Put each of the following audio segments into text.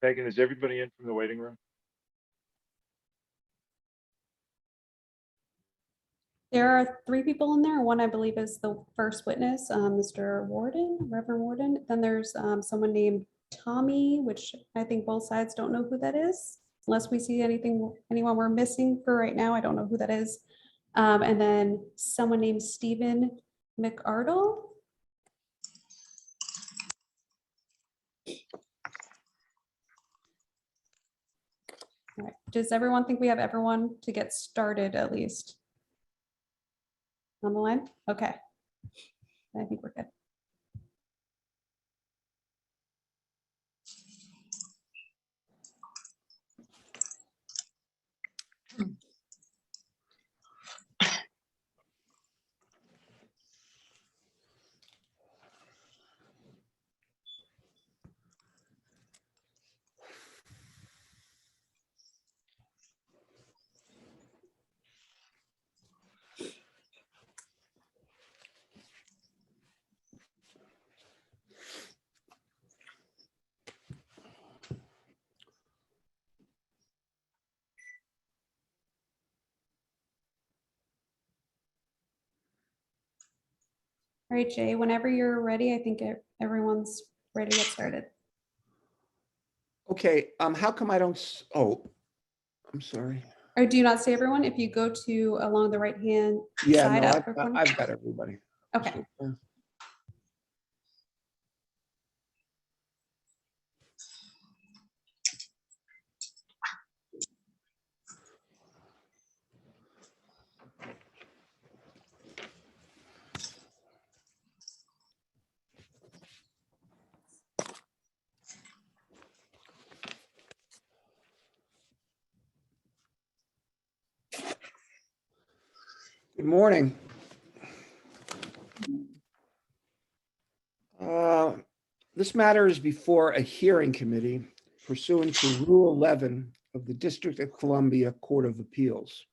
Megan, is everybody in from the waiting room? There are 3 people in there. One, I believe, is the first witness, Mr. Warden, Reverend Warden. Then there's someone named Tommy, which I think both sides don't know who that is, unless we see anyone we're missing for right now. I don't know who that is. And then someone named Stephen McArdle. All right. Does everyone think we have everyone to get started at least? On the line? Okay. I think we're good. All right, Jay, whenever you're ready, I think everyone's ready to get started. Okay, how come I don't, oh, I'm sorry. Or do you not see everyone? If you go to along the right-hand Yeah, side no, upper corner? I've got everybody. Okay. Good morning. This matter is before a hearing committee pursuant to Rule 11 of the District of Columbia Court of Appeals.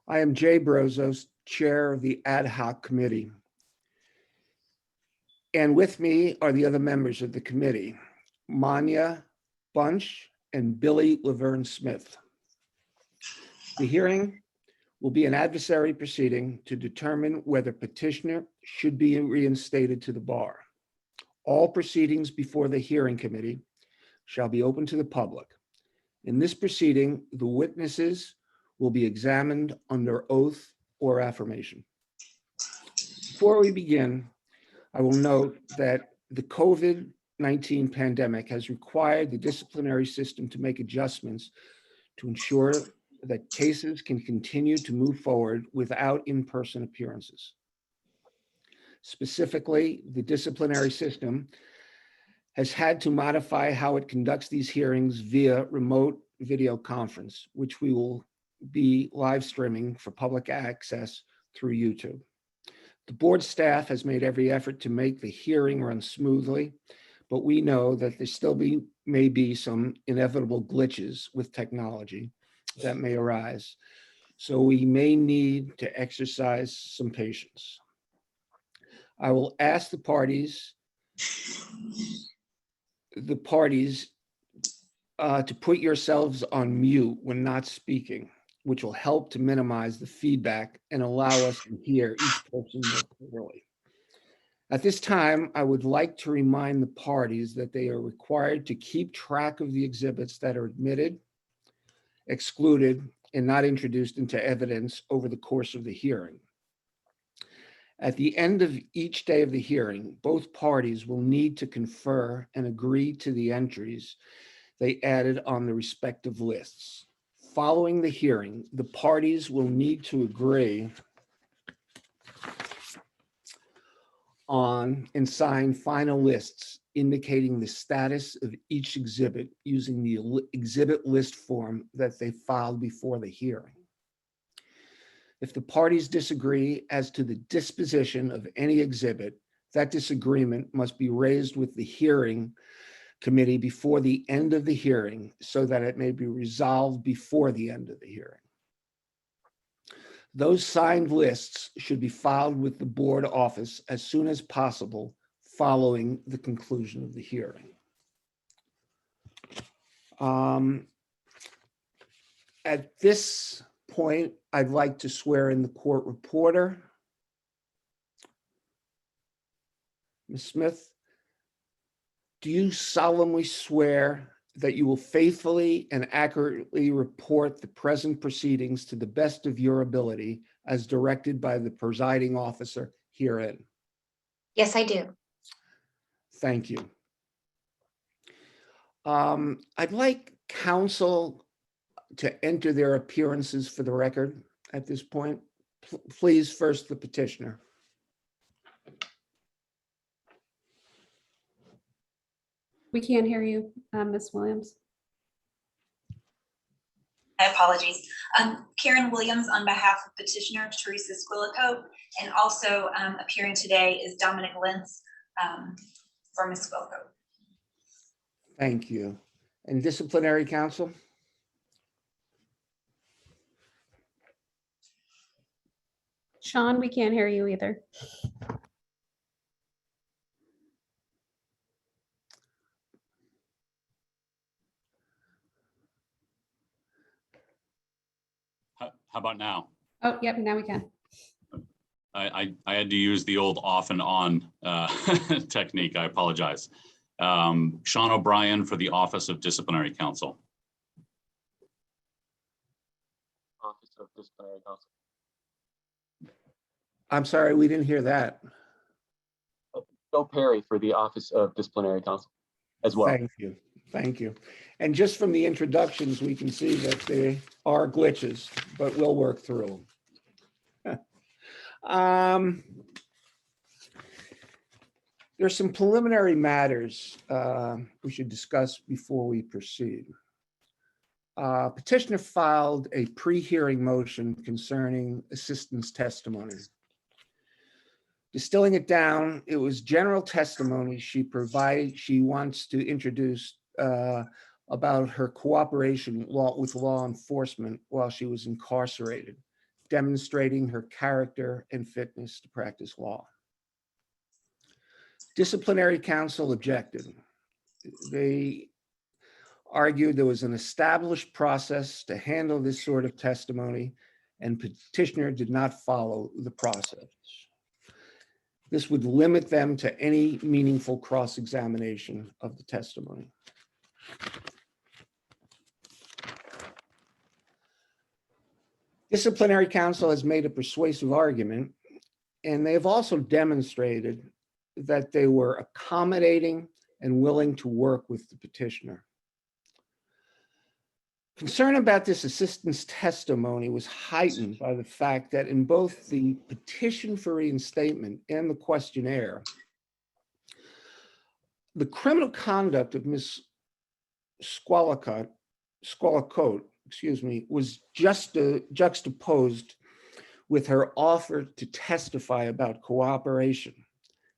I am Jay Brozos, Chair of the Ad Hoc Committee. And with me are the other members of the committee, Manya Bunch and Billy Laverne Smith. The hearing will be an adversary proceeding to determine whether petitioner should be reinstated to the bar. All proceedings before the hearing committee shall be open to the public. In this proceeding, the witnesses will be examined under oath or affirmation. Before we begin, I will note that the COVID-19 pandemic has required the disciplinary system to make adjustments to ensure that cases can continue to move forward without in-person appearances. Specifically, the disciplinary system has had to modify how it conducts these hearings via remote video conference, which we will be live streaming for public access through YouTube. The board staff has made every effort to make the hearing run smoothly, but we know that there still may be some inevitable glitches with technology that may arise. So we may need to exercise some patience. I will ask the parties to put yourselves on mute when not speaking, which will help to minimize the feedback and allow us to hear each person more clearly. At this time, I would like to remind the parties that they are required to keep track of the exhibits that are admitted, excluded, and not introduced into evidence over the course of the hearing. At the end of each day of the hearing, both parties will need to confer and agree to the entries they added on the respective lists. Following the hearing, the parties will need to agree on and sign final lists indicating the status of each exhibit using the exhibit list form that they filed before the hearing. If the parties disagree as to the disposition of any exhibit, that disagreement must be raised with the hearing committee before the end of the hearing so that it may be resolved before the end of the hearing. Those signed lists should be filed with the board office as soon as possible following the conclusion of the hearing. At this point, I'd like to swear in the court reporter. Ms. Smith, do you solemnly swear that you will faithfully and accurately report the present proceedings to the best of your ability as directed by the presiding officer herein? Yes, I do. Thank you. I'd like counsel to enter their appearances for the record at this point. Please, first the petitioner. We can't hear you, Ms. Williams. My apologies. Karen Williams on behalf of petitioner Theresa Squillacote, and also appearing today is Dominic Lentz for Ms. Squillacote. Thank you. And disciplinary counsel? Sean, we can't hear you either. How about now? Oh, yep, now we can. I had to use the old off and on technique. I apologize. Sean O'Brien for the Office of Disciplinary Counsel. Office of Disciplinary Counsel. I'm sorry, we didn't hear that. Joe Perry for the Office of Disciplinary Counsel as well. Thank you. Thank you. And just from the introductions, we can see that there are glitches, but we'll work through them. There's some preliminary matters we should discuss before we proceed. Petitioner filed a pre-hearing motion concerning assistance testimony. Distilling it down, it was general testimony she wants to introduce about her cooperation with law enforcement while she was incarcerated, demonstrating her character and fitness to practice law. Disciplinary counsel objected. They argued there was an established process to handle this sort of testimony, and petitioner did not follow the process. This would limit them to any meaningful cross-examination of the testimony. Disciplinary counsel has made a persuasive argument, and they have also demonstrated that they were accommodating and willing to work with the petitioner. Concern about this assistance testimony was heightened by the fact that in both the petition for reinstatement and the questionnaire, the criminal conduct of Ms. Squillacote, was juxtaposed with her offer to testify about cooperation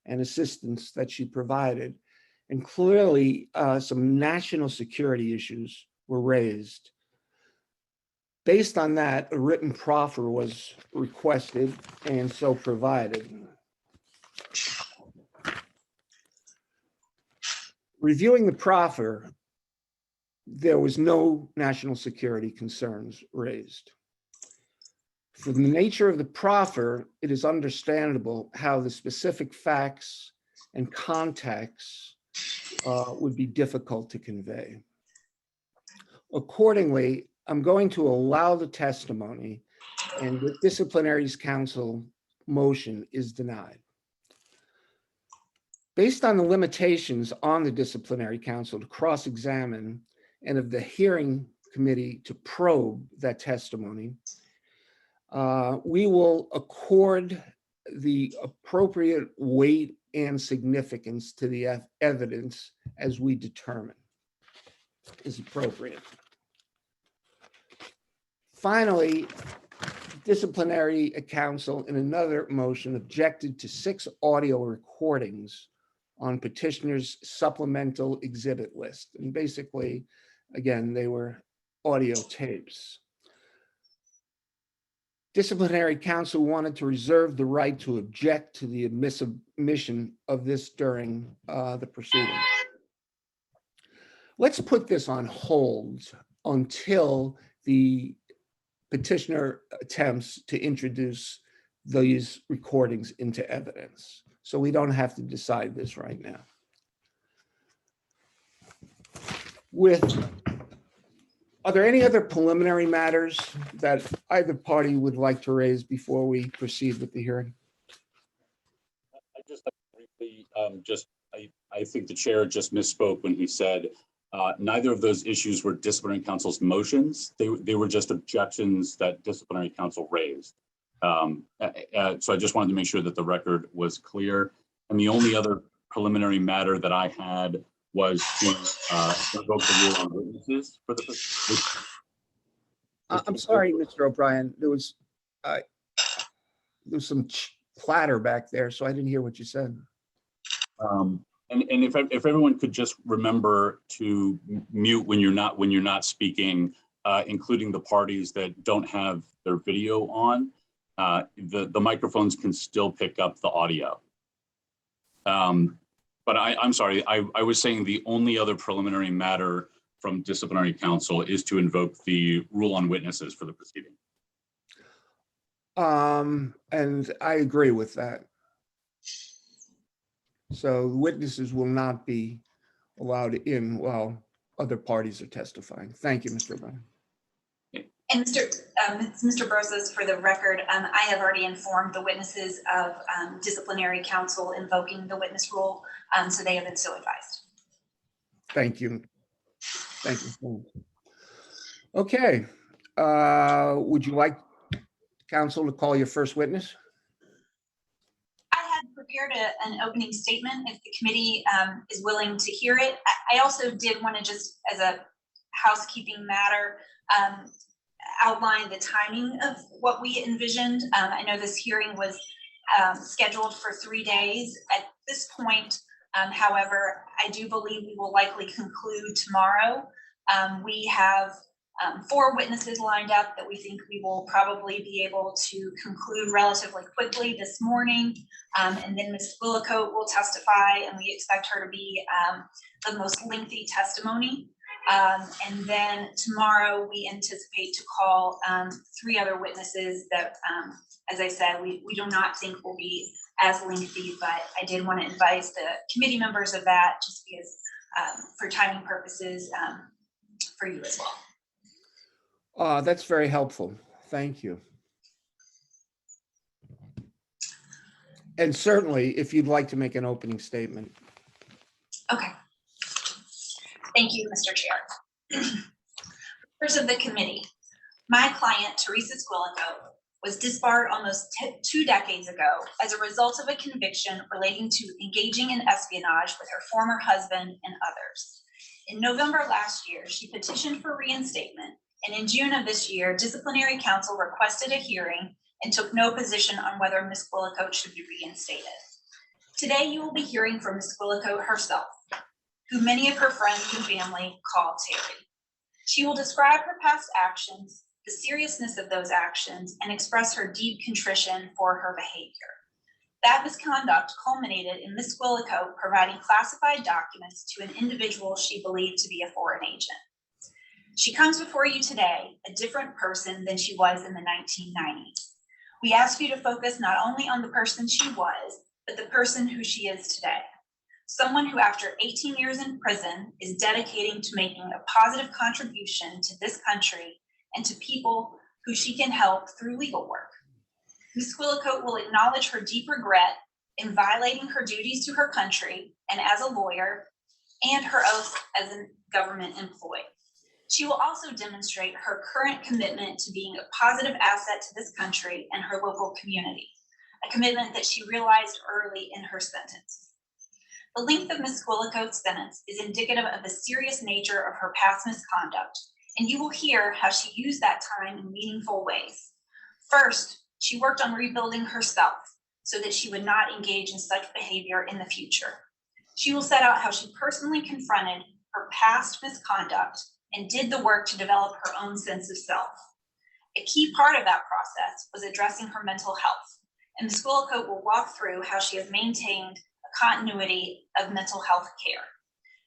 and assistance that she provided. And clearly some national security issues were raised. Based on that, a written proffer was requested and so provided. Reviewing the proffer, there was no national security concerns raised. For the nature of the proffer, it is understandable how the specific facts and context would be difficult to convey. Accordingly, I'm going to allow the testimony, and the disciplinary counsel motion is denied. Based on the limitations on the disciplinary counsel to cross-examine and of the hearing committee to probe that testimony, we will accord the appropriate weight and significance to the evidence as we determine is appropriate. Finally, disciplinary counsel in another motion objected to 6 audio recordings on petitioner's supplemental exhibit list. And basically, again, they were audio tapes. Disciplinary counsel wanted to reserve the right to object to the admission of this during the proceeding. let's put this on hold until the petitioner attempts to introduce these recordings into evidence. So we don't have to decide this right now. Are there any other preliminary matters that either party would like to raise before we proceed with the hearing? I just briefly, I think the chair just misspoke when he said neither of those issues were disciplinary council's motions. They were just objections that disciplinary council raised. So I just wanted to make sure that the record was clear. And the only other preliminary matter that I had was to revoke the rule on witnesses for the. I'm sorry, Mr. O'Brien. There was some clatter back there, so I didn't hear what you said. And if everyone could just remember to mute when you're not speaking, including the parties that don't have their video on, the microphones can still pick up the audio. But I'm sorry, I was saying the only other preliminary matter from disciplinary council is to invoke the rule on witnesses for the proceeding. And I agree with that. So witnesses will not be allowed in while other parties are testifying. Thank you, Mr. O'Brien. And Mr. Brosas, for the record, I have already informed the witnesses of disciplinary council invoking the witness rule, so they have been so advised. Thank you. Thank you. Okay. Would you like counsel to call your first witness? I had prepared an opening statement if the committee is willing to hear it. I also did want to just, as a housekeeping matter, outline the timing of what we envisioned. I know this hearing was scheduled for 3 days. At this point, however, I do believe we will likely conclude tomorrow. We have 4 witnesses lined up that we think we will probably be able to conclude relatively quickly this morning. And then Ms. Squillacote will testify, and we expect her to be the most lengthy testimony. And then tomorrow we anticipate to call 3 other witnesses that, as I said, we do not think will be as lengthy, but I did want to advise the committee members of that just because for timing purposes for you as well. That's very helpful. Thank you. And certainly, if you'd like to make an opening statement. Okay. Thank you, Mr. Chair. Members of the committee, my client, Theresa Squillacote, was disbarred almost 2 decades ago as a result of a conviction relating to engaging in espionage with her former husband and others. In November last year, she petitioned for reinstatement, and in June of this year, disciplinary council requested a hearing and took no position on whether Ms. Squillacote should be reinstated. Today, you will be hearing from Ms. Squillacote herself, who many of her friends and family call Terry. She will describe her past actions, the seriousness of those actions, and express her deep contrition for her behavior. That misconduct culminated in Ms. Squillacote providing classified documents to an individual she believed to be a foreign agent. She comes before you today a different person than she was in the 1990s. We ask you to focus not only on the person she was, but the person who she is today. Someone who, after 18 years in prison, is dedicating to making a positive contribution to this country and to people who she can help through legal work. Ms. Squillacote will acknowledge her deep regret in violating her duties to her country and as a lawyer, and her oath as a government employee. She will also demonstrate her current commitment to being a positive asset to this country and her local community, a commitment that she realized early in her sentence. The length of Ms. Squillacote's sentence is indicative of the serious nature of her past misconduct, and you will hear how she used that time in meaningful ways. First, she worked on rebuilding herself so that she would not engage in such behavior in the future. She will set out how she personally confronted her past misconduct and did the work to develop her own sense of self. A key part of that process was addressing her mental health, and Ms. Squillacote will walk through how she has maintained a continuity of mental health care.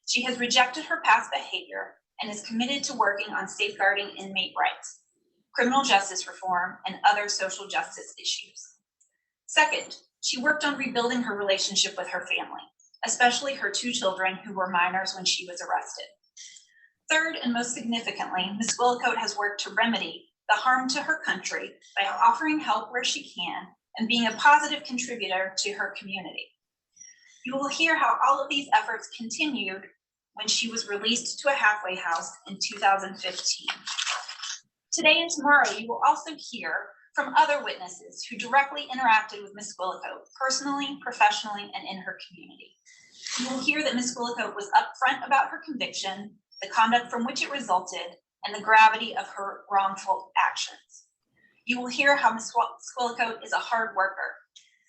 She has rejected her past behavior and is committed to working on safeguarding inmate rights, criminal justice reform, and other social justice issues. Second, she worked on rebuilding her relationship with her family, especially her 2 children who were minors when she was arrested. Third, and most significantly, Ms. Squillacote has worked to remedy the harm to her country by offering help where she can and being a positive contributor to her community. You will hear how all of these efforts continued when she was released to a halfway house in 2015. Today and tomorrow, you will also hear from other witnesses who directly interacted with Ms. Squillacote personally, professionally, and in her community. You will hear that Ms. Squillacote was upfront about her conviction, the conduct from which it resulted, and the gravity of her wrongful actions. You will hear how Ms. Squillacote is a hard worker.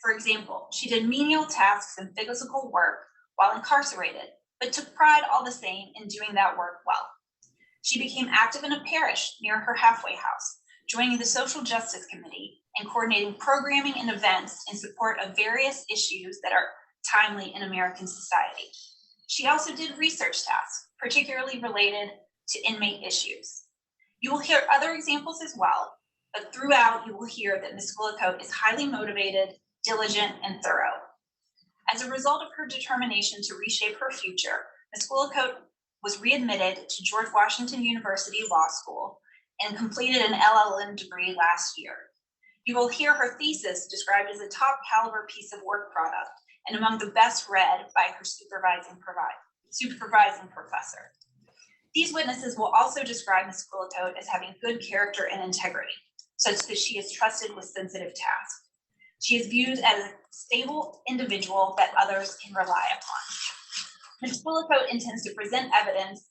For example, she did menial tasks and physical work while incarcerated, but took pride all the same in doing that work well. She became active in a parish near her halfway house, joining the Social Justice Committee and coordinating programming and events in support of various issues that are timely in American society. She also did research tasks, particularly related to inmate issues. You will hear other examples as well, but throughout you will hear that Ms. Squillacote is highly motivated, diligent, and thorough. As a result of her determination to reshape her future, Ms. Squillacote was readmitted to George Washington University Law School and completed an LLM degree last year. You will hear her thesis described as a top caliber piece of work product and among the best read by her supervising professor. These witnesses will also describe Ms. Squillacote as having good character and integrity, such that she is trusted with sensitive tasks. She is viewed as a stable individual that others can rely upon. Ms. Squillacote intends to present evidence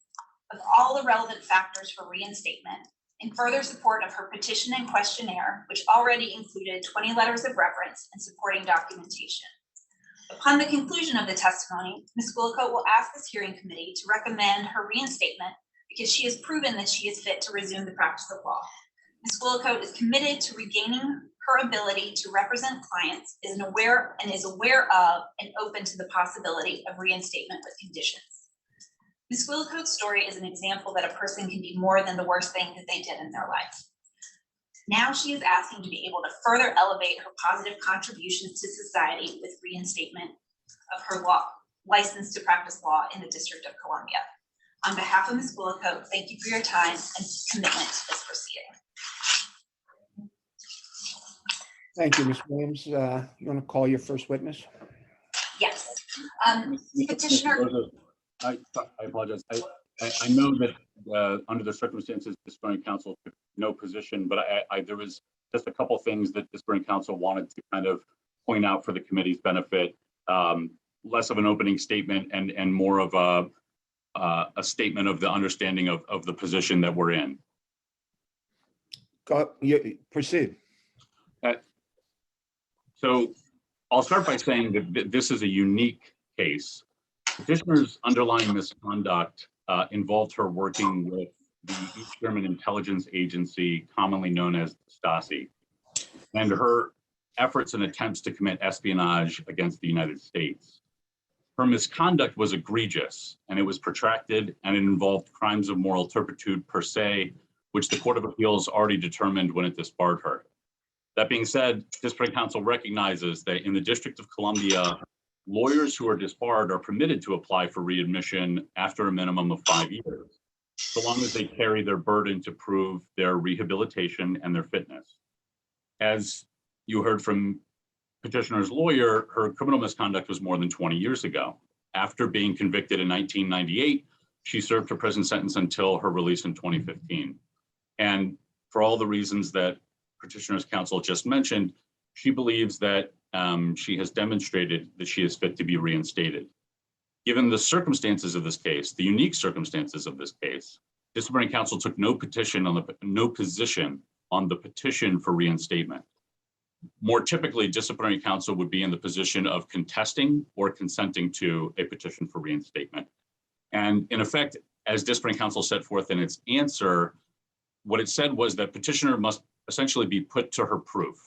of all the relevant factors for reinstatement in further support of her petition and questionnaire, which already included 20 letters of reference and supporting documentation. Upon the conclusion of the testimony, Ms. Squillacote will ask this hearing committee to recommend her reinstatement because she has proven that she is fit to resume the practice of law. Ms. Squillacote is committed to regaining her ability to represent clients, is aware of and open to the possibility of reinstatement with conditions. Ms. Squillacote's story is an example that a person can be more than the worst thing that they did in their life. Now she is asking to be able to further elevate her positive contributions to society with reinstatement of her license to practice law in the District of Columbia. On behalf of Ms. Squillacote, thank you for your time and commitment to this proceeding. Thank you, Ms. Williams. You want to call your first witness? Yes. Petitioner. I apologize. I know that under the circumstances, disciplinary counsel took no position, but there was just a couple things that disciplinary counsel wanted to kind of point out for the committee's benefit. Less of an opening statement and more of a statement of the understanding of the position that we're in. Proceed. So I'll start by saying that this is a unique case. Petitioner's underlying misconduct involved her working with the East German intelligence agency, commonly known as Stasi, and her efforts and attempts to commit espionage against the United States. Her misconduct was egregious, and it was protracted, and it involved crimes of moral turpitude per se, which the Court of Appeals already determined when it disbarred her. That being said, disciplinary counsel recognizes that in the District of Columbia, lawyers who are disbarred are permitted to apply for readmission after a minimum of 5 years, so long as they carry their burden to prove their rehabilitation and their fitness. As you heard from petitioner's lawyer, her criminal misconduct was more than 20 years ago. After being convicted in 1998, she served her prison sentence until her release in 2015. And for all the reasons that petitioner's counsel just mentioned, she believes that she has demonstrated that she is fit to be reinstated. Given the circumstances of this case, the unique circumstances of this case, disciplinary counsel took no position on the petition for reinstatement. More typically, disciplinary counsel would be in the position of contesting or consenting to a petition for reinstatement. And in effect, as disciplinary counsel set forth in its answer, what it said was that petitioner must essentially be put to her proof.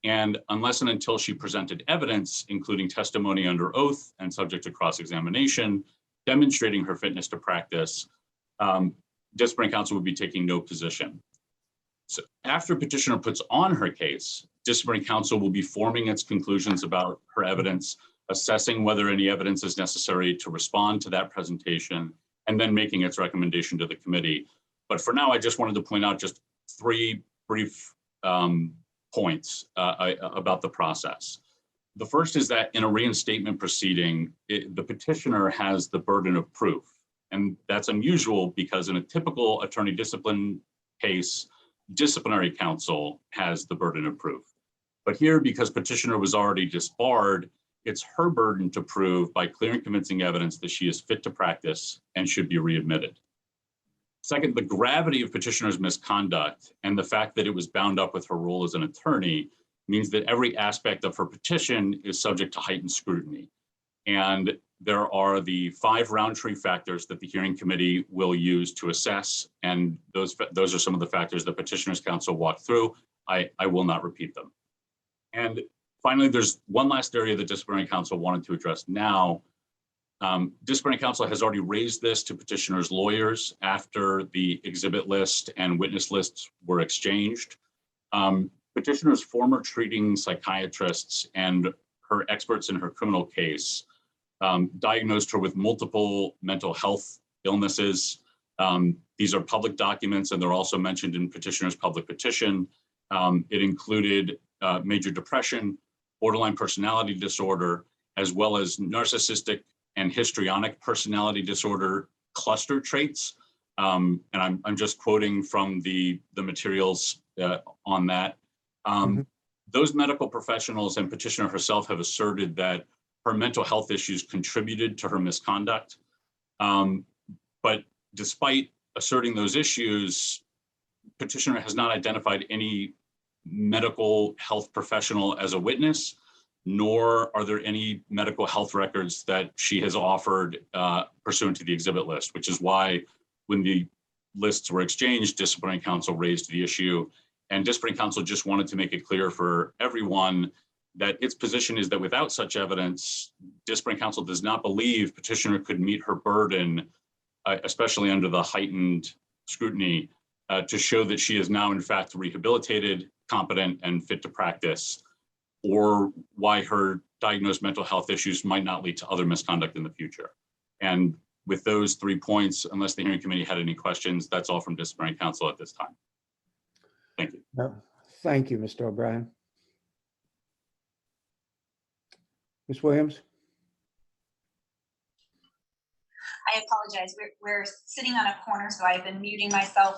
And unless and until she presented evidence, including testimony under oath and subject to cross-examination, demonstrating her fitness to practice, disciplinary counsel would be taking no position. So after petitioner puts on her case, disciplinary counsel will be forming its conclusions about her evidence, assessing whether any evidence is necessary to respond to that presentation, and then making its recommendation to the committee. But for now, I just wanted to point out just 3 brief points about the process. The first is that in a reinstatement proceeding, the petitioner has the burden of proof. And that's unusual because in a typical attorney discipline case, disciplinary counsel has the burden of proof. But here, because petitioner was already disbarred, it's her burden to prove by clear and convincing evidence that she is fit to practice and should be readmitted. Second, the gravity of petitioner's misconduct and the fact that it was bound up with her role as an attorney means that every aspect of her petition is subject to heightened scrutiny. And there are the 5 round-tree factors that the hearing committee will use to assess, and those are some of the factors that petitioner's counsel walked through. I will not repeat them. And finally, there's one last area that disciplinary counsel wanted to address now. Disciplinary counsel has already raised this to petitioner's lawyers after the exhibit list and witness lists were exchanged. Petitioner's former treating psychiatrists and her experts in her criminal case diagnosed her with multiple mental health illnesses. These are public documents, and they're also mentioned in petitioner's public petition. It included major depression, borderline personality disorder, as well as narcissistic and histrionic personality disorder cluster traits. And I'm just quoting from the materials on that. Those medical professionals and petitioner herself have asserted that her mental health issues contributed to her misconduct. But despite asserting those issues, petitioner has not identified any medical health professional as a witness, nor are there any medical health records that she has offered pursuant to the exhibit list, which is why when the lists were exchanged, disciplinary counsel raised the issue. And disciplinary counsel just wanted to make it clear for everyone that its position is that without such evidence, disciplinary counsel does not believe petitioner could meet her burden, especially under the heightened scrutiny, to show that she is now in fact rehabilitated, competent, and fit to practice, or why her diagnosed mental health issues might not lead to other misconduct in the future. And with those 3 points, unless the hearing committee had any questions, that's all from disciplinary counsel at this time. Thank you. No, thank you, Mr. O'Brien. Ms. Williams? I apologize. We're sitting on a corner, so I've been muting myself.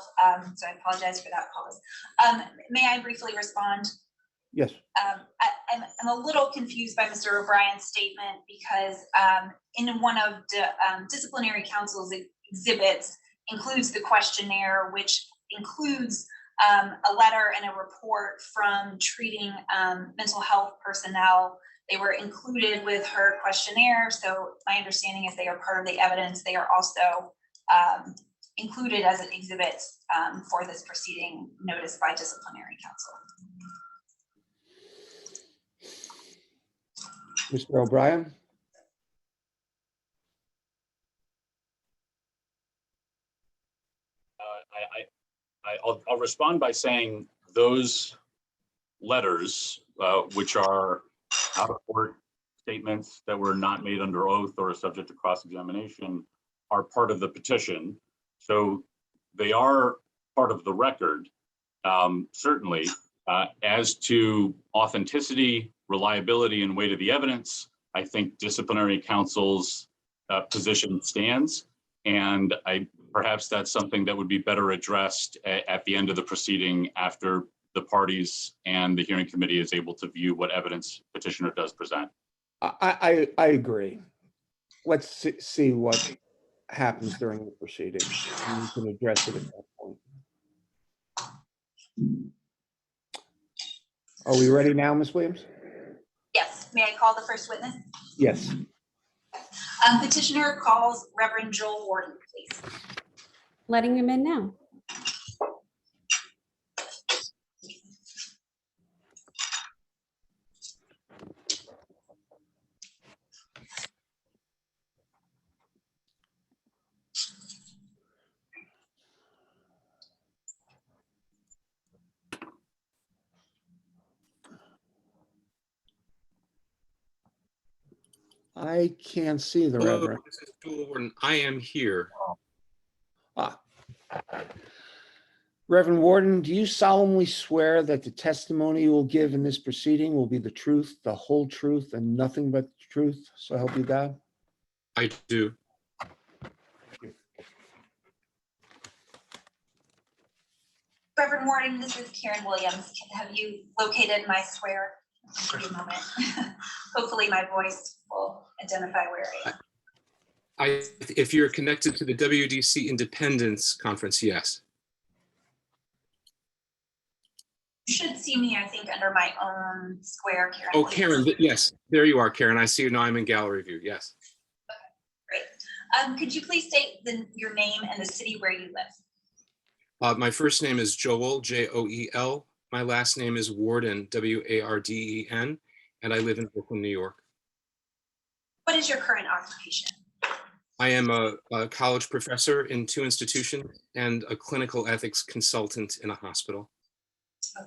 So I apologize for that pause. May I briefly respond? Yes. I'm a little confused by Mr. O'Brien's statement because in one of the disciplinary counsel's exhibits includes the questionnaire, which includes a letter and a report from treating mental health personnel. They were included with her questionnaire. So my understanding is they are part of the evidence. They are also included as an exhibit for this proceeding noticed by disciplinary counsel. Mr. O'Brien? I'll respond by saying those letters, which are out-of-court statements that were not made under oath or subject to cross-examination, are part of the petition. So they are part of the record, certainly. As to authenticity, reliability, and weight of the evidence, I think disciplinary counsel's position stands. And perhaps that's something that would be better addressed at the end of the proceeding after the parties and the hearing committee is able to view what evidence petitioner does present. I agree. Let's see what happens during the proceedings, and we can address it at that point. Are we ready now, Ms. Williams? Yes, may I call the first witness? Yes. Petitioner calls Reverend Joel Warden, please. Letting him in now. I can't see the Hello, Reverend. this is Joel Warden. I am here. Ah. Reverend Warden, do you solemnly swear that the testimony you will give in this proceeding will be the truth, the whole truth, and nothing but the truth? So help you God. I do. Reverend Warden, this is Karen Williams. Have you located my swear? Give me a moment. Hopefully my voice will identify where I am. If you're connected to the WDC Independence Conference, yes. You should see me, I think, under my own square, Karen. Oh, Williams. Karen, yes, there you are, Karen. I see you now. I'm in gallery view. Yes. Great. Could you please state your name and the city where you live? My first name is Joel, Joel. My last name is Warden, Warden, and I live in Brooklyn, New York. What is your current occupation? I am a college professor in 2 institutions and a clinical ethics consultant in a hospital. Okay.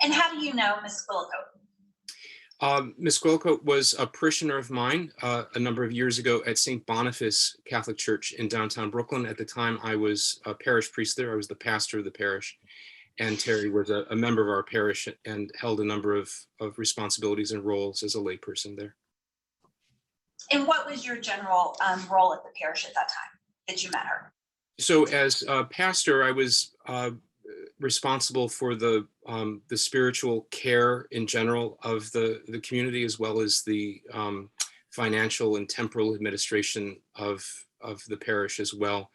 And how do you know Ms. Squillacote? Ms. Squillacote was a parishioner of mine a number of years ago at St. Boniface Catholic Church in downtown Brooklyn. At the time, I was a parish priest there. I was the pastor of the parish. And Terry was a member of our parish and held a number of responsibilities and roles as a layperson there. And what was your general role at the parish at that time that you met her? So as a pastor, I was responsible for the spiritual care in general of the community, as well as the financial and temporal administration of the parish as well.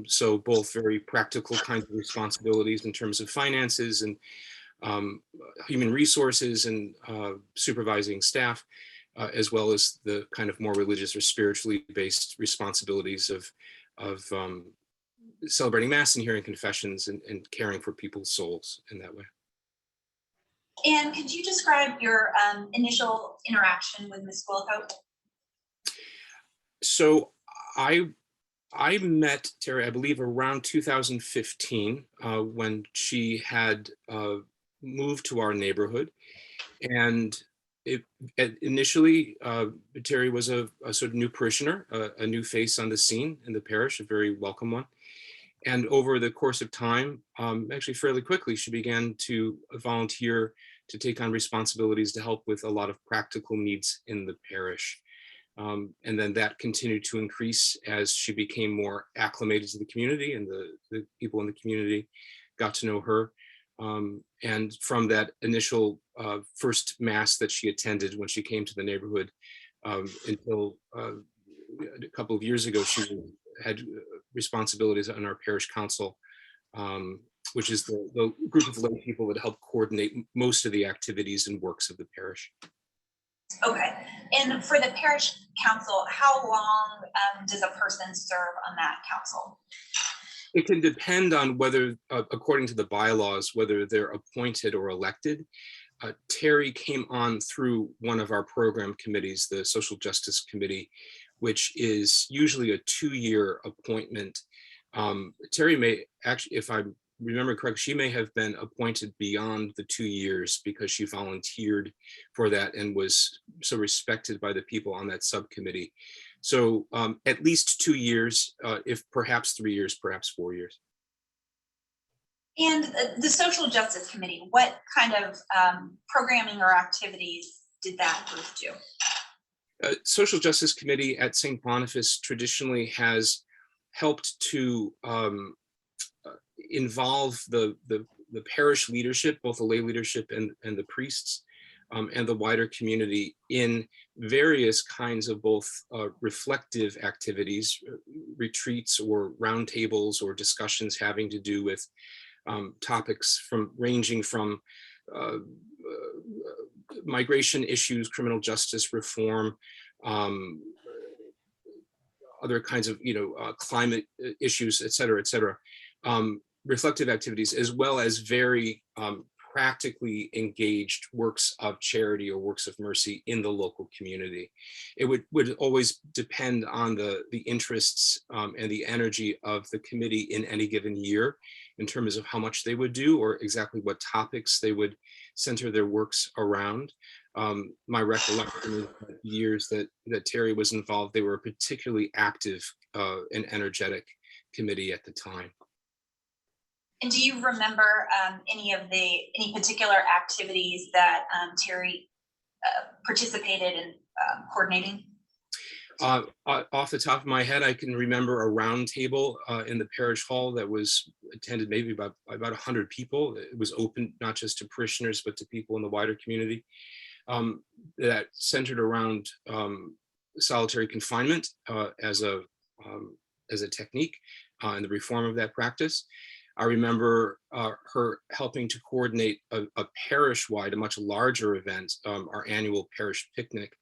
So both very practical kinds of responsibilities in terms of finances and human resources and supervising staff, as well as the kind of more religious or spiritually based responsibilities of celebrating Mass and hearing confessions and caring for people's souls in that way. And could you describe your initial interaction with Ms. Squillacote? So I met Terry, I believe, around 2015 when she had moved to our neighborhood. And initially, Terry was a sort of new parishioner, a new face on the scene in the parish, a very welcome one. And over the course of time, actually fairly quickly, she began to volunteer to take on responsibilities to help with a lot of practical needs in the parish. And then that continued to increase as she became more acclimated to the community and the people in the community got to know her. And from that initial first Mass that she attended when she came to the neighborhood until a couple of years ago, she had responsibilities on our parish council, which is the group of lay people that help coordinate most of the activities and works of the parish. Okay. And for the parish council, how long does a person serve on that council? It can depend on whether, according to the bylaws, whether they're appointed or elected. Terry came on through one of our program committees, the Social Justice Committee, which is usually a 2-year appointment. Terry may actually, if I remember correctly, she may have been appointed beyond the 2 years because she volunteered for that and was so respected by the people on that subcommittee. So at least 2 years, if perhaps 3 years, perhaps 4 years. And the Social Justice Committee, what kind of programming or activities did that group do? Social Justice Committee at St. Boniface traditionally has helped to involve the parish leadership, both the lay leadership and the priests, and the wider community in various kinds of both reflective activities, retreats or roundtables or discussions having to do with topics ranging from migration issues, criminal justice reform, other kinds of climate issues, et cetera, reflective activities, as well as very practically engaged works of charity or works of mercy in the local community. It would always depend on the interests and the energy of the committee in any given year in terms of how much they would do or exactly what topics they would center their works around. my recollection is that the years that Terry was involved, they were a particularly active and energetic committee at the time. And do you remember any particular activities that Terry participated in coordinating? Off the top of my head, I can remember a round table in the parish hall that was attended maybe about 100 people. It was open not just to parishioners, but to people in the wider community. That centered around solitary confinement as a technique and the reform of that practice. I remember her helping to coordinate a parish-wide, a much larger event, our annual parish picnic,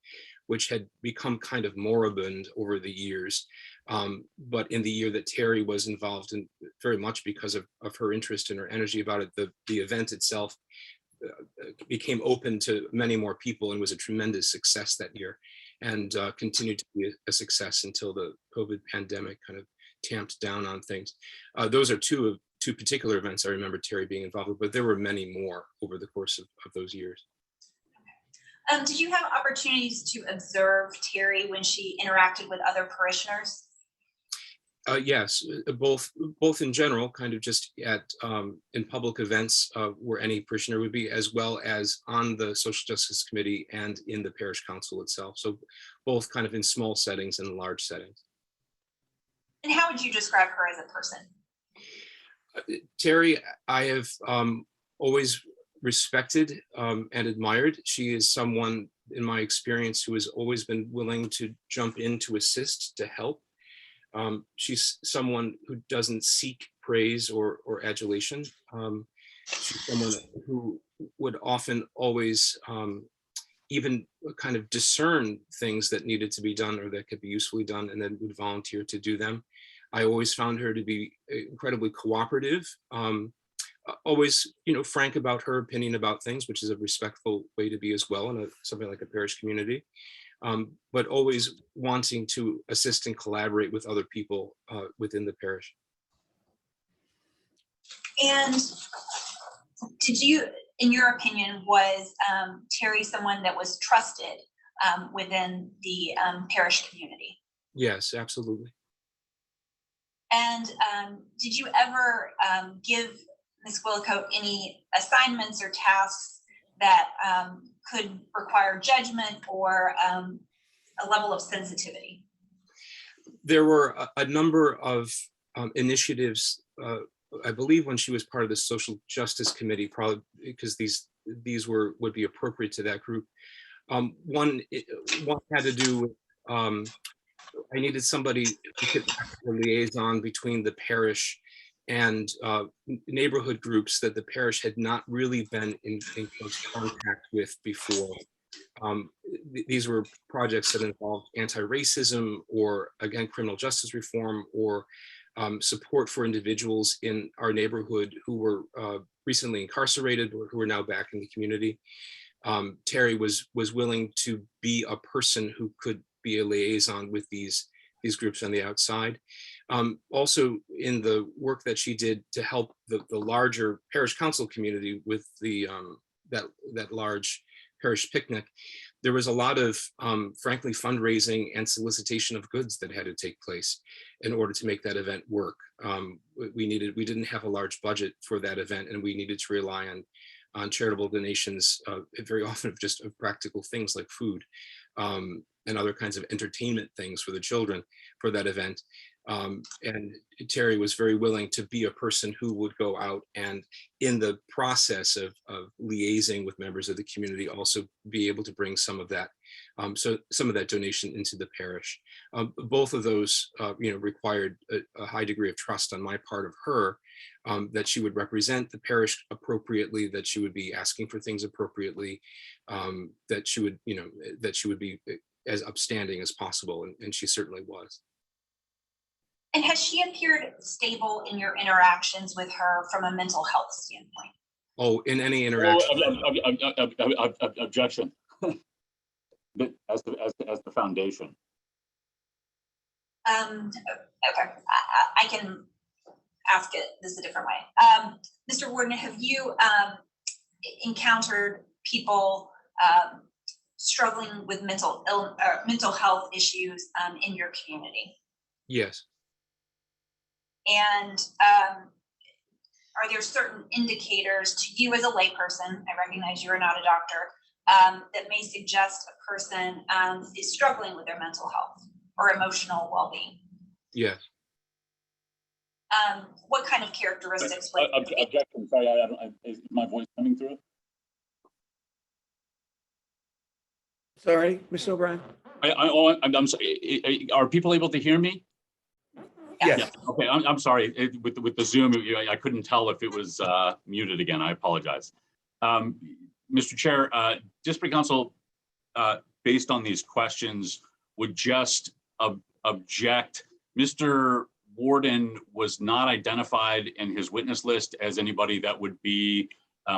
which had become kind of moribund over the years. But in the year that Terry was involved in, very much because of her interest and her energy about it, the event itself became open to many more people and was a tremendous success that year, and continued to be a success until the COVID pandemic kind of tamped down on things. Those are two particular events I remember Terry being involved with, but there were many more over the course of those years. Did you have opportunities to observe Terry when she interacted with other parishioners? Yes, both in general, kind of just at in public events where any parishioner would be, as well as on the Social Justice Committee and in the parish council itself. So both kind of in small settings and large settings. And how would you describe her as a person? Terry, I have always respected and admired. She is someone, in my experience, who has always been willing to jump in to assist, to help. She's someone who doesn't seek praise or adulation. She's someone who would often always even kind of discern things that needed to be done or that could be usefully done, and then would volunteer to do them. I always found her to be incredibly cooperative, always, frank about her opinion about things, which is a respectful way to be as well in something like a parish community. But always wanting to assist and collaborate with other people within the parish. And did you, in your opinion, was Terry someone that was trusted within the parish community? Yes, absolutely. And did you ever give Ms. Squillacote any assignments or tasks that could require judgment or a level of sensitivity? There were a number of initiatives, I believe when she was part of the Social Justice Committee, probably because these would be appropriate to that group. One had to do with, I needed somebody who could act as a liaison between the parish and neighborhood groups that the parish had not really been in close contact with before. These were projects that involved anti-racism or, again, criminal justice reform, or support for individuals in our neighborhood who were recently incarcerated or who are now back in the community. Terry was willing to be a person who could be a liaison with these groups on the outside. Also, in the work that she did to help the larger parish council community with the that large parish picnic, there was a lot of, frankly, fundraising and solicitation of goods that had to take place in order to make that event work. We didn't have a large budget for that event, and we needed to rely on charitable donations, very often of practical things like food and other kinds of entertainment things for the children for that event. And Terry was very willing to be a person who would go out and, in the process of liaising with members of the community, also be able to bring some of that, some of that donation into the parish. Both of those, required a high degree of trust on my part of her, that she would represent the parish appropriately, that she would be asking for things appropriately, that she would be as upstanding as possible, and she certainly was. And has she appeared stable in your interactions with her from a mental health standpoint? Oh, in any interaction. Objection. As the foundation. Okay, I can ask it this a different way. Mr. Warden, have you encountered people struggling with mental health issues in your community? Yes. And are there certain indicators to you as a layperson, I recognize you are not a doctor, that may suggest a person is struggling with their mental health or emotional well-being? Yes. What kind of characteristics would Objection, sorry, is my voice coming through? Sorry, Mr. O'Brien? I'm sorry, are people able to hear me? Yes. Okay, I'm sorry, with the Zoom, I couldn't tell if it was muted again, I apologize. Mr. Chair, District Council, based on these questions, would just object. Mr. Warden was not identified in his witness list as anybody that would be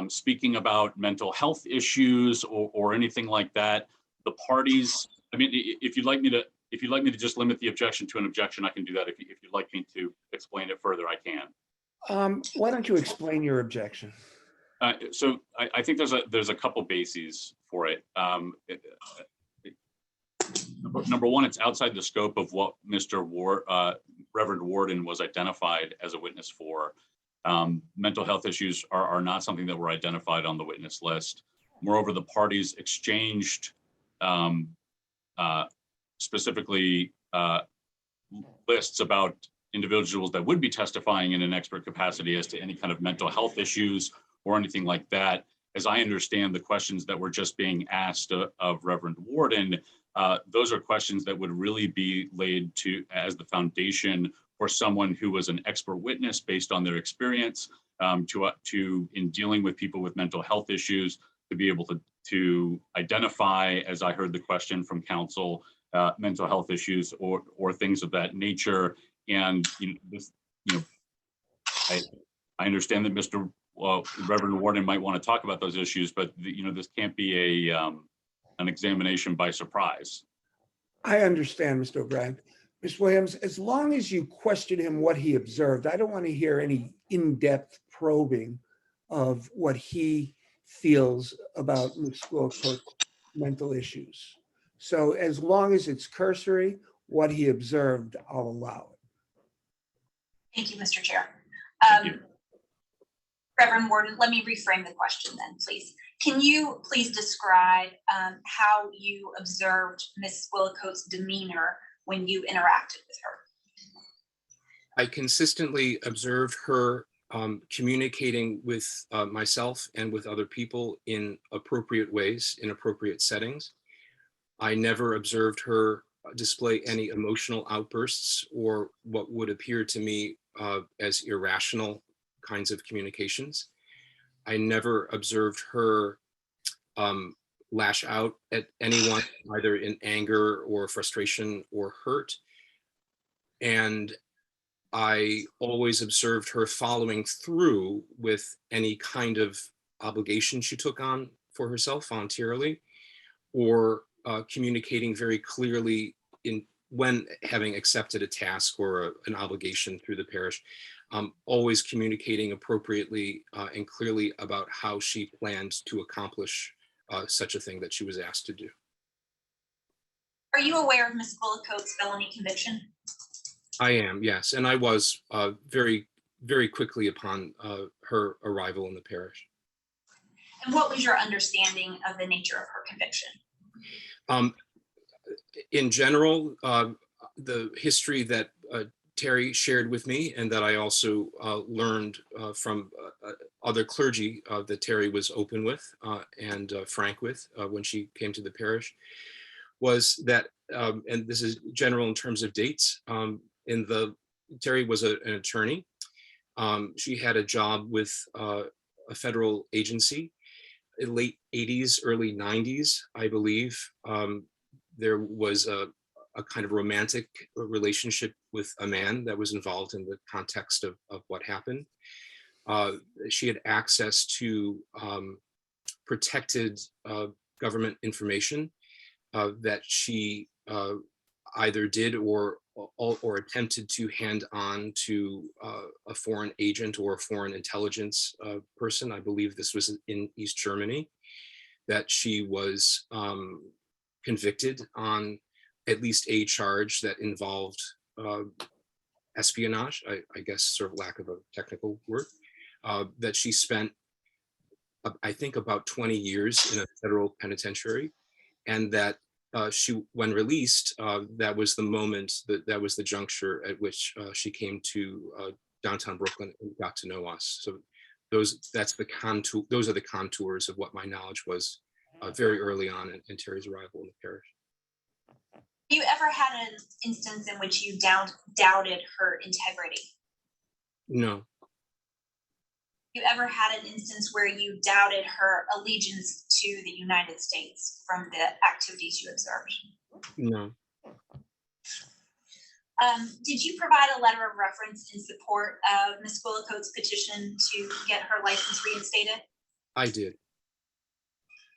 speaking about mental health issues or anything like that. The parties, I mean, if you'd like me to just limit the objection to an objection, I can do that. If you'd like me to explain it further, I can. Why don't you explain your objection? So I think there's a couple bases for it. Number one, it's outside the scope of what Reverend Warden was identified as a witness for. Mental health issues are not something that were identified on the witness list. Moreover, the parties exchanged specifically lists about individuals that would be testifying in an expert capacity as to any kind of mental health issues or anything like that. As I understand the questions that were just being asked of Reverend Warden, those are questions that would really be laid to as the foundation for someone who was an expert witness based on their experience to in dealing with people with mental health issues, to be able to identify, as I heard the question from council, mental health issues or things of that nature. And I understand that Mr. Reverend Warden might want to talk about those issues, but this can't be an examination by surprise. I understand, Mr. O'Brien. Ms. Williams, as long as you question him what he observed, I don't want to hear any in-depth probing of what he feels about Ms. Squillacote's mental issues. So as long as it's cursory, what he observed, I'll allow it. Thank you, Mr. Chair. Thank you. Reverend Warden, let me reframe the question then, please. Can you please describe how you observed Ms. Squillacote's demeanor when you interacted with her? I consistently observed her communicating with myself and with other people in appropriate ways, in appropriate settings. I never observed her display any emotional outbursts or what would appear to me as irrational kinds of communications. I never observed her lash out at anyone, either in anger or frustration or hurt. And I always observed her following through with any kind of obligation she took on for herself voluntarily, or communicating very clearly when having accepted a task or an obligation through the parish, always communicating appropriately and clearly about how she planned to accomplish such a thing that she was asked to do. Are you aware of Ms. Squillacote's felony conviction? I am, yes, and I was very, very quickly upon her arrival in the parish. And what was your understanding of the nature of her conviction? In general, the history that Terry shared with me, and that I also learned from other clergy that Terry was open with and frank with when she came to the parish, was that, and this is general in terms of dates, Terry was an attorney. She had a job with a federal agency in late 80s, early 90s, I believe. There was a kind of romantic relationship with a man that was involved in the context of what happened. She had access to protected government information that she either did or attempted to hand on to a foreign agent or a foreign intelligence person. I believe this was in East Germany. that she was convicted on at least a charge that involved espionage, I guess, sort of lack of a technical word, that she spent, I think, about 20 years in a federal penitentiary, and that she, when released, that was the moment, that was the juncture at which she came to downtown Brooklyn and got to know us. So those are the contours of what my knowledge was very early on in Terry's arrival in the parish. Have you ever had an instance in which you doubted her integrity? No, You ever had an instance where you doubted her allegiance to the United States from the activities you observed? no, Did you provide a letter of reference in support of Ms. Squillacote's petition to get her license reinstated? I did.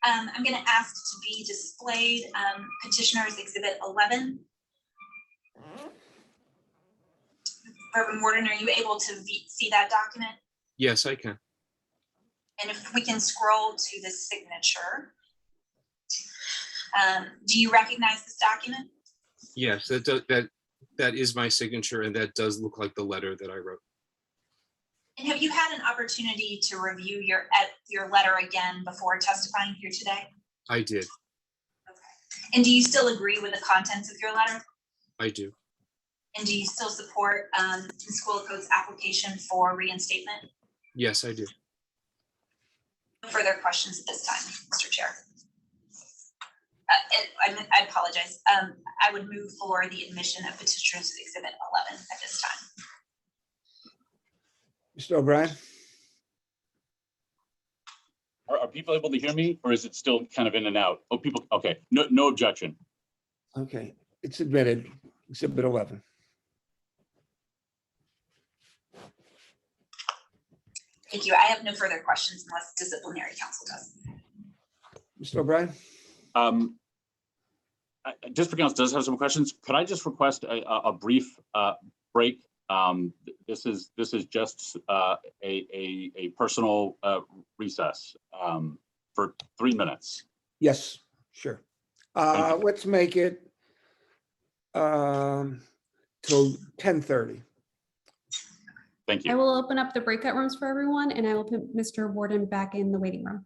I'm going to ask to be displayed Petitioner's Exhibit 11. Reverend Warden, are you able to see that document? Yes, I can. And if we can scroll to the signature. Do you recognize this document? Yes, that is my signature, and that does look like the letter that I wrote. And have you had an opportunity to review your letter again before testifying here today? I did. Okay. And do you still agree with the contents of your letter? I do. And do you still support Ms. Squillacote's application for reinstatement? Yes, I do. No further questions at this time, Mr. Chair. I apologize. I would move for the admission of Petitioner's Exhibit 11 at this time. Mr. O'Brien? Are people able to hear me, or is it still kind of in and out? Oh, people, okay, no objection. Okay, it's admitted. Exhibit 11. Thank you. I have no further questions unless disciplinary counsel does. Mr. O'Brien? District Council does have some questions. Could I just request a brief break? This is just a personal recess for 3 minutes. Yes, sure. Let's make it till 10:30. Thank I you. will open up the breakout rooms for everyone, and I will put Mr. Warden back in the waiting room.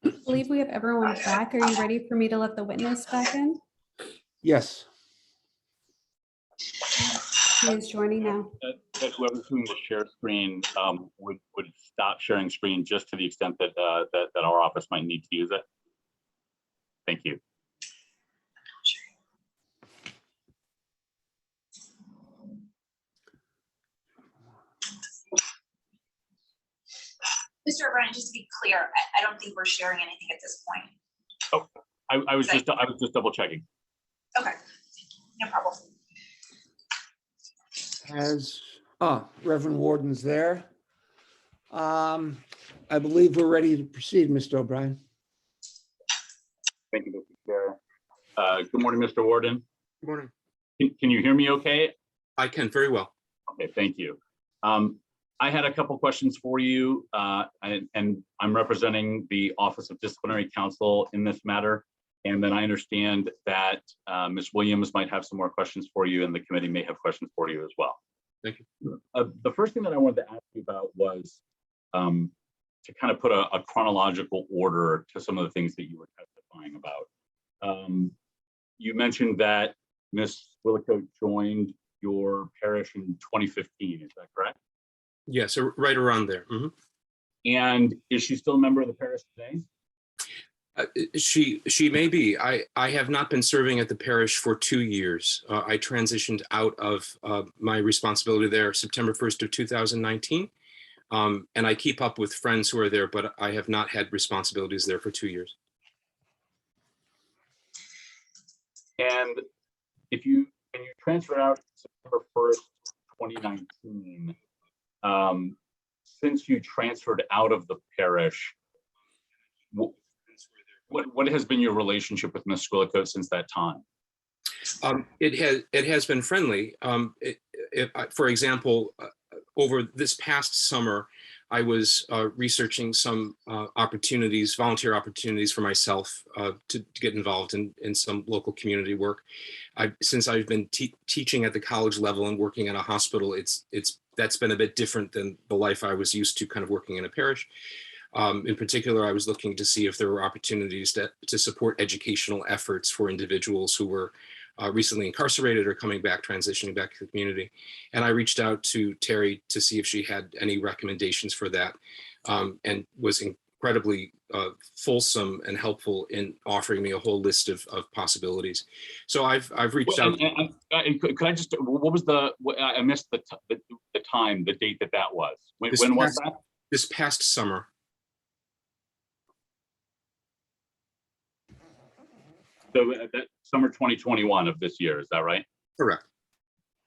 I believe we have everyone back. Are you ready for me to let the witness back in? Yes. He is joining now. That whoever's doing the share screen would stop sharing screen just to the extent that that our office might need to use it. Thank you. Mr. O'Brien, just to be clear, I don't think we're sharing anything at this point. Oh, I was just double checking. Okay, no problem. Reverend Warden's there. I believe we're ready to proceed, Mr. O'Brien. Thank you, Mr. Chair. Good morning, Mr. Warden. Good morning. Can you hear me okay? I can very well. Okay, thank you. I had a couple questions for you, and I'm representing the Office of Disciplinary Counsel in this matter. And then I understand that Ms. Williams might have some more questions for you, and the committee may have questions for you as well. Thank you. The first thing that I wanted to ask you about was to kind of put a chronological order to some of the things that you were testifying about. You mentioned that Ms. Squillacote joined your parish in 2015, is that correct? Yes, so right around there. Mhm. And is she still a member of the parish today? She may be. I have not been serving at the parish for 2 years. I transitioned out of my responsibility there September 1st of 2019. And I keep up with friends who are there, but I have not had responsibilities there for 2 years. And when you transferred out September 1st, 2019, since you transferred out of the parish, what has been your relationship with Ms. Squillacote since that time? It has been friendly. For example, over this past summer, I was researching some volunteer opportunities for myself to get involved in some local community work. Since I've been teaching at the college level and working in a hospital, that's been a bit different than the life I was used to, kind of working in a parish. In particular, I was looking to see if there were opportunities to support educational efforts for individuals who were recently incarcerated or coming back, transitioning back to the community. And I reached out to Terry to see if she had any recommendations for that, and was incredibly fulsome and helpful in offering me a whole list of possibilities. So I've reached out. And could I just, what was I missed the time, the date that was. When was that? This past summer. So that summer 2021 of this year, is that right? Correct.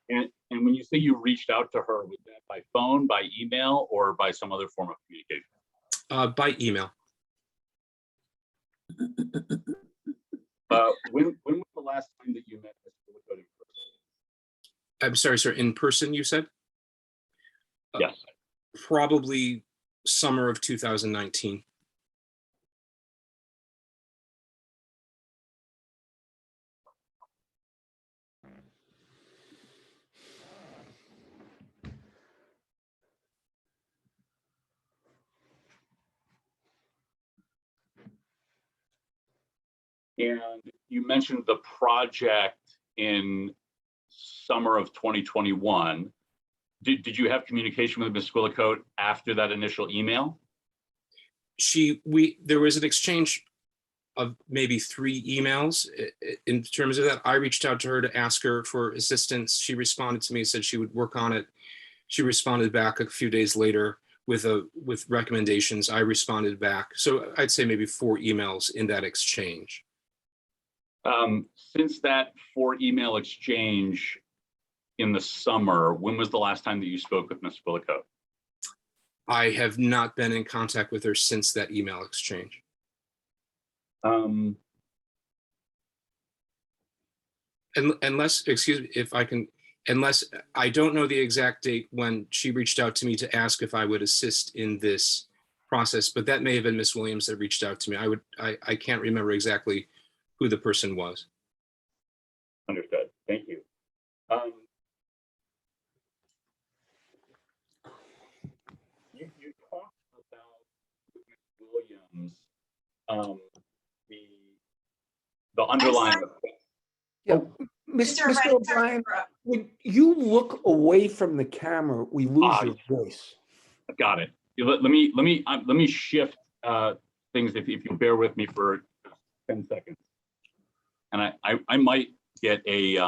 And when you say you reached out to her, was that by phone, by email, or by some other form of communication? By email. When was the last time that you met Ms. Squillacote in person? I'm sorry, sir. In person, you said? Yes. Probably summer of 2019. And you mentioned the project in summer of 2021. Did you have communication with Ms. Squillacote after that initial email? There was an exchange of maybe 3 emails. In terms of that, I reached out to her to ask her for assistance. She responded to me, said she would work on it. She responded back a few days later with recommendations. I responded back. So I'd say maybe 4 emails in that exchange. Since that 4 email exchange in the summer, when was the last time that you spoke with Ms. Squillacote? I have not been in contact with her since that email exchange. Unless, excuse me, if I can, unless I don't know the exact date when she reached out to me to ask if I would assist in this process, but that may have been Ms. Williams that reached out to me. I can't remember exactly who the person was. Understood. Thank you. You talked about with Ms. Williams, the underlying. Yeah, Mr. O'Brien, when you look away from the camera, we lose your voice. Got it. Let me shift things if you'll bear with me for 10 seconds. And I might get a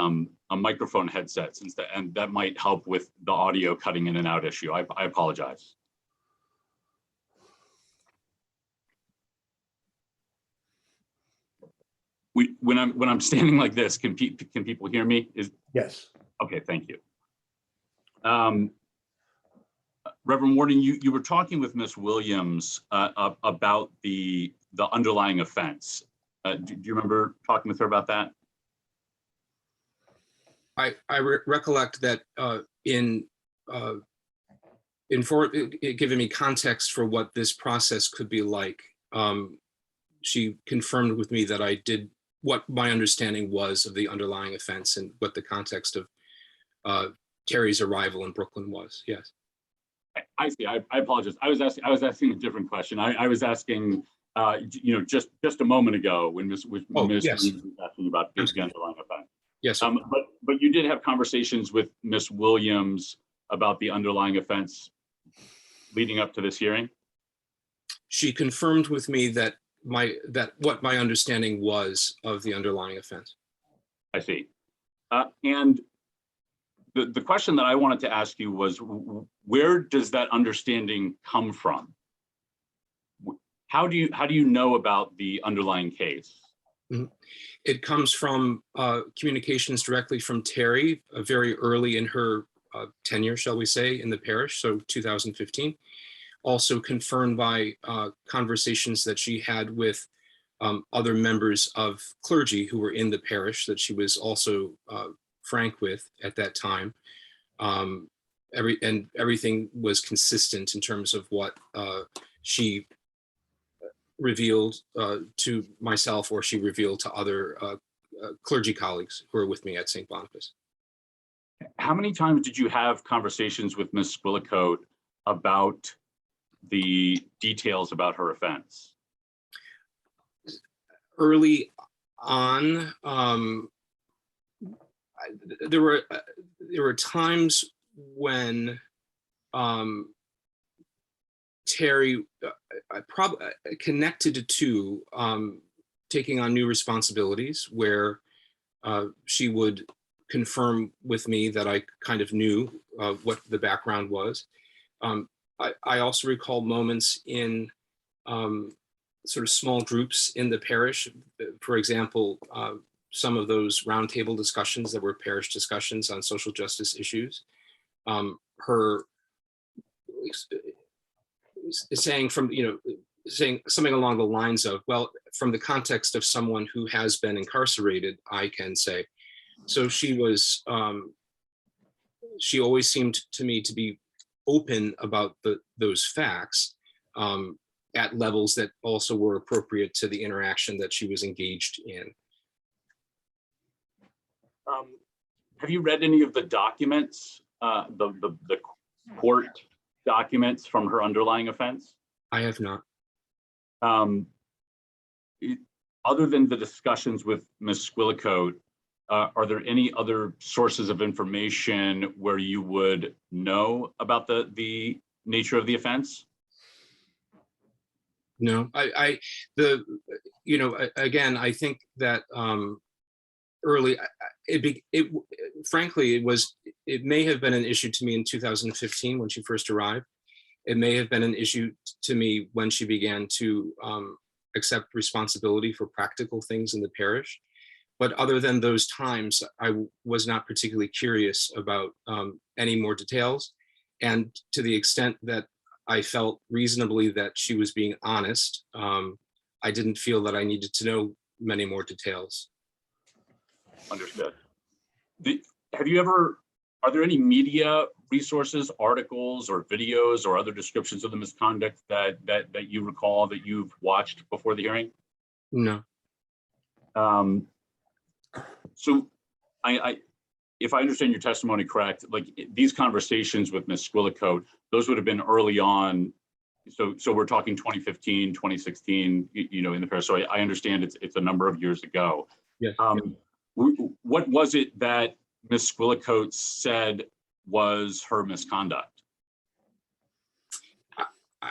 microphone headset and that might help with the audio cutting in and out issue. I apologize. When I'm standing like this, can people hear me? Yes. Okay, thank you. Reverend Warden, you were talking with Ms. Williams about the underlying offense. Do you remember talking with her about that? I recollect that in giving me context for what this process could be like, she confirmed with me that I did what my understanding was of the underlying offense and what the context of Terry's arrival in Brooklyn was. Yes. I see. I apologize. I was asking a different question. I was asking, just a moment ago when Ms. Yes. was asking about the underlying offense. Yes. But you did have conversations with Ms. Williams about the underlying offense leading up to this hearing? She confirmed with me that what my understanding was of the underlying offense. I see. And the question that I wanted to ask you was, where does that understanding come from? How do you know about the underlying case? Mm-hmm. It comes from communications directly from Terry very early in her tenure, shall we say, in the parish, so 2015. Also confirmed by conversations that she had with other members of clergy who were in the parish that she was also frank with at that time. Everything was consistent in terms of what she revealed to myself or she revealed to other clergy colleagues who are with me at St. Boniface. How many times did you have conversations with Ms. Squillacote about the details about her offense? Early on, there were times when Terry probably connected to taking on new responsibilities where she would confirm with me that I kind of knew what the background was. I also recall moments in sort of small groups in the parish. For example, some of those roundtable discussions that were parish discussions on social justice issues. Her saying saying something along the lines of, well, from the context of someone who has been incarcerated, I can say. So she was, she always seemed to me to be open about those facts at levels that also were appropriate to the interaction that she was engaged in. Have you read any of the documents, the court documents from her underlying offense? I have not. Other than the discussions with Ms. Squillacote, are there any other sources of information where you would know about the nature of the offense? No, again, I think that early, frankly, it may have been an issue to me in 2015 when she first arrived. It may have been an issue to me when she began to accept responsibility for practical things in the parish. But other than those times, I was not particularly curious about any more details. And to the extent that I felt reasonably that she was being honest, I didn't feel that I needed to know many more details. Understood. Have you ever, are there any media resources, articles or videos or other descriptions of the misconduct that you recall that you've watched before the hearing? No. So if I understand your testimony correct, like these conversations with Ms. Squillacote, those would have been early on. So we're talking 2015, 2016, you know, in the parish. So I understand it's a number of years ago. Yes. What was it that Ms. Squillacote said was her misconduct?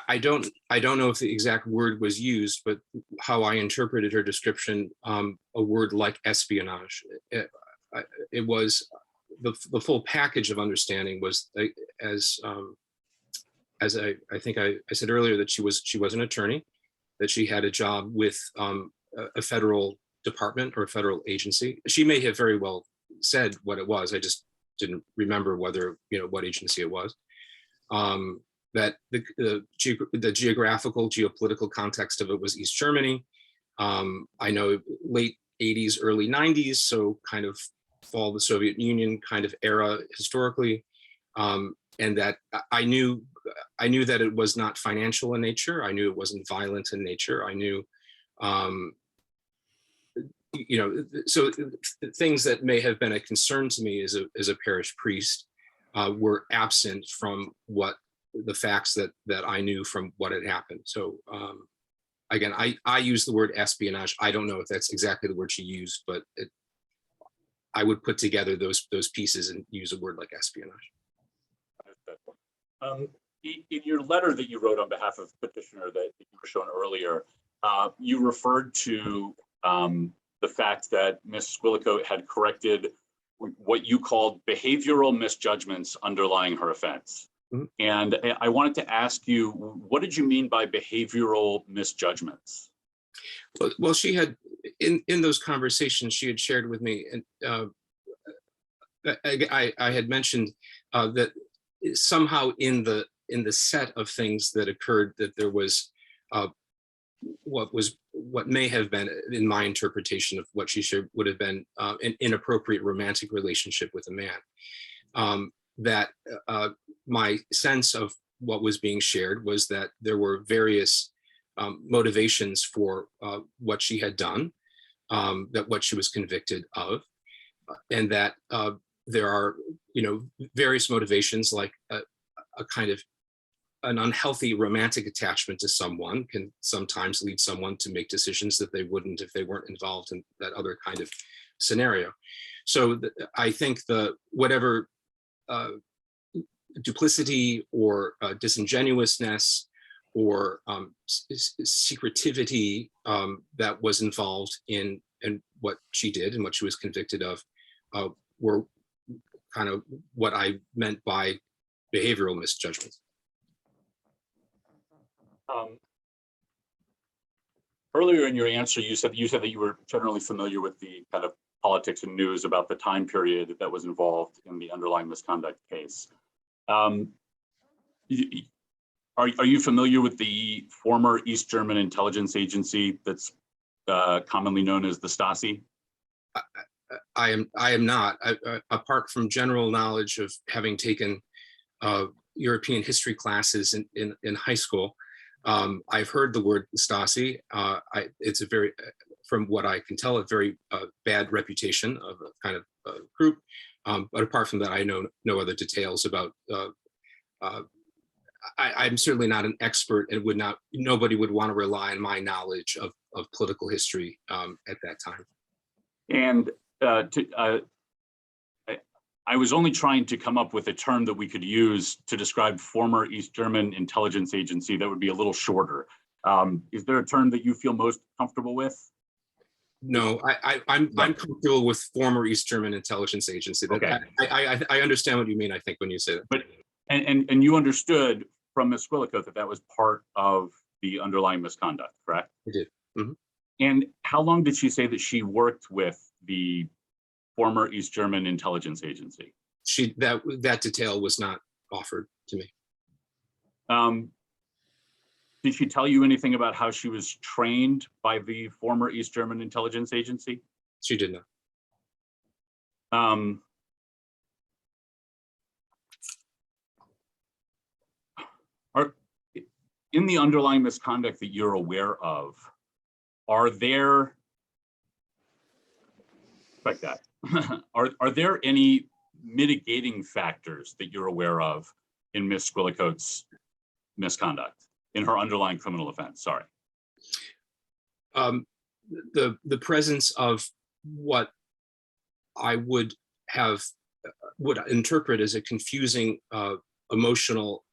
I don't know if the exact word was used, but how I interpreted her description, a word like espionage. It was the full package of understanding was as I think I said earlier, that she was an attorney, that she had a job with a federal department or a federal agency. She may have very well said what it was. I just didn't remember whether, you know, what agency it was. That the geographical, geopolitical context of it was East Germany. I know late 80s, early 90s, so kind of fall of the Soviet Union kind of era historically. And that I knew that it was not financial in nature. I knew it wasn't violent in nature. I knew, you know, so things that may have been a concern to me as a parish priest were absent from what the facts that I knew from what had happened. So again, I use the word espionage. I don't know if that's exactly the word she used, but I would put together those pieces and use a word like espionage. In your letter that you wrote on behalf of petitioner that you were shown earlier, you referred to the fact that Ms. Squillacote had corrected what you called behavioral misjudgments underlying her offense. Mm-hmm. And I wanted to ask you, what did you mean by behavioral misjudgments? Well, she had, in those conversations, she had shared with me, and I had mentioned that somehow in the set of things that occurred, that there was what may have been, in my interpretation of what she shared, would have been an inappropriate romantic relationship with a man. That my sense of what was being shared was that there were various motivations for what she had done, that what she was convicted of, and that there are, you know, various motivations, like a kind of an unhealthy romantic attachment to someone can sometimes lead someone to make decisions that they wouldn't if they weren't involved in that other kind of scenario. So I think whatever duplicity or disingenuousness or secretivity that was involved in what she did and what she was convicted of were kind of what I meant by behavioral misjudgments. Earlier in your answer, you said that you were generally familiar with the kind of politics and news about the time period that was involved in the underlying misconduct case. Are you familiar with the former East German intelligence agency that's commonly known as the Stasi? I am not. Apart from general knowledge of having taken European history classes in high school, I've heard the word Stasi. It's a very, from what I can tell, a very bad reputation of a kind of group. But apart from that, I know no other details about. I'm certainly not an expert, and nobody would want to rely on my knowledge of political history at that time. And I was only trying to come up with a term that we could use to describe former East German intelligence agency that would be a little shorter. Is there a term that you feel most comfortable with? No, I'm comfortable with former East German intelligence agency. Okay. I understand what you mean, I think, when you say that. But and you understood from Ms. Squillacote that that was part of the underlying misconduct, correct? I did. Mhm. And how long did she say that she worked with the former East German intelligence agency? That detail was not offered to me. Did she tell you anything about how she was trained by the former East German intelligence agency? She did not. In the underlying misconduct that you're aware of, are there, like that, are there any mitigating factors that you're aware of in Ms. Squillacote's misconduct, in her underlying criminal offense? Sorry. The presence of what I would interpret as a confusing emotional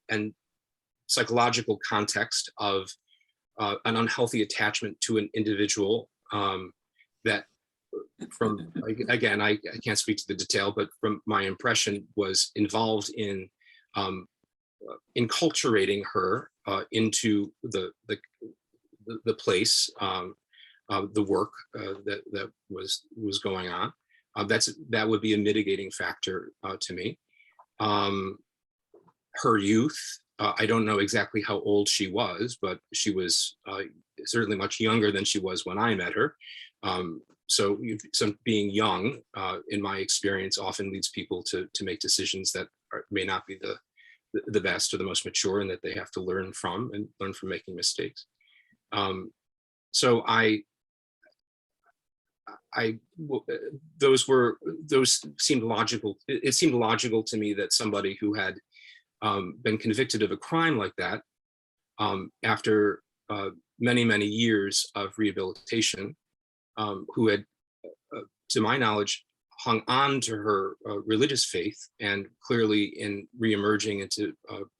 and psychological context of an unhealthy attachment to an individual that, from, again, I can't speak to the detail, but from my impression, was involved in enculturating her into the place, the work that was going on. That would be a mitigating factor to me. Her youth, I don't know exactly how old she was, but she was certainly much younger than she was when I met her. So being young, in my experience, often leads people to make decisions that may not be the best or the most mature, and that they have to learn from making mistakes. So those seemed logical. It seemed logical to me that somebody who had been convicted of a crime like that, after many years of rehabilitation, who had, to my knowledge, hung on to her religious faith, and clearly in reemerging into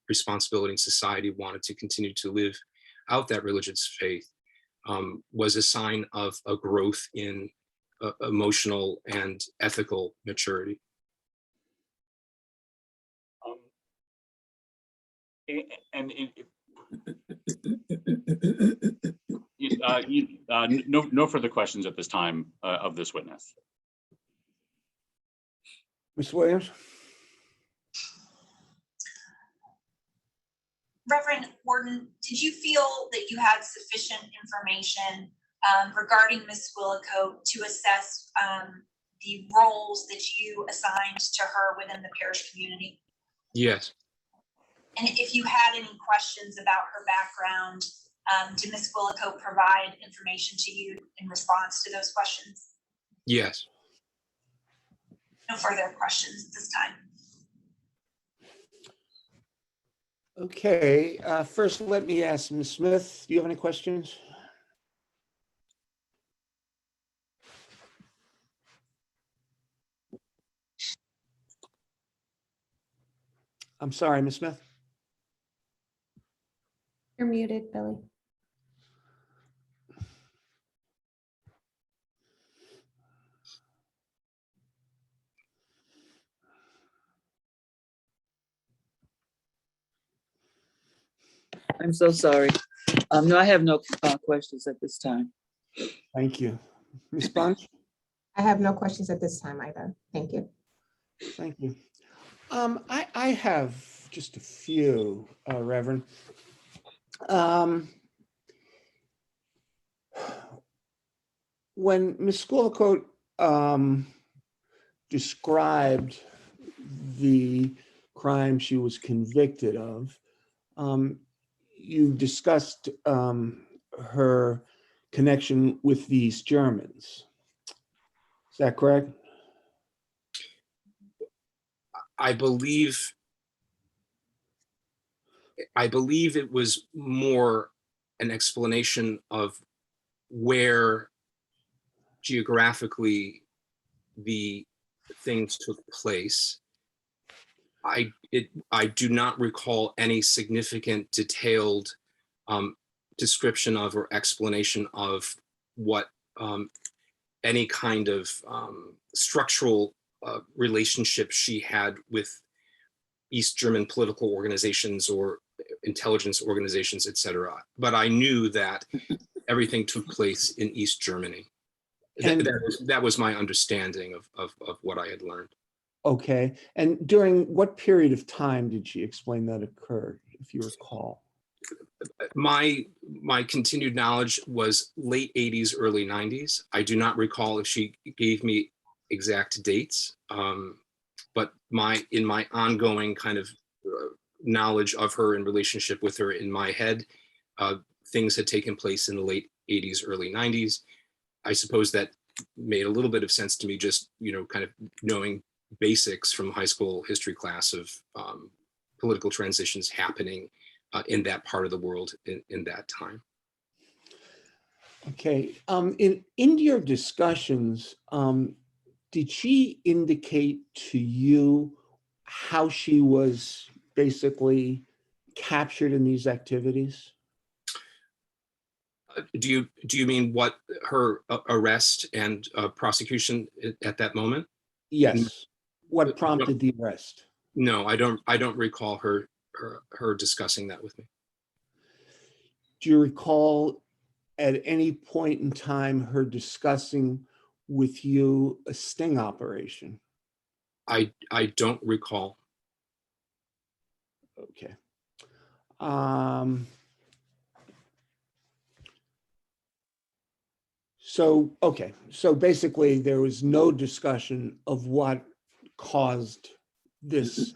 responsibility in society wanted to continue to live out that religious faith, was a sign of a growth in emotional and ethical maturity. No further questions at this time of this witness. Ms. Williams? Reverend Warden, did you feel that you had sufficient information regarding Ms. Squillacote to assess the roles that you assigned to her within the parish community? Yes. And if you had any questions about her background, did Ms. Squillacote provide information to you in response to those questions? Yes. No further questions at this time. Okay, first let me ask Ms. Smith, do you have any questions? I'm sorry, Ms. Smith. You're muted, Billy. I'm so sorry. No, I have no questions at this time. Thank you. Ms. Bunch? I have no questions at this time either. Thank you. Thank you. I have just a few, Reverend. When Ms. Squillacote described the crime she was convicted of, you discussed her connection with these Germans. Is that correct? I believe it was more an explanation of where geographically the things took place. I do not recall any significant detailed description of or explanation of what any kind of structural relationship she had with East German political organizations or intelligence organizations, etc. But I knew that everything took place in East Germany. And- That was my understanding of what I had learned. Okay, and during what period of time did she explain that occurred, if you recall? My continued knowledge was late 80s, early 90s. I do not recall if she gave me exact dates, but in my ongoing kind of knowledge of her and relationship with her in my head, things had taken place in the late 80s, early 90s. I suppose that made a little bit of sense to me, just, kind of knowing basics from high school history class of political transitions happening in that part of the world in that time. Okay, in your discussions, did she indicate to you how she was basically captured in these activities? Do you mean what her arrest and prosecution at that moment? Yes. What prompted the arrest? No, I don't recall her discussing that with me. Do you recall at any point in time her discussing with you a sting operation? I don't recall. Okay. So basically there was no discussion of what caused this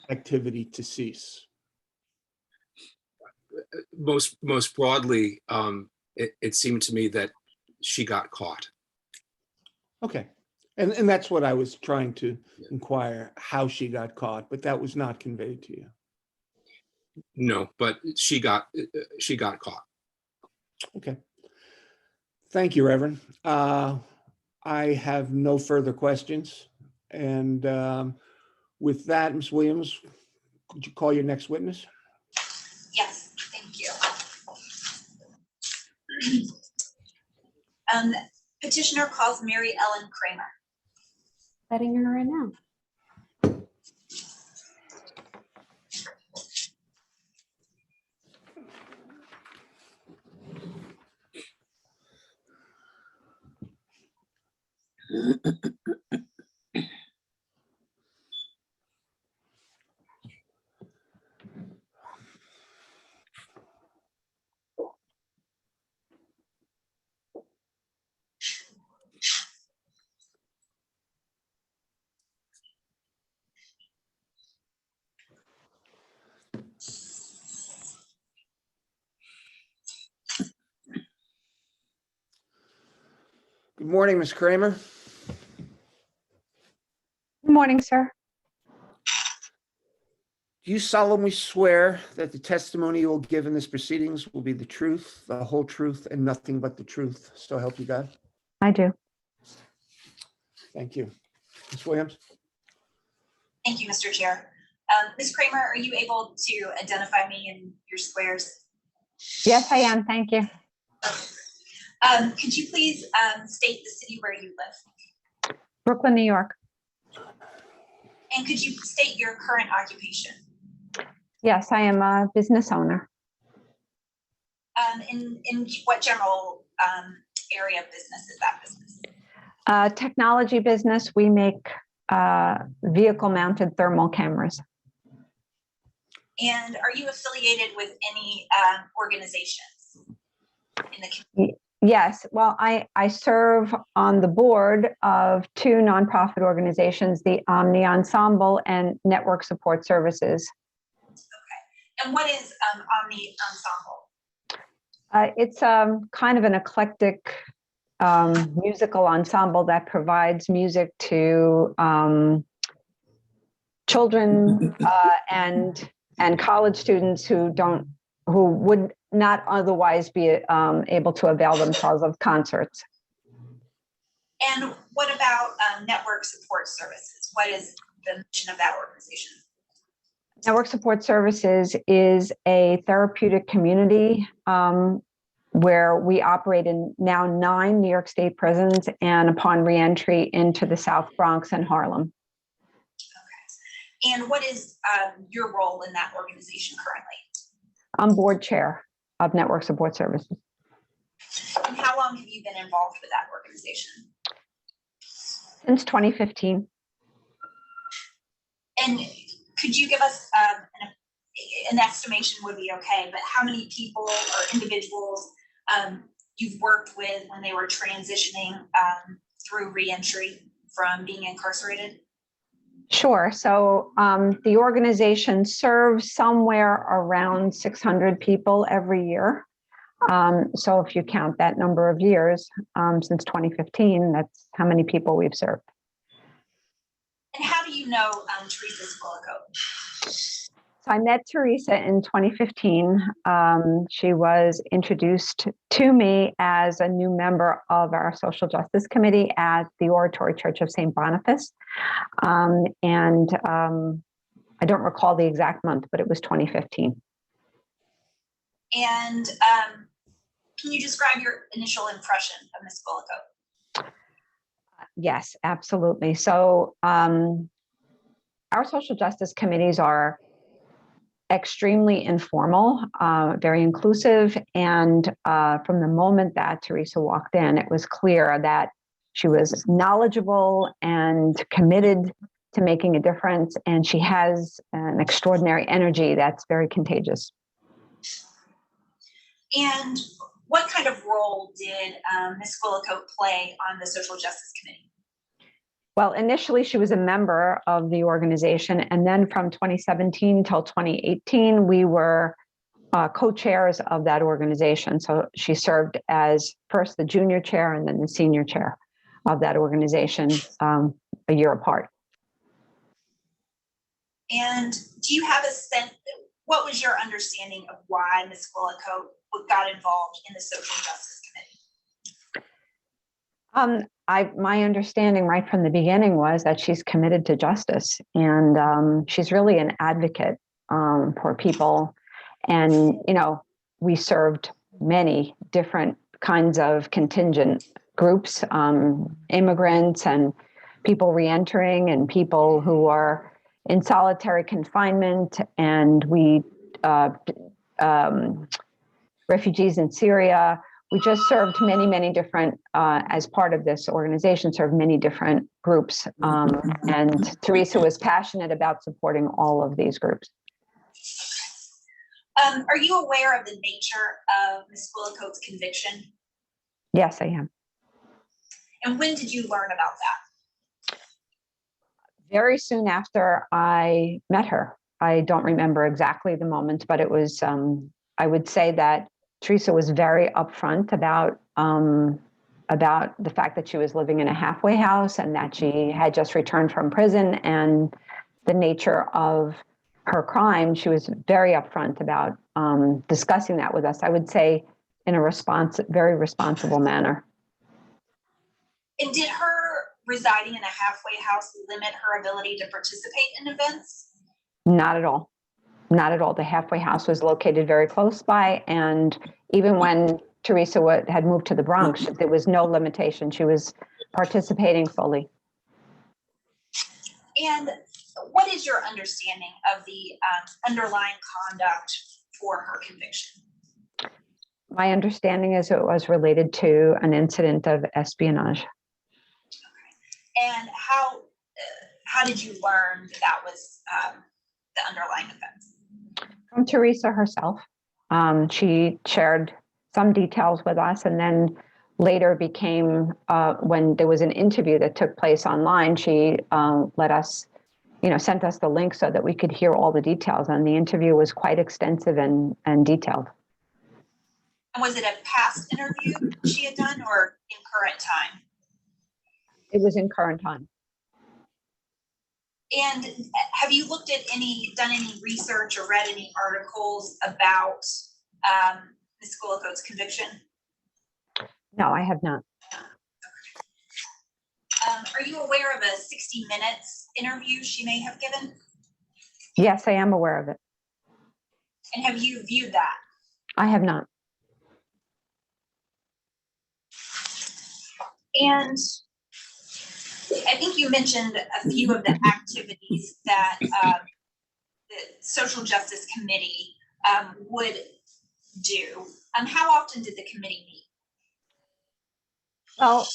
activity to cease. Most broadly, it seemed to me that she got caught. Okay. And that's what I was trying to inquire, how she got caught, but that was not conveyed to you. No, but she got caught. Okay. Thank you, Reverend. I have no further questions. And with that, Ms. Williams, could you call your next witness? Yes, thank you. Petitioner calls Mary Ellen Kramer. Letting her in now. Good morning, Ms. Kramer. Good morning, sir. Do you solemnly swear that the testimony you will give in this proceedings will be the truth, the whole truth, and nothing but the truth? So help you God. I do. Thank you. Ms. Williams? Thank you, Mr. Chair. Ms. Kramer, are you able to identify me in your squares? Yes, I am. Thank you. Could you please state the city where you live? Brooklyn, New York. And could you state your current occupation? Yes, I am a business owner. In what general area of business is that business? Technology business. We make vehicle mounted thermal cameras. And are you affiliated with any organizations in the community? Yes, well, I serve on the board of two nonprofit organizations, the Omni Ensemble and Network Support Services. Okay. And what is Omni Ensemble? It's kind of an eclectic musical ensemble that provides music to children and college students who would not otherwise be able to avail themselves of concerts. And what about Network Support Services? What is the mission of that organization? Network Support Services is a therapeutic community where we operate in now 9 New York State prisons and upon reentry into the South Bronx and Harlem. And what is your role in that organization currently? I'm board chair of Network Support Services. And how long have you been involved with that organization? Since 2015. And could you give us an estimation would be okay, but how many people or individuals you've worked with when they were transitioning through reentry from being incarcerated? Sure. So the organization serves somewhere around 600 people every year. So if you count that number of years since 2015, that's how many people we've served. And how do you know Theresa Squillacote? So I met Theresa in 2015. She was introduced to me as a new member of our Social Justice Committee at the Oratory Church of St. Boniface. I don't recall the exact month, but it was 2015. And can you describe your initial impression of Ms. Squillacote? Yes, absolutely. So our social justice committees are extremely informal, very inclusive. And from the moment that Theresa walked in, it was clear that she was knowledgeable and committed to making a difference. And she has an extraordinary energy that's very contagious. And what kind of role did Ms. Squillacote play on the Social Justice Committee? Well, initially she was a member of the organization, and then from 2017 till 2018, we were co-chairs of that organization. So she served as first the junior chair and then the senior chair of that organization a year apart. And do you have a sense, what was your understanding of why Ms. Squillacote got involved in the Social Justice Committee? My understanding right from the beginning was that she's committed to justice, and she's really an advocate for people. And, you know, we served many different kinds of contingent groups, immigrants and people reentering and people who are in solitary confinement, and refugees in Syria. We just served many, many different, as part of this organization, served many different groups. And Theresa was passionate about supporting all of these groups. Are you aware of the nature of Ms. Squillacote's conviction? Yes, I am. And when did you learn about that? Very soon after I met her. I don't remember exactly the moment, but it was, I would say that Theresa was very upfront about the fact that she was living in a halfway house and that she had just returned from prison, and the nature of her crime. She was very upfront about discussing that with us. I would say in a very responsible manner. And did her residing in a halfway house limit her ability to participate in events? Not at all. Not at all. The halfway house was located very close by, and even when Theresa had moved to the Bronx, there was no limitation. She was participating fully. And what is your understanding of the underlying conduct for her conviction? My understanding is it was related to an incident of espionage. Okay. And how did you learn that was the underlying offense? From Theresa herself. She shared some details with us, and then later became, when there was an interview that took place online, she let us, sent us the link so that we could hear all the details. And the interview was quite extensive and detailed. And was it a past interview she had done or in current time? It was in current time. And have you done any research or read any articles about Ms. Squillacote's conviction? No, I have not. Are you aware of a 60 Minutes interview she may have given? Yes, I am aware of it. And have you viewed that? I have not. And I think you mentioned a few of the activities that the Social Justice Committee would do. How often did the committee meet? Well,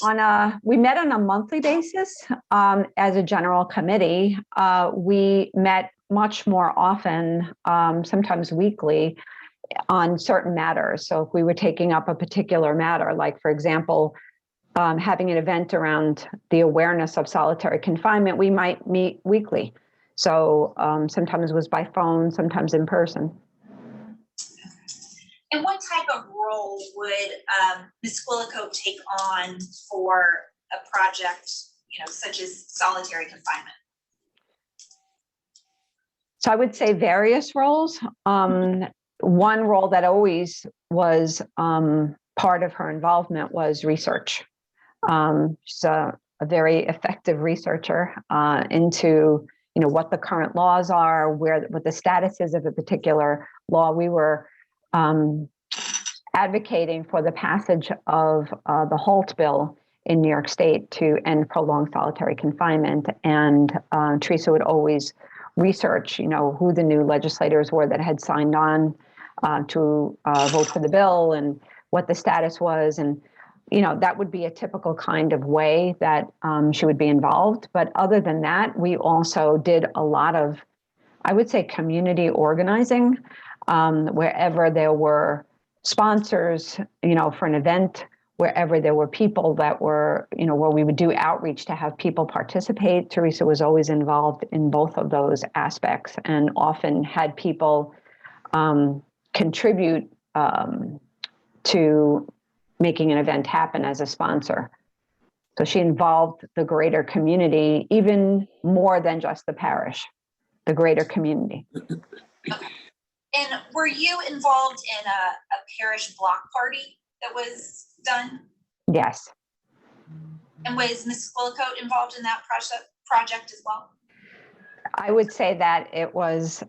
we met on a monthly basis as a general committee. We met much more often, sometimes weekly, on certain matters. So if we were taking up a particular matter, like for example, having an event around the awareness of solitary confinement, we might meet weekly. So sometimes it was by phone, sometimes in person. And what type of role would Ms. Squillacote take on for a project, such as solitary confinement? So I would say various roles. One role that always was part of her involvement was research. She's a very effective researcher into what the current laws are, what the status is of a particular law. We were advocating for the passage of the Holt bill in New York State to end prolonged solitary confinement, and Theresa would always research, who the new legislators were that had signed on to vote for the bill and what the status was. And, that would be a typical kind of way that she would be involved. But other than that, we also did a lot of, I would say, community organizing, wherever there were sponsors, for an event, wherever there were people that were, where we would do outreach to have people participate. Theresa was always involved in both of those aspects and often had people contribute to making an event happen as a sponsor. So she involved the greater community, even more than just the parish, the greater community. Okay. And were you involved in a parish block party that was done? Yes. And was Ms. Squillacote involved in that project as well? I would say that it was,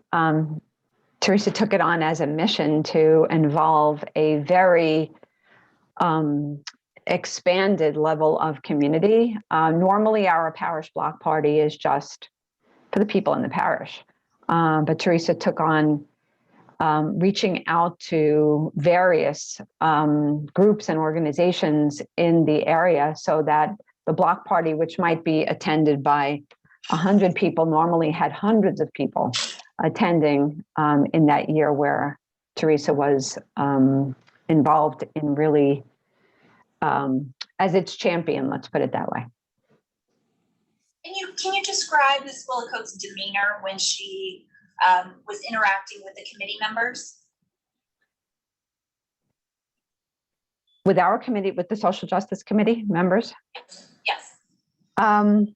Theresa took it on as a mission to involve a very expanded level of community. Normally our parish block party is just for the people in the parish. But Theresa took on reaching out to various groups and organizations in the area so that the block party, which might be attended by 100 people, normally had hundreds of people attending in that year where Theresa was involved in really as its champion, let's put it that way. Can you describe Ms. Squillacote's demeanor when she was interacting with the committee members? With our committee, with the Social Justice Committee members? Yes. I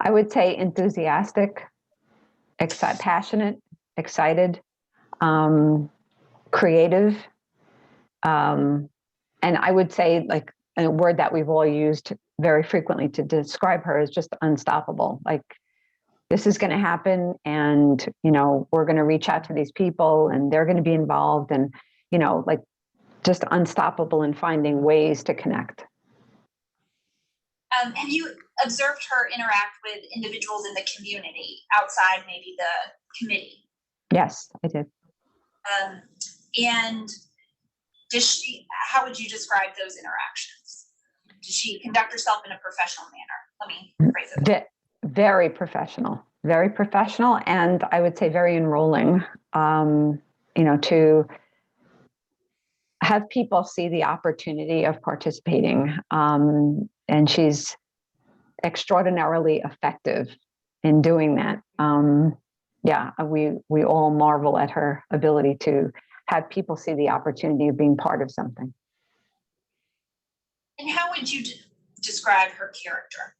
would say enthusiastic, passionate, excited, creative. And I would say, like, a word that we've all used very frequently to describe her is just unstoppable. Like, this is going to happen, and, we're going to reach out to these people and they're going to be involved, and, like, just unstoppable in finding ways to connect. Have you observed her interact with individuals in the community outside maybe the committee? Yes, I did. And how would you describe those interactions? Does she conduct herself in a professional manner? Let me phrase it. Very professional, and I would say very enrolling, to have people see the opportunity of participating. And she's extraordinarily effective in doing that. We all marvel at her ability to have people see the opportunity of being part of something. And how would you describe her character?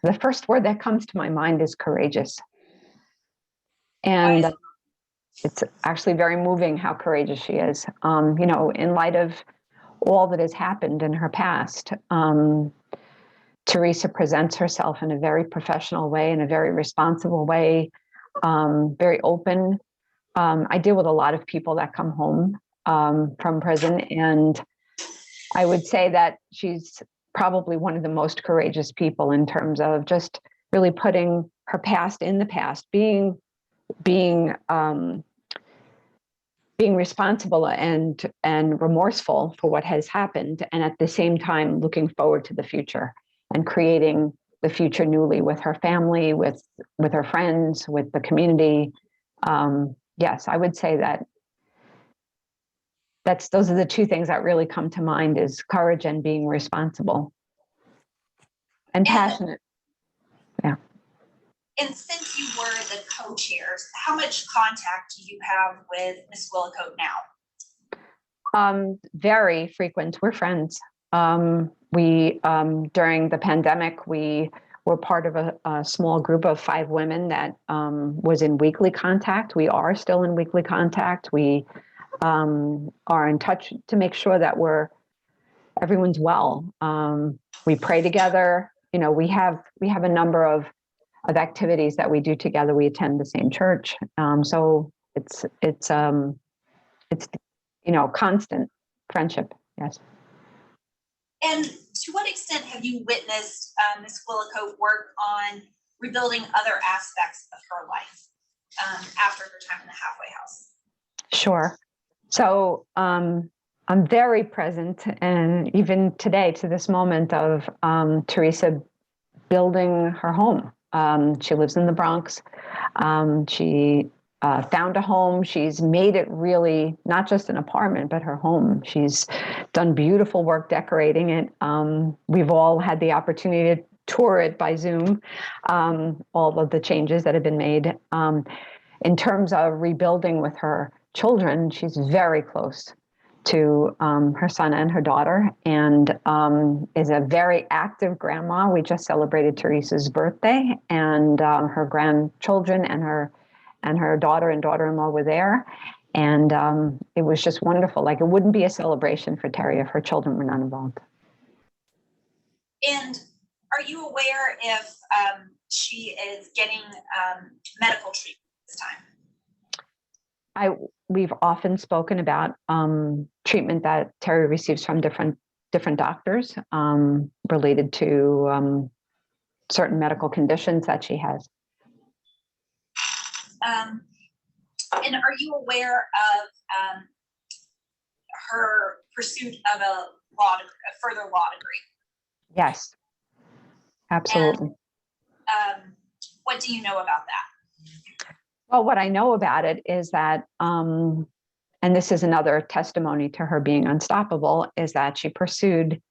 The first word that comes to my mind is courageous. And it's actually very moving how courageous she is. In light of all that has happened in her past, Theresa presents herself in a very professional way, in a very responsible way, very open. I deal with a lot of people that come home from prison, and I would say that she's probably one of the most courageous people in terms of just really putting her past in the past, being responsible and remorseful for what has happened, and at the same time looking forward to the future and creating the future newly with her family, with her friends, with the community. Yes, I would say that those are the two things that really come to mind: is courage and being responsible and passionate. And since you were the co-chairs, how much contact do you have with Ms. Squillacote now? Very frequent. We're friends. We during the pandemic, we were part of a small group of 5 women that was in weekly contact. We are still in weekly contact. We are in touch to make sure that everyone's well. We pray together. You know, we have a number of activities that we do together. We attend the same church. So it's constant friendship. Yes. And to what extent have you witnessed Ms. Squillacote work on rebuilding other aspects of her life after her time in the halfway house? Sure. So I'm very present, and even today, to this moment of Theresa building her home. She lives in the Bronx. She found a home. She's made it really not just an apartment, but her home. She's done beautiful work decorating it. We've all had the opportunity to tour it by Zoom, all of the changes that have been made. In terms of rebuilding with her children, she's very close to her son and her daughter, and is a very active grandma. We just celebrated Theresa's birthday, and her grandchildren and her daughter and daughter-in-law were there. And it was just wonderful. Like, it wouldn't be a celebration for Terry if her children were not involved. And are you aware if she is getting medical treatment this time? We've often spoken about treatment that Terry receives from different doctors related to certain medical conditions that she has. And are you aware of her pursuit of a further law degree? Yes, absolutely. And what do you know about that? Well, what I know about it is that, and this is another testimony to her being unstoppable, is that she pursued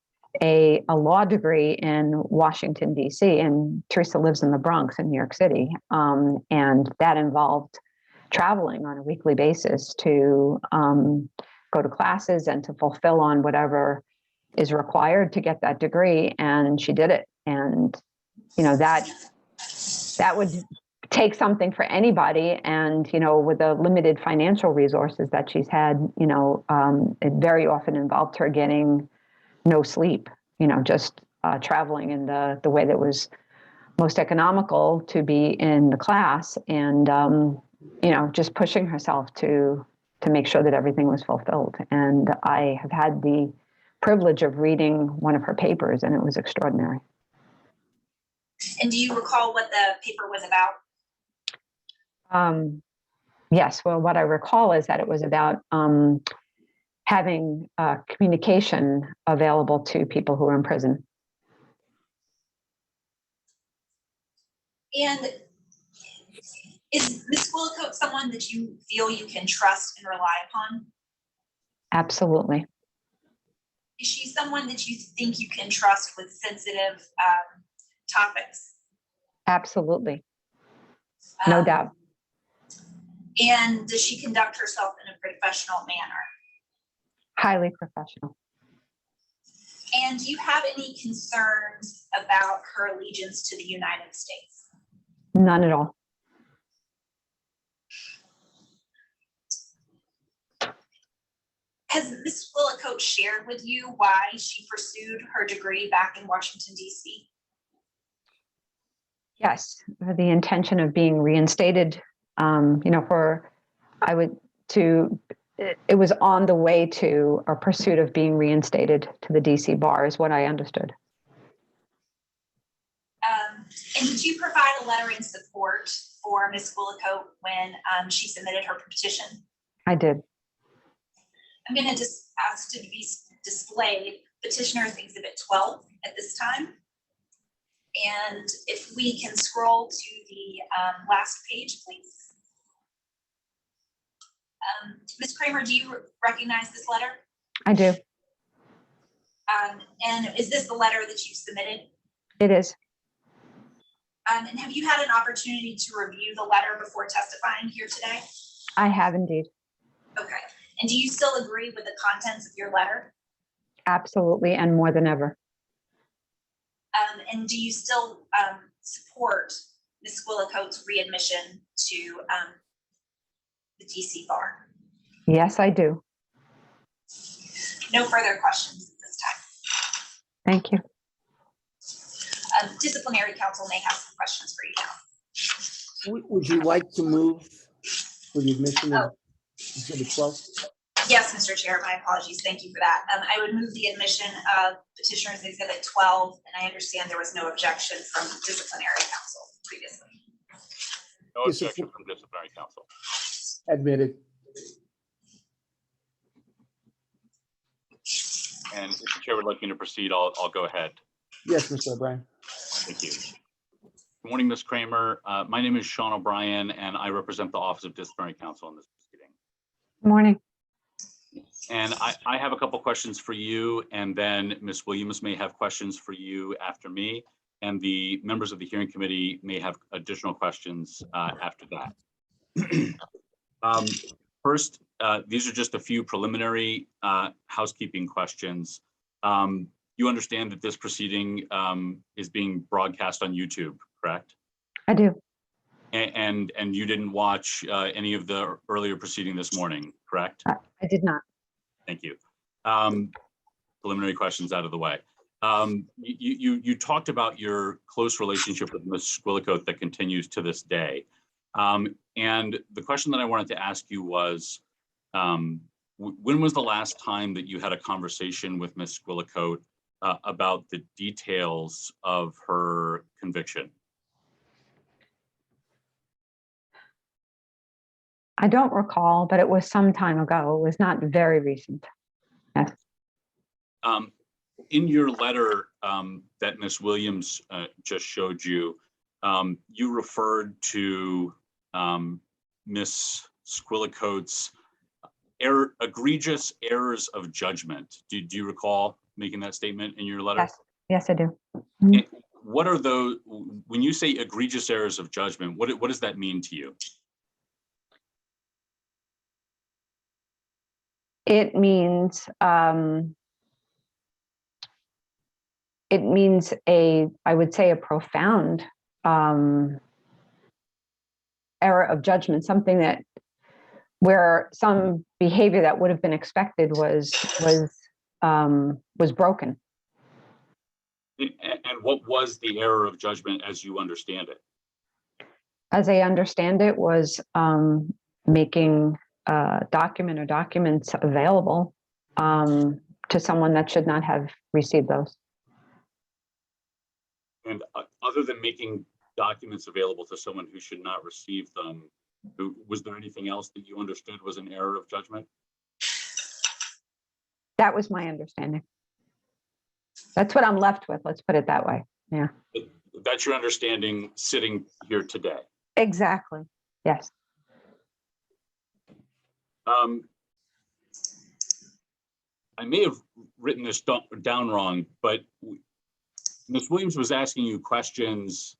a law degree in Washington, D.C., and Theresa lives in the Bronx in New York City. And that involved traveling on a weekly basis to go to classes and to fulfill on whatever is required to get that degree. And she did it. And, that would take something for anybody. And, with the limited financial resources that she's had, it very often involved her getting no sleep, just traveling in the way that was most economical to be in the class, and, just pushing herself to make sure that everything was fulfilled. And I have had the privilege of reading one of her papers, and it was extraordinary. And do you recall what the paper was about? Yes. Well, what I recall is that it was about having communication available to people who are in prison. And is Ms. Squillacote someone that you feel you can trust and rely upon? Absolutely. Is she someone that you think you can trust with sensitive topics? Absolutely. No doubt. And does she conduct herself in a professional manner? Highly professional. And do you have any concerns about her allegiance to the United States? None at all. Has Ms. Squillacote shared with you why she pursued her degree back in Washington, D.C.? Yes, the intention of being reinstated, it was on the way to a pursuit of being reinstated to the DC bar is what I understood. And did you provide a letter in support for Ms. Squillacote when she submitted her petition? I did. I'm going to just ask to be displayed petitioner's exhibit 12 at this time. And if we can scroll to the last page, please. Ms. Kramer, do you recognize this letter? I do. And is this the letter that you submitted? It is. And have you had an opportunity to review the letter before testifying here today? I have indeed. Okay. And do you still agree with the contents of your letter? Absolutely, and more than ever. And do you still support Ms. Squillacote's readmission to the DC bar? Yes, I do. No further questions at this time. Thank you. Disciplinary counsel may have some questions for you now. Would you like to move for the admission of Exhibit 12? Yes, Mr. Chair, my apologies. Thank you for that. I would move the admission of petitioner's exhibit 12, and I understand there was no objection from disciplinary counsel previously. No objection from disciplinary counsel. Admitted. And if the chair would like me to proceed, I'll go ahead. Yes, Mr. O'Brien. Thank you. Good morning, Ms. Kramer. My name is Sean O'Brien, and I represent the Office of Disciplinary Counsel in this proceeding. Good morning. And I have a couple questions for you, and then Ms. Williams may have questions for you after me, and the members of the hearing committee may have additional questions after that. First, these are just a few preliminary housekeeping questions. You understand that this proceeding is being broadcast on YouTube, correct? I do. And you didn't watch any of the earlier proceeding this morning, correct? I did not. Thank you. Preliminary questions out of the way. You talked about your close relationship with Ms. Squillacote that continues to this day. And the question that I wanted to ask you was, when was the last time that you had a conversation with Ms. Squillacote about the details of her conviction? I don't recall, but it was some time ago. It was not very recent. Yes. In your letter that Ms. Williams just showed you, you referred to Ms. Squillacote's egregious errors of judgment. Do you recall making that statement in your letter? Yes, yes, I do. And what are those, when you say egregious errors of judgment, what does that mean to you? It means I would say a profound error of judgment, something that where some behavior that would have been expected was broken. And what was the error of judgment as you understand it? As I understand it, was making a document or documents available to someone that should not have received those. And other than making documents available to someone who should not receive them, was there anything else that you understood was an error of judgment? That was my understanding. That's what I'm left with. Let's put it that way. Yeah. That's your understanding sitting here today. Exactly. Yes. I may have written this down wrong, but Ms. Williams was asking you questions,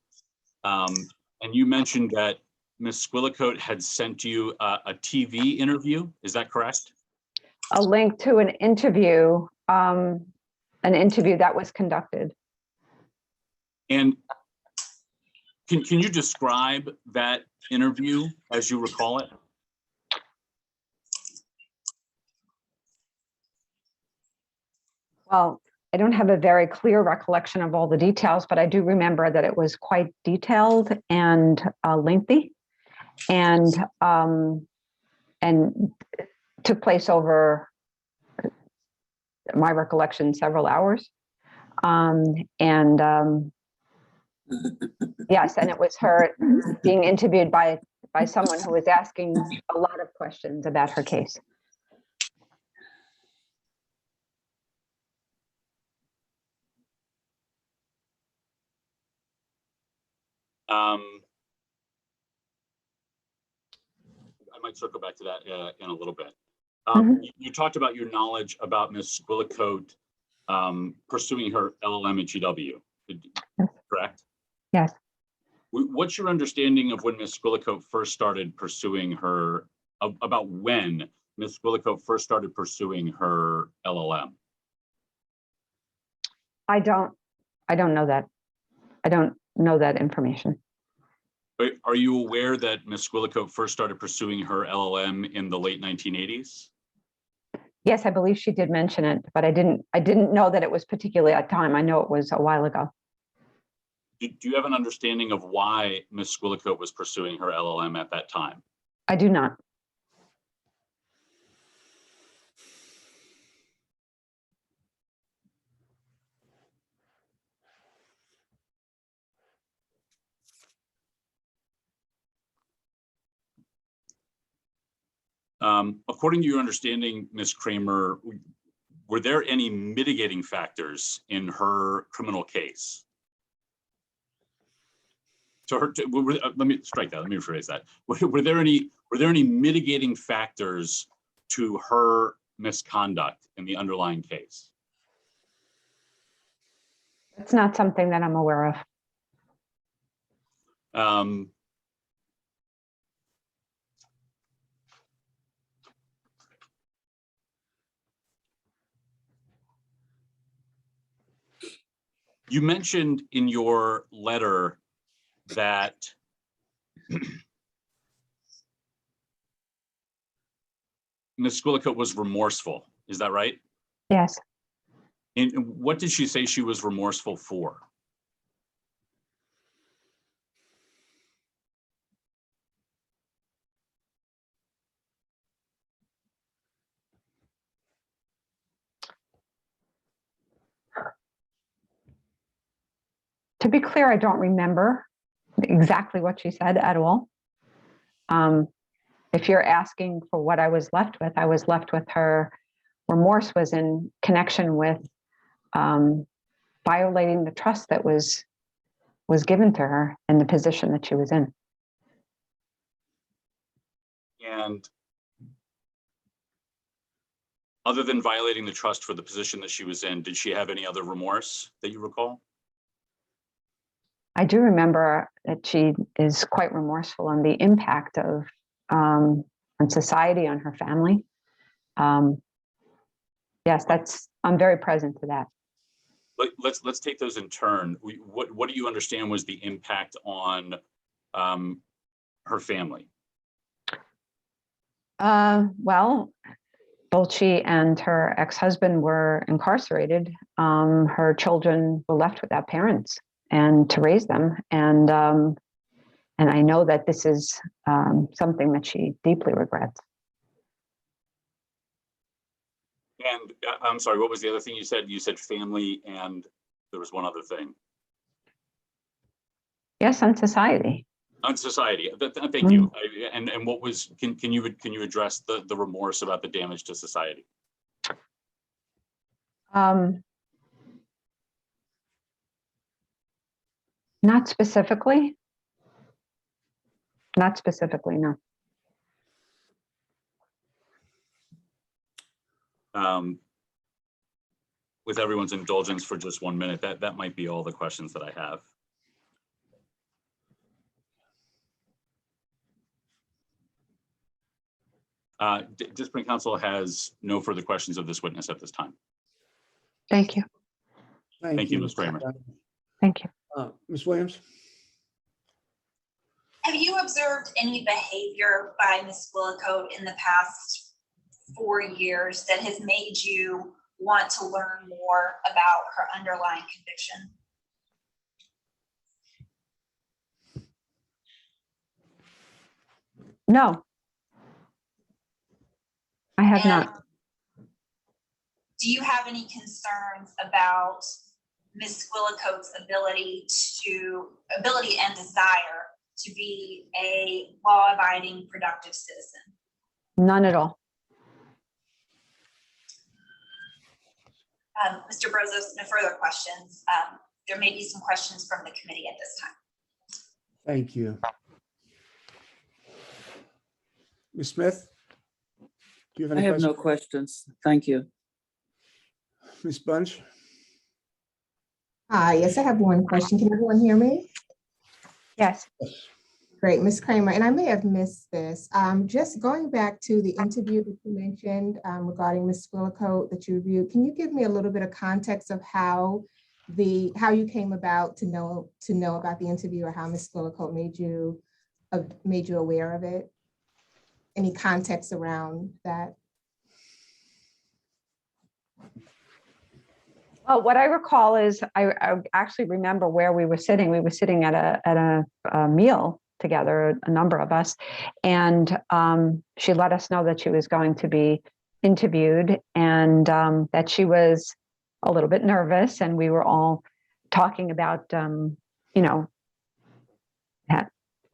and you mentioned that Ms. Squillacote had sent you a TV interview. Is that correct? A link to an interview that was conducted. And can you describe that interview as you recall it? Well, I don't have a very clear recollection of all the details, but I do remember that it was quite detailed and lengthy. And took place over my recollection, several hours. Yes, and it was her being interviewed by someone who was asking a lot of questions about her case. I might circle back to that in a little bit. You talked about your knowledge about Ms. Squillacote pursuing her LLM at GW, correct? Yes. What's your understanding of when Ms. Squillacote first started pursuing her, about when Ms. Squillacote first started pursuing her LLM? I don't know that. I don't know that information. Are you aware that Ms. Squillacote first started pursuing her LLM in the late 1980s? Yes, I believe she did mention it, but I didn't know that it was particularly at time. I know it was a while ago. Do you have an understanding of why Ms. Squillacote was pursuing her LLM at that time? I do not. According to your understanding, Ms. Kramer, were there any mitigating factors in her criminal case? Let me strike that. Let me rephrase that. Were there any mitigating factors to her misconduct in the underlying case? It's not something that I'm aware of. You mentioned in your letter that Ms. Squillacote was remorseful. Is that right? Yes. And what did she say she was remorseful for? To be clear, I don't remember exactly what she said at all. If you're asking for what I was left with, I was left with her remorse was in connection with violating the trust that was given to her in the position that she was in. And other than violating the trust for the position that she was in, did she have any other remorse that you recall? I do remember that she is quite remorseful on the impact of on society, on her family. Yes, I'm very present to that. Let's take those in turn. What do you understand was the impact on her family? Well, both she and her ex-husband were incarcerated. Her children were left without parents and to raise them. And I know that this is something that she deeply regrets. And I'm sorry, what was the other thing you said? You said family, and there was one other thing. Yes, on society. On society. Thank you. And what was? Can you address the remorse about the damage to society? Not specifically. Not specifically, no. With everyone's indulgence for just 1 minute, that might be all the questions that I have. Disciplinary Council has no further questions of this witness at this time. Thank you. Thank you, Ms. Kramer. Thank you. Ms. Williams? Have you observed any behavior by Ms. Squillacote in the past 4 years that has made you want to learn more about her underlying conviction? No. I I have not. And do you have any concerns about Ms. Squillacote's ability and desire to be a law-abiding, productive citizen? None at all. Mr. Brozos, no further questions. There may be some questions from the committee at this time. Thank you. Ms. Smith? Do you have I any have questions? no questions. Thank you. Ms. Bunch? Yes, I have one question. Can everyone hear me? Yes. Great, Ms. Kramer, and I may have missed this. Just going back to the interview that you mentioned regarding Ms. Squillacote that you reviewed, can you give me a little bit of context of how you came about to know about the interview, or how Ms. Squillacote made you aware of it? Any context around that? Well, what I recall is I actually remember where we were sitting. We were sitting at a meal together, a number of us, and she let us know that she was going to be interviewed, and that she was a little bit nervous, and we were all talking about,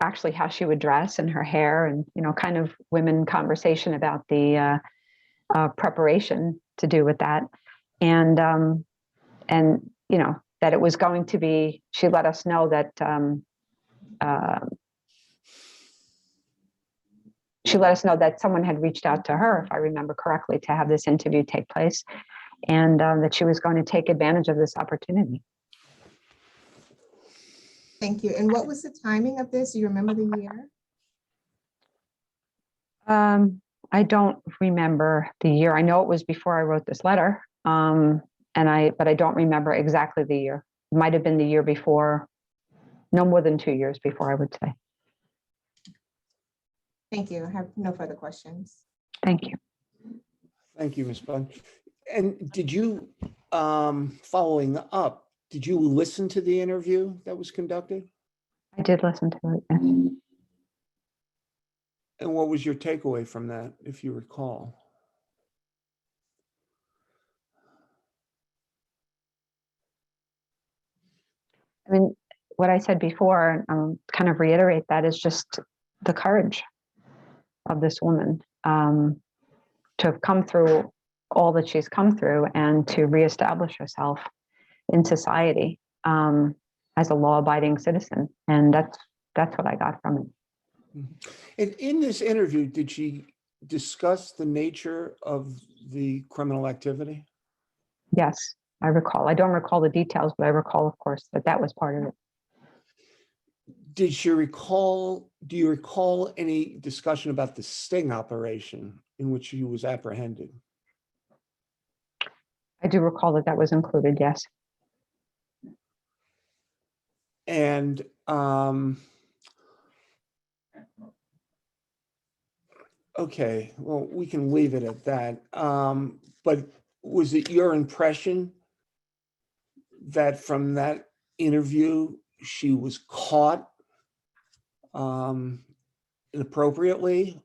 actually how she would dress and her hair, and kind of women conversation about the preparation to do with that, and that it was going to be. She let us know that. She let us know that someone had reached out to her, if I remember correctly, to have this interview take place, and that she was going to take advantage of this opportunity. Thank you. And what was the timing of this? Do you remember the year? I don't remember the year. I know it was before I wrote this letter, but I don't remember exactly the year. It might have been the year before, no more than 2 years before, I would say. Thank you. I have no further questions. Thank you. Thank you, Ms. Bunch. And did you, following up, did you listen to the interview that was conducted? I did listen to it. Yes. And what was your takeaway from that, if you recall? I mean, what I said before, kind of reiterate that, is just the courage of this woman to have come through all that she's come through and to reestablish herself in society as a law-abiding citizen. And that's what I got from it. And in this interview, did she discuss the nature of the criminal activity? Yes, I recall. I don't recall the details, but I recall, of course, that was part of it. Do you recall any discussion about the sting operation in which she was apprehended? I do recall that was included, yes. And okay, well, we can leave it at that. But was it your impression that from that interview, she was caught inappropriately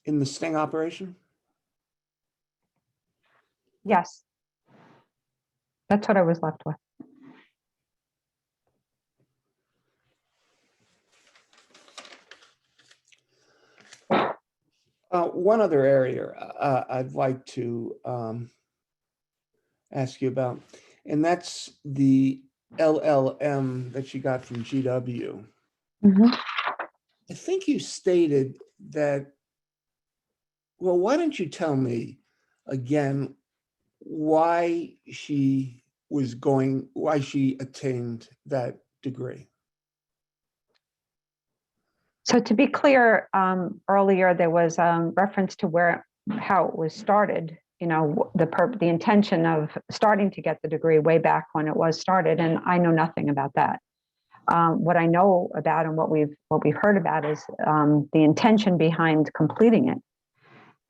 in the sting operation? Yes. That's what I was left with. One other area I'd like to ask you about, and that's the LLM that you got from GW. Mm-hmm. I think you stated that, well, why don't you tell me again why she attained that degree? So to be clear, earlier there was reference to how it was started, the intention of starting to get the degree way back when it was started, and I know nothing about that. What I know about and what we've heard about is the intention behind completing it,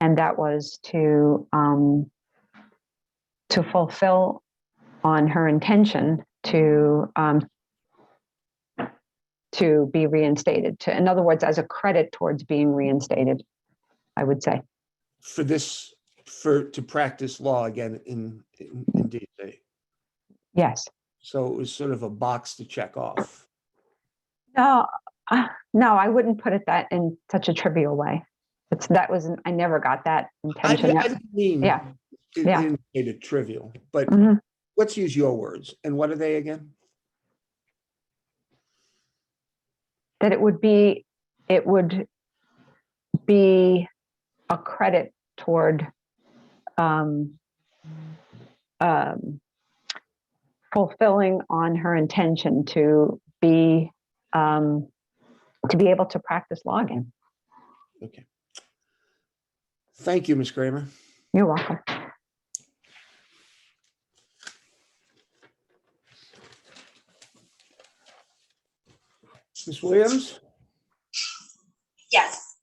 and that was to fulfill on her intention to to be reinstated. In other words, as a credit towards being reinstated, I would say. To practice law again in DC. Yes. So it was sort of a box to check off. No, no, I wouldn't put it that in such a trivial way. I never got that intention. I didn't mean Yeah. it Yeah. didn't make it trivial, but Mhm. let's use your words. And what are they again? That it would be a credit toward fulfilling on her intention to be able to practice law again. Okay. Thank you, Ms. Kramer. You're welcome. Ms. Williams? Yes,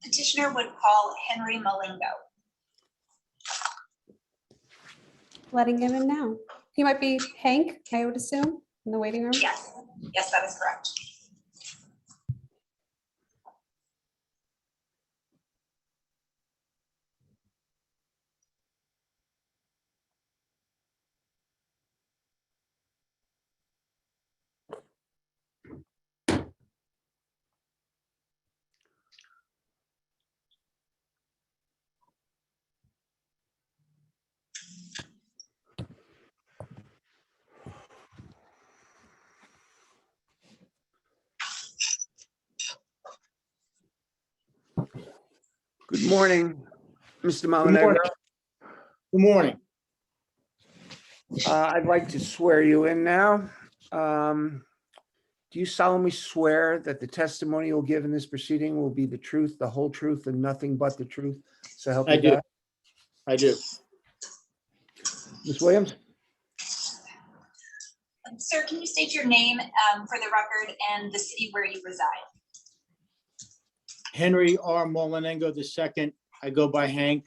petitioner would call Henry Malingo. Letting him in now. He might be Hank, I would assume, in the waiting room. Yes, yes, that is correct. Good morning, Mr. Good Malinegro. morning. Good morning. I'd like to swear you in now. Do you solemnly swear that the testimony you'll give in this proceeding will be the truth, the whole truth, and nothing but the truth? So help I you do. God. I do. Ms. Williams? Sir, can you state your name for the record and the city where you reside? Henry R. Molinengo II. I go by Hank.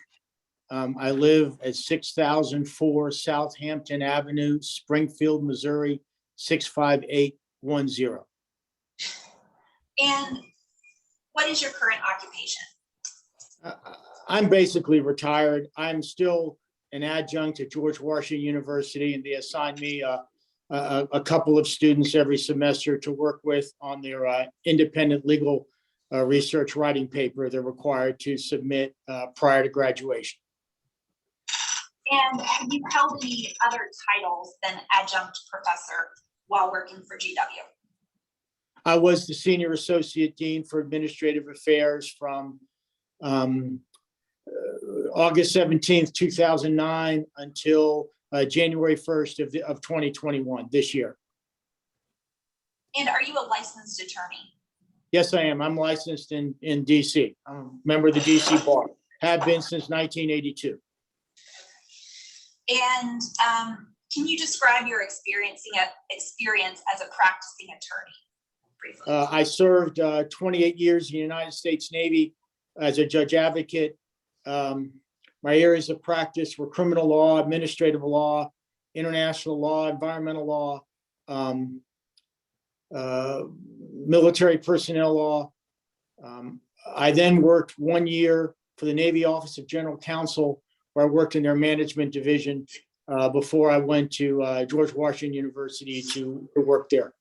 I live at 6004 Southampton Avenue, Springfield, Missouri, 65810. And what is your current occupation? I'm basically retired. I'm still an adjunct at George Washington University, and they assign me a couple of students every semester to work with on their independent legal research writing paper they're required to submit prior to graduation. And have you held any other titles than adjunct professor while working for GW? I was the Senior Associate Dean for Administrative Affairs from August 17th, 2009 until January 1st of 2021, this year. And are you a licensed attorney? Yes, I am. I'm licensed in DC. I'm a member of the DC Bar. Have been since 1982. And can you describe your experience as a practicing attorney briefly? I served 28 years in the United States Navy as a judge advocate. My areas of practice were criminal law, administrative law, international law, environmental law, military personnel law. I then worked 1 year for the Navy Office of General Counsel, where I worked in their management division before I went to George Washington University to work there.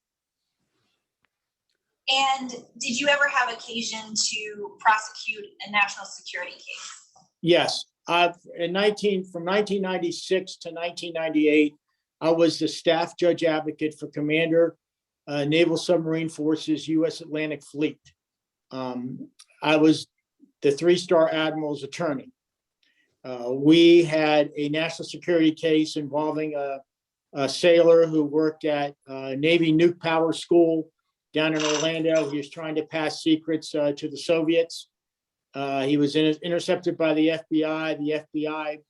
And did you ever have occasion to prosecute a national security case? Yes, from 1996 to 1998, I was the staff judge advocate for Commander, Naval Submarine Forces, U.S. Atlantic Fleet. I was the 3-star admiral's attorney. We had a national security case involving a sailor who worked at Navy Nuke Power School down in Orlando. He was trying to pass secrets to the Soviets. He was intercepted by the FBI. The FBI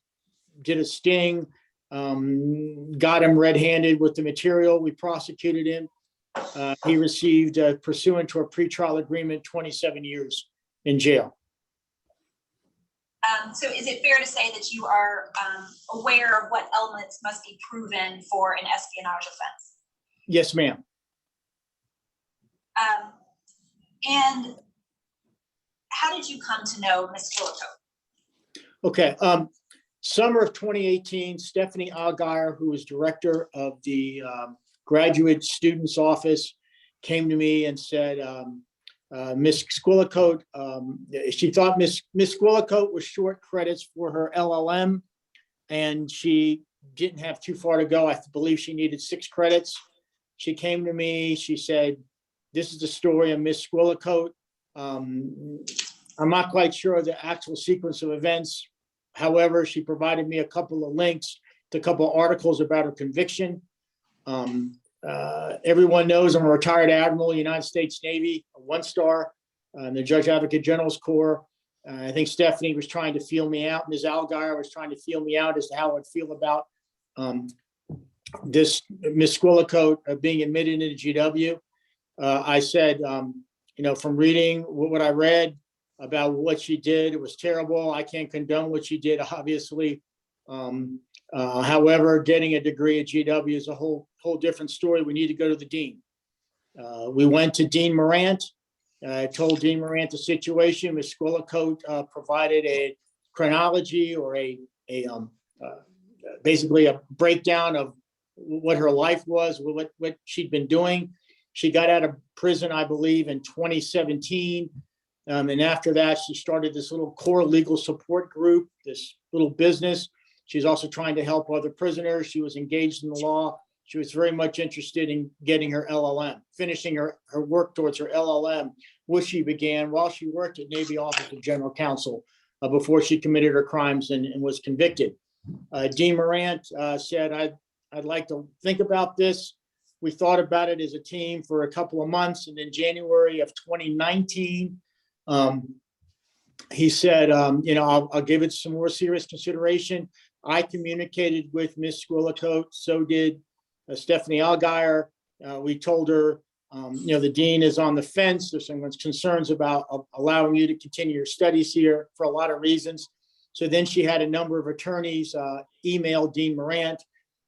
did a sting, got him red-handed with the material. We prosecuted him. He received, pursuant to a pretrial agreement, 27 years in jail. So is it fair to say that you are aware of what elements must be proven for an espionage offense? Yes, ma'am. And how did you come to know Ms. Squillacote? Okay, summer of 2018, Stephanie Allgaier, who was director of the graduate students office, came to me and said, Ms. Squillacote, she thought Ms. Squillacote was short credits for her LLM, and she didn't have too far to go. I believe she needed 6 credits. She came to me, she said, this is the story of Ms. Squillacote. I'm not quite sure of the actual sequence of events. However, she provided me a couple of links to a couple of articles about her conviction. Everyone knows I'm a retired admiral, United States Navy, a 1-star, in the Judge Advocate General's Corps. I think Stephanie was trying to feel me out. Ms. Allgaier was trying to feel me out as to how I'd feel about this Ms. Squillacote being admitted into GW. I said, from reading what I read about what she did, it was terrible. I can't condone what she did, obviously. However, getting a degree at GW is a whole different story. We need to go to the dean. We went to Dean Morant. I told Dean Morant the situation. Ms. Squillacote provided a chronology or basically a breakdown of what her life was, what she'd been doing. She got out of prison, I believe, in 2017. And after that, she started this little core legal support group, this little business. She's also trying to help other prisoners. She was engaged in the law. She was very much interested in getting her LLM, finishing her work towards her LLM, which she began while she worked at Navy Office of General Counsel before she committed her crimes and was convicted. Dean Morant said, I'd like to think about this. We thought about it as a team for a couple of months. And in January of 2019, he said, I'll give it some more serious consideration. I communicated with Ms. Squillacote, so did Stephanie Allgaier. We told her, the dean is on the fence. There's some concerns about allowing you to continue your studies here for a lot of reasons. So then she had a number of attorneys email Dean Morant.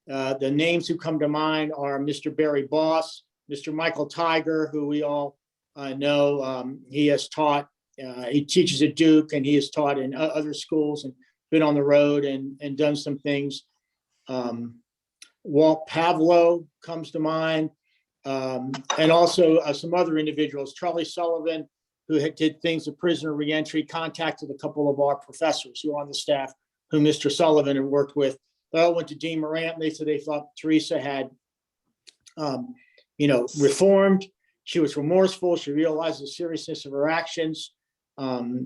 The names who come to mind are Mr. Barry Boss, Mr. Michael Tiger, who we all know. He has taught, he teaches at Duke, and he has taught in other schools and been on the road and done some things. Walt Pavlo comes to mind, and also some other individuals. Charlie Sullivan, who did things at prisoner reentry, contacted a couple of our professors who are on the staff, who Mr. Sullivan had worked with. They all went to Dean Morant, and they said they thought Theresa had, reformed. She was remorseful. She realized the seriousness of her actions.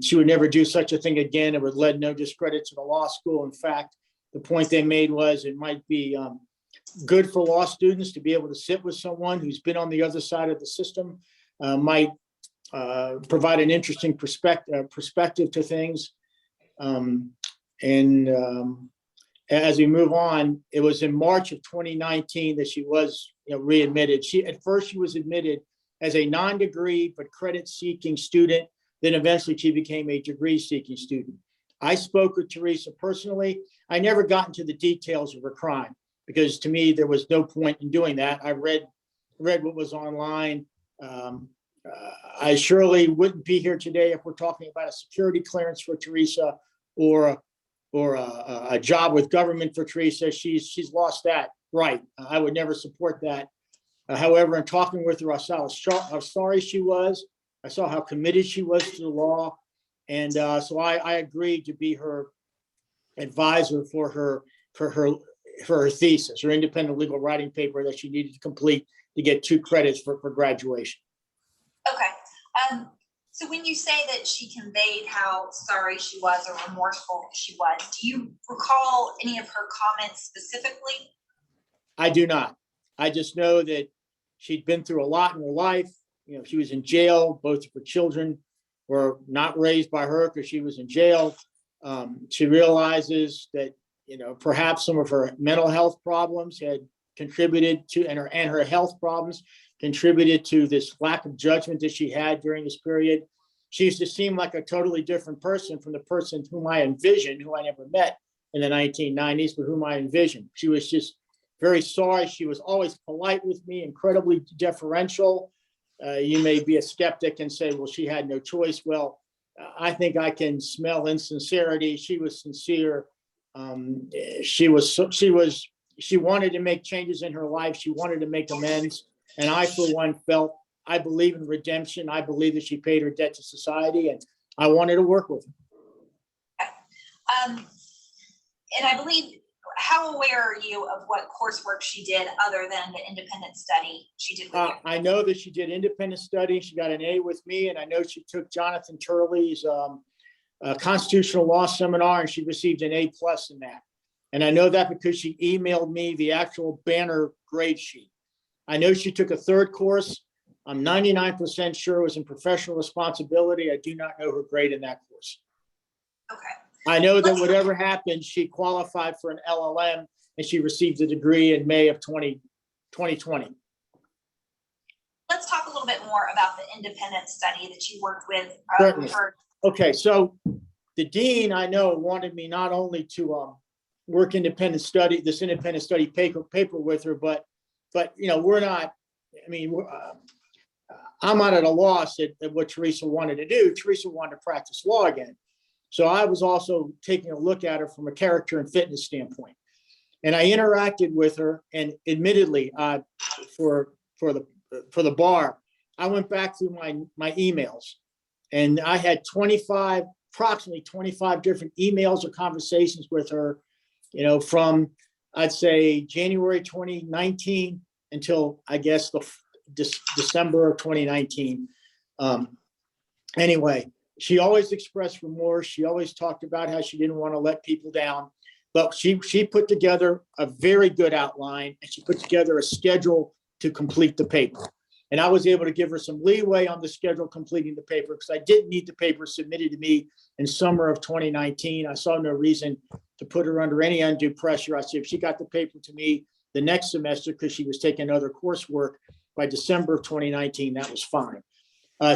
She would never do such a thing again. It would lead no discredit to the law school. In fact, the point they made was it might be good for law students to be able to sit with someone who's been on the other side of the system, might provide an interesting perspective to things. As we move on, it was in March of 2019 that she was readmitted. At first she was admitted as a non-degree but credit-seeking student. Then eventually she became a degree-seeking student. I spoke with Theresa personally. I never got into the details of her crime because to me, there was no point in doing that. I read what was online. I surely wouldn't be here today if we're talking about a security clearance for Theresa or a job with government for Theresa. She's lost that right. I would never support that. However, in talking with her, I saw how sorry she was. I saw how committed she was to the law. And so I agreed to be her advisor for her thesis, her independent legal writing paper that she needed to complete to get 2 credits for graduation. Okay. So when you say that she conveyed how sorry she was or remorseful she was, do you recall any of her comments specifically? I do not. I just know that she'd been through a lot in her life. She was in jail. Both of her children were not raised by her because she was in jail. She realizes that, perhaps some of her mental health problems had contributed to, and her health problems contributed to this lack of judgment that she had during this period. She used to seem like a totally different person from the person whom I envisioned, who I never met in the 1990s, but whom I envisioned. She was just very sorry. She was always polite with me, incredibly deferential. You may be a skeptic and say, well, she had no choice. Well, I think I can smell insincerity. She was sincere. She wanted to make changes in her life. She wanted to make amends. And I, for one, felt, I believe in redemption. I believe that she paid her debt to society, and I wanted to work with her. And I believe, how aware are you of what coursework she did other than the independent study she did with you? I know that she did independent study. She got an A with me, and I know she took Jonathan Turley's constitutional law seminar, and she received an A+ in that. And I know that because she emailed me the actual banner grade sheet. I know she took a third course. I'm 99% sure it was in professional responsibility. I do not know her grade in that course. Okay. I know that whatever happened, she qualified for an LLM and she received a degree in May of 2020. Let's talk a little bit more about the independent study that you worked with. Certainly. Okay, so the dean, I know, wanted me not only to work this independent study paper with her, but you know, we're not, I mean, I'm not at a loss at what Theresa wanted to do. Theresa wanted to practice law again. So I was also taking a look at her from a character and fitness standpoint. And I interacted with her, and admittedly, for the bar, I went back through my emails, and I had approximately 25 different emails or conversations with her, you know, from, I'd say, January 2019 until, I guess, December of 2019. Anyway, she always expressed remorse. She always talked about how she didn't want to let people down, but she put together a very good outline, and she put together a schedule to complete the paper. And I was able to give her some leeway on the schedule completing the paper because I didn't need the paper submitted to me in summer of 2019. I saw no reason to put her under any undue pressure. I said, if she got the paper to me the next semester because she was taking other coursework by December of 2019, that was fine.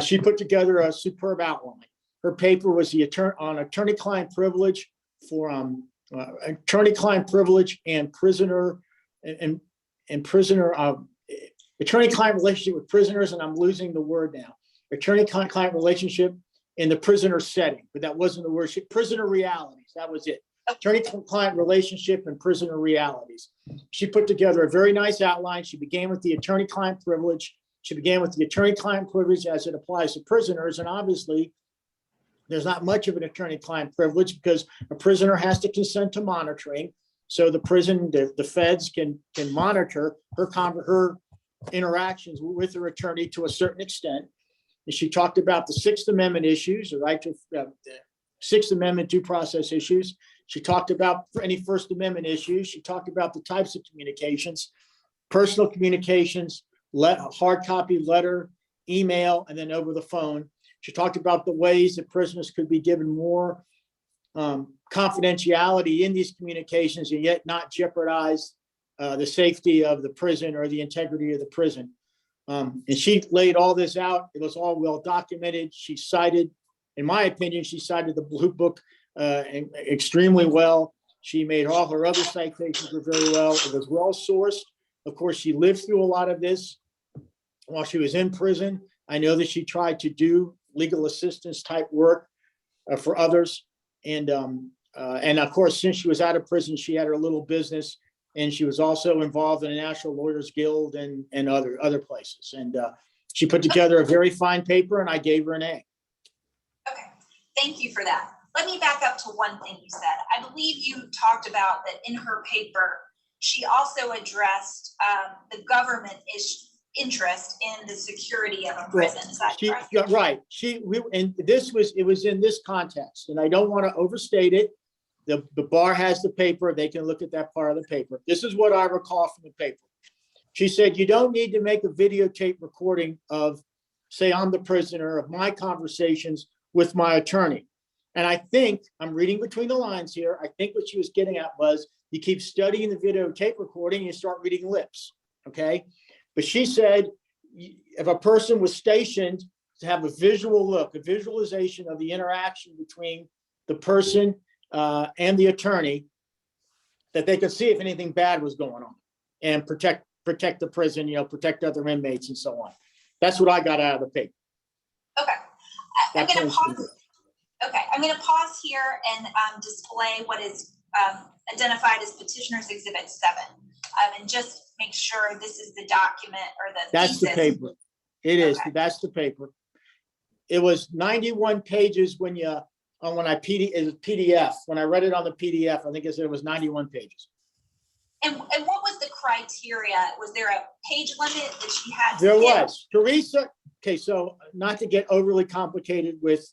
She put together a superb outline. Her paper was on attorney-client privilege for attorney-client privilege and prisoner and prisoner attorney-client relationship with prisoners, and I'm losing the word now. Attorney-client relationship in the prisoner setting, but that wasn't the word. Prisoner realities, that was it. Attorney-client relationship and prisoner realities. She put together a very nice outline. She began with the attorney-client privilege. She began with the attorney-client privilege as it applies to prisoners, and obviously, there's not much of an attorney-client privilege because a prisoner has to consent to monitoring. So the prison, the feds can monitor her interactions with her attorney to a certain extent. And she talked about the Sixth Amendment issues, the right to Sixth Amendment due process issues. She talked about any First Amendment issues. She talked about the types of communications, personal communications, hard copy letter, email, and then over the phone. She talked about the ways that prisoners could be given more confidentiality in these communications and yet not jeopardize the safety of the prison or the integrity of the prison. And she laid all this out. It was all well documented. She cited, in my opinion, she cited the Blue Book extremely well. She made all her other citations were very well. It was well sourced. Of course, she lived through a lot of this while she was in prison. I know that she tried to do legal assistance type work for others. And of course, since she was out of prison, she had her little business, and she was also involved in the National Lawyers Guild and other places. And she put together a very fine paper, and I gave her an A. Okay, thank you for that. Let me back up to one thing you said. I believe you talked about that in her paper, she also addressed the government interest in the security of a prison. Is that correct? Right. It was in this context, and I don't want to overstate it. The bar has the paper. They can look at that part of the paper. This is what I recall from the paper. She said, you don't need to make a videotape recording of, say, I'm the prisoner, of my conversations with my attorney. And I think, I'm reading between the lines here, I think what she was getting at was, you keep studying the videotape recording, you start reading lips, okay? But she said, if a person was stationed to have a visual look, a visualization of the interaction between the person and the attorney, that they could see if anything bad was going on and protect the prison, protect other inmates and so on. That's what I got out of the paper. Okay. I'm That gonna points to pause. Okay, I'm gonna pause here and display what is identified as Petitioner's Exhibit 7. And just make sure this is the document or the That's the thesis. paper. It is, Okay. that's the paper. It was 91 pages when you, it was PDF. When I read it on the PDF, I think it said it was 91 pages. And what was the criteria? Was there a page limit that she had? to There hit? was. Theresa, okay, so not to get overly complicated with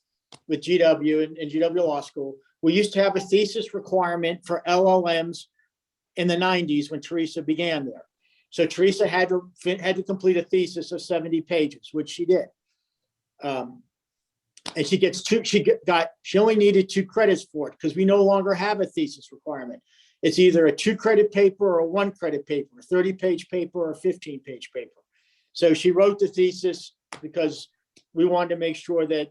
GW and GW Law School, we used to have a thesis requirement for LLMs in the 90s when Theresa began there. So Theresa had to complete a thesis of 70 pages, which she did. And she only needed 2 credits for it because we no longer have a thesis requirement. It's either a 2-credit paper or a 1-credit paper, a 30-page paper or a 15-page paper. So she wrote the thesis because we wanted to make sure that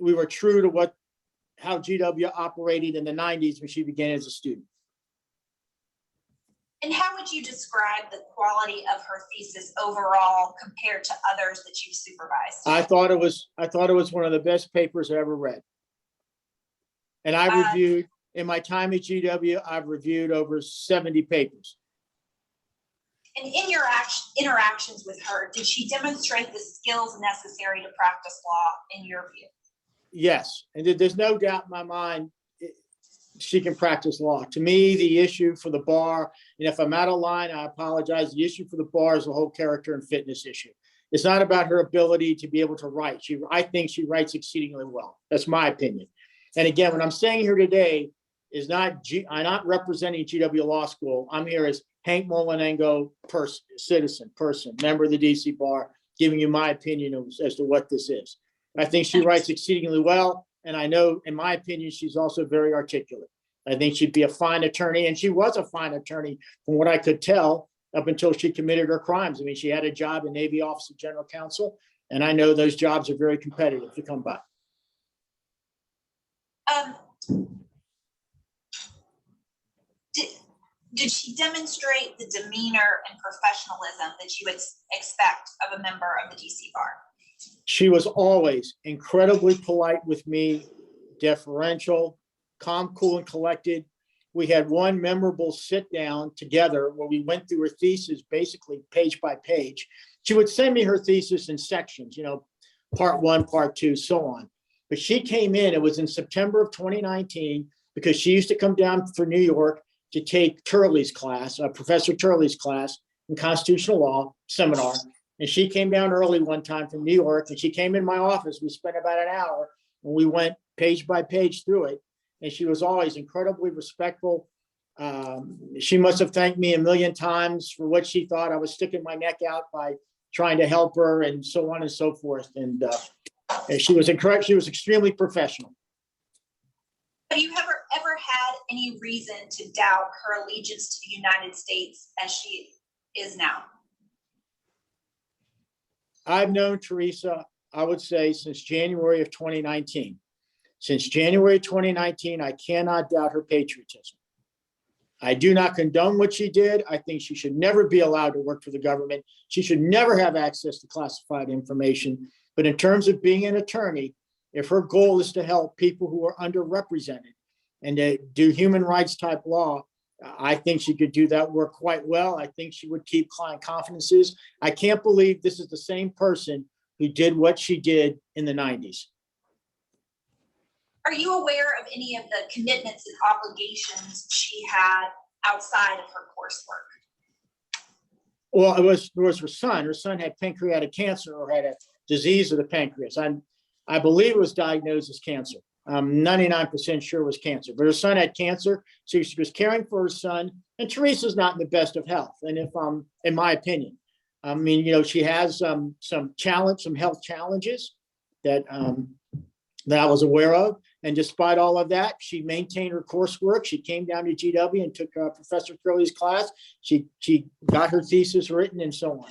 we were true to how GW operated in the 90s when she began as a student. And how would you describe the quality of her thesis overall compared to others that you've supervised? I thought it was one of the best papers I ever read. And I reviewed, in my time at GW, I've reviewed over 70 papers. And in your interactions with her, did she demonstrate the skills necessary to practice law in your view? Yes, and there's no doubt in my mind she can practice law. To me, the issue for the bar, and if I'm out of line, I apologize. The issue for the bar is the whole character and fitness issue. It's not about her ability to be able to write. I think she writes exceedingly well. That's my opinion. And again, what I'm saying here today is I'm not representing GW Law School. I'm here as Hank Molinengo, citizen, member of the DC Bar, giving you my opinion as to what this is. I think she writes exceedingly well. And I know, in my opinion, she's also very articulate. I think she'd be a fine attorney, and she was a fine attorney from what I could tell up until she committed her crimes. I mean, she had a job in Navy Office of General Counsel, and I know those jobs are very competitive to come by. Did she demonstrate the demeanor and professionalism that you would expect of a member of the DC Bar? She was always incredibly polite with me, deferential, calm, cool, and collected. We had one memorable sit down together where we went through her thesis, basically page by page. She would send me her thesis in sections, part 1, part 2, so on. But she came in, it was in September of 2019, because she used to come down for New York to take Turley's class, Professor Turley's class in constitutional law seminar. And she came down early one time from New York, and she came in my office. We spent about an hour and we went page by page through it. And she was always incredibly respectful. She must have thanked me a million times for what she thought I was sticking my neck out by trying to help her, and so on and so forth. And she was incorrect. She was extremely professional. Have you ever had any reason to doubt her allegiance to the United States as she is now? I've known Theresa, I would say, since January of 2019. Since January 2019, I cannot doubt her patriotism. I do not condone what she did. I think she should never be allowed to work for the government. She should never have access to classified information. But in terms of being an attorney, if her goal is to help people who are underrepresented and to do human rights type law, I think she could do that work quite well. I think she would keep client confidences. I can't believe this is the same person who did what she did in the 90s. Are you aware of any of the commitments and obligations she had outside of her coursework? Well, it was her son. Her son had pancreatic cancer, or had a disease of the pancreas. I believe it was diagnosed as cancer. I'm 99% sure it was cancer, but her son had cancer. So she was caring for her son, and Theresa's not in the best of health. And in my opinion, I mean, she has some health challenges that I was aware of. And despite all of that, she maintained her coursework. She came down to GW and took Professor Curley's class. She got her thesis written and so on.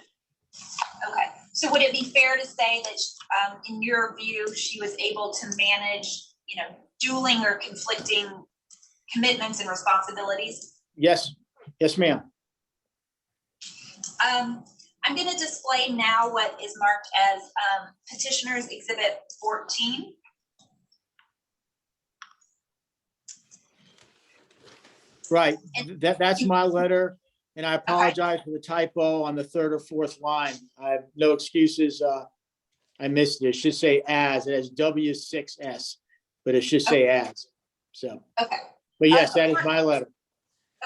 Okay, so would it be fair to say that in your view, she was able to manage, dueling or conflicting commitments and responsibilities? Yes, ma'am. I'm going to display now what is marked as Petitioner's Exhibit 14. Right, that's my letter, and I apologize for the typo on the third or fourth line. I have no excuses. I missed it. It should say as, it has W6S, but it should say as, so. Okay. But yes, that is my letter.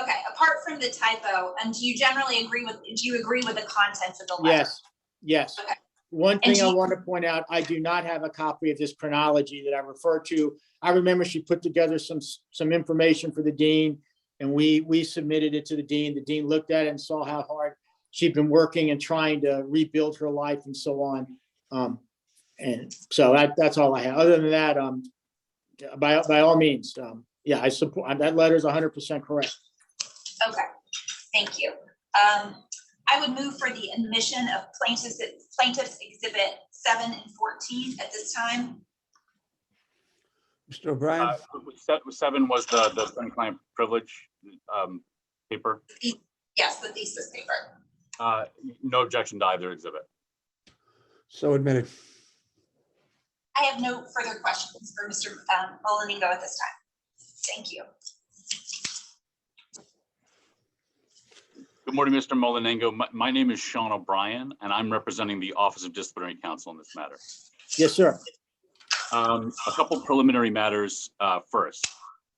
Okay, apart from the typo, and do you generally agree with, do you agree with the contents of the letter? Yes, yes. Okay. One And thing do I you- want to point out, I do not have a copy of this chronology that I refer to. I remember she put together some information for the dean, and we submitted it to the dean. The dean looked at it and saw how hard she'd been working and trying to rebuild her life and so on. And so that's all I have. Other than that, by all means, yeah, I support, that letter is 100% correct. Okay, thank you. I would move for the admission of plaintiff's exhibit 7 and 14 at this time. Mr. O'Brien? 7 was the attorney-client privilege paper. Yes, the thesis paper. No objection to either exhibit. So admitted. I have no further questions for Mr. Moliningo at this time. Thank you. Good morning, Mr. Moliningo. My name is Sean O'Brien, and I'm representing the Office of Disciplinary Counsel in this matter. Yes, sir. A couple preliminary matters first.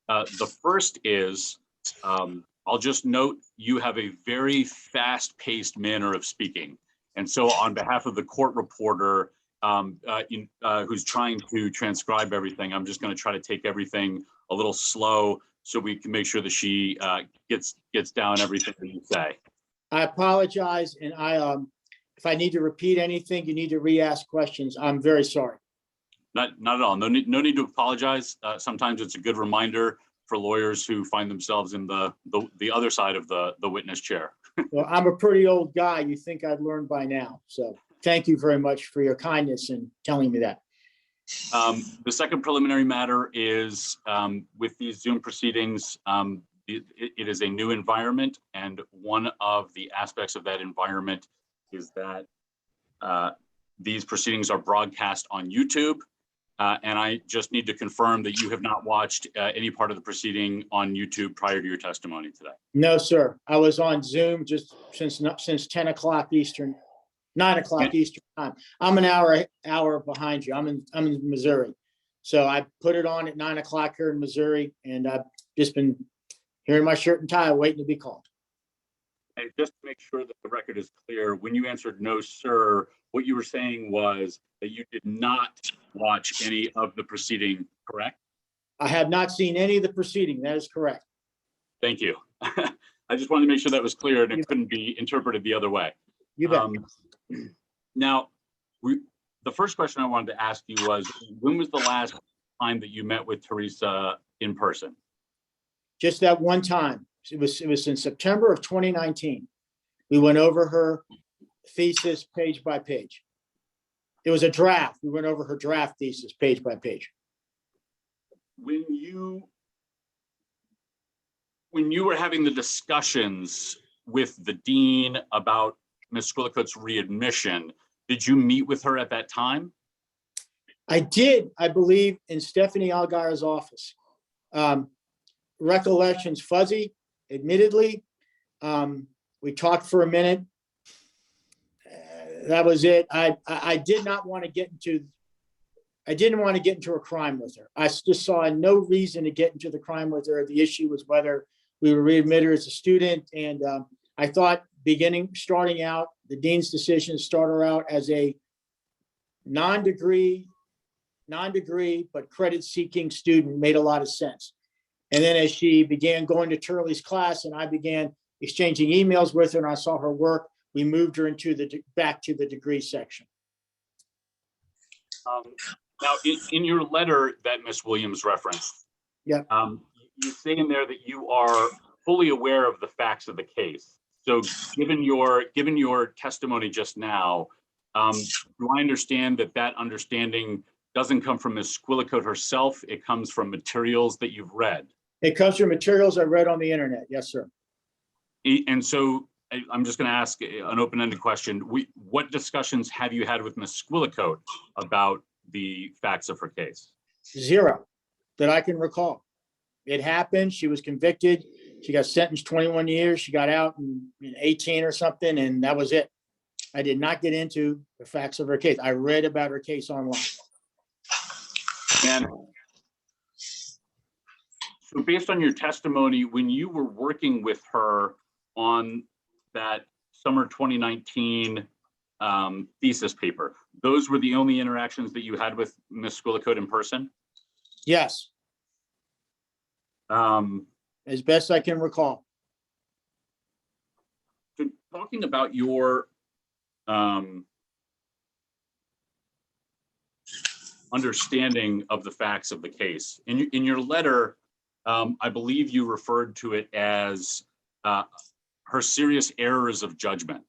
The first is, I'll just note you have a very fast-paced manner of speaking. And so on behalf of the court reporter who's trying to transcribe everything, I'm just going to try to take everything a little slow so we can make sure that she gets down everything that you say. I apologize, and if I need to repeat anything, you need to re-ask questions. I'm very sorry. Not at all. No need to apologize. Sometimes it's a good reminder for lawyers who find themselves in the other side of the witness chair. Well, I'm a pretty old guy. You think I'd learn by now. So thank you very much for your kindness in telling me that. The second preliminary matter is with these Zoom proceedings, it is a new environment, and one of the aspects of that environment is that these proceedings are broadcast on YouTube. And I just need to confirm that you have not watched any part of the proceeding on YouTube prior to your testimony today. No, sir. I was on Zoom just since 10 o'clock Eastern, 9 o'clock Eastern time. I'm an hour behind you. I'm in Missouri. So I put it on at 9 o'clock here in Missouri, and I've just been here in my shirt and tie waiting to be called. And just to make sure that the record is clear, when you answered no, sir, what you were saying was that you did not watch any of the proceeding, correct? I have not seen any of the proceeding. That is correct. Thank you. I just wanted to make sure that was clear and it couldn't be interpreted the other way. You bet. Now, the first question I wanted to ask you was, when was the last time that you met with Theresa in person? Just that one time. It was in September of 2019. We went over her thesis page by page. It was a draft. We went over her draft thesis page by page. When you were having the discussions with the dean about Ms. Squillacote's readmission, did you meet with her at that time? I did, I believe, in Stephanie Algara's office. Recollection's fuzzy, admittedly. We talked for a minute. That was it. I did not want to get into, I didn't want to get into a crime with her. I just saw no reason to get into the crime with her. The issue was whether we would readmit her as a student. And I thought starting out, the dean's decision to start her out as a non-degree, but credit-seeking student made a lot of sense. And then as she began going to Turley's class and I began exchanging emails with her and I saw her work, we moved her into back to the degree section. Now, in your letter that Ms. Williams referenced, yeah, you say in there that you are fully aware of the facts of the case. So given your testimony just now, do I understand that understanding doesn't come from Ms. Squillacote herself? It comes from materials that you've read? It comes from materials I read on the internet. Yes, sir. And so I'm just going to ask an open-ended question. What discussions have you had with Ms. Squillacote about the facts of her case? Zero that I can recall. It happened. She was convicted. She got sentenced 21 years. She got out in 18 or something, and that was it. I did not get into the facts of her case. I read about her case online. And so based on your testimony, when you were working with her on that summer 2019 thesis paper, those were the only interactions that you had with Ms. Squillacote in person? Yes. As best I can recall. So talking about your understanding of the facts of the case, in your letter, I believe you referred to it as her serious errors of judgment.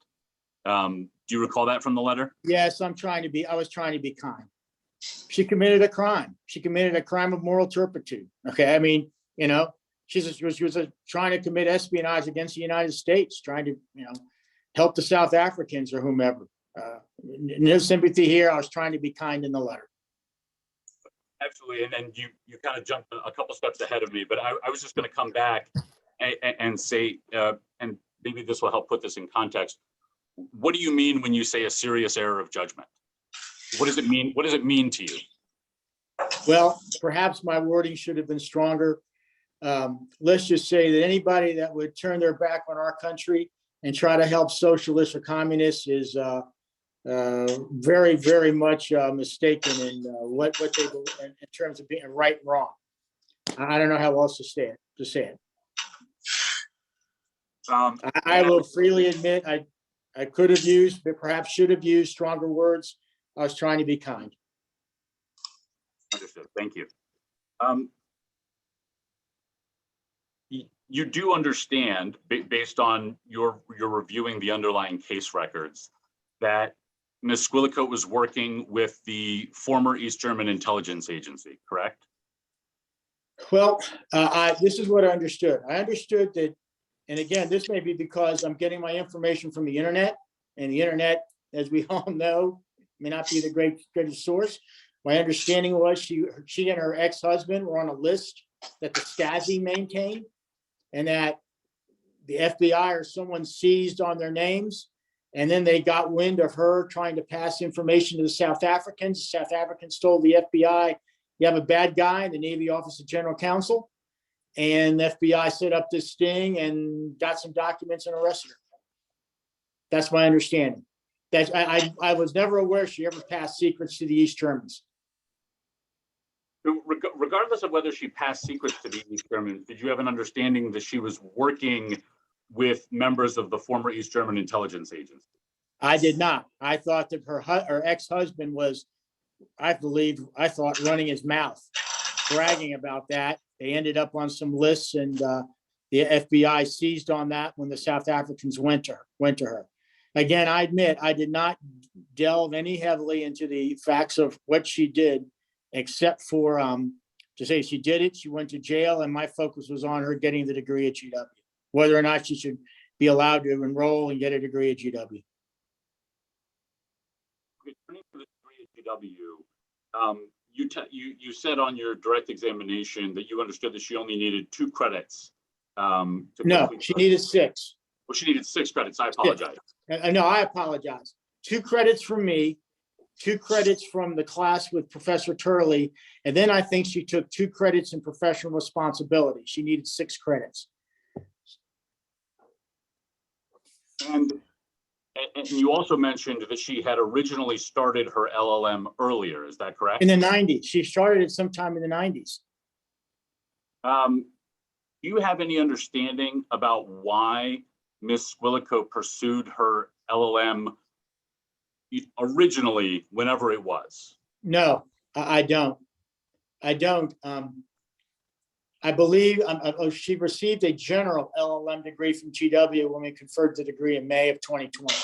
Do you recall that from the letter? Yes, I was trying to be kind. She committed a crime. She committed a crime of moral turpitude. Okay, I mean, you know, she was trying to commit espionage against the United States, trying to, you know, help the South Africans or whomever. No sympathy here. I was trying to be kind in the letter. Absolutely, and you kind of jumped a couple steps ahead of me, but I was just going to come back and say, and maybe this will help put this in context. What do you mean when you say a serious error of judgment? What does it mean? What does it mean to you? Well, perhaps my wording should have been stronger. Let's just say that anybody that would turn their back on our country and try to help socialists or communists is very, very much mistaken in what they believe in terms of being right and wrong. I don't know how else to say it. I will freely admit I could have used, but perhaps should have used stronger words. I was trying to be kind. Understood. Thank you. You do understand, based on your reviewing the underlying case records, that Ms. Squillacote was working with the former East German intelligence agency, correct? Well, this is what I understood. I understood that, and again, this may be because I'm getting my information from the internet, and the internet, as we all know, may not be the greatest source. My understanding was she and her ex-husband were on a list that the Stasi maintained, and that the FBI or someone seized on their names. And then they got wind of her trying to pass information to the South Africans. The South Africans told the FBI, you have a bad guy in the Navy Office of General Counsel. And the FBI set up this sting and got some documents and arrested her. That's my understanding. I was never aware she ever passed secrets to the East Germans. Regardless of whether she passed secrets to the East Germans, did you have an understanding that she was working with members of the former East German intelligence agency? I did not. I thought that her ex-husband was, I thought running his mouth, bragging about that. They ended up on some lists, and the FBI seized on that when the South Africans went to her. Again, I admit I did not delve any heavily into the facts of what she did, except for to say she did it, she went to jail, and my focus was on her getting the degree at GW, whether or not she should be allowed to enroll and get a degree at GW. Turning to the degree at GW, you said on your direct examination that you understood that she only needed 2 credits. No, she needed 6. Well, she needed 6 credits. I apologize. No, I apologize. 2 credits from me, 2 credits from the class with Professor Turley, and then I think she took 2 credits in professional responsibility. She needed 6 credits. And you also mentioned that she had originally started her LLM earlier. Is that correct? In the 90s. She started it sometime in the 90s. Do you have any understanding about why Ms. Squillacote pursued her LLM originally, whenever it was? No, I don't. I believe she received a general LLM degree from GW when we conferred the degree in May of 2020.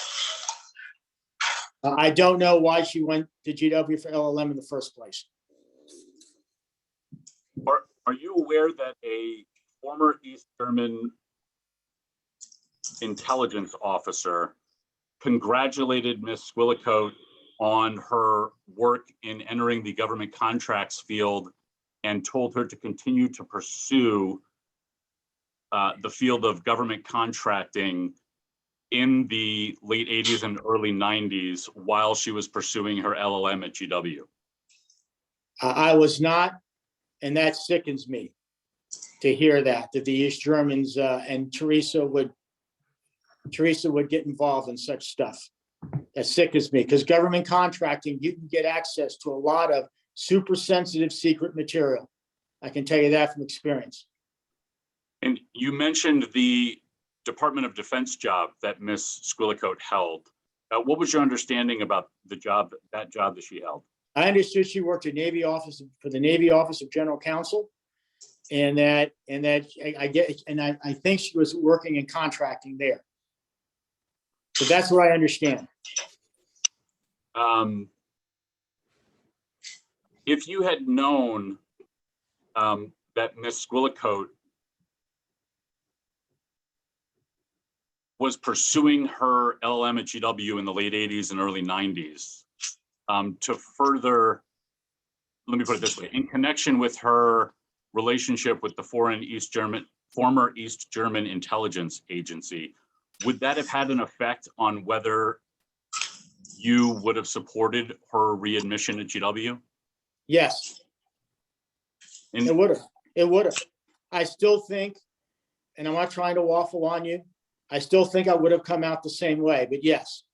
I don't know why she went to GW for LLM in the first place. Are you aware that a former East German intelligence officer congratulated Ms. Squillacote on her work in entering the government contracts field and told her to continue to pursue the field of government contracting in the late 80s and early 90s while she was pursuing her LLM at GW? I was not, and that sickens me to hear that the East Germans and Theresa would get involved in such stuff. That sickens me, because government contracting, you can get access to a lot of super sensitive secret material. I can tell you that from experience. And you mentioned the Department of Defense job that Ms. Squillacote held. What was your understanding about that job that she held? I understood she worked at Navy Office for the Navy Office of General Counsel, and I think she was working in contracting there. So that's what I understand. If you had known that Ms. Squillacote was pursuing her LLM at GW in the late 80s and early 90s, to further, let me put it this way, in connection with her relationship with the former East German intelligence agency, would that have had an effect on whether you would have supported her readmission at GW? Yes. And It would have. It would have. I still think, and I'm not trying to waffle on you, I still think I would have come out the same way, but yes.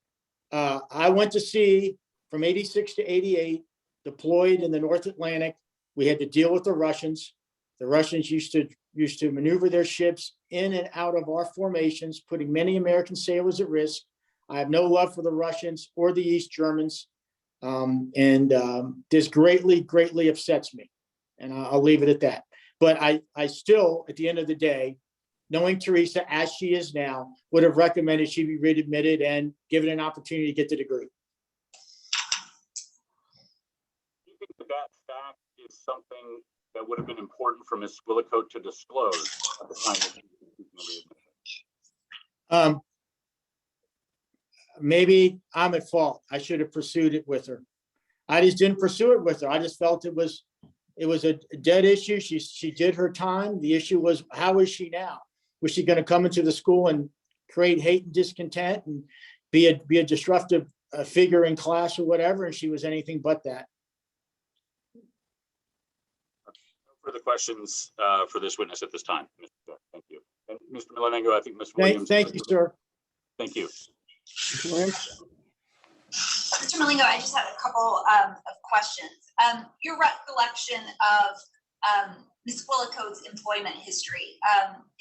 I went to sea from 86 to 88, deployed in the North Atlantic. We had to deal with the Russians. The Russians used to maneuver their ships in and out of our formations, putting many American sailors at risk. I have no love for the Russians or the East Germans. This greatly upsets me. And I'll leave it at that. But I still, at the end of the day, knowing Theresa as she is now, would have recommended she be readmitted and given an opportunity to get the degree. do you think that fact is something that would have been important for Ms. Squillacote to disclose at the time that she was seeking readmission? Maybe I'm at fault. I should have pursued it with her. I just didn't pursue it with her. I just felt it was a dead issue. She did her time. The issue was, how is she now? Was she going to come into the school and create hate and discontent and be a disruptive figure in class or whatever? And she was anything but that. No further questions for this witness at this time. Mr. Chair. Thank you. And Mr. Milanengo, I think Ms. Williams. Thank you, sir. Thank you. Ms. Williams? Mr. Malingo, I just have a couple of questions. Your recollection of Ms. Squillacote's employment history,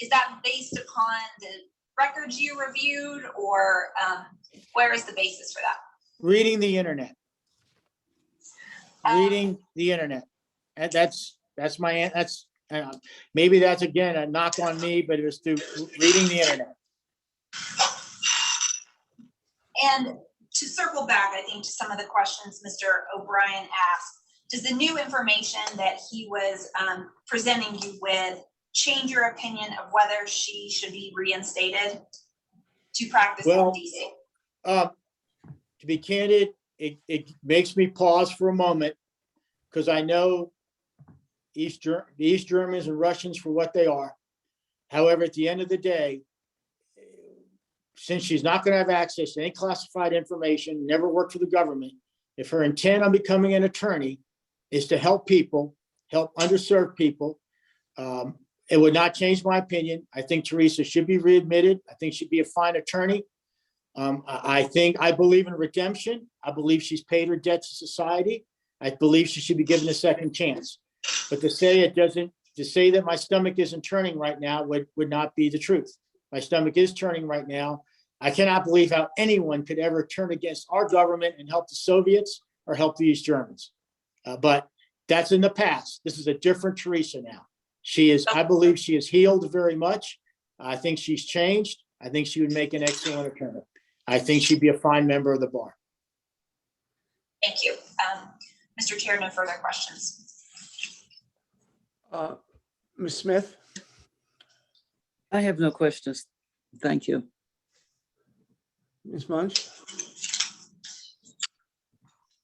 is that based upon the records you reviewed, or where is the basis for that? Reading the internet. Reading the internet. And that's maybe that's again a knock on me, but it was through reading the internet. And to circle back, I think, to some of the questions Mr. O'Brien asked, does the new information that he was presenting you with change your opinion of whether she should be reinstated to practice in DC? To be candid, it makes me pause for a moment, because I know the East Germans and Russians for what they are. However, at the end of the day, since she's not going to have access to any classified information, never worked for the government, if her intent on becoming an attorney is to help people, help underserved people, it would not change my opinion. I think Theresa should be readmitted. I think she'd be a fine attorney. I believe in redemption. I believe she's paid her debt to society. I believe she should be given a second chance. But to say that my stomach isn't turning right now would not be the truth. My stomach is turning right now. I cannot believe how anyone could ever turn against our government and help the Soviets or help the East Germans. But that's in the past. This is a different Theresa now. I believe she is healed very much. I think she's changed. I think she would make an excellent attorney. I think she'd be a fine member of the bar. Thank you. Mr. Chair, no further questions. Ms. Smith? I have no questions. Thank you. Ms. Munch?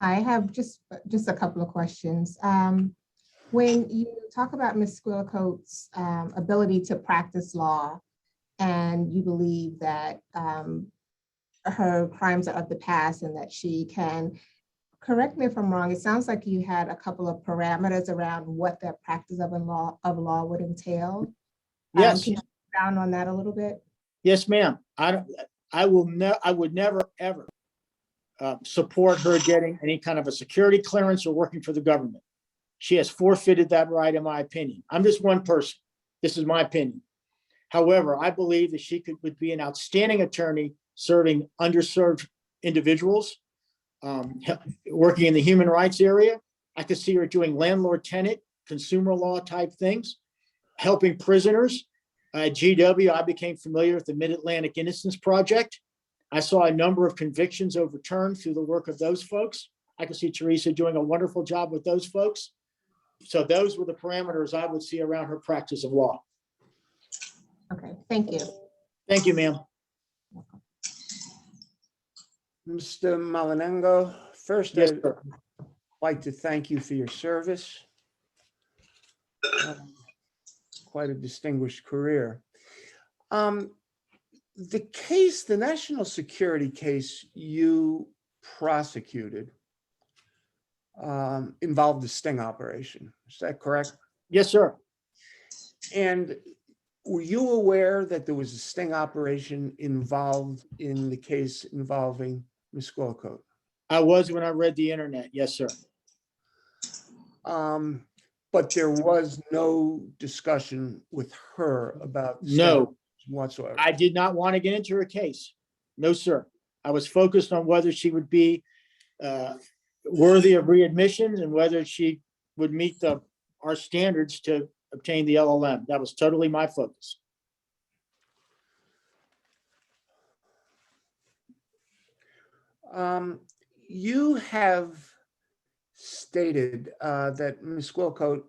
I have just a couple of questions. When you talk about Ms. Squillacote's ability to practice law, and you believe that her crimes are of the past and that she can, correct me if I'm wrong, it sounds like you had a couple of parameters around what that practice of law would entail. Yes. Can you expound on that a little bit? Yes, ma'am. I would never, ever support her getting any kind of a security clearance or working for the government. She has forfeited that right, in my opinion. I'm just one person. This is my opinion. However, I believe that she would be an outstanding attorney serving underserved individuals, working in the human rights area. I could see her doing landlord-tenant, consumer law type things, helping prisoners. At GW, I became familiar with the Mid-Atlantic Innocence Project. I saw a number of convictions overturned through the work of those folks. I could see Theresa doing a wonderful job with those folks. So those were the parameters I would see around her practice of law. Okay, thank you. Thank you, ma'am. Mr. Malinengo, first, Yes, I'd sir. like to thank you for your service. Quite a distinguished career. The case, the national security case you prosecuted involved the sting operation. Is that correct? Yes, sir. And were you aware that there was a sting operation involved in the case involving Ms. Squillacote? I was when I read the internet. Yes, sir. But there was no discussion with her about sting No, whatsoever. I did not want to get into her case. No, sir. I was focused on whether she would be worthy of readmission and whether she would meet our standards to obtain the LLM. That was totally my focus. You have stated that Ms. Squillacote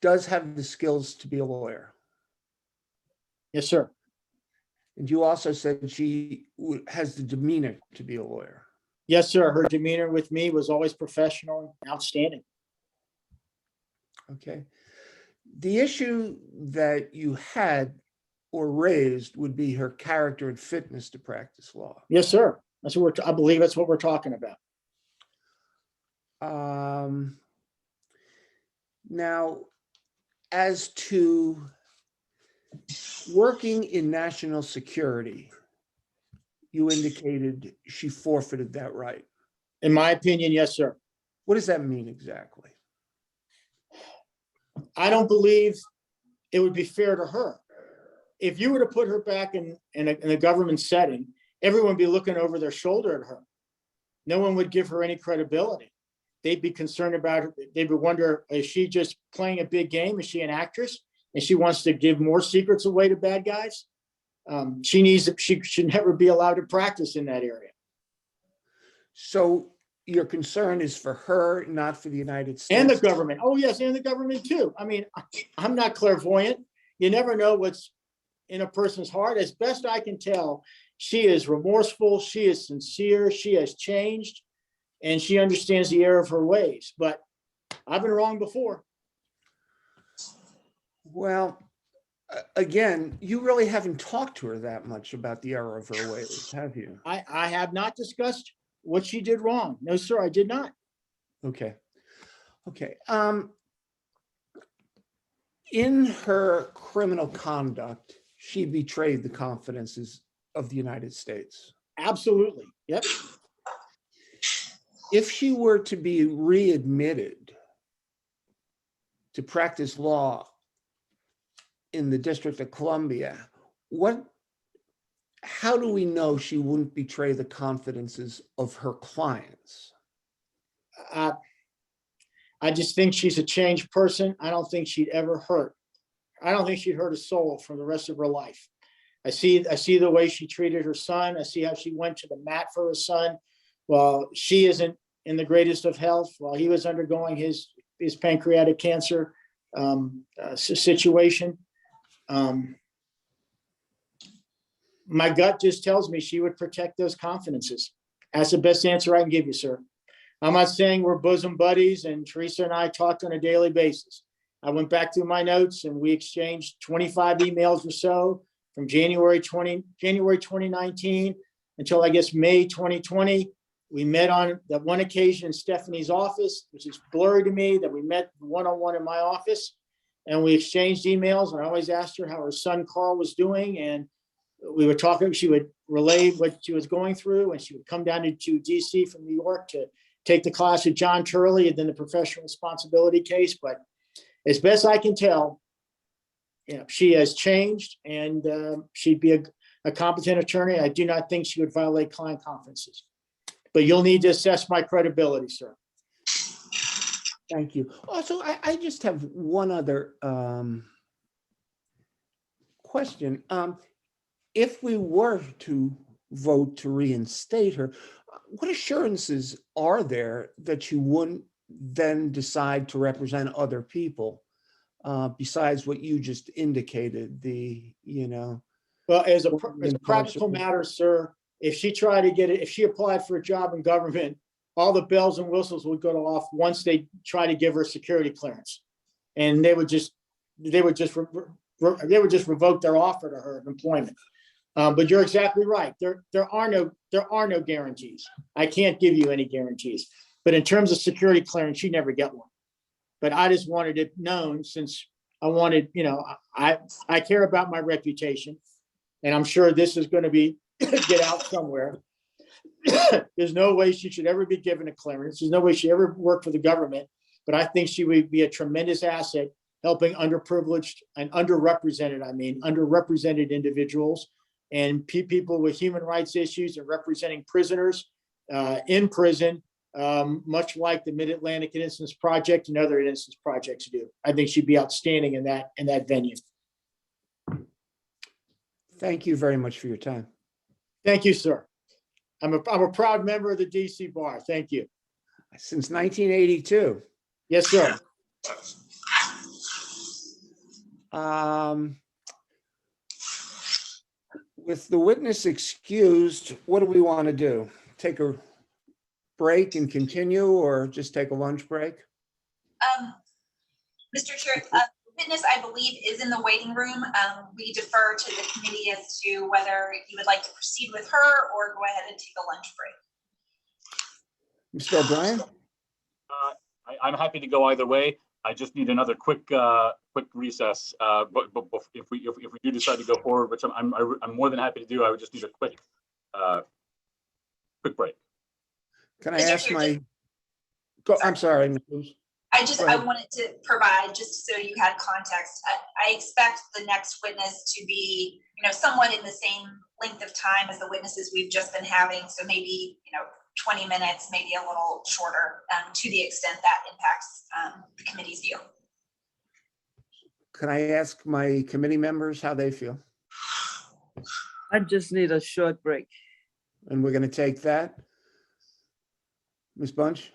does have the skills to be a lawyer. Yes, sir. And you also said she has the demeanor to be a lawyer. Yes, sir. Her demeanor with me was always professional and outstanding. Okay. The issue that you had or raised would be her character and fitness to practice law. Yes, sir. That's what I believe that's what we're talking about. Now, as to working in national security, you indicated she forfeited that right. In my opinion, yes, sir. What does that mean exactly? I don't believe it would be fair to her. If you were to put her back in a government setting, everyone would be looking over their shoulder at her. No one would give her any credibility. They'd be concerned about her. They would wonder, is she just playing a big game? Is she an actress? And she wants to give more secrets away to bad guys? She should never be allowed to practice in that area. So your concern is for her, not for the United States? And the government. Oh, yes, and the government too. I mean, I'm not clairvoyant. You never know what's in a person's heart. As best I can tell, she is remorseful. She is sincere. She has changed. And she understands the error of her ways. But I've been wrong before. Well, again, you really haven't talked to her that much about the error of her ways, have you? I have not discussed what she did wrong. No, sir, I did not. Okay. Okay. In her criminal conduct, she betrayed the confidences of the United States. Absolutely. Yep. If she were to be readmitted to practice law in the District of Columbia, how do we know she wouldn't betray the confidences of her clients? I just think she's a changed person. I don't think she'd ever hurt. I don't think she'd hurt a soul for the rest of her life. I see the way she treated her son. I see how she went to the mat for her son while she isn't in the greatest of health, while he was undergoing his pancreatic cancer situation. my gut just tells me she would protect those confidences. That's the best answer I can give you, sir. I'm not saying we're bosom buddies, and Theresa and I talked on a daily basis. I went back through my notes and we exchanged 25 emails or so from January 2019 until I guess May 2020. We met on that one occasion in Stephanie's office, which is blurry to me that we met one-on-one in my office. And we exchanged emails, and I always asked her how her son Carl was doing. And we were talking, she would relay what she was going through, and she would come down to DC from New York to take the class with John Turley and then the professional responsibility case. But as best I can tell, you know, she has changed, and she'd be a competent attorney. I do not think she would violate client confidences. But you'll need to assess my credibility, sir. Thank you. Also, I just have one other question. If we were to vote to reinstate her, what assurances are there that you wouldn't then decide to represent other people besides what you just indicated, Well, as a practical matter, sir, if she tried to get it, if she applied for a job in government, all the bells and whistles would go off once they try to give her security clearance, and they would just revoke their offer to her of employment. But you're exactly right. There are no guarantees. I can't give you any guarantees. But in terms of security clearance, you never get one. But I just wanted it known, since I wanted, I care about my reputation, and I'm sure this is going to be get out somewhere. There's no way she should ever be given a clearance. There's no way she ever worked for the government. But I think she would be a tremendous asset helping underprivileged and underrepresented individuals and people with human rights issues, and representing prisoners in prison, much like the Mid-Atlantic Innocence Project and other innocence projects do. I think she'd be outstanding in that venue. Thank you very much for your time. Thank you, sir. I'm a proud member of the DC Bar. Thank you. Since 1982. Yes, sir. With the witness excused, what do we want to do? Take a break and continue, or just take a lunch break? Mr. Chair, the witness, I believe, is in the waiting room. We defer to the committee as to whether you would like to proceed with her or go ahead and take a lunch break. Mr. O'Brien? I'm happy to go either way. I just need another quick recess. But if we do decide to go forward, which I'm more than happy to do, I would just need a quick break. Can I ask my? I'm sorry, Ms. Lewis. I wanted to provide, just so you had context, I expect the next witness to be, somewhat in the same length of time as the witnesses we've just been having. So maybe, 20 minutes, maybe a little shorter, to the extent that impacts the committee's view. Can I ask my committee members how they feel? I just need a short break. And we're going to take that. Ms. Bunch?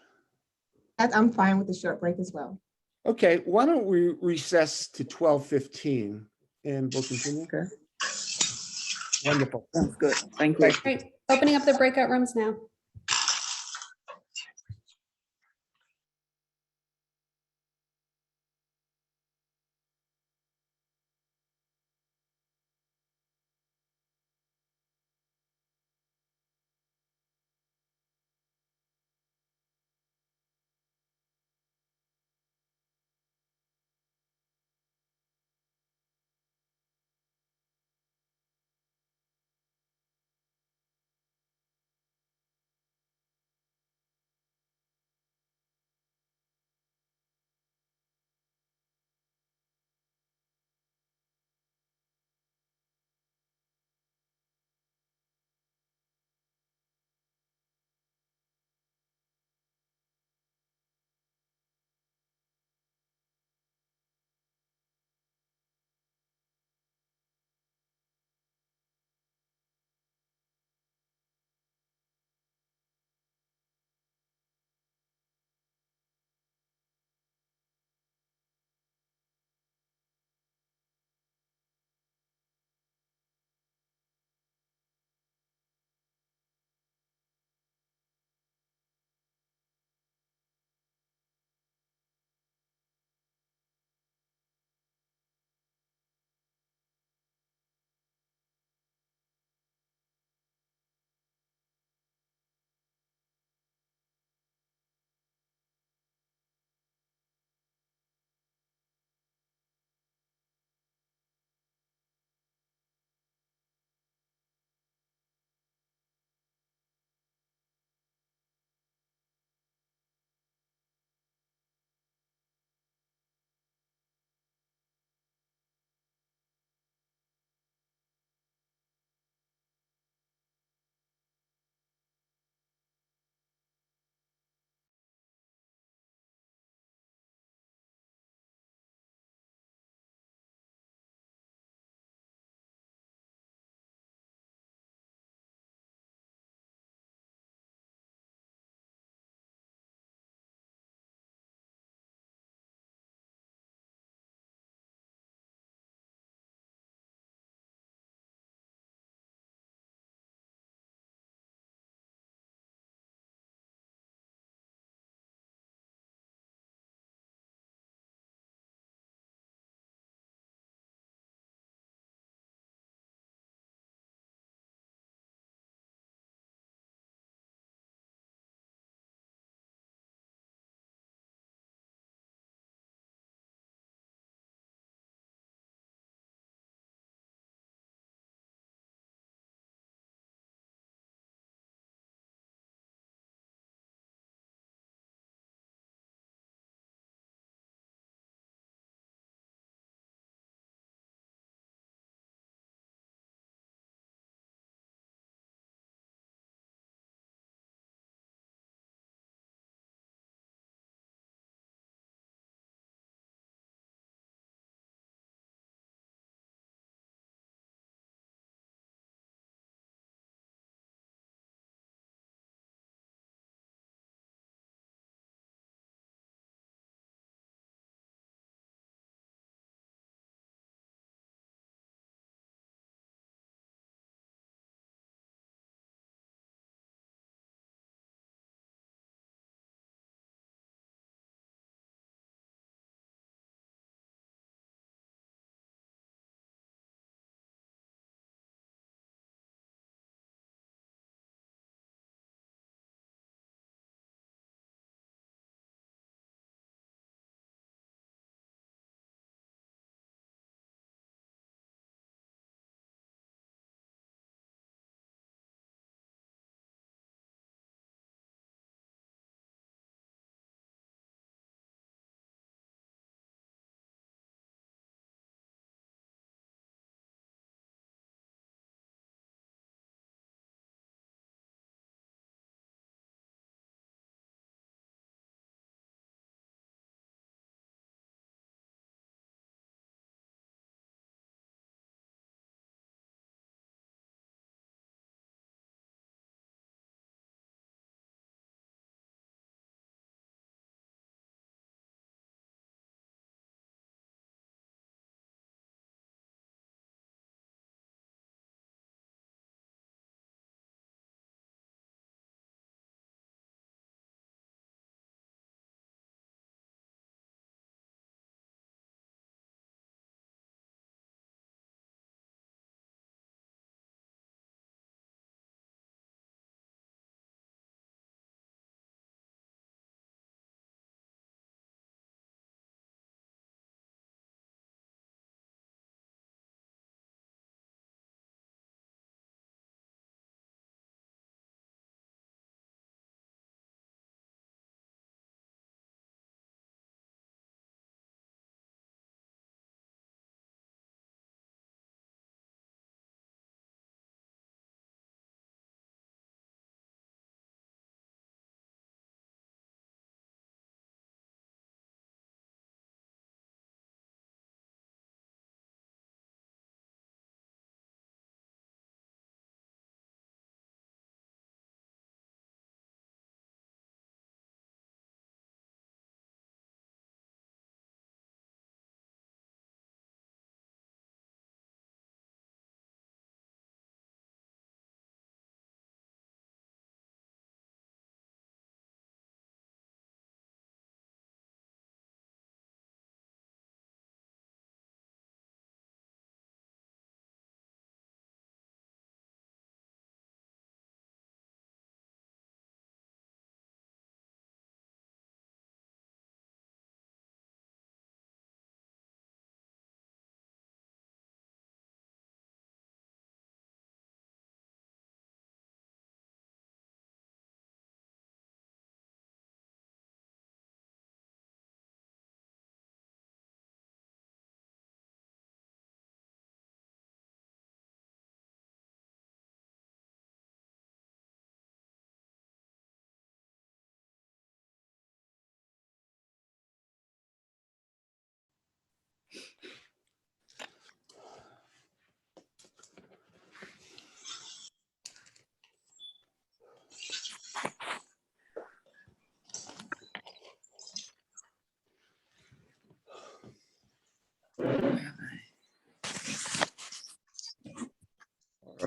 I'm fine with the short break as well. Okay, why don't we recess to 12:15 and we'll continue? Okay. Wonderful. Sounds good. Thank you. Great. Opening up the breakout rooms now.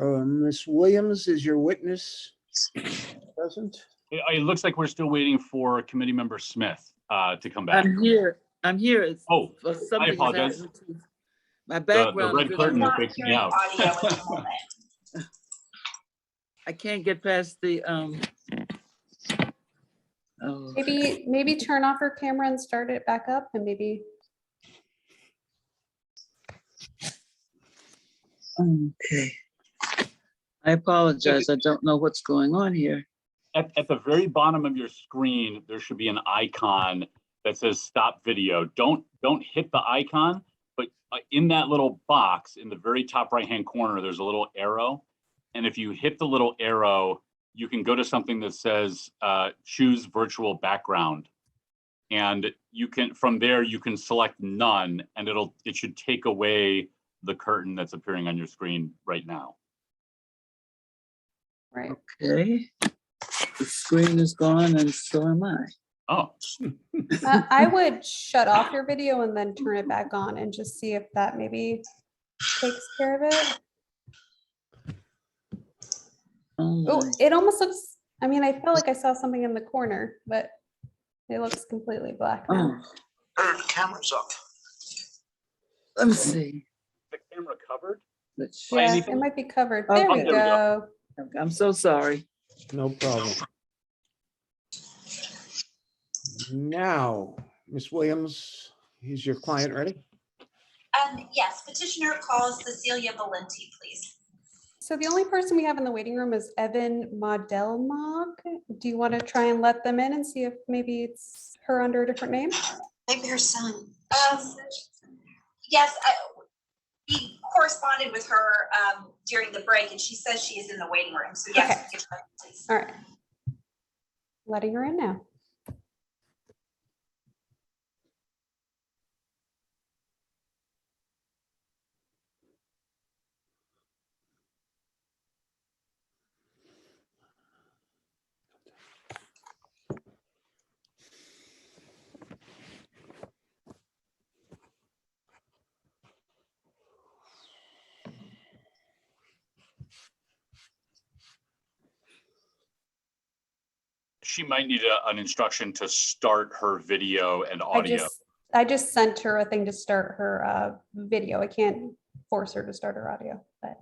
Ms. Williams, is your witness present? It looks like we're still waiting for Committee Member Smith to come back. I'm here. It's Oh, for something apologize. happened to my The background. red curtain Not freaks me hearing out. audio at the moment. I can't get past the, oh, Maybe turn off her camera and start it back up and maybe, okay. I apologize. I don't know what's going on here. At the very bottom of your screen, there should be an icon that says stop video. Don't hit the icon, but in that little box in the very top right-hand corner, there's a little arrow. And if you hit the little arrow, you can go to something that says choose virtual background. And you can, from there, you can select none, and it should take away the curtain that's appearing on your screen right now. right? Okay. The screen is gone and so am I. Oh, I would shut off your video and then turn it back on and just see if that maybe takes care of it. Oh, Oh, my. it almost looks, I mean, I felt like I saw something in the corner, but it looks completely black now. Oh, Camera's up. let me see. the camera covered? Let's- By Yeah, anything? it might be covered. Oh, There we there we go. go. I'm so sorry. No problem. Now, Ms. Williams, is your client ready? Yes, petitioner calls Cecilia Valenti, please. So the only person we have in the waiting room is Evan Modelmog. Do you want to try and let them in and see if maybe it's her under a different name? Maybe her son. Yes, we corresponded with her during the break, and she says she is in the waiting room. So yes, Okay. give her, please. All right. Letting her in now. She might need an instruction to start her video and audio. I just sent her a thing to start her video. I can't force her to start her audio, but.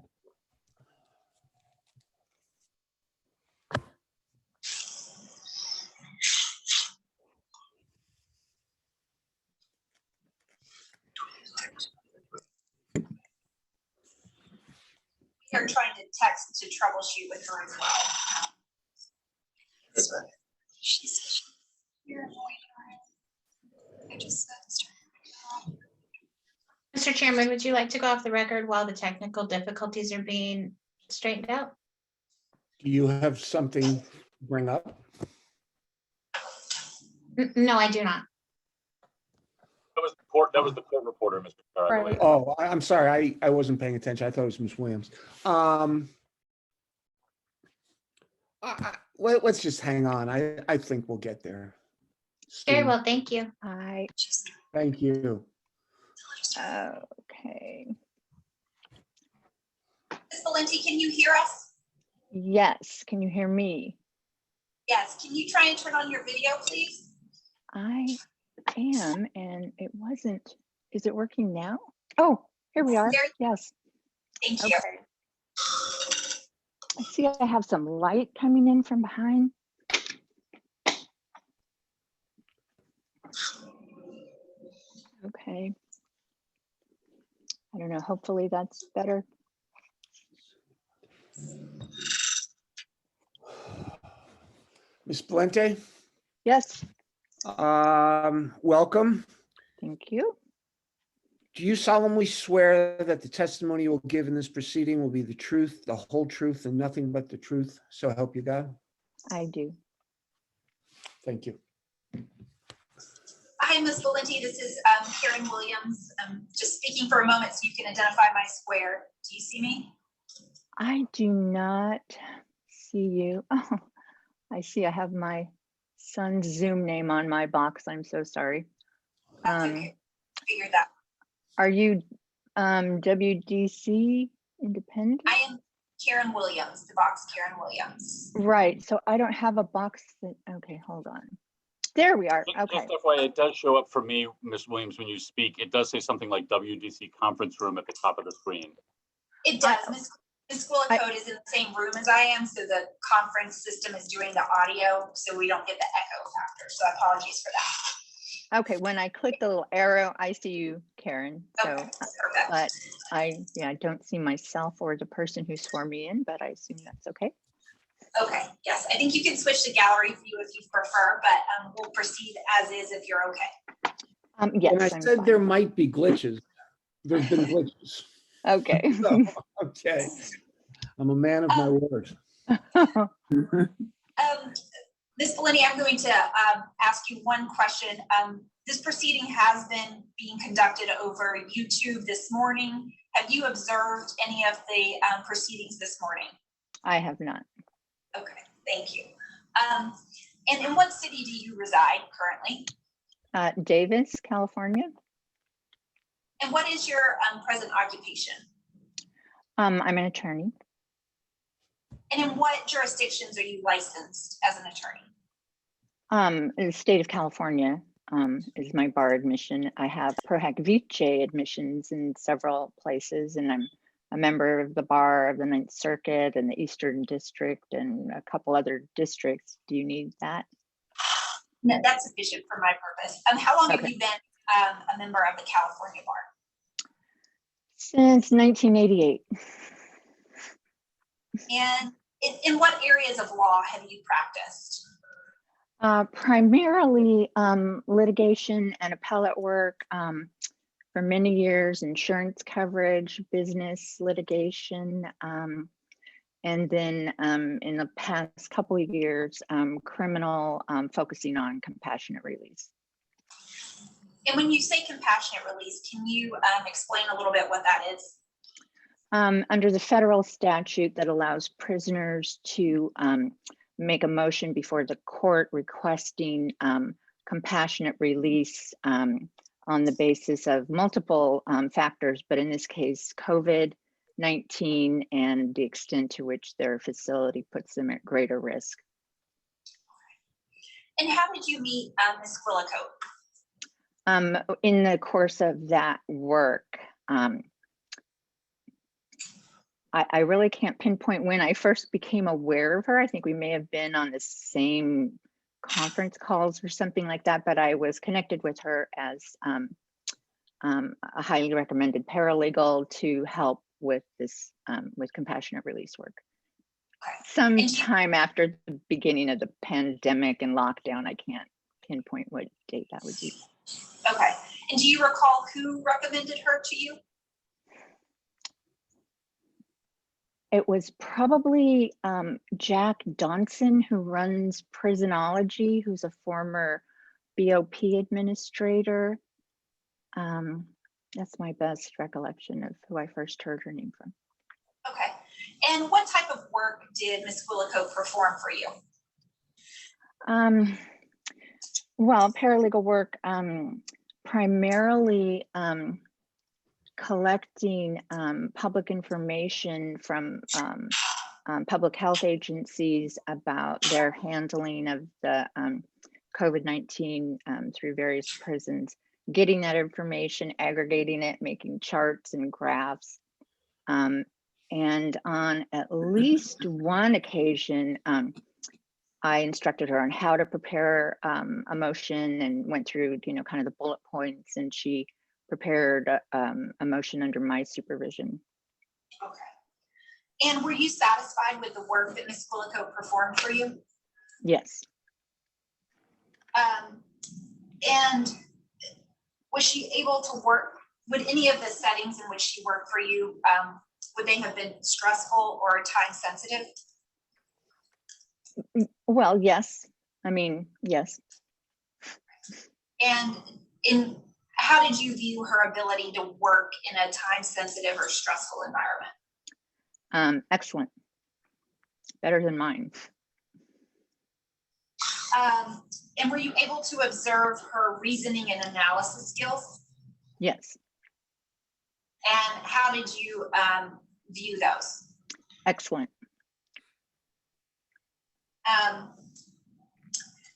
We are trying to text to troubleshoot with her as well. She's here in the waiting room. I just Mr. Chairman, would you like to go off the record while the technical difficulties are being straightened out? Do you have something to bring up? No, I do not. That was the court reporter, Mr. Chair, I believe. Oh, I'm sorry. I wasn't paying attention. I thought it was Ms. Williams. Let's just hang on. I think we'll get there. Very soon. well, thank you. Thank you. Okay. Ms. Valenti, can you hear us? Yes, can you hear me? Yes, can you try and turn on your video, please? I am, and it wasn't. Is it working now? Oh, here we are. There- Yes. Thank you. Okay. I see I have some light coming in from behind. Okay. I don't know. Hopefully that's better. Ms. Valente, Yes, welcome. thank you. Do you solemnly swear that the testimony you will give in this proceeding will be the truth, the whole truth, and nothing but the truth? So help you God. I do. Thank you. Hi, Ms. Valenti. This is Karen Williams. Just speaking for a moment so you can identify my square. Do you see me? I do not see you. Oh, I see I have my son's Zoom name on my box. I'm so sorry. That's okay. Figured that. Are you WDC independent? I am Karen Williams, the box Karen Williams. Right, so I don't have a box that, okay, hold on. There we are, okay. Just FYI, it does show up for me, Ms. Williams, when you speak. It does say something like WDC conference room at the top of the screen. It does. Ms. Squillacote is in the same room as I am, so the conference system is doing the audio, so we don't get the echo factor. So apologies for that. Okay, when I click the little arrow, I see you, Karen. So, Okay, perfect. but I don't see myself or the person who swore me in, but I assume that's okay. Okay, yes, I think you can switch to gallery view if you prefer, but we'll proceed as is if you're okay. Yes. And I I'm said there fine. might be glitches. There's been glitches. Okay. So, okay. I'm a man of my word. Ms. Bellini, I'm going to ask you one question. This proceeding has been being conducted over YouTube this morning. Have you observed any of the proceedings this morning? I have not. Okay, thank you. And in what city do you reside currently? Davis, California. And what is your present occupation? I'm an attorney. And in what jurisdictions are you licensed as an attorney? The state of California is my bar admission. I have pro hac vice admissions in several places, and I'm a member of the bar of the Ninth Circuit and the Eastern District and a couple other districts. Do you need that? No, that's sufficient for my purpose. How long have Okay. you been a member of the California bar? Since 1988. And in what areas of law have you practiced? Primarily litigation and appellate work for many years, insurance coverage, business litigation, and then in the past couple of years, criminal, focusing on compassionate release. And when you say compassionate release, can you explain a little bit what that is? Under the federal statute that allows prisoners to make a motion before the court requesting compassionate release on the basis of multiple factors, but in this case, COVID-19 and the extent to which their facility puts them at greater risk. And how did you meet Ms. Squillacote? In the course of that work, I really can't pinpoint when I first became aware of her. I think we may have been on the same conference calls or something like that, but I was connected with her as a highly recommended paralegal to help with this, with compassionate release work. Okay. Sometime after the beginning of the pandemic and lockdown, I can't pinpoint what date that would be. Okay. And do you recall who recommended her to you? It was probably Jack Donson, who runs Prisonology, who's a former BOP administrator. That's my best recollection of who I first heard her name from. Okay. And what type of work did Ms. Squillacote perform for you? Well, paralegal work, primarily collecting public information from public health agencies about their handling of the COVID-19 through various prisons, getting that information, aggregating it, making charts and graphs. And on at least one occasion, I instructed her on how to prepare a motion and went through, kind of the bullet points, and she prepared a motion under my supervision. Okay. And were you satisfied with the work that Ms. Squillacote performed for you? Yes. And was she able to work, would any of the settings in which she worked for you, would they have been stressful or time sensitive? Well, yes. I mean, yes. And how did you view her ability to work in a time sensitive or stressful environment? Excellent. Better than mine. And were you able to observe her reasoning and analysis skills? Yes. And how did you view those? Excellent.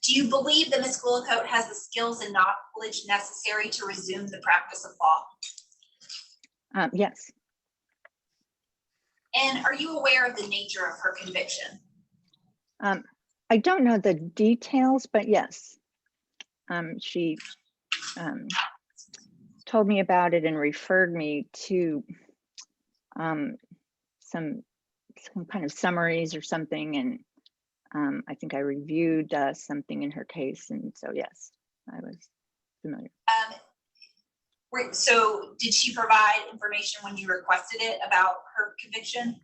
Do you believe that Ms. Squillacote has the skills and knowledge necessary to resume the practice of law? Yes. And are you aware of the nature of her conviction? I don't know the details, but yes. She told me about it and referred me to some kind of summaries or something, and I think I reviewed something in her case, and so yes, I was familiar. So did she provide information when you requested it about her conviction?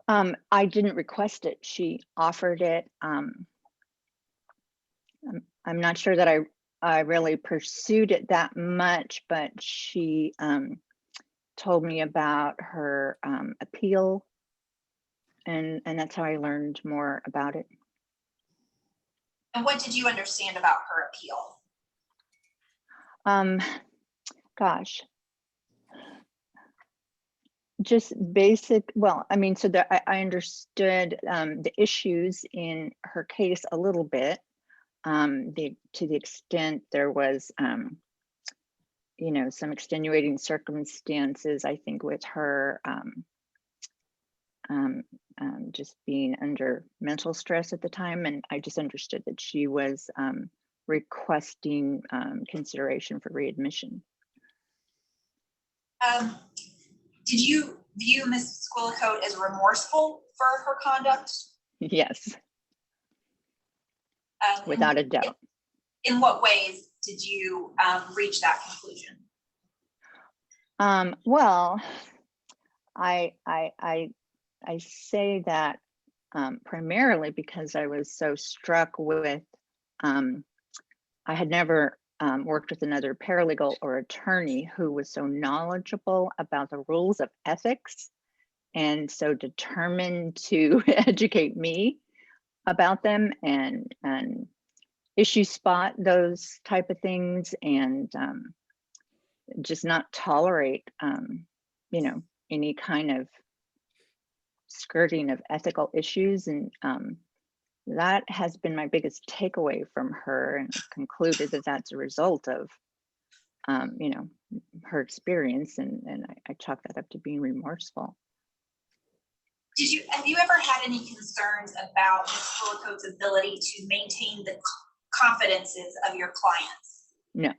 I didn't request it. She offered it. I'm not sure that I really pursued it that much, but she told me about her appeal, and that's how I learned more about it. And what did you understand about her appeal? Gosh, just basic. Well, I mean, so that I understood the issues in her case a little bit. To the extent there was, you know, some extenuating circumstances, I think, with her just being under mental stress at the time. And I just understood that she was requesting consideration for readmission. Did you view Ms. Squillacote as remorseful for her conduct? Yes, without a doubt. In what ways did you reach that conclusion? Well, I say that primarily because I was so struck with, I had never worked with another paralegal or attorney who was so knowledgeable about the rules of ethics and so determined to educate me about them and issue spot those type of things, and just not tolerate, you know, any kind of skirting of ethical issues. And that has been my biggest takeaway from her, and I've concluded that that's a result of, you know, her experience, and I chalk that up to being remorseful. Have you ever had any concerns about Ms. Squillacote's ability to maintain the confidences of your clients? No.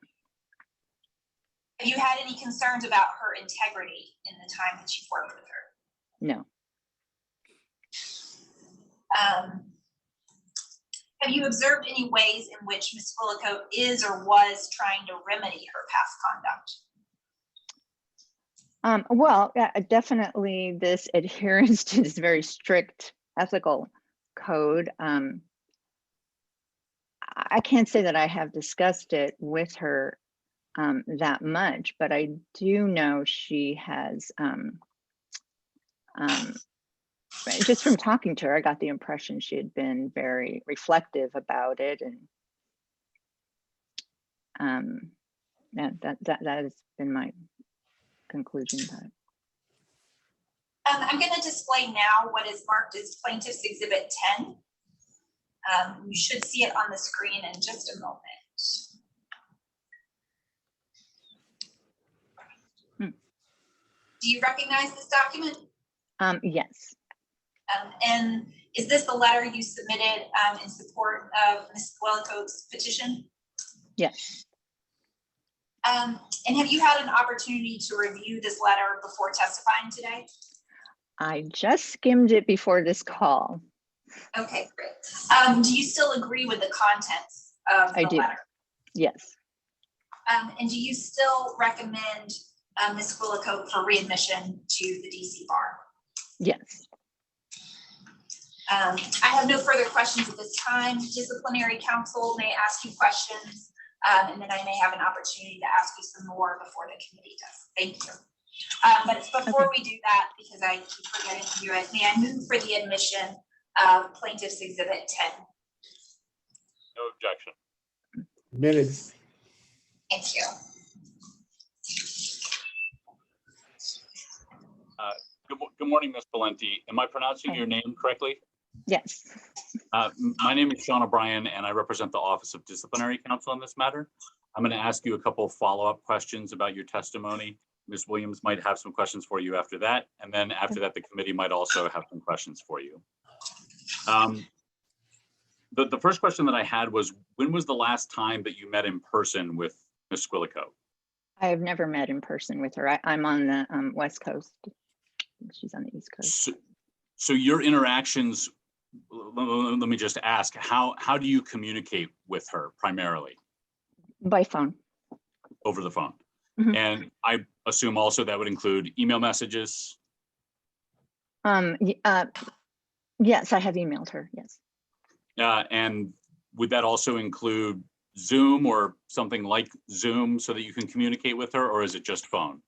Have you had any concerns about her integrity in the time that you've worked with her? No. Have you observed any ways in which Ms. Squillacote is or was trying to remedy her past conduct? Well, yeah, definitely this adherence to this very strict ethical code. I can't say that I have discussed it with her that much, but I do know she has, just from talking to her, I got the impression she had been very reflective about it, and that has been my conclusion about it. I'm going to display now what is marked as Plaintiff's Exhibit 10. You should see it on the screen in just a moment. Do you recognize this document? Yes. And is this the letter you submitted in support of Ms. Squillacote's petition? Yes. And have you had an opportunity to review this letter before testifying today? I just skimmed it before this call. Okay, great. Do you still agree with the contents of the letter? Yes. And do you still recommend Ms. Squillacote for readmission to the DC bar? Yes. I have no further questions at this time. Disciplinary counsel may ask you questions, and then I may have an opportunity to ask you some more before the committee does. Thank you. But before we do that, because I keep forgetting to do it, may I move for the admission of Plaintiff's Exhibit 10? No objection. Minutes. Thank you. Good morning, Ms. Valenti. Am I pronouncing Hi. your name correctly? Yes. My name is Sean O'Brien, and I represent the Office of Disciplinary Counsel on this matter. I'm going to ask you a couple of follow-up questions about your testimony. Ms. Williams might have some questions for you after that, and then after that, the committee might also have some questions for you. The first question that I had was, when was the last time that you met in person with Ms. Squillacote? I have never met in person with her. I'm on the West Coast. She's on the East Coast. So your interactions, let me just ask, how do you communicate with her primarily? By phone. Over the phone? Mhm. And I assume also that would include email messages? Yes, I have emailed her, yes. And would that also include Zoom or something like Zoom so that you can communicate with her, or is it just phone?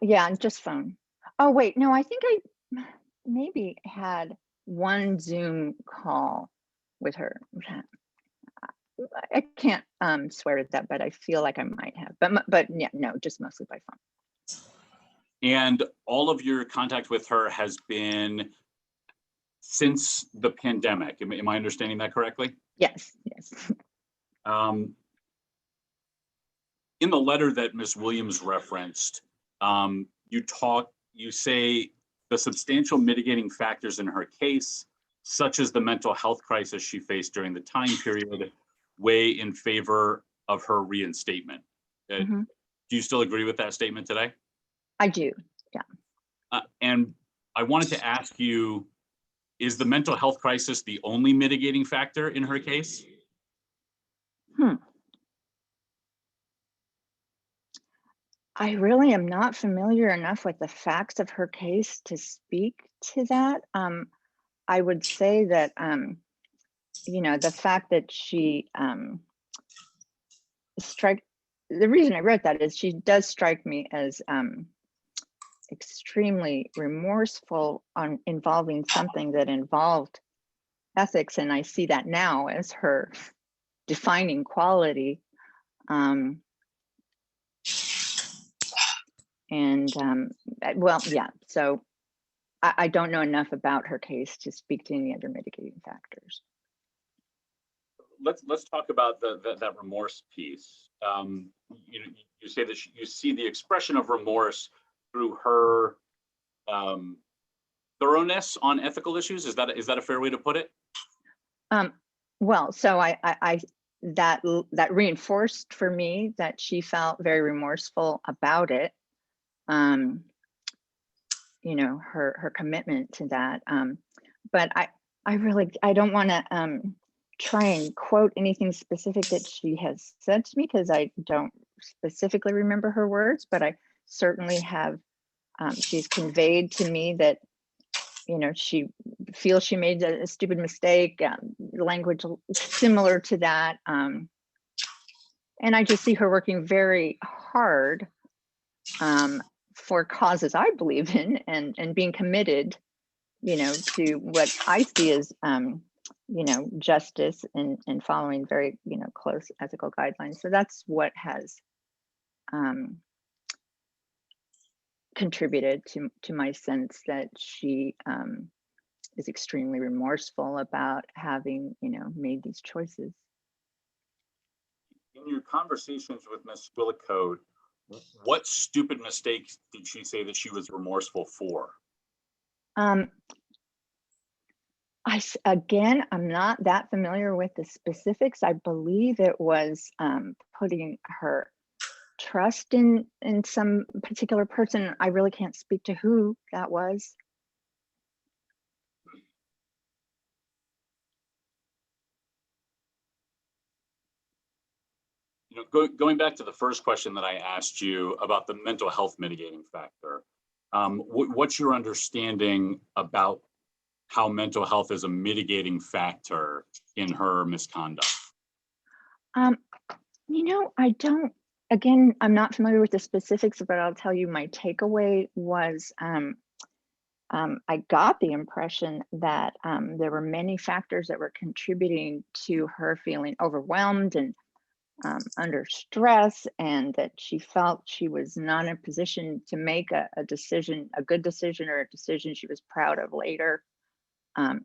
Yeah, just phone. Oh, wait, no, I think I maybe had one Zoom call with her. I can't swear to that, but I feel like I might have. But yeah, no, just mostly by phone. And all of your contact with her has been since the pandemic. Am I understanding that correctly? Yes, yes. In the letter that Ms. Williams referenced, you say the substantial mitigating factors in her case, such as the mental health crisis she faced during the time period, weigh in favor of her reinstatement. Mm-hmm. Do you still agree with that statement today? I do, yeah. And I wanted to ask you, is the mental health crisis the only mitigating factor in her case? I really am not familiar enough with the facts of her case to speak to that. I would say that, the fact that she the reason I wrote that is she does strike me as extremely remorseful on involving something that involved ethics, and I see that now as her defining quality. Well, yeah, so I don't know enough about her case to speak to any other mitigating factors. Let's talk about that remorse piece. You say that you see the expression of remorse through her thoroughness on ethical issues. Is that a fair way to put it? Well, so that reinforced for me that she felt very remorseful about it. Her commitment to that. But I don't want to try and quote anything specific that she has said to me, because I don't specifically remember her words, but I certainly have, she's conveyed to me that, she feels she made a stupid mistake, language similar to that. And I just see her working very hard for causes I believe in, and being committed, to what I see as, justice and following very, close ethical guidelines. So that's what has contributed to my sense that she is extremely remorseful about having, made these choices. In your conversations with Ms. Squillacote, what stupid mistakes did she say that she was remorseful for? I'm not that familiar with the specifics. I believe it was putting her trust in some particular person. I really can't speak to who that was. Going back to the first question that I asked you about the mental health mitigating factor, what's your understanding about how mental health is a mitigating factor in her misconduct? I don't, I'm not familiar with the specifics, but I'll tell you my takeaway was I got the impression that there were many factors that were contributing to her feeling overwhelmed and under stress, and that she felt she was not in a position to make a decision, a good decision, or a decision she was proud of later. I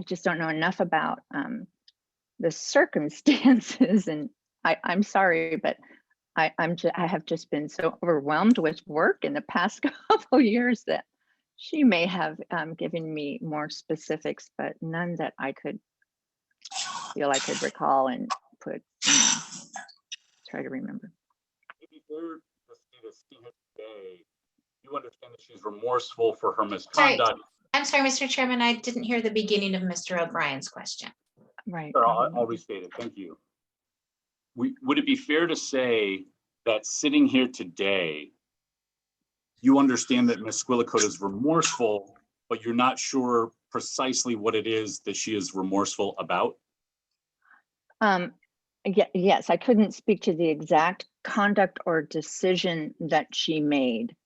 just don't know enough about the circumstances, and I'm sorry, but I have just been so overwhelmed with work in the past couple years that she may have given me more specifics, but none that I could feel I could recall and put, try to remember. Maybe they're to see her today. You understand that she's remorseful for her Sorry, misconduct. I'm sorry, Mr. Chairman, I didn't hear the beginning of Mr. O'Brien's question. Right. Sure, I'll restate it. Thank you. Would it be fair to say that sitting here today, you understand that Ms. Squillacote is remorseful, but you're not sure precisely what it is that she is remorseful about? Yes, I couldn't speak to the exact conduct or decision that she made.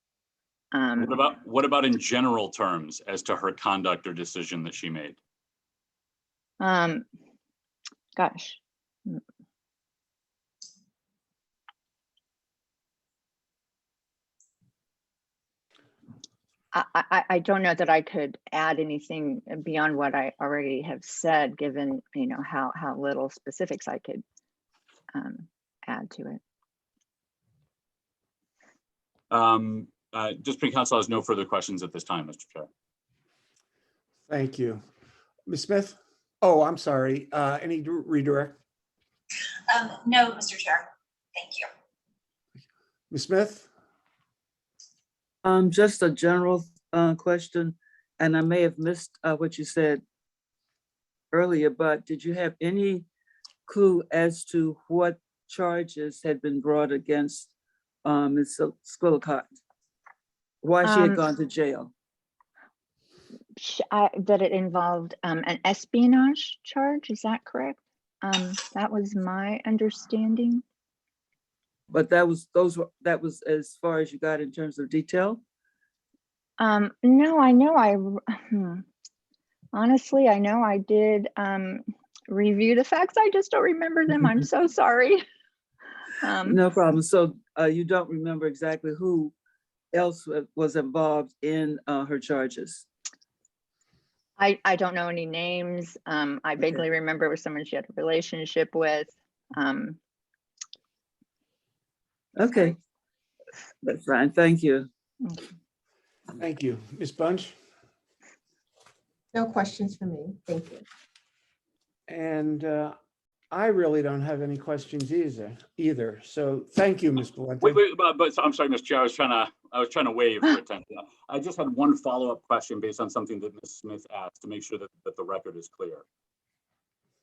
What about in general terms as to her conduct or decision that she made? Gosh. I don't know that I could add anything beyond what I already have said, given how little specifics I could add to it. District Council has no further questions at this time, Mr. Chair. Thank you. Ms. Smith? Oh, I'm sorry. Any redirect? No, Mr. Chair. Thank you. Ms. Smith? Just a general question, and I may have missed what you said earlier, but did you have any clue as to what charges had been brought against Ms. Squillacote? Why she had gone to jail? That it involved an espionage charge, is that correct? That was my understanding. But that was as far as you got in terms of detail? No, I know honestly, I know I did review the facts. I just don't remember them. I'm so sorry. No problem. So you don't remember exactly who else was involved in her charges? I don't know any names. I vaguely remember it was someone she had a relationship with. Okay, that's fine. Thank you. Thank you. Ms. Bunch? No questions for me. Thank you. And I really don't have any questions either. So thank you, Ms. Valente. Wait, but I'm sorry, Mr. Chair. I was trying to waive for attention. I just had one follow-up question based on something that Ms. Smith asked to make sure that the record is clear.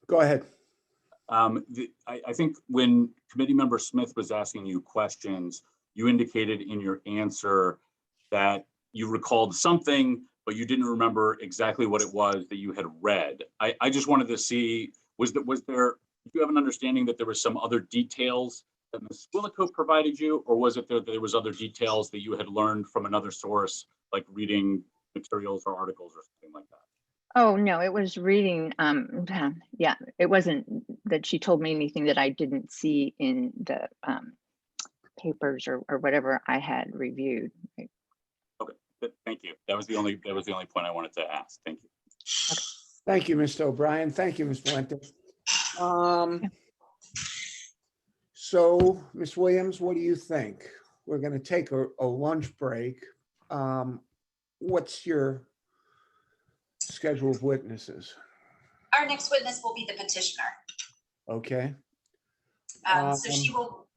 Go ahead. I think when committee member Smith was asking you questions, you indicated in your answer that you recalled something, but you didn't remember exactly what it was that you had read. I just wanted to see, was there, do you have an understanding that there was some other details that Ms. Squillacote provided you, or was it that there was other details that you had learned from another source, like reading materials or articles or something like that? Oh, no, it was reading. Yeah, it wasn't that she told me anything that I didn't see in the papers or whatever I had reviewed. Right. Okay, thank you. That was the only point I wanted to ask. Thank you. Okay. Thank you, Mr. O'Brien. Thank you, Ms. Valente. So, Ms. Williams, what do you think? We're going to take a lunch break. What's your schedule of witnesses? Our next witness will be the petitioner. Okay. So she will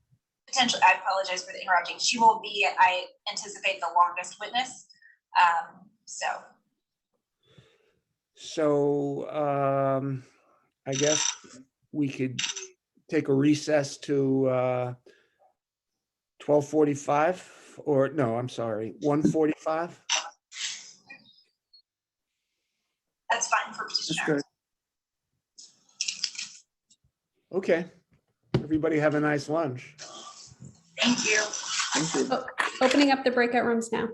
potentially, I apologize for the interrupting. She will be, I anticipate, the longest witness. So I guess we could take a recess to 12:45, or no, I'm sorry, 1:45. That's fine for petitioner. Okay. Everybody have a nice lunch. Thank you. Thank you. Opening up the breakout rooms now.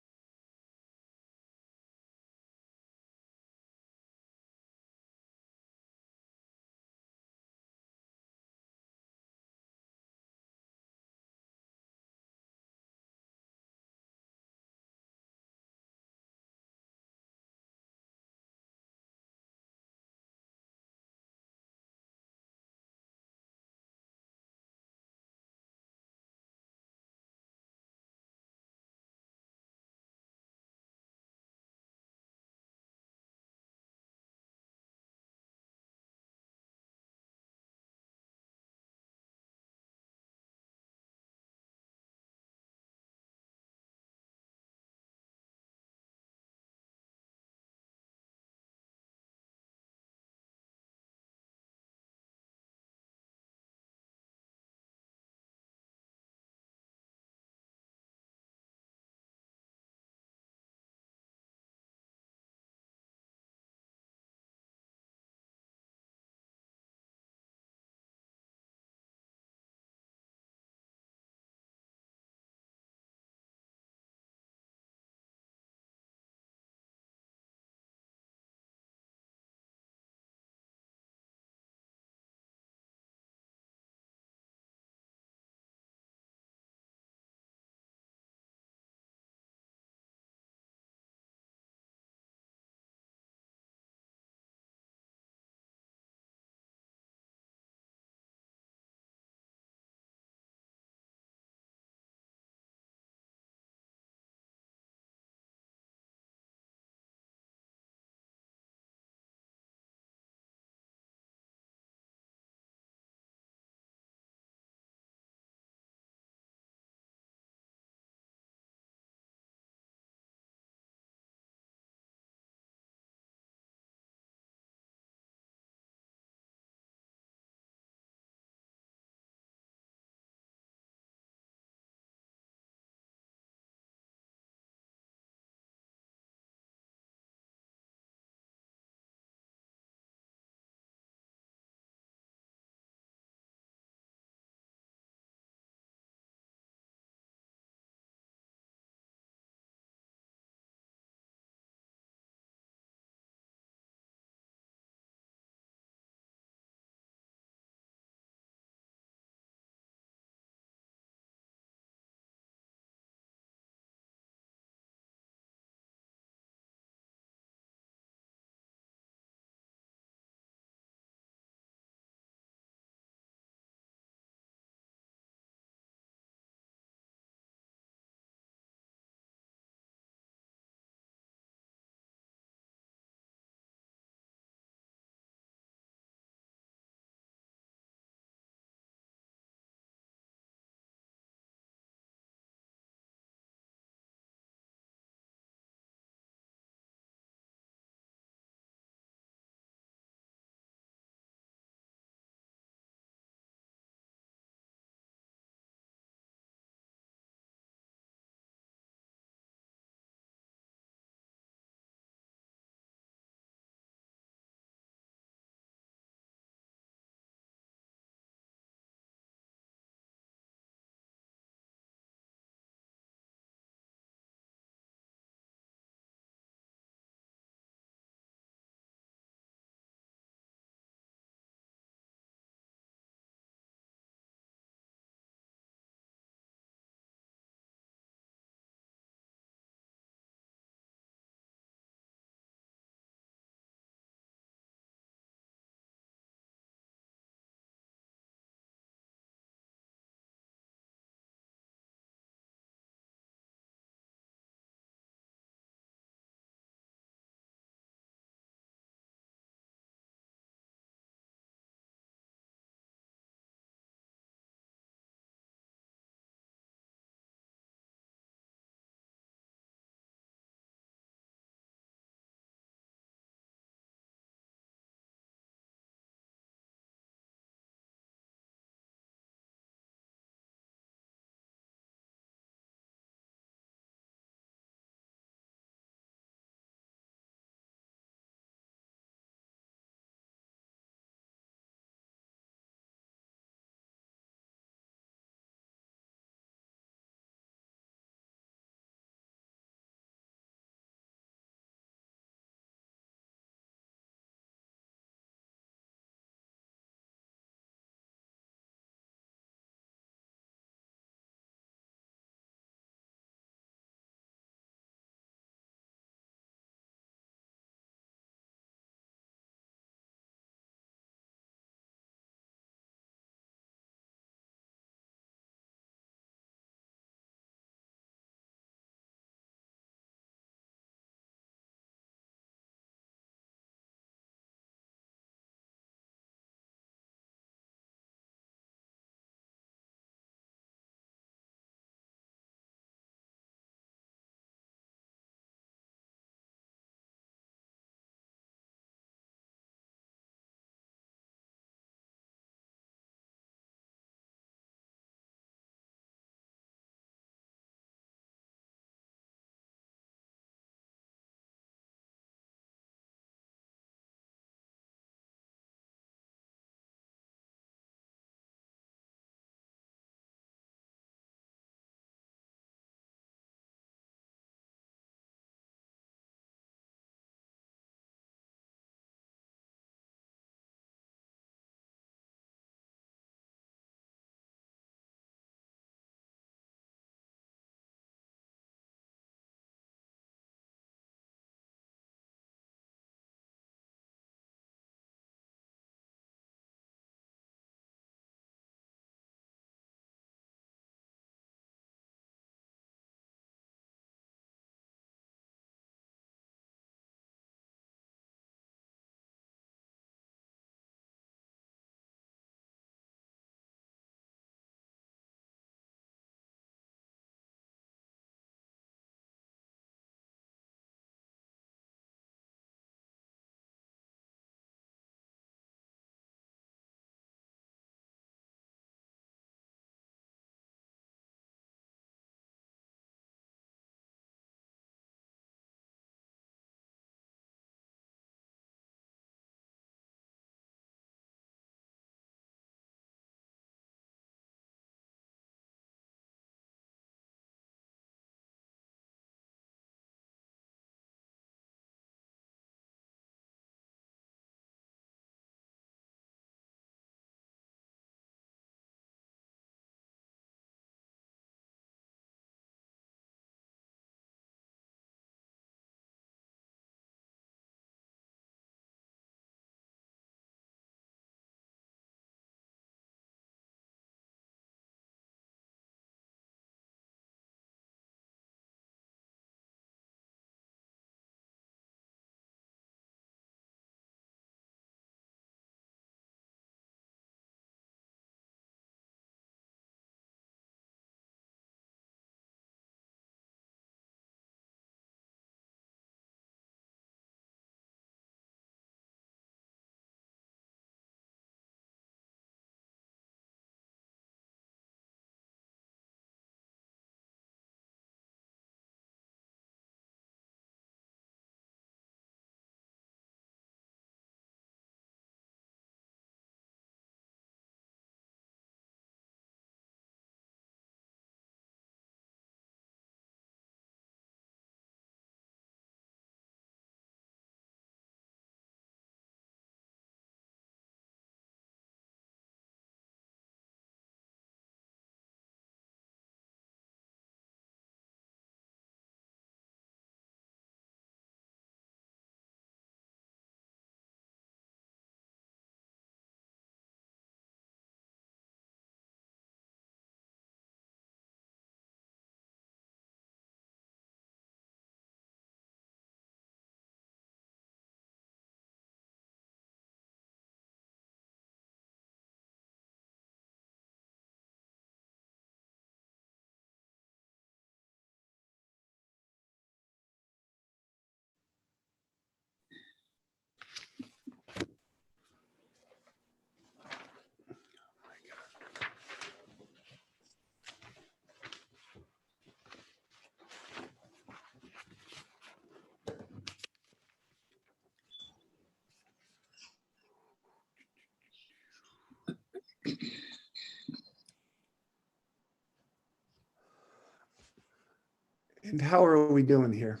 And how are we doing here?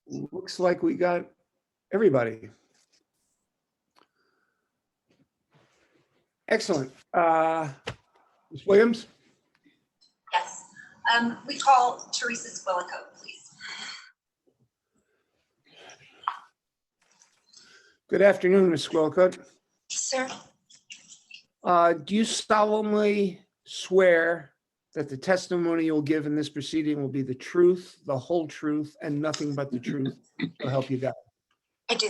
Looks like we got everybody. Excellent. Ms. Williams? Yes. We call Theresa Squillacote, please. Good afternoon, Ms. Squillacote. Sir, Do you solemnly swear that the testimony you'll give in this proceeding will be the truth, the whole truth, and nothing but the truth? So help you God. I do.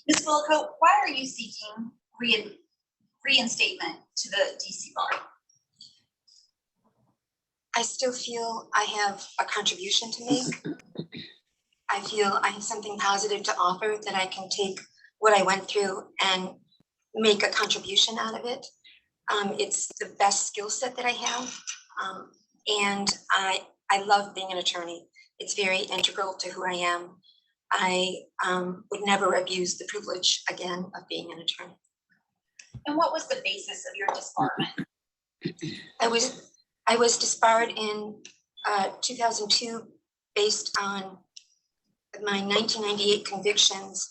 Ms. Squillacote, why are you seeking reinstatement to the DC bar? I still feel I have a contribution to make. I feel I have something positive to offer, that I can take what I went through and make a contribution out of it. It's the best skill set that I have. And I love being an attorney. It's very integral to who I am. I would never abuse the privilege again of being an attorney. And what was the basis of your disbarment? I was disbarred in 2002 based on my 1998 convictions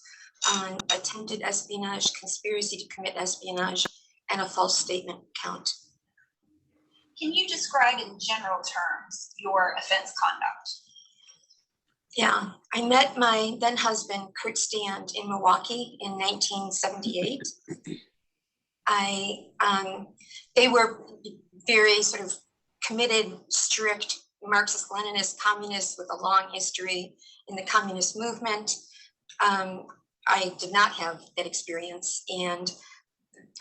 on attempted espionage, conspiracy to commit espionage, and a false statement count. Can you describe in general terms your offense conduct? Yeah, I met my then husband, Kurt Stand, in Milwaukee in 1978. They were very sort of committed, strict Marxist-Leninist communists with a long history in the communist movement. I did not have that experience, and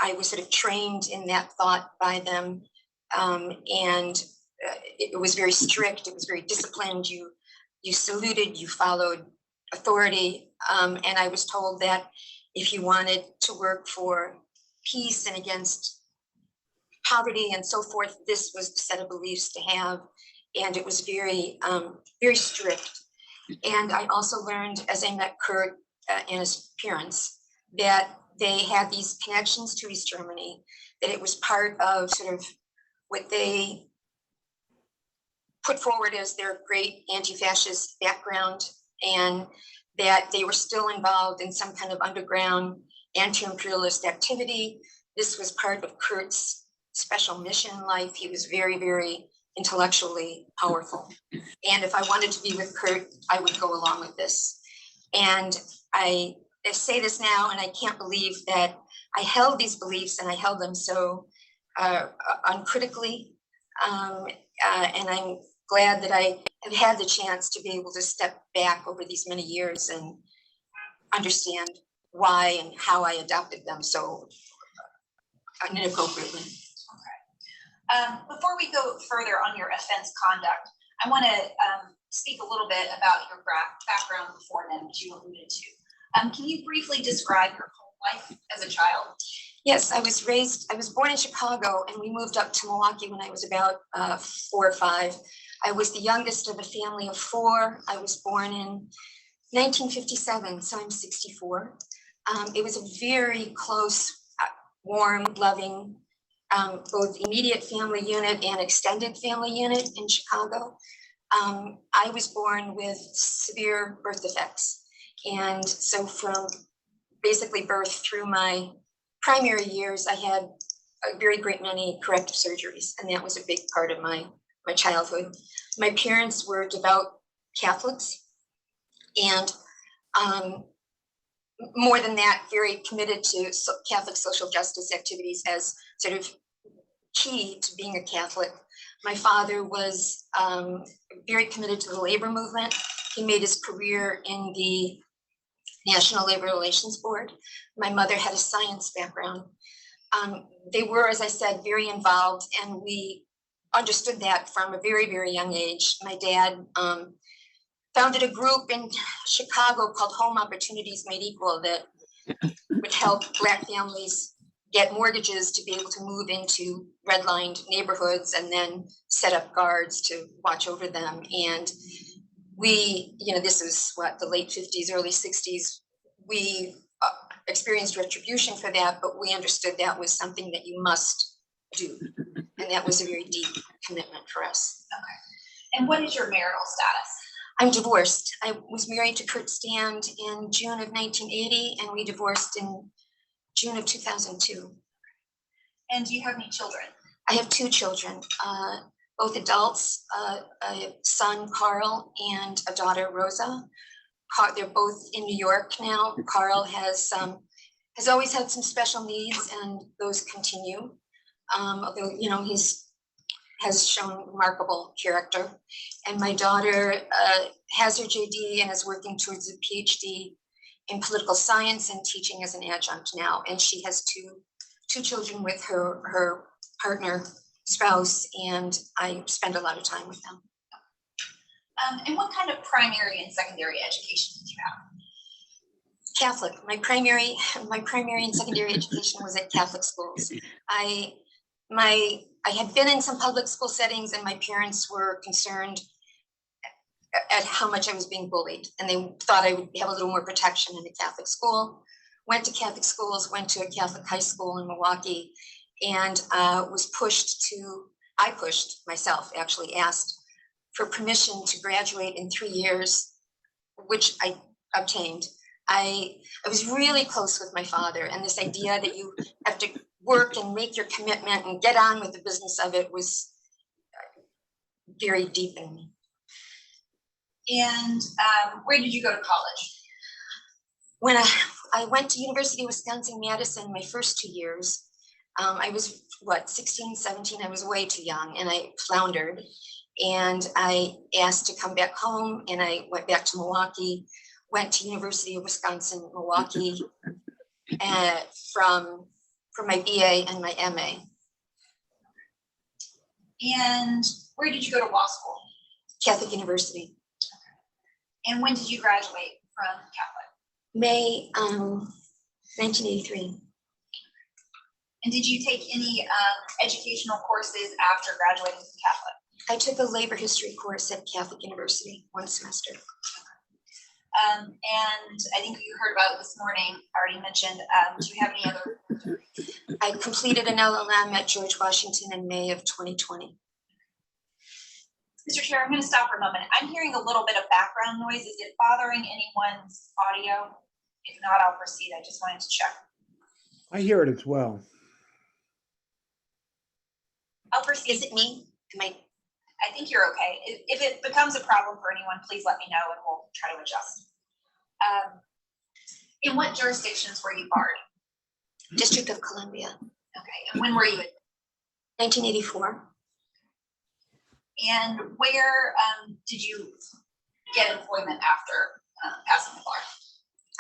I was sort of trained in that thought by them. It was very strict. It was very disciplined. You saluted, you followed authority. And I was told that if you wanted to work for peace and against poverty and so forth, this was the set of beliefs to have. And it was very, very strict. And I also learned as I met Kurt and his parents that they had these connections to East Germany, that it was part of sort of what they put forward as their great anti-fascist background, and that they were still involved in some kind of underground anti-imperialist activity. This was part of Kurt's special mission in life. He was very, very intellectually powerful. And if I wanted to be with Kurt, I would go along with this. And I say this now, and I can't believe that I held these beliefs and I held them so uncritically. And I'm glad that I have had the chance to be able to step back over these many years and understand why and how I adopted them so inappropriately. Okay. Before we go further on your offense conduct, I want to speak a little bit about your background before then, which you alluded to. Can you briefly describe your home life as a child? Yes, I was born in Chicago, and we moved up to Milwaukee when I was about 4 or 5. I was the youngest of a family of 4. I was born in 1957, so I'm 64. It was a very close, warm, loving, both immediate family unit and extended family unit in Chicago. I was born with severe birth defects. And so from basically birth through my primary years, I had a very great many corrective surgeries, and that was a big part of my childhood. My parents were devout Catholics, and more than that, very committed to Catholic social justice activities as sort of key to being a Catholic. My father was very committed to the labor movement. He made his career in the National Labor Relations Board. My mother had a science background. They were, as I said, very involved, and we understood that from a very, very young age. My dad founded a group in Chicago called Home Opportunities Made Equal that would help Black families get mortgages to be able to move into redlined neighborhoods and then set up guards to watch over them. And we, this is the late 50s, early 60s, we experienced retribution for that, but we understood that was something that you must do. And that was a very deep commitment for us. And what is your marital status? I'm divorced. I was married to Kurt Stand in June of 1980, and we divorced in June of 2002. And do you have any children? I have 2 children, both adults, a son, Carl, and a daughter, Rosa. They're both in New York now. Carl has always had some special needs, and those continue. Although, you know, has shown remarkable character. And my daughter has her JD and is working towards a PhD in political science and teaching as an adjunct now. And she has two children with her partner, spouse, and I spend a lot of time with them. And what kind of primary and secondary education did you have? Catholic. My primary and secondary education was at Catholic schools. I had been in some public school settings, and my parents were concerned at how much I was being bullied, and they thought I would have a little more protection in a Catholic school. Went to Catholic schools, went to a Catholic high school in Milwaukee, and I pushed myself, actually asked for permission to graduate in 3 years, which I obtained. I was really close with my father, and this idea that you have to work and make your commitment and get on with the business of it was very deep in me. And where did you go to college? When I went to University of Wisconsin-Madison my first 2 years, I was 16, 17, I was way too young, and I floundered. And I asked to come back home, and I went back to Milwaukee, went to University of Wisconsin-Milwaukee for my BA and my MA. And where did you go to law school? Catholic University. And when did you graduate from Catholic? May 1983. And did you take any educational courses after graduating from Catholic? I took a labor history course at Catholic University, 1 semester. And I think you heard about it this morning, already mentioned. Do you have any other? I completed an LLM at George Washington in May of 2020. Mr. Chair, I'm going to stop for a moment. I'm hearing a little bit of background noise. Is it bothering anyone's audio? If not, I'll proceed. I just wanted to check. I hear it as well. I'll proceed. Is it me? I think you're okay. If it becomes a problem for anyone, please let me know and we'll try to adjust. In what jurisdictions were you barred? District of Columbia. Okay, and when were you? 1984. And where did you get employment after passing the bar?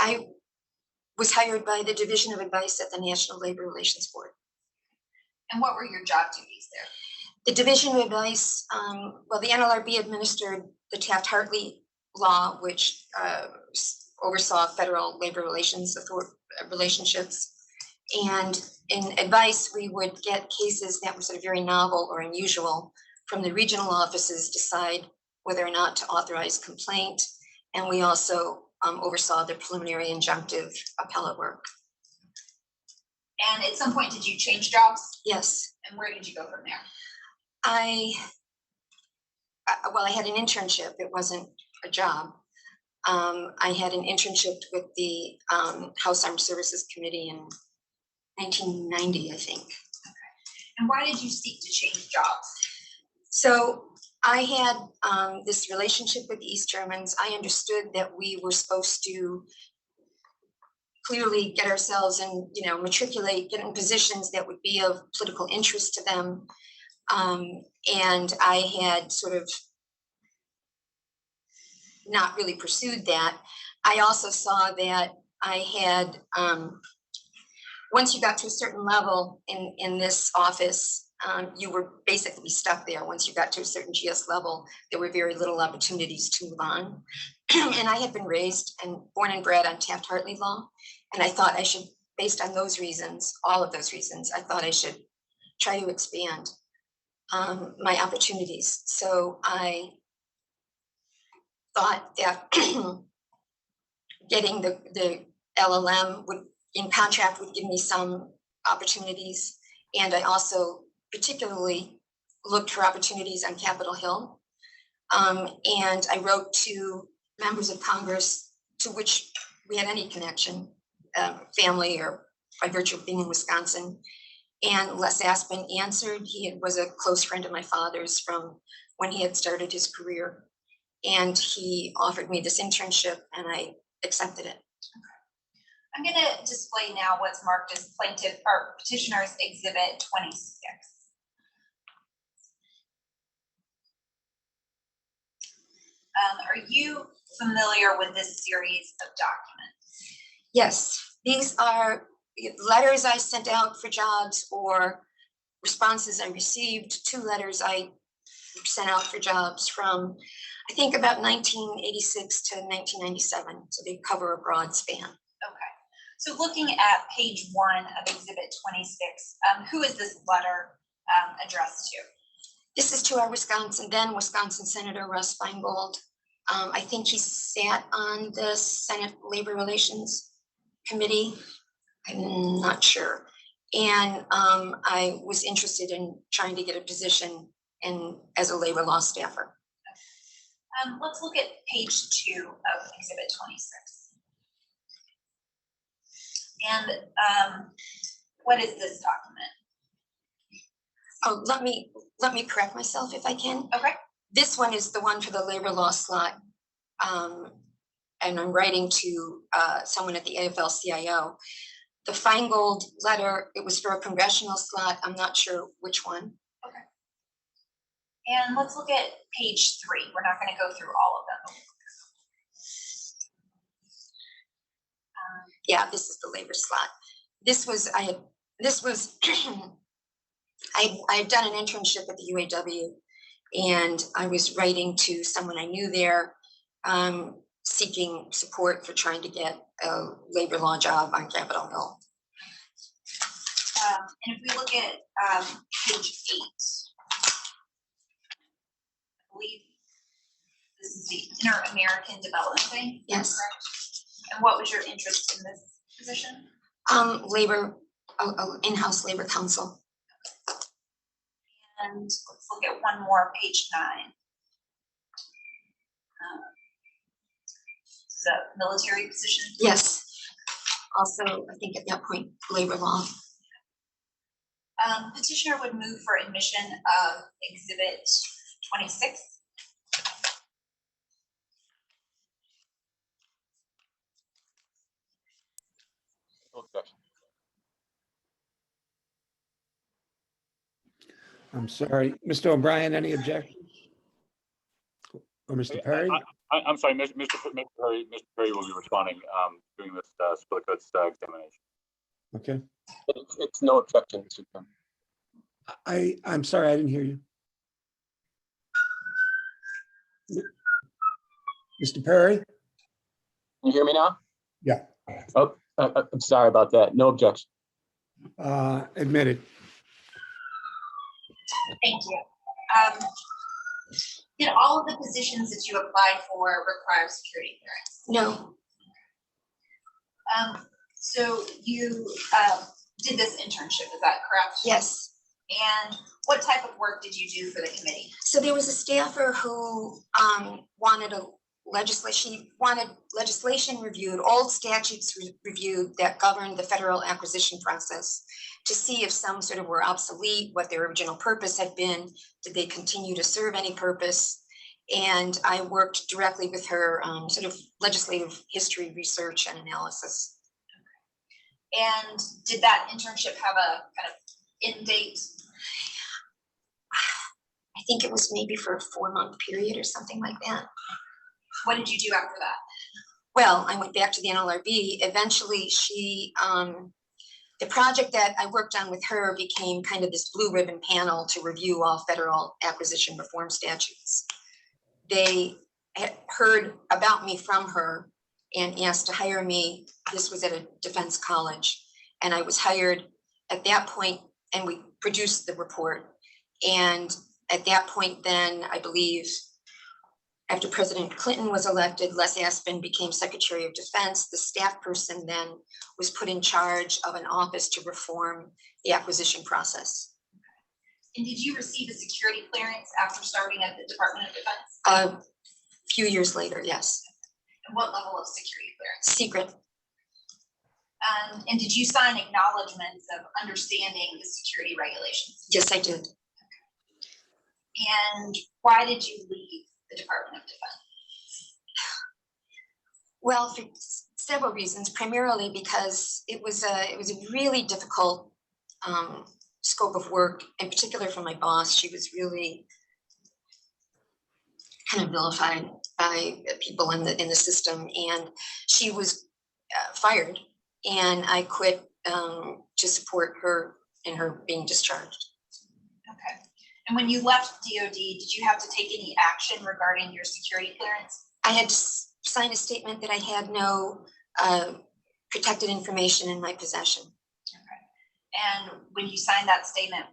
I was hired by the Division of Advice at the National Labor Relations Board. And what were your job duties there? The Division of Advice, the NLRB administered the Taft-Hartley law, which oversaw federal labor relationships. And in advice, we would get cases that were sort of very novel or unusual from the regional offices, decide whether or not to authorize complaint. And we also oversaw the preliminary injunctive appellate work. And at some point, did you change jobs? Yes. And where did you go from there? I had an internship. It wasn't a job. I had an internship with the House Armed Services Committee in 1990, I think. Okay. And why did you seek to change jobs? So I had this relationship with the East Germans. I understood that we were supposed to clearly get ourselves in, matriculate, get in positions that would be of political interest to them. And I had sort of not really pursued that. I also saw that I had, once you got to a certain level in this office, you were basically stuck there. Once you got to a certain GS level, there were very little opportunities to move on. And I had been raised and born and bred on Taft-Hartley law. And I thought I should, based on those reasons, all of those reasons, I thought I should try to expand my opportunities. So I thought that getting the LLM in contract would give me some opportunities. And I also particularly looked for opportunities on Capitol Hill. And I wrote to members of Congress to which we had any connection, family or by virtue of being in Wisconsin. And Les Aspen answered. He was a close friend of my father's from when he had started his career. And he offered me this internship and I accepted it. I'm going to display now what's marked as plaintiff or petitioner's exhibit 26. Are you familiar with this series of documents? Yes, these are letters I sent out for jobs or responses I received, 2 letters I sent out for jobs from, I think, about 1986 to 1997. So they cover a broad span. Okay. So looking at page 1 of exhibit 26, who is this letter addressed to? This is to our then Wisconsin Senator Russ Feingold. I think he sat on the Senate Labor Relations Committee. I'm not sure. And I was interested in trying to get a position as a labor law staffer. Let's look at page 2 of exhibit 26. And what is this document? Oh, let me correct myself if I can. Okay. This one is the one for the labor law slot. And I'm writing to someone at the AFL-CIO. The Feingold letter, it was for a congressional slot. I'm not sure which one. Okay. And let's look at page 3. We're not going to go through all of them. Yeah, this is the labor slot. I had done an internship at the UAW, and I was writing to someone I knew there, seeking support for trying to get a labor law job on Capitol Hill. And if we look at page 8, I believe this is the Inter-American Development Bank. Yes. And what was your interest in this position? Labor, in-house labor council. And let's look at one more, page 9. The military position? Yes. Also, I think at that point, labor law. Petitioner would move for admission of exhibit 26. No objection. I'm sorry, Mr. O'Brien, any objections? Or Mr. Perry? I'm sorry, Mr. Perry will be responding during this Squillacote examination. Okay. It's no objection, Mr. Chairman. I'm sorry, I didn't hear you. Mr. Perry? Can you hear me now? Yeah. Oh, I'm sorry about that. No objection. Admitted. Thank you. Did all of the positions that you applied for require security clearance? No. So you did this internship, is that correct? Yes. And what type of work did you do for the committee? So there was a staffer who wanted legislation reviewed, old statutes reviewed that governed the federal acquisition process to see if some sort of were obsolete, what their original purpose had been, did they continue to serve any purpose? And I worked directly with her sort of legislative history research and analysis. And did that internship have a kind of end date? I think it was maybe for a 4-month period or something like that. What did you do after that? Well, I went back to the NLRB. Eventually, the project that I worked on with her became kind of this blue ribbon panel to review all federal acquisition reform statutes. They had heard about me from her and asked to hire me. This was at a defense college, and I was hired at that point, and we produced the report. And at that point then, I believe, after President Clinton was elected, Les Aspen became Secretary of Defense. The staff person then was put in charge of an office to reform the acquisition process. And did you receive a security clearance after starting at the Department of Defense? A few years later, yes. And what level of security clearance? Secret. And did you sign acknowledgements of understanding the security regulations? Yes, I did. And why did you leave the Department of Defense? Well, for several reasons, primarily because it was a really difficult scope of work, in particular for my boss. She was really kind of vilified by people in the system, and she was fired, and I quit to support her in her being discharged. Okay. And when you left DOD, did you have to take any action regarding your security clearance? I had to sign a statement that I had no protected information in my possession. And when you signed that statement,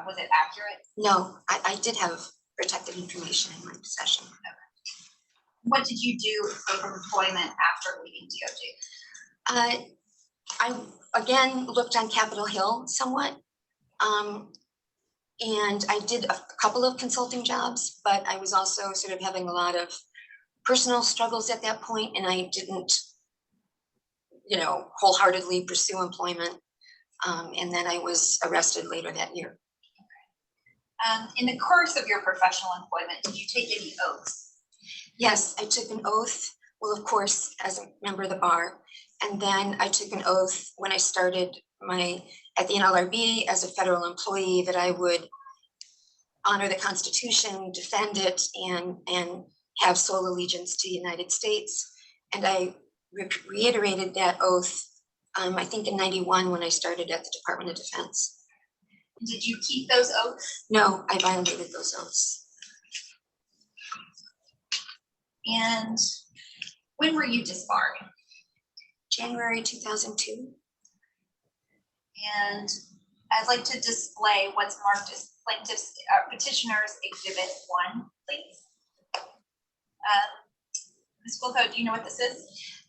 was it accurate? No, I did have protected information in my possession. What did you do for employment after leaving DOD? I again looked on Capitol Hill somewhat, and I did a couple of consulting jobs, but I was also sort of having a lot of personal struggles at that point, and I didn't, wholeheartedly pursue employment. And then I was arrested later that year. In the course of your professional employment, did you take any oaths? Yes, I took an oath, well, of course, as a member of the bar. And then I took an oath when I started at the NLRB as a federal employee that I would honor the Constitution, defend it, and have sole allegiance to the United States. And I reiterated that oath, I think in '91 when I started at the Department of Defense. Did you keep those oaths? No, I violated those oaths. And when were you disbarred? January 2002. And I'd like to display what's marked as plaintiff's petitioner's exhibit 1, please. Ms. Squillacote, do you know what this is?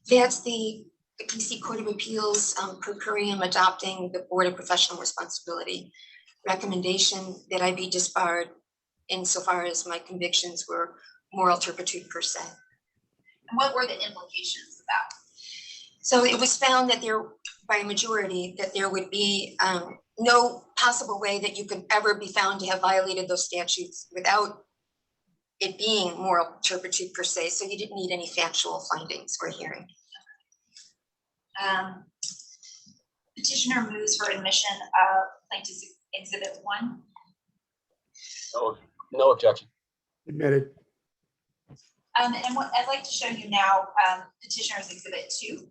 That's the PC Court of Appeals per curiam adopting the Board of Professional Responsibility recommendation that I be disbarred insofar as my convictions were moral turpitude per se. And what were the implications of that? So it was found that by a majority, that there would be no possible way that you could ever be found to have violated those statutes without it being moral turpitude per se. So you didn't need any factual findings or hearing. Petitioner moves for admission of plaintiff's exhibit 1. No objection. Admitted. And what I'd like to show you now, petitioner's exhibit 2.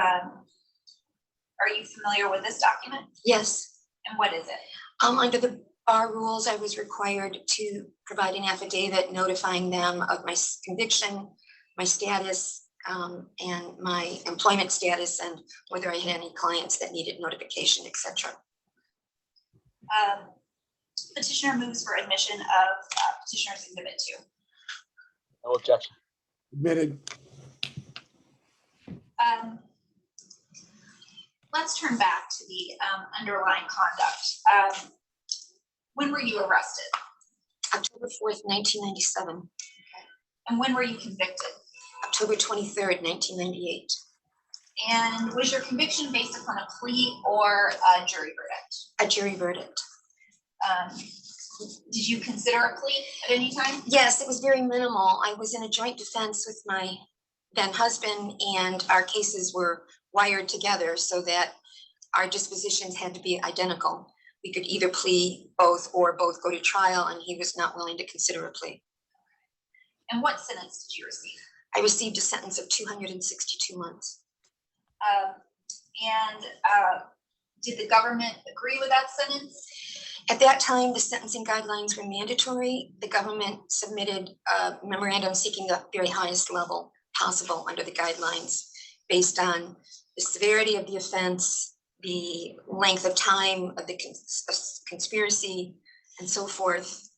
Are you familiar with this document? Yes. And what is it? Under the bar rules, I was required to provide an affidavit notifying them of my conviction, my status, and my employment status, and whether I had any clients that needed notification, etc. Petitioner moves for admission of petitioner's exhibit 2. No objection. Admitted. Let's turn back to the underlying conduct. When were you arrested? October 4th, 1997. And when were you convicted? October 23rd, 1998. And was your conviction based upon a plea or a jury verdict? A jury verdict. Did you consider a plea at any time? Yes, it was very minimal. I was in a joint defense with my then husband, and our cases were wired together so that our dispositions had to be identical. We could either plea both or both go to trial, and he was not willing to consider a plea. And what sentence did you receive? I received a sentence of 262 months. Did the government agree with that sentence? At that time, the sentencing guidelines were mandatory. The government submitted a memorandum seeking the very highest level possible under the guidelines based on the severity of the offense, the length of time of the conspiracy, and so forth.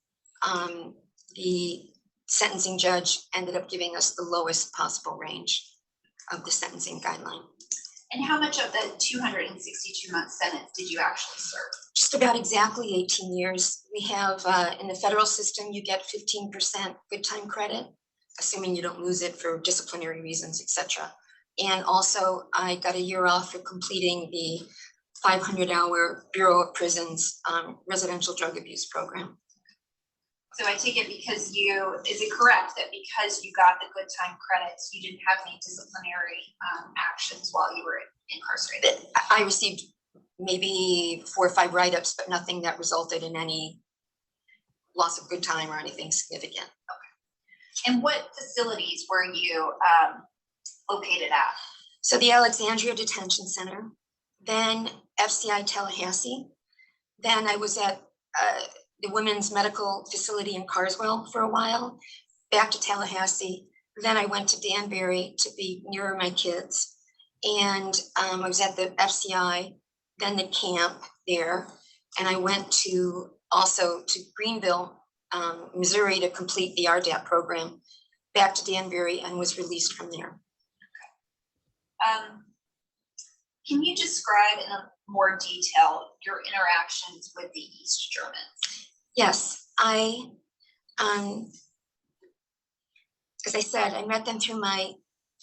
The sentencing judge ended up giving us the lowest possible range of the sentencing guideline. And how much of the 262-month sentence did you actually serve? Just about exactly 18 years. We have, in the federal system, you get 15% good time credit, assuming you don't lose it for disciplinary reasons, etc. And also, I got a year off for completing the 500-hour Bureau of Prisons residential drug abuse program. So I take it because is it correct that because you got the good time credits, you didn't have any disciplinary actions while you were incarcerated? I received maybe 4 or 5 write-ups, but nothing that resulted in any loss of good time or anything significant. Okay. And what facilities were you located at? So the Alexandria Detention Center, then FCI Tallahassee. Then I was at the Women's Medical Facility in Carswell for a while, back to Tallahassee. Then I went to Danbury to be nearer my kids. And I was at the FCI, then the camp there. And I went also to Greenville, Missouri to complete the RDAP program, back to Danbury, and was released from there. Can you describe in more detail your interactions with the East Germans? Yes, as I said, I met them through my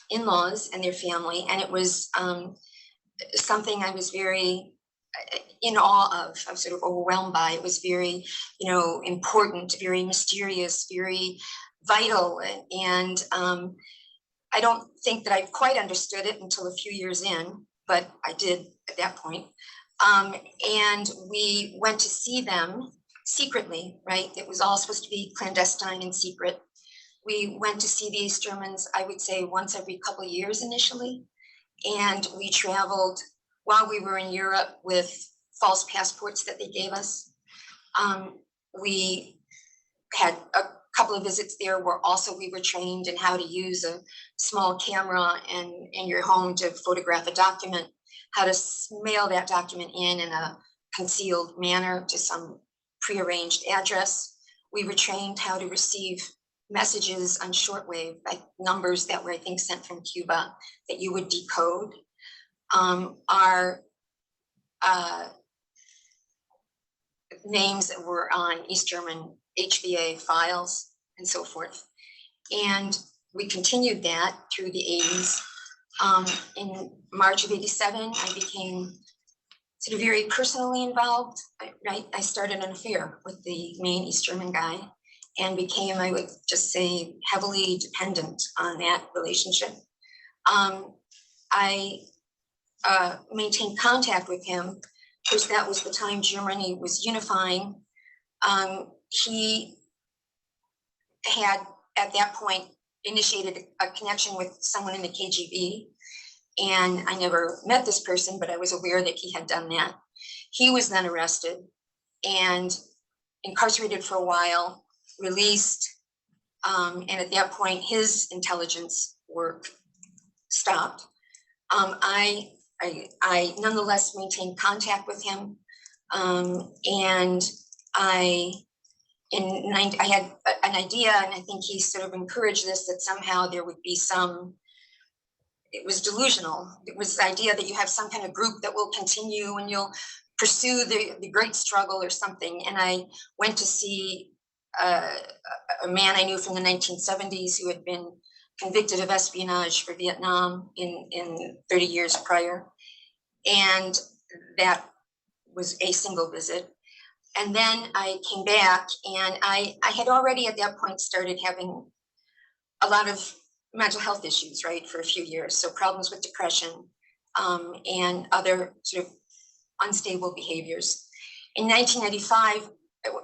in-laws and their family, and it was something I was very in awe of. I was sort of overwhelmed by. It was very, important, very mysterious, very vital, and I don't think that I quite understood it until a few years in, but I did at that point. And we went to see them secretly, right? It was all supposed to be clandestine and secret. We went to see the East Germans, I would say, once every couple of years initially. And we traveled while we were in Europe with false passports that they gave us. We had a couple of visits there where also we were trained in how to use a small camera in your home to photograph a document, how to mail that document in a concealed manner to some prearranged address. We were trained how to receive messages on shortwave by numbers that were, I think, sent from Cuba that you would decode. Our names that were on East German HVA files and so forth. And we continued that through the 80s. In March of 87, I became sort of very personally involved, right? I started an affair with the main East German guy and became, I would just say, heavily dependent on that relationship. I maintained contact with him because that was the time Germany was unifying. He had, at that point, initiated a connection with someone in the KGB. And I never met this person, but I was aware that he had done that. He was then arrested and incarcerated for a while, released. And at that point, his intelligence work stopped. I nonetheless maintained contact with him. And I had an idea, and I think he sort of encouraged this, that somehow there would be it was delusional. It was the idea that you have some kind of group that will continue and you'll pursue the great struggle or something. And I went to see a man I knew from the 1970s who had been convicted of espionage for Vietnam in 30 years prior. And that was a single visit. And then I came back, and I had already at that point started having a lot of mental health issues, right, for a few years. So problems with depression and other sort of unstable behaviors. In 1995,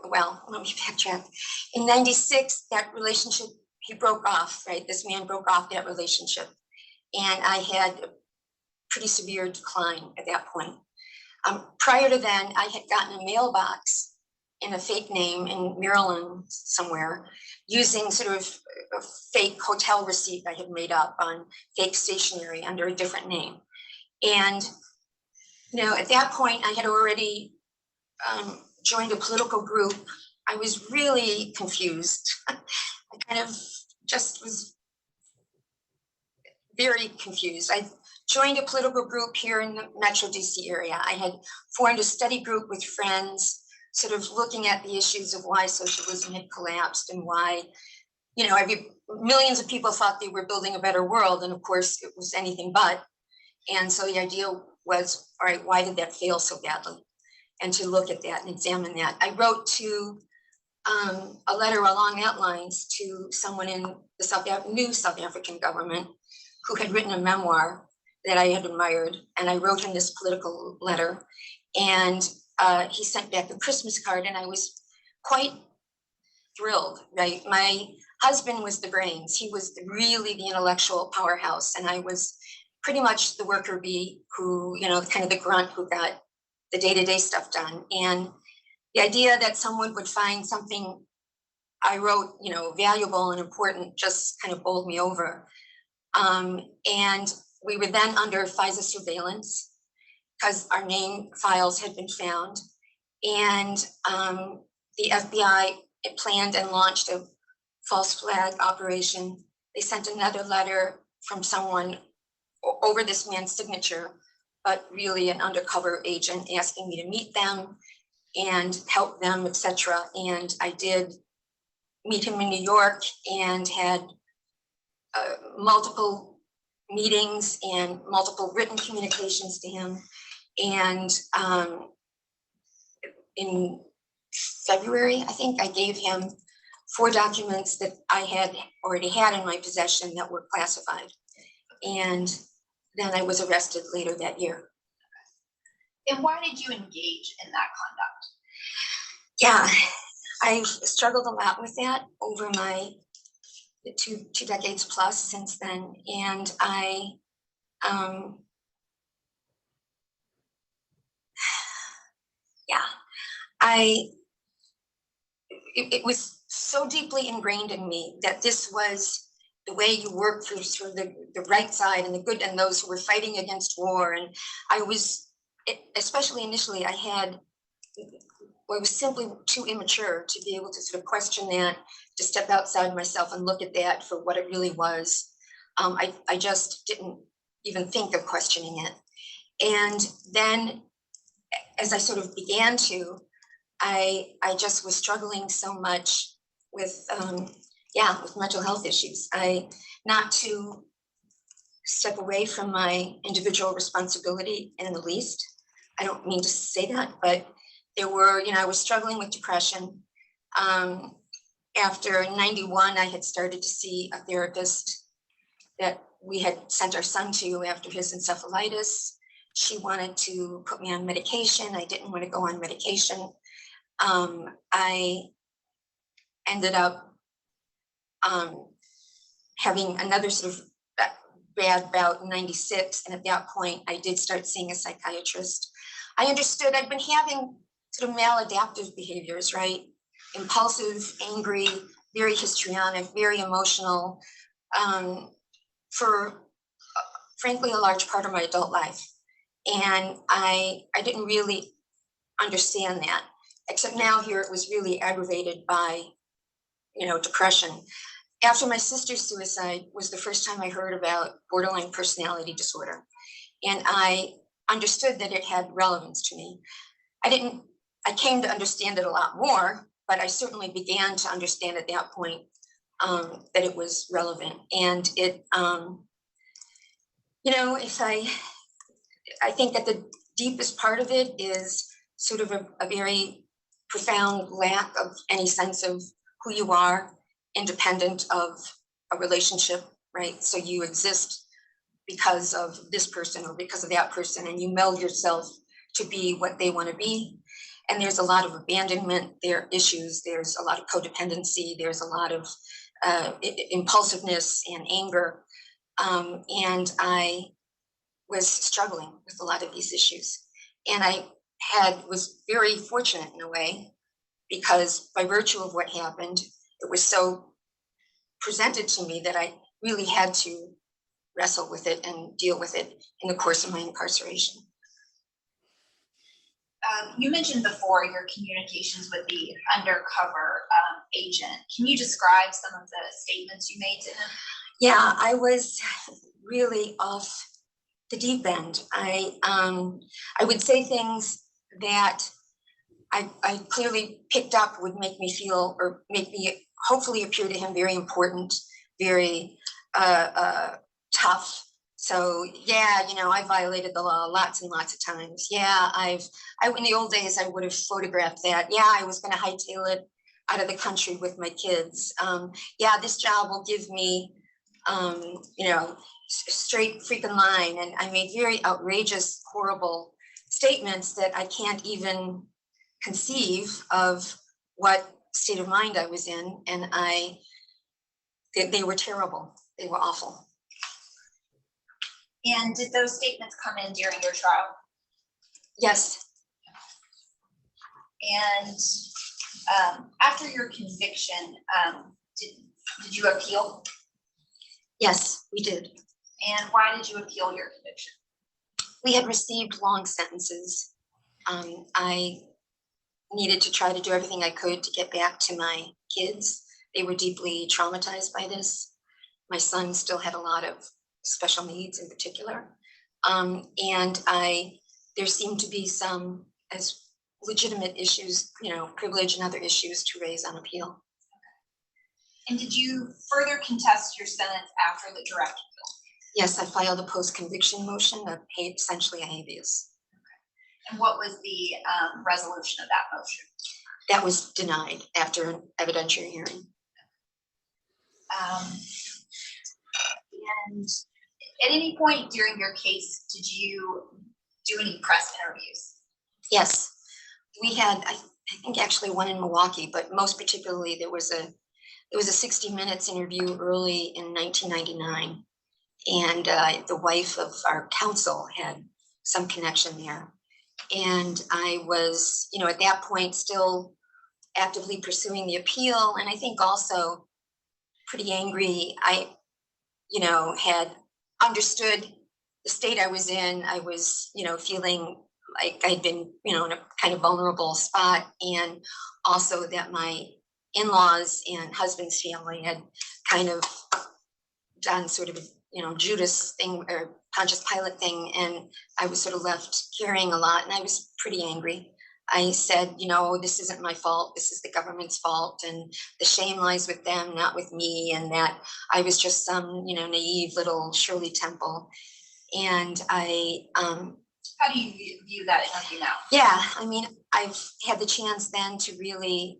well, let me backtrack. In 96, that relationship, he broke off, right? This man broke off that relationship. And I had a pretty severe decline at that point. Prior to then, I had gotten a mailbox in a fake name in Maryland somewhere, using sort of a fake hotel receipt I had made up on fake stationery under a different name. And, at that point, I had already joined a political group. I was really confused. I kind of just was very confused. I joined a political group here in the Metro DC area. I had formed a study group with friends, sort of looking at the issues of why socialism had collapsed and why, you know, millions of people thought they were building a better world, and of course it was anything but. And so the idea was, all right, why did that fail so badly? And to look at that and examine that. I wrote to a letter along that lines to someone in the new South African government who had written a memoir that I had admired. And I wrote him this political letter, and he sent back a Christmas card, and I was quite thrilled, right? My husband was the brains. He was really the intellectual powerhouse, and I was pretty much the worker bee who, you know, kind of the grunt who got the day-to-day stuff done. And the idea that someone would find something I wrote, you know, valuable and important just kind of bowled me over. And we were then under FISA surveillance because our name files had been found. And the FBI planned and launched a false flag operation. They sent another letter from someone over this man's signature, but really an undercover agent, asking me to meet them and help them, etc. And I did meet him in New York and had multiple meetings and multiple written communications to him. And in February, I think, I gave him 4 documents that I had already had in my possession that were classified. And then I was arrested later that year. And why did you engage in that conduct? Yeah, I've struggled a lot with that over my two decades plus since then. And it was so deeply ingrained in me that this was the way you work through the right side and the good and those who were fighting against war. And I was, especially initially, I was simply too immature to be able to sort of question that, to step outside myself and look at that for what it really was. I just didn't even think of questioning it. And then as I sort of began to, I just was struggling so much with mental health issues. Not to step away from my individual responsibility in the least. I don't mean to say that, but there were, I was struggling with depression. After 91, I had started to see a therapist that we had sent our son to after his encephalitis. She wanted to put me on medication. I didn't want to go on medication. I ended up having another sort of bad bout in 96. And at that point, I did start seeing a psychiatrist. I understood I'd been having sort of maladaptive behaviors, right? Impulsive, angry, very histrionic, very emotional, for frankly, a large part of my adult life. And I didn't really understand that, except now here it was really aggravated by, depression. After my sister's suicide was the first time I heard about borderline personality disorder. And I understood that it had relevance to me. I came to understand it a lot more, but I certainly began to understand at that point that it was relevant. And it, I think that the deepest part of it is sort of a very profound lack of any sense of who you are, independent of a relationship, right? So you exist because of this person or because of that person, and you meld yourself to be what they want to be. And there's a lot of abandonment, there are issues, there's a lot of codependency, there's a lot of impulsiveness and anger. And I was struggling with a lot of these issues. And I was very fortunate in a way, because by virtue of what happened, it was so presented to me that I really had to wrestle with it and deal with it in the course of my incarceration. You mentioned before your communications with the undercover agent. Can you describe some of the statements you made to him? Yeah, I was really off the deep end. I would say things that I clearly picked up would make me feel, or make me hopefully appear to him very important, very tough. So yeah, you know, I violated the law lots and lots of times. Yeah, in the old days, I would have photographed that. Yeah, I was going to hightail it out of the country with my kids. Yeah, this job will give me, you know, straight freaking line. And I made very outrageous, horrible statements that I can't even conceive of what state of mind I was in. And they were terrible. They were awful. And did those statements come in during your trial? Yes. And after your conviction, did you appeal? Yes, we did. And why did you appeal your conviction? We had received long sentences. I needed to try to do everything I could to get back to my kids. They were deeply traumatized by this. My son still had a lot of special needs in particular. And there seemed to be some as legitimate issues, you know, privilege and other issues to raise on appeal. And did you further contest your sentence after the direct appeal? Yes, I filed a post-conviction motion, essentially a habeas. And what was the resolution of that motion? That was denied after an evidentiary hearing. And at any point during your case, did you do any press interviews? Yes, we had, I think actually one in Milwaukee, but most particularly there was a 60 Minutes interview early in 1999. And the wife of our counsel had some connection there. And I was, you know, at that point still actively pursuing the appeal. And I think also pretty angry. I, you know, had understood the state I was in. I was, you know, feeling like I'd been, you know, in a kind of vulnerable spot. And also that my in-laws and husband's family had kind of done sort of a, you know, Judas thing or Pontius Pilate thing. And I was sort of left carrying a lot, and I was pretty angry. I said, you know, this isn't my fault. This is the government's fault. And the shame lies with them, not with me. And that I was just some, you know, naive little Shirley Temple. And how do you view that interview now? Yeah, I mean, I've had the chance then to really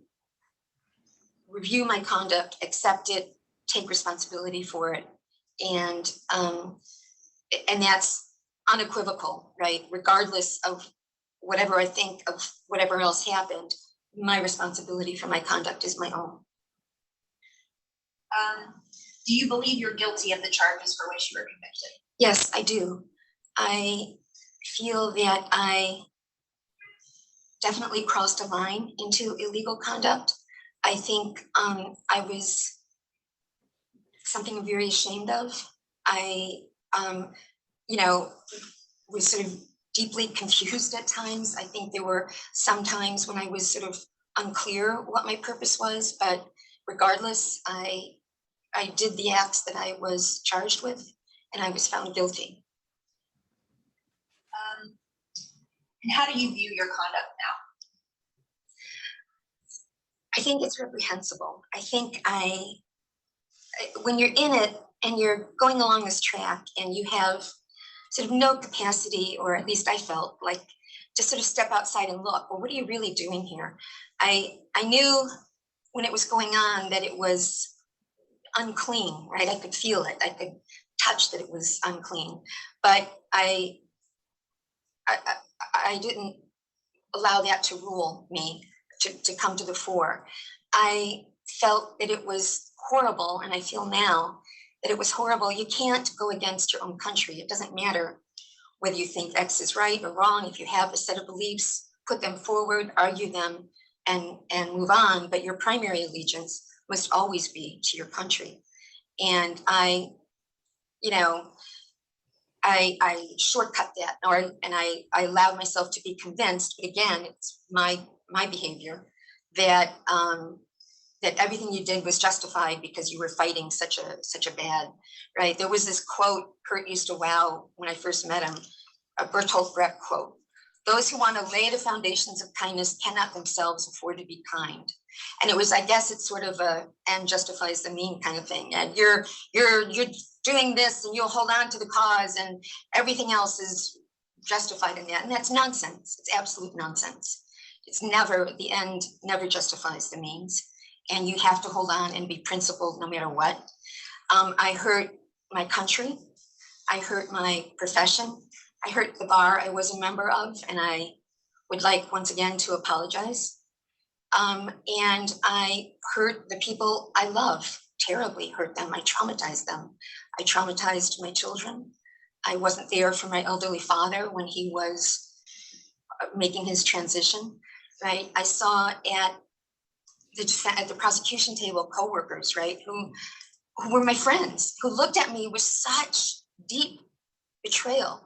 review my conduct, accept it, take responsibility for it. And that's unequivocal, right? Regardless of whatever I think of whatever else happened, my responsibility for my conduct is my own. Do you believe you're guilty of the charges for which you were convicted? Yes, I do. I feel that I definitely crossed a line into illegal conduct. I think I was something I'm very ashamed of. I, you know, was sort of deeply confused at times. I think there were some times when I was sort of unclear what my purpose was, but regardless, I did the acts that I was charged with, and I was found guilty. And how do you view your conduct now? I think it's reprehensible. I think when you're in it and you're going along this track and you have sort of no capacity, or at least I felt like, to sort of step outside and look, well, what are you really doing here? I knew when it was going on that it was unclean, right? I could feel it. I could touch that it was unclean, but I didn't allow that to rule me, to come to the fore. I felt that it was horrible, and I feel now that it was horrible. You can't go against your own country. It doesn't matter whether you think X is right or wrong. If you have a set of beliefs, put them forward, argue them, and move on. But your primary allegiance must always be to your country. And I shortcut that, and I allowed myself to be convinced. But again, it's my behavior that that everything you did was justified because you were fighting such a bad, right? There was this quote Kurt used to wow when I first met him, a Bertolt Brecht quote. Those who want to lay the foundations of kindness cannot themselves afford to be kind. And it was, I guess it's sort of a end justifies the mean kind of thing. And you're doing this and you'll hold on to the cause and everything else is justified in that. And that's nonsense. It's absolute nonsense. It's never, the end never justifies the means. And you have to hold on and be principled no matter what. I hurt my country. I hurt my profession. I hurt the bar I was a member of, and I would like once again to apologize. And I hurt the people I love, terribly hurt them. I traumatized them. I traumatized my children. I wasn't there for my elderly father when he was making his transition, right? I saw at the prosecution table coworkers, right, who were my friends, who looked at me with such deep betrayal.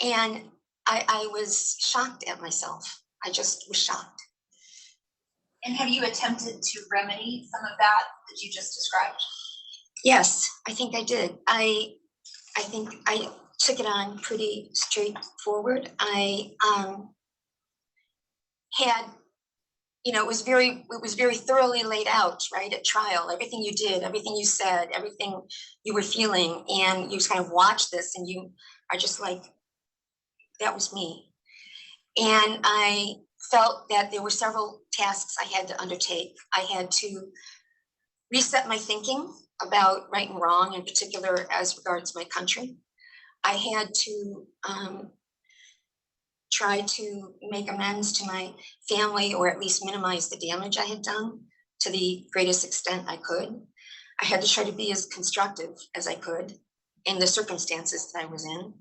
And I was shocked at myself. I just was shocked. And have you attempted to remedy some of that you just described? Yes, I think I did. I think I took it on pretty straightforward. I had, you know, it was very thoroughly laid out, right, at trial. Everything you did, everything you said, everything you were feeling, and you just kind of watch this and you are just like, that was me. And I felt that there were several tasks I had to undertake. I had to reset my thinking about right and wrong, in particular as regards my country. I had to try to make amends to my family, or at least minimize the damage I had done to the greatest extent I could. I had to try to be as constructive as I could in the circumstances that I was in.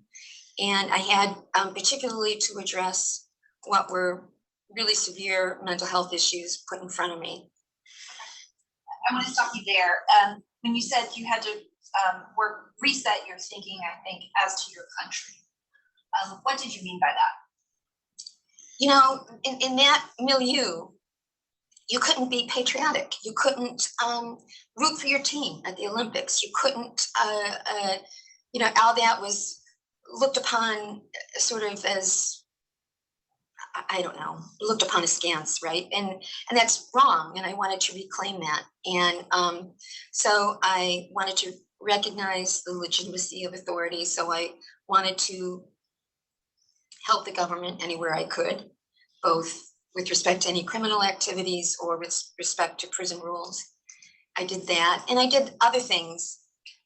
And I had particularly to address what were really severe mental health issues put in front of me. I want to stop you there. When you said you had to reset your thinking, I think, as to your country, what did you mean by that? You know, in that milieu, you couldn't be patriotic. You couldn't root for your team at the Olympics. You couldn't, you know, all that was looked upon sort of as, I don't know, looked upon askance, right? And that's wrong. And I wanted to reclaim that. And so I wanted to recognize the legitimacy of authority. So I wanted to help the government anywhere I could, both with respect to any criminal activities or with respect to prison rules. I did that, and I did other things.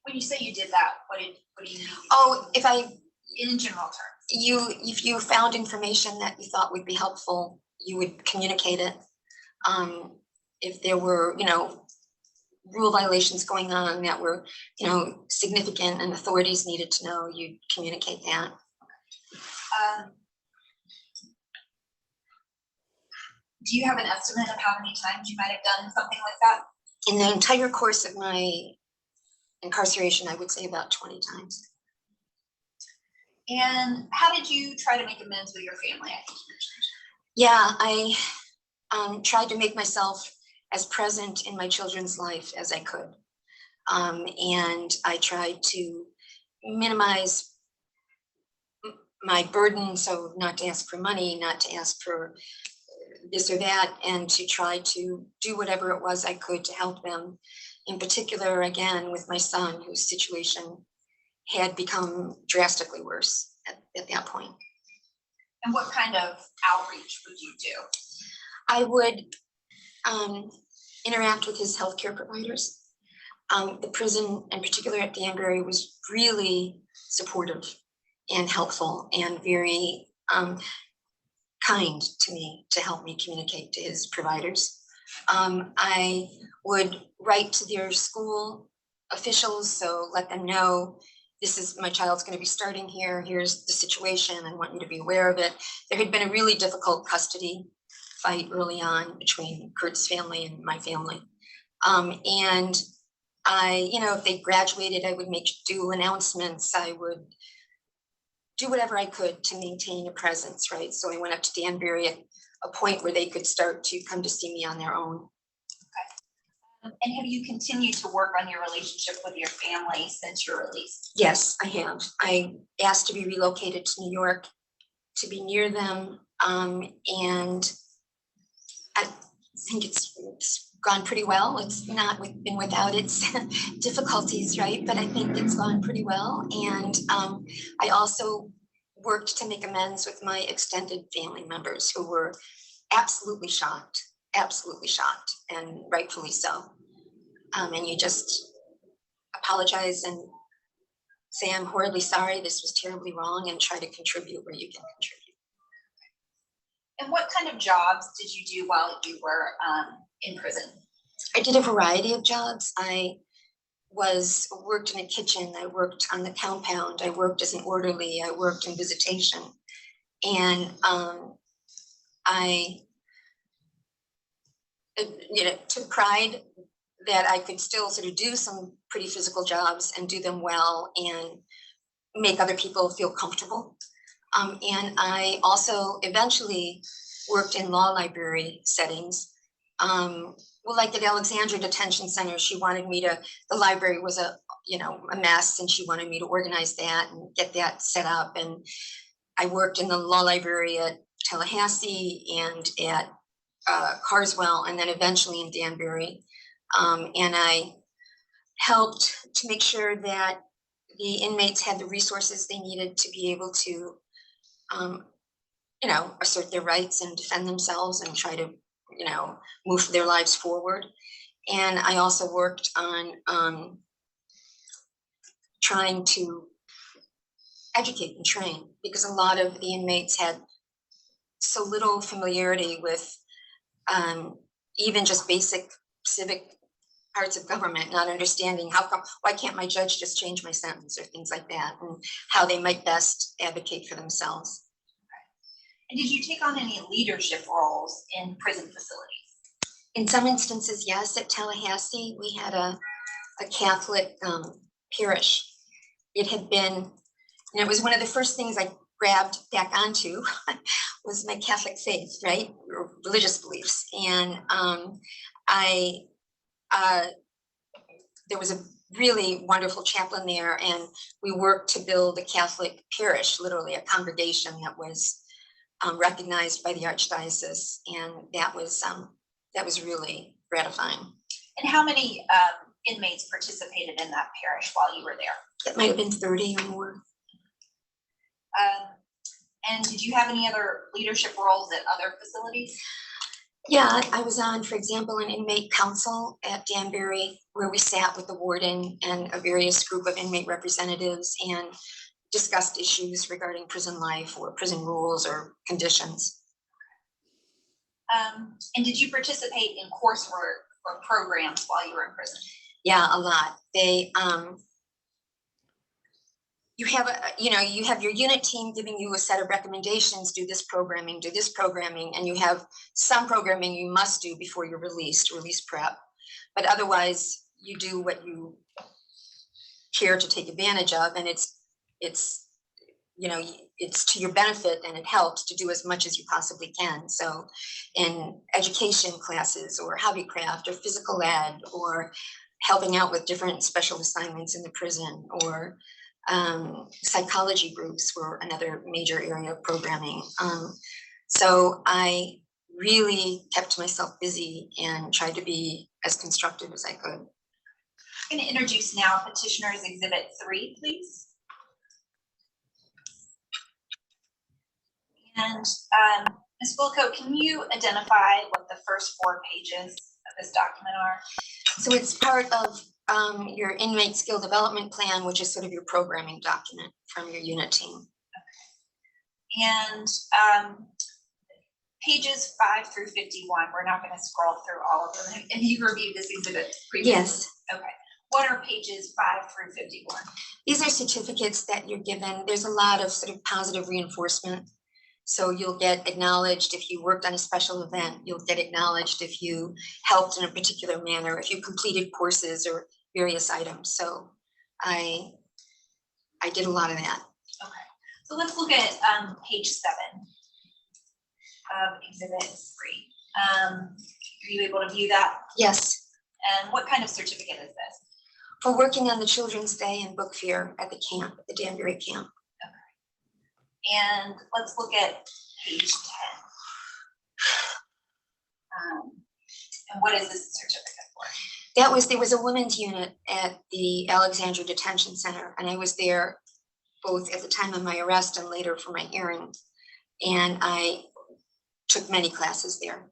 When you say you did that, what do you mean? Oh, if I, in general terms. If you found information that you thought would be helpful, you would communicate it. If there were, you know, rule violations going on that were, you know, significant and authorities needed to know, you'd communicate that. Do you have an estimate of how many times you might have done something like that? In the entire course of my incarceration, I would say about 20 times. And how did you try to make amends with your family? Yeah, I tried to make myself as present in my children's life as I could. And I tried to minimize my burden, so not to ask for money, not to ask for this or that, and to try to do whatever it was I could to help them. In particular, again, with my son, whose situation had become drastically worse at that point. And what kind of outreach would you do? I would interact with his healthcare providers. The prison, in particular at Danbury, was really supportive and helpful and very kind to me to help me communicate to his providers. I would write to their school officials, so let them know, this is, my child's going to be starting here, here's the situation, I want you to be aware of it. There had been a really difficult custody fight early on between Kurt's family and my family. And I, you know, if they graduated, I would do announcements, I would do whatever I could to maintain a presence, right? So I went up to Danbury at a point where they could start to come to see me on their own. And have you continued to work on your relationship with your family since your release? Yes, I have. I asked to be relocated to New York to be near them. And I think it's gone pretty well. It's not been without its difficulties, right? But I think it's gone pretty well. And I also worked to make amends with my extended family members who were absolutely shocked, and rightfully so. And you just apologize and say, I'm horribly sorry, this was terribly wrong, and try to contribute where you can contribute. And what kind of jobs did you do while you were in prison? I did a variety of jobs. I worked in a kitchen, I worked on the compound, I worked as an orderly, I worked in visitation. And I took pride that I could still sort of do some pretty physical jobs and do them well and make other people feel comfortable. And I also eventually worked in law library settings. Well, like at Alexandria Detention Center, she wanted me to, the library was a mess, and she wanted me to organize that and get that set up. And I worked in the law library at Tallahassee and at Carswell, and then eventually in Danbury. And I helped to make sure that the inmates had the resources they needed to be able to, assert their rights and defend themselves and try to, move their lives forward. And I also worked on trying to educate and train, because a lot of the inmates had so little familiarity with even just basic civic parts of government, not understanding why can't my judge just change my sentence or things like that, and how they might best advocate for themselves. And did you take on any leadership roles in prison facilities? In some instances, yes. At Tallahassee, we had a Catholic parish. It had been, and it was one of the first things I grabbed back onto was my Catholic faith, right? Or religious beliefs. And there was a really wonderful chaplain there, and we worked to build a Catholic parish, literally a congregation that was recognized by the Archdiocese, and that was really gratifying. And how many inmates participated in that parish while you were there? It might have been 30 or more. And did you have any other leadership roles at other facilities? Yeah, I was on, for example, an inmate council at Danbury, where we sat with the warden and a various group of inmate representatives and discussed issues regarding prison life or prison rules or conditions. And did you participate in coursework or programs while you were in prison? Yeah, a lot. They, you have your unit team giving you a set of recommendations, do this programming, and you have some programming you must do before you're released, release prep. But otherwise, you do what you care to take advantage of, and it's to your benefit, and it helps to do as much as you possibly can. So in education classes or hobbycraft or physical ed or helping out with different special assignments in the prison, or psychology groups were another major area of programming. So I really kept myself busy and tried to be as constructive as I could. I'm going to introduce now Petitioner's Exhibit 3, please. And Ms. Squillacote, can you identify what the first 4 pages of this document are? So it's part of your inmate skill development plan, which is sort of your programming document from your unit team. Okay. And pages 5 through 51, we're not going to scroll through all of them. And you reviewed this exhibit previously? Yes. Okay. What are pages 5 through 51? These are certificates that you're given. There's a lot of sort of positive reinforcement. So you'll get acknowledged if you worked on a special event. You'll get acknowledged if you helped in a particular manner, if you completed courses or various items. So I did a lot of that. Okay. So let's look at page 7 of Exhibit 3. Are you able to view that? Yes. And what kind of certificate is this? For working on the Children's Day and Book Fair at the camp, at the Danbury camp. And let's look at page 10. And what is this certificate for? There was a women's unit at the Alexandria Detention Center, and I was there both at the time of my arrest and later for my hearing. And I took many classes there.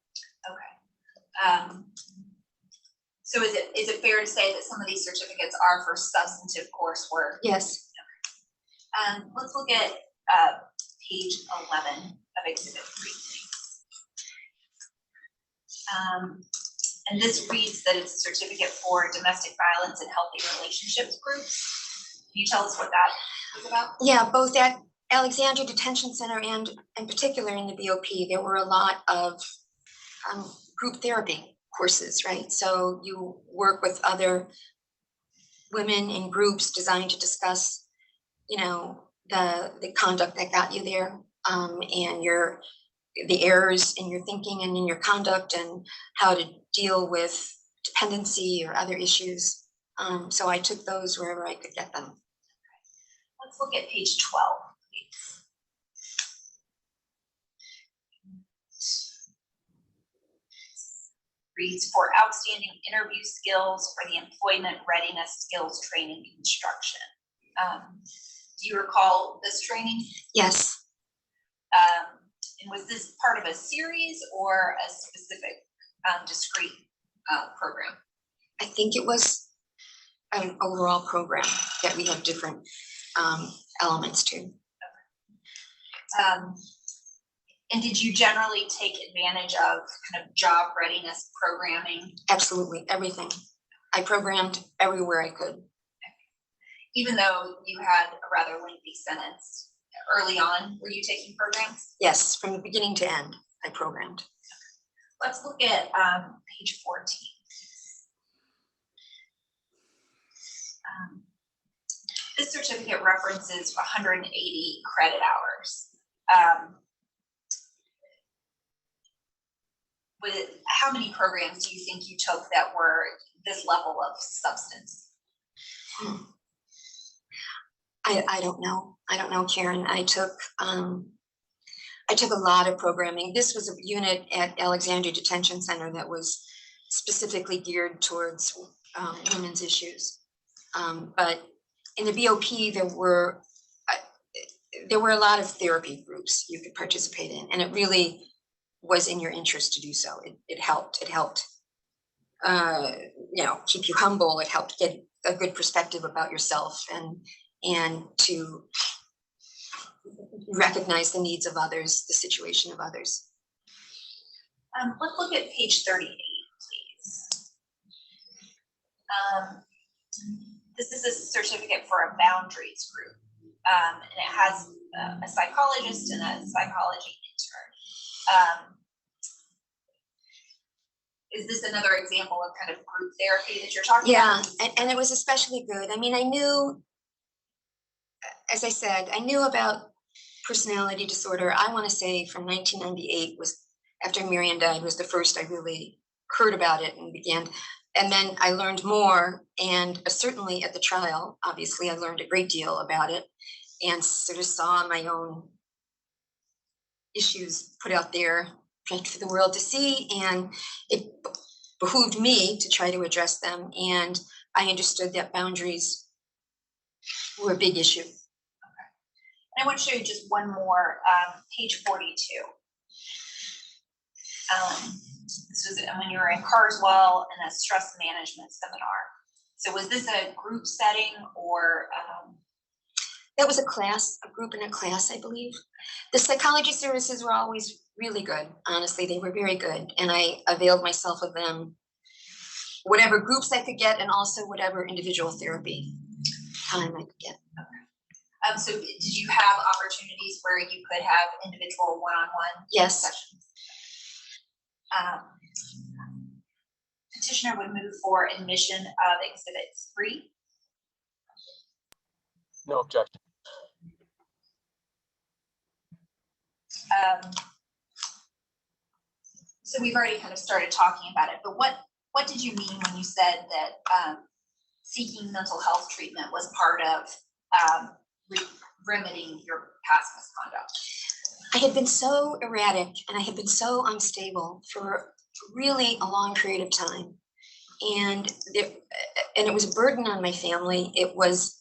Okay. So is it fair to say that some of these certificates are for substantive coursework? Yes. Let's look at page 11 of Exhibit 3. And this reads that it's a certificate for domestic violence and healthy relationships groups. Can you tell us what that is about? Yeah, both at Alexandria Detention Center and in particular in the BOP, there were a lot of group therapy courses, right? So you work with other women in groups designed to discuss, you know, the conduct that got you there, and the errors in your thinking and in your conduct, and how to deal with dependency or other issues. So I took those wherever I could get them. Let's look at page 12, please. Reads for outstanding interview skills for the employment readiness skills training instruction. Do you recall this training? Yes. And was this part of a series or a specific discrete program? I think it was an overall program that we have different elements to. And did you generally take advantage of kind of job readiness programming? Absolutely, everything. I programmed everywhere I could. Even though you had a rather lengthy sentence early on, were you taking programs? Yes, from the beginning to end, I programmed. Let's look at page 14. This certificate references 180 credit hours. How many programs do you think you took that were this level of substance? I don't know. I don't know, Karen. I took a lot of programming. This was a unit at Alexandria Detention Center that was specifically geared towards women's issues. But in the BOP, there were a lot of therapy groups you could participate in, and it really was in your interest to do so. It helped. It helped, keep you humble. It helped get a good perspective about yourself and to recognize the needs of others, the situation of others. Let's look at page 38, please. This is a certificate for a boundaries group, and it has a psychologist and a psychology intern. Is this another example of kind of group therapy that you're talking about? Yeah, and it was especially good. I mean, I knew, as I said, I knew about personality disorder. I want to say from 1998 was after Miriam died was the first I really heard about it and began. And then I learned more, and certainly at the trial, obviously I learned a great deal about it and sort of saw my own issues put out there for the world to see, and it behooved me to try to address them. And I understood that boundaries were a big issue. I want to show you just one more, page 42. This was when you were in Carswell in a stress management seminar. So was this a group setting or? That was a class, a group in a class, I believe. The psychology services were always really good. Honestly, they were very good. And I availed myself of them, whatever groups I could get, and also whatever individual therapy time I could get. So did you have opportunities where you could have individual one-on-one Yes. sessions? Petitioner would move for admission of Exhibit 3. No objection. So we've already kind of started talking about it, but what what did you mean when you said that seeking mental health treatment was part of remedying your past misconduct? I had been so erratic and I had been so unstable for really a long period of time. And it was a burden on my family. It was,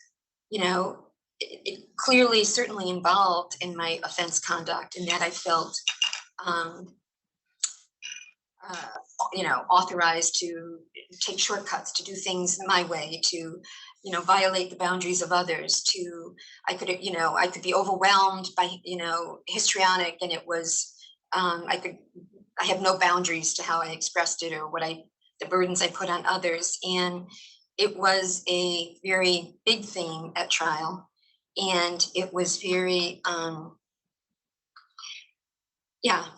it clearly certainly involved in my offense conduct, and that I felt authorized to take shortcuts, to do things my way, to violate the boundaries of others, I could be overwhelmed by histrionic, and it was I have no boundaries to how I expressed it or the burdens I put on others. And it was a very big theme at trial, and it was very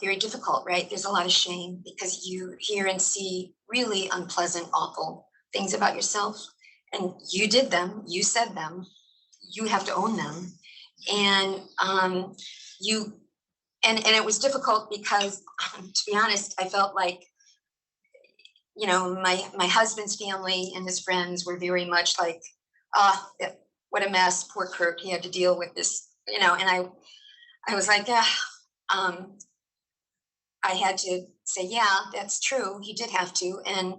very difficult, right? There's a lot of shame because you hear and see really unpleasant, awful things about yourself, and you did them, you said them, you have to own them. And and it was difficult because, to be honest, I felt like, my husband's family and his friends were very much like, what a mess, poor Kurt, he had to deal with this, and I was like, I had to say, yeah, that's true. He did have to. And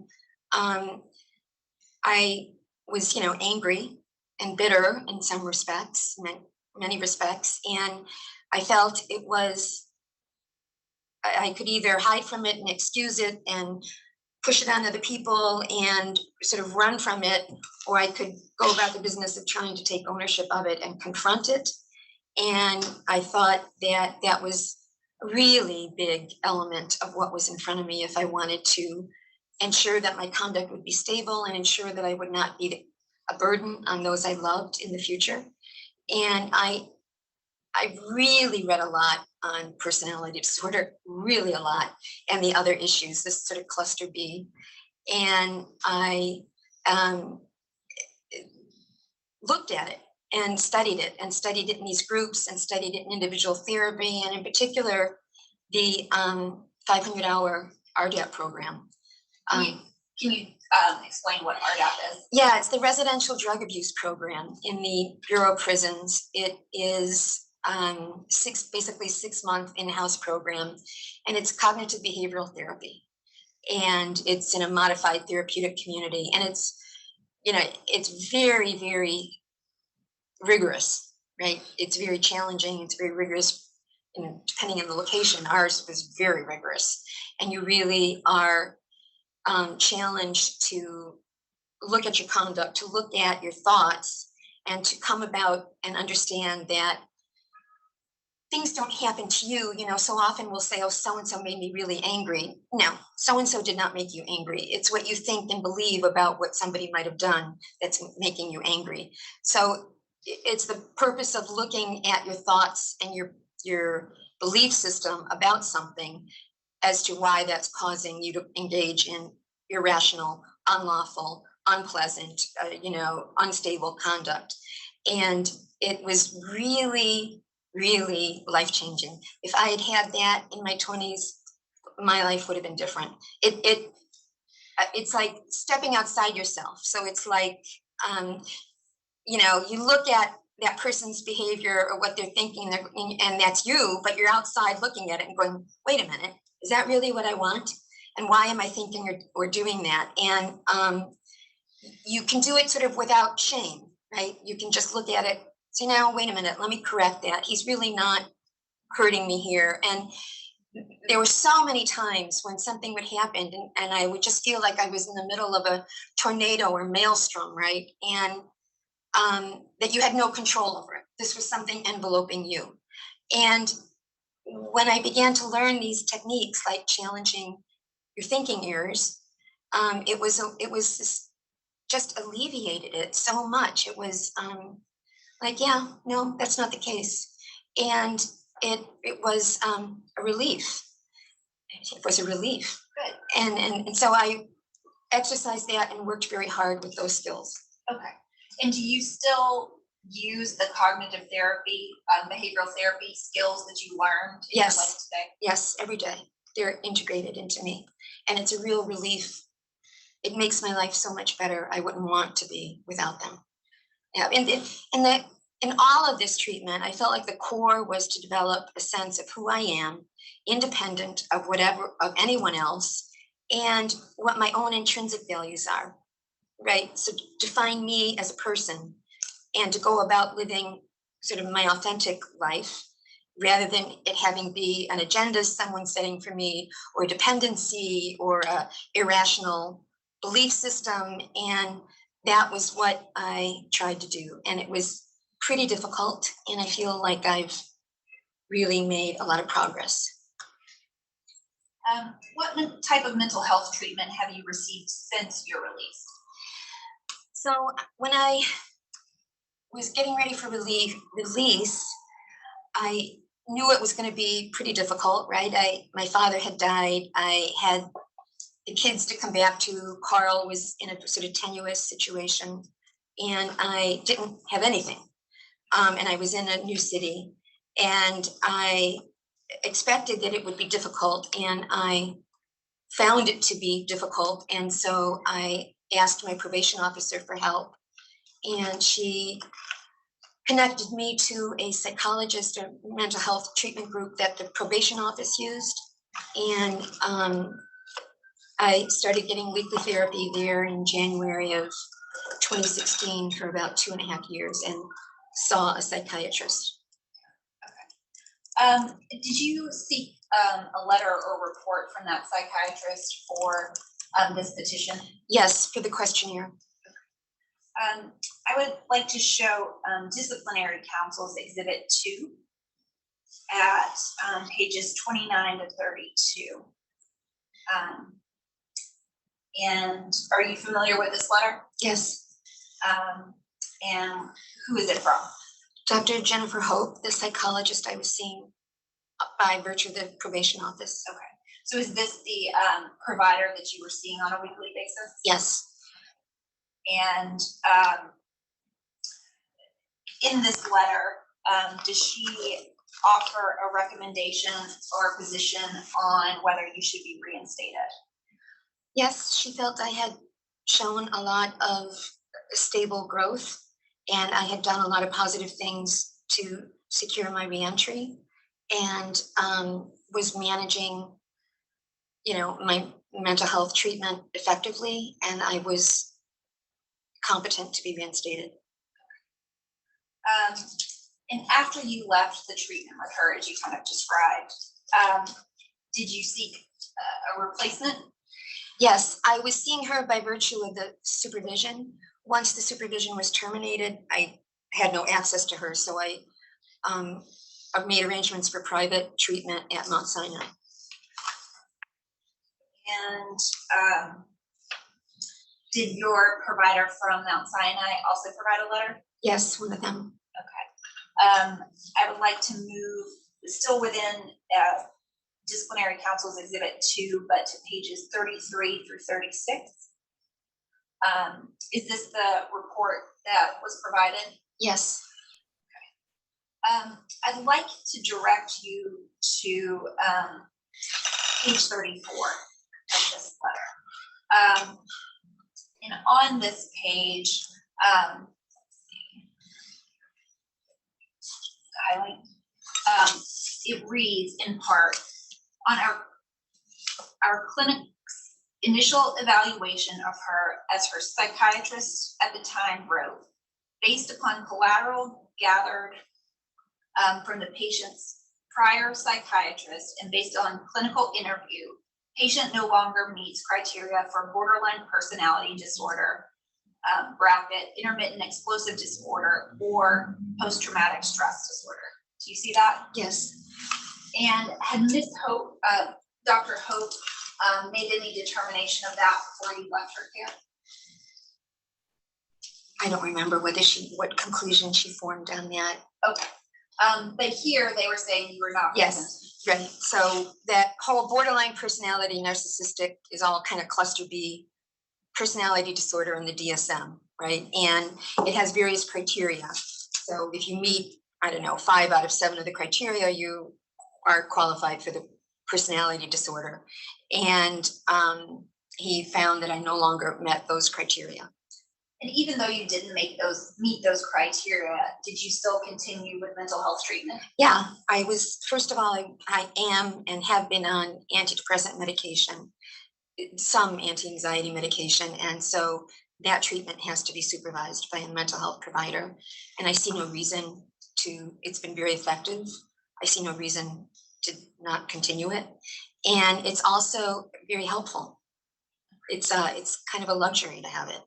I was, angry and bitter in some respects, many respects. And I felt it was, I could either hide from it and excuse it and push it on other people and sort of run from it, or I could go about the business of trying to take ownership of it and confront it. And I thought that that was a really big element of what was in front of me if I wanted to ensure that my conduct would be stable and ensure that I would not be a burden on those I loved in the future. And I really read a lot on personality disorder, really a lot, and the other issues, this sort of cluster B. And I looked at it and studied it in these groups and studied it in individual therapy, and in particular, the 500-hour RDAP program. Can you explain what RDAP is? Yeah, it's the Residential Drug Abuse Program in the Bureau of Prisons. It is basically 6-month in-house program, and it's cognitive behavioral therapy. And it's in a modified therapeutic community, and it's very, very rigorous, right? It's very challenging. It's very rigorous, depending on the location. Ours was very rigorous, and you really are challenged to look at your conduct, to look at your thoughts, and to come about and understand that things don't happen to you. So often we'll say, oh, so-and-so made me really angry. No, so-and-so did not make you angry. It's what you think and believe about what somebody might have done that's making you angry. So it's the purpose of looking at your thoughts and your belief system about something as to why that's causing you to engage in irrational, unlawful, unpleasant, unstable conduct. And it was really, really life-changing. If I had had that in my 20s, my life would have been different. It's like stepping outside yourself. So it's like, you look at that person's behavior or what they're thinking, and that's you, but you're outside looking at it and going, wait a minute, is that really what I want? And why am I thinking or doing that? And you can do it sort of without shame, right? You can just look at it, say, now, wait a minute, let me correct that. He's really not hurting me here. And there were so many times when something would happen and I would just feel like I was in the middle of a tornado or maelstrom, right? And that you had no control over it. This was something enveloping you. And when I began to learn these techniques, like challenging your thinking errors, it just alleviated it so much. It was like, yeah, no, that's not the case. And it was a relief. It was a relief. Good. And so I exercised that and worked very hard with those skills. Okay. And do you still use the cognitive therapy, behavioral therapy skills that you learned in your life today? Yes, every day. They're integrated into me. And it's a real relief it makes my life so much better. I wouldn't want to be without them. Yeah, in all of this treatment, I felt like the core was to develop a sense of who I am, independent of anyone else, and what my own intrinsic values are, right? So define me as a person and to go about living sort of my authentic life rather than it having be an agenda someone setting for me or dependency or a irrational belief system. And that was what I tried to do. And it was pretty difficult. And I feel like I've really made a lot of progress. What type of mental health treatment have you received since your release? So when I was getting ready for release, I knew it was going to be pretty difficult, right? My father had died. I had the kids to come back to. Carl was in a sort of tenuous situation, and I didn't have anything. And I was in a new city, and I expected that it would be difficult, and I found it to be difficult. And so I asked my probation officer for help, and she connected me to a psychologist or mental health treatment group that the probation office used. And I started getting weekly therapy there in January of 2016 for about 2.5 years and saw a psychiatrist. Did you seek a letter or report from that psychiatrist for this petition? Yes, for the questionnaire. I would like to show Disciplinary Council's Exhibit 2 at pages 29 to 32. And are you familiar with this letter? Yes. And who is it from? Dr. Jennifer Hope, the psychologist I was seeing by virtue of the probation office. Okay. So is this the provider that you were seeing on a weekly basis? Yes. And in this letter, does she offer a recommendation or a position on whether you should be reinstated? Yes, she felt I had shown a lot of stable growth, and I had done a lot of positive things to secure my reentry, and was managing, my mental health treatment effectively, and I was competent to be reinstated. And after you left the treatment with her, as you kind of described, did you seek a replacement? Yes, I was seeing her by virtue of the supervision. Once the supervision was terminated, I had no access to her, so I made arrangements for private treatment at Mount Sinai. And did your provider from Mount Sinai also provide a letter? Yes, one of them. Okay. I would like to move still within Disciplinary Council's Exhibit 2, but to pages 33 through 36. Is this the report that was provided? Yes. Okay. I'd like to direct you to page 34 of this letter. And on this page, it reads in part, on our clinic's initial evaluation of her as her psychiatrist at the time wrote, based upon collateral gathered from the patient's prior psychiatrist and based on clinical interview, patient no longer meets criteria for borderline personality disorder, intermittent explosive disorder, or post-traumatic stress disorder. Do you see that? Yes. And had Ms. Hope, Dr. Hope, made any determination of that before you left her care? I don't remember what conclusion she formed on that. Okay. But here they were saying you were not. Yes, right. So that whole borderline personality narcissistic is all kind of cluster B personality disorder in the DSM, right? And it has various criteria. So if you meet, 5 out of 7 of the criteria, you are qualified for the personality disorder. And he found that I no longer met those criteria. And even though you didn't meet those criteria, did you still continue with mental health treatment? Yeah, I was, first of all, I am and have been on antidepressant medication, some anti-anxiety medication. And so that treatment has to be supervised by a mental health provider. And I see no reason to, it's been very effective. I see no reason to not continue it. And it's also very helpful. It's kind of a luxury to have it.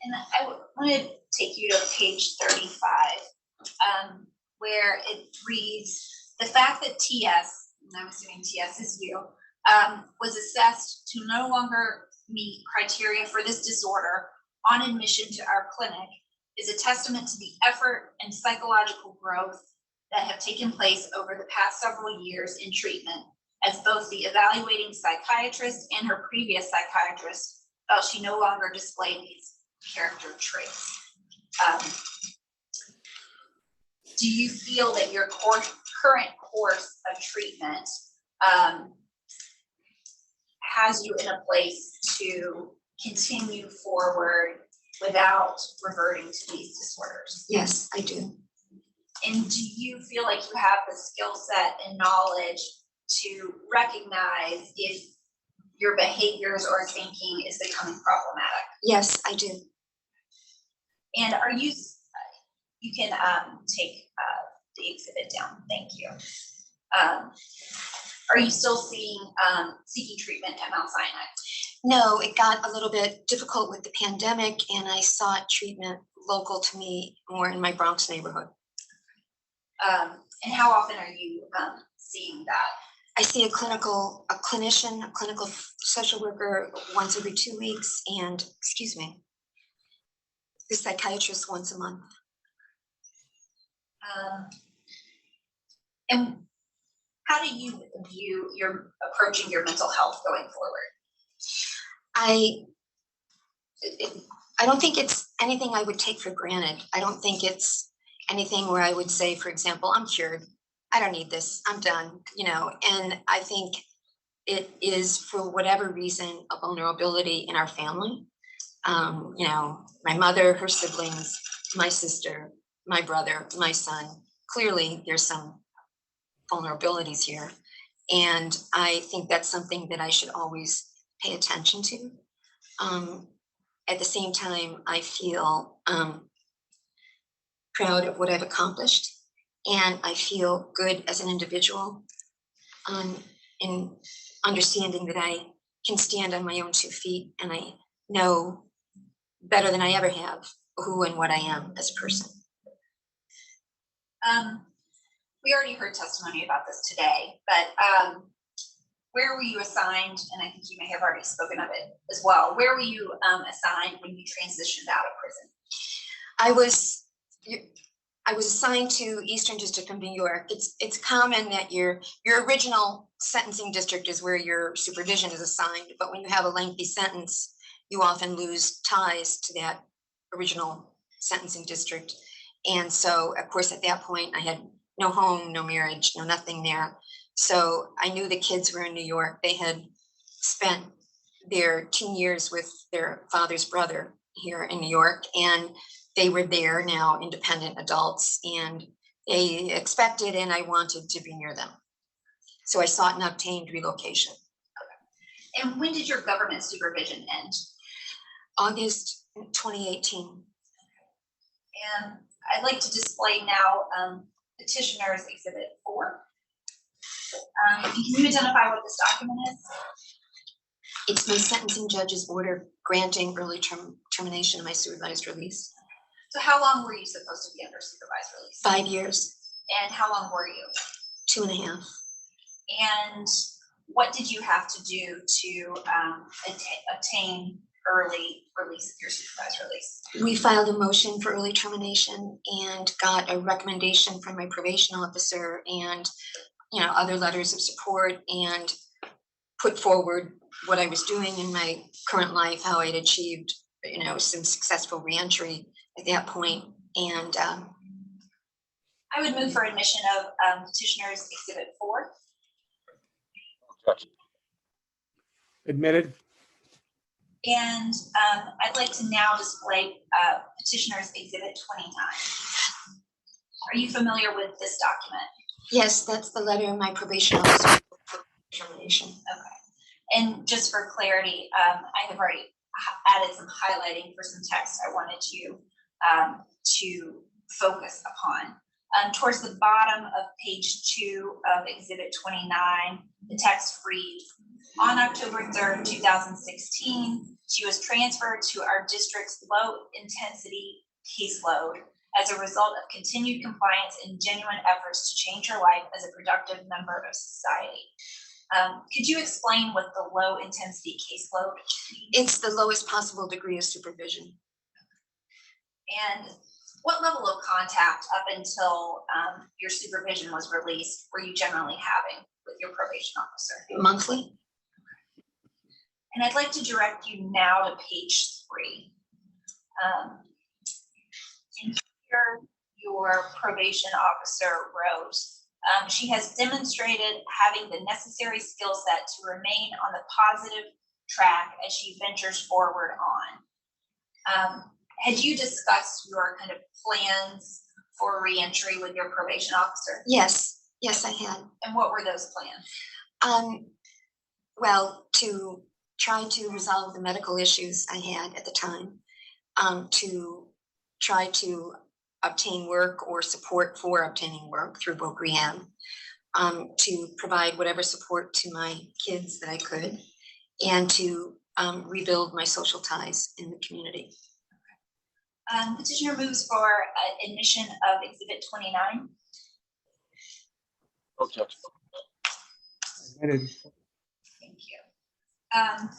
And I want to take you to page 35, where it reads, the fact that TS, and I'm assuming TS is you, was assessed to no longer meet criteria for this disorder on admission to our clinic is a testament to the effort and psychological growth that have taken place over the past several years in treatment, as both the evaluating psychiatrist and her previous psychiatrist felt she no longer displayed these character traits. Do you feel that your current course of treatment has you in a place to continue forward without reverting to these disorders? Yes, I do. And do you feel like you have the skill set and knowledge to recognize if your behaviors or thinking is becoming problematic? Yes, I do. And are you can take the exhibit down, thank you. Are you still seeking treatment at Mount Sinai? No, it got a little bit difficult with the pandemic and I sought treatment local to me, more in my Bronx neighborhood. And how often are you seeing that? I see a clinical social worker once every 2 weeks and, excuse me, the psychiatrist once a month. And how do you view your approaching your mental health going forward? I don't think it's anything I would take for granted. I don't think it's anything where I would say, for example, I'm cured. I don't need this. I'm done, you know. And I think it is, for whatever reason, a vulnerability in our family. You know, my mother, her siblings, my sister, my brother, my son. Clearly, there's some vulnerabilities here. And I think that's something that I should always pay attention to. At the same time, I feel proud of what I've accomplished. And I feel good as an individual in understanding that I can stand on my own 2 feet and I know better than I ever have who and what I am as a person. We already heard testimony about this today, but where were you assigned, and I think you may have already spoken of it as well, where were you assigned when you transitioned out of prison? I was assigned to Eastern District of New York. It's common that your original sentencing district is where your supervision is assigned, but when you have a lengthy sentence, you often lose ties to that original sentencing district. And so, of course, at that point, I had no home, no marriage, no nothing there. So I knew the kids were in New York. They had spent their teen years with their father's brother here in New York, and they were there now, independent adults, and they expected and I wanted to be near them. So I sought and obtained relocation. Okay. And when did your government supervision end? August 2018. And I'd like to display now Petitioner's Exhibit 4. Can you identify what this document is? It's my sentencing judge's order granting early termination of my supervised release. So how long were you supposed to be under supervised release? 5 years. And how long were you? 2.5. And what did you have to do to obtain early release of your supervised release? We filed a motion for early termination and got a recommendation from my probation officer and, you know, other letters of support, and put forward what I was doing in my current life, how I'd achieved, you know, some successful reentry at that point. And I would move for admission of Petitioner's Exhibit 4. Objection. Admitted. And I'd like to now display Petitioner's Exhibit 29. Are you familiar with this document? Yes, that's the letter my probation officer for termination. Okay. And just for clarity, I have already added some highlighting for some text I wanted you to focus upon. Towards the bottom of page 2 of Exhibit 29, the text reads, on October 3rd, 2016, she was transferred to our district's low-intensity caseload as a result of continued compliance and genuine efforts to change her life as a productive member of society. Could you explain what the low-intensity caseload means? It's the lowest possible degree of supervision. And what level of contact up until your supervision was released were you generally having with your probation officer? Monthly. And I'd like to direct you now to page 3. And here your probation officer wrote, she has demonstrated having the necessary skill set to remain on the positive track as she ventures forward on. Had you discussed your kind of plans for reentry with your probation officer? Yes, I had. And what were those plans? Well, to try to resolve the medical issues I had at the time, to try to obtain work or support for obtaining work through book rehab, to provide whatever support to my kids that I could, and to rebuild my social ties in the community. Petitioner moves for admission of Exhibit 29. Objection. Admitted. Thank you.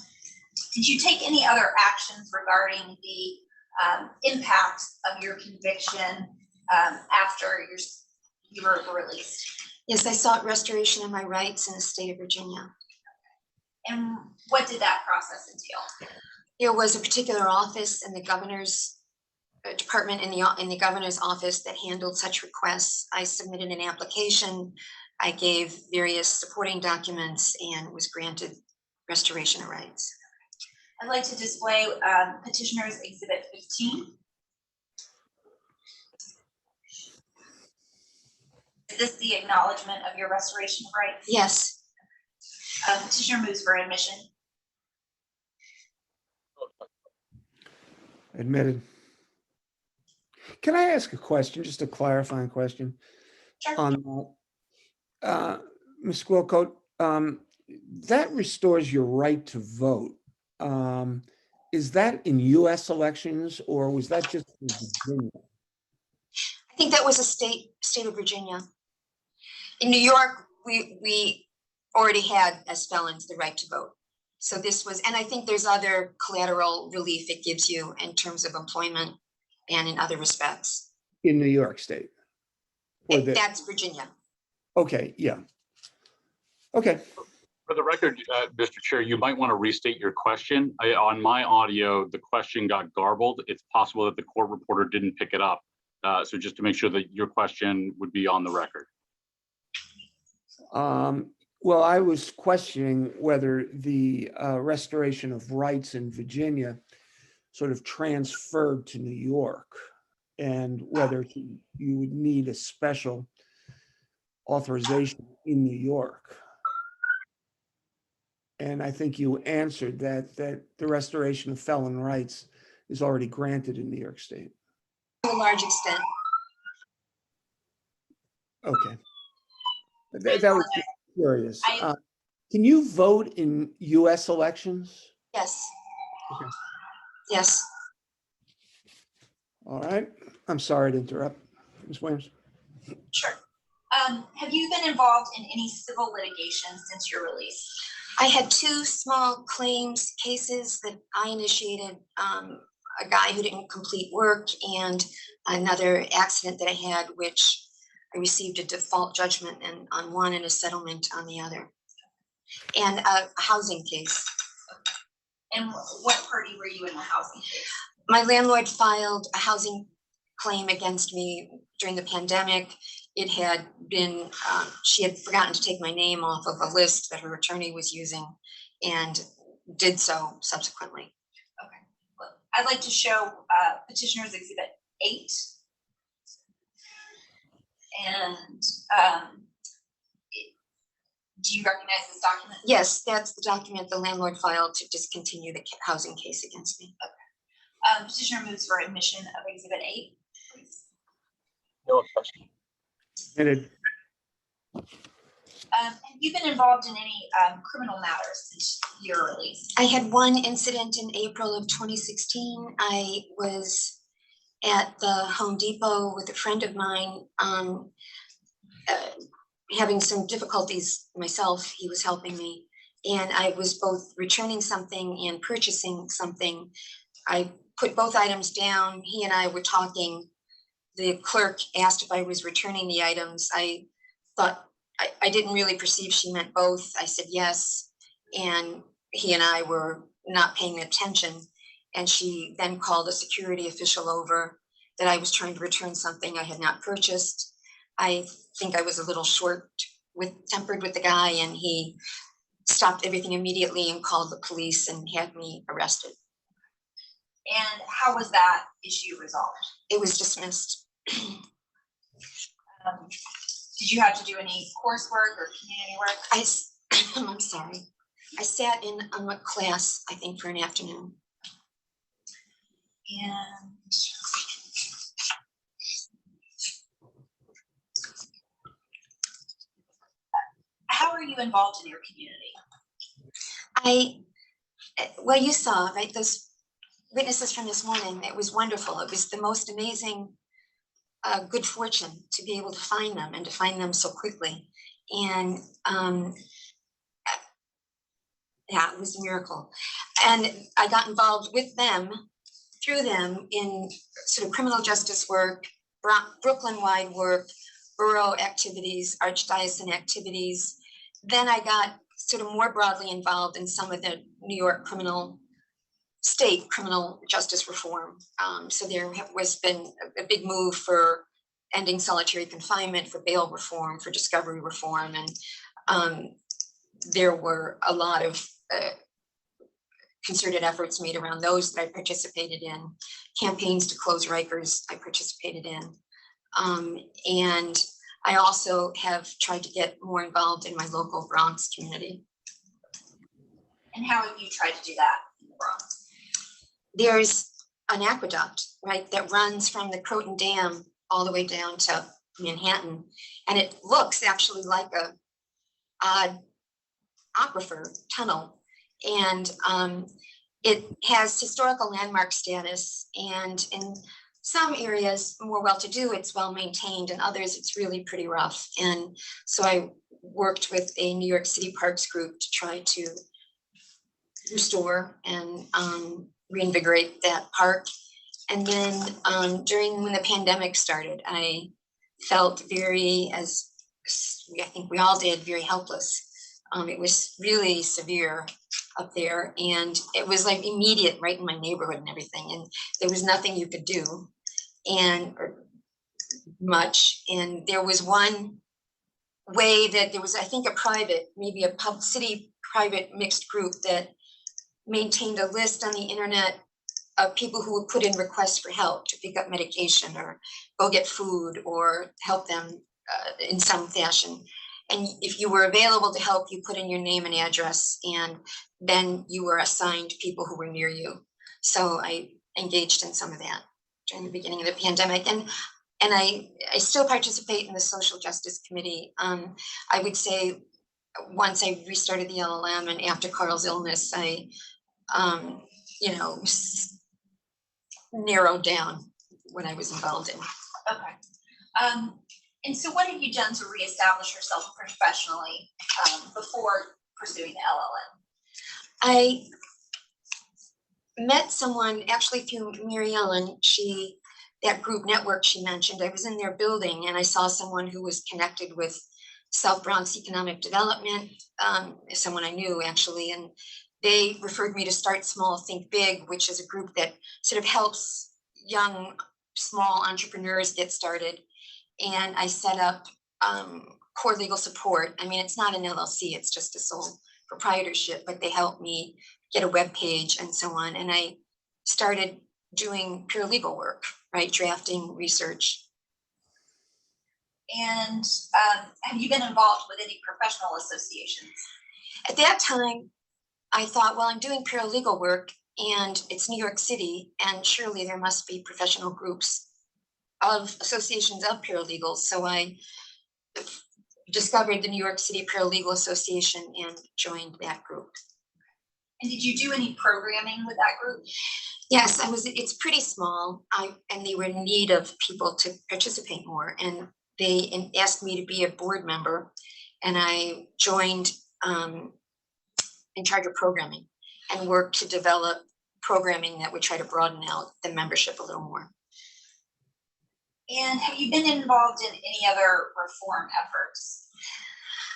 Did you take any other actions regarding the impact of your conviction after you were released? Yes, I sought restoration of my rights in the state of Virginia. And what did that process entail? There was a particular office in the governor's department in the governor's office that handled such requests. I submitted an application. I gave various supporting documents and was granted restoration of rights. I'd like to display Petitioner's Exhibit 15. Is this the acknowledgement of your restoration of rights? Yes. Petitioner moves for admission. Admitted. Can I ask a question, just a clarifying question? Sure. On Ms. Squillacote, that restores your right to vote. Is that in US elections or was that just in Virginia? I think that was a state of Virginia. In New York, we already had as felons the right to vote. So this was, and I think there's other collateral relief it gives you in terms of employment and in other respects. In New York State? That's Virginia. Okay, yeah. Okay. For the record, Mr. Chair, you might want to restate your question. On my audio, the question got garbled. It's possible that the court reporter didn't pick it up. So just to make sure that your question would be on the record. Well, I was questioning whether the restoration of rights in Virginia sort of transferred to New York and whether you would need a special authorization in New York. And I think you answered that the restoration of felon rights is already granted in New York State. To a large extent. Okay. That was just curious. Can you vote in US elections? Yes. Okay. Yes. All right. I'm sorry to interrupt, Ms. Williams. Sure. Have you been involved in any civil litigation since your release? I had 2 small claims cases that I initiated, a guy who didn't complete work and another accident that I had, which I received a default judgment on one and a settlement on the other. And a housing case. And what party were you in the housing case? My landlord filed a housing claim against me during the pandemic. It had been, she had forgotten to take my name off of a list that her attorney was using. And did so subsequently. Okay, well, I'd like to show petitioner's exhibit 8. And do you recognize this document? Yes, that's the document the landlord filed to discontinue the housing case against me. Petitioner moves for admission of exhibit 8, please. No objection. Minute. Have you been involved in any criminal matters since your release? I had one incident in April of 2016. I was at the Home Depot with a friend of mine, having some difficulties myself. He was helping me, and I was both returning something and purchasing something. I put both items down. He and I were talking. The clerk asked if I was returning the items. I thought I didn't really perceive she meant both. I said yes, and he and I were not paying attention. And she then called a security official over that I was trying to return something I had not purchased. I think I was a little tempered with the guy, and he stopped everything immediately and called the police and had me arrested. And how was that issue resolved? It was dismissed. Did you have to do any coursework or community work? I'm sorry. I sat in a class, I think, for an afternoon. And how are you involved in your community? Well, you saw, right, those witnesses from this morning. It was wonderful. It was the most amazing good fortune to be able to find them and to find them so quickly. And yeah, it was a miracle. And I got involved with them, through them, in sort of criminal justice work, Brooklyn-wide work, borough activities, archdiocesan activities. Then I got sort of more broadly involved in some of the New York state criminal justice reform. So there has been a big move for ending solitary confinement, for bail reform, for discovery reform. And there were a lot of concerted efforts made around those that I participated in. Campaigns to close Rikers I participated in. And I also have tried to get more involved in my local Bronx community. And how have you tried to do that in the Bronx? There's an aqueduct, right, that runs from the Croton Dam all the way down to Manhattan. And it looks actually like a odd aquifer tunnel. And it has historical landmark status. And in some areas, more well-to-do, it's well-maintained. In others, it's really pretty rough. And so I worked with a New York City Parks group to try to restore and reinvigorate that park. And then when the pandemic started, I felt as I think we all did, very helpless. It was really severe up there, and it was like immediate, right in my neighborhood and everything. And there was nothing you could do, or much. And there was one way that there was, I think, maybe a city private mixed group that maintained a list on the internet of people who would put in requests for help to pick up medication or go get food or help them in some fashion. And if you were available to help, you put in your name and address, and then you were assigned people who were near you. So I engaged in some of that during the beginning of the pandemic. And I still participate in the Social Justice Committee. I would say once I restarted the LLM and after Carl's illness, I narrowed down what I was involved in. Okay. And so what have you done to reestablish yourself professionally before pursuing the LLM? I met someone actually through Mary Ellen. That group network she mentioned, I was in their building and I saw someone who was connected with South Bronx Economic Development, someone I knew actually, and they referred me to Start Small, Think Big, which is a group that sort of helps young, small entrepreneurs get started. And I set up Core Legal Support. I mean, it's not an LLC, it's just a sole proprietorship, but they help me get a web page and so on. And I started doing paralegal work, right? Drafting, research. And have you been involved with any professional associations? At that time, I thought, well, I'm doing paralegal work and it's New York City, and surely there must be professional groups of associations of paralegals. So I discovered the New York City Paralegal Association and joined that group. And did you do any programming with that group? Yes, it's pretty small. And they were in need of people to participate more. And they asked me to be a board member, and I joined in charge of programming and worked to develop programming that would try to broaden out the membership a little more. And have you been involved in any other reform efforts?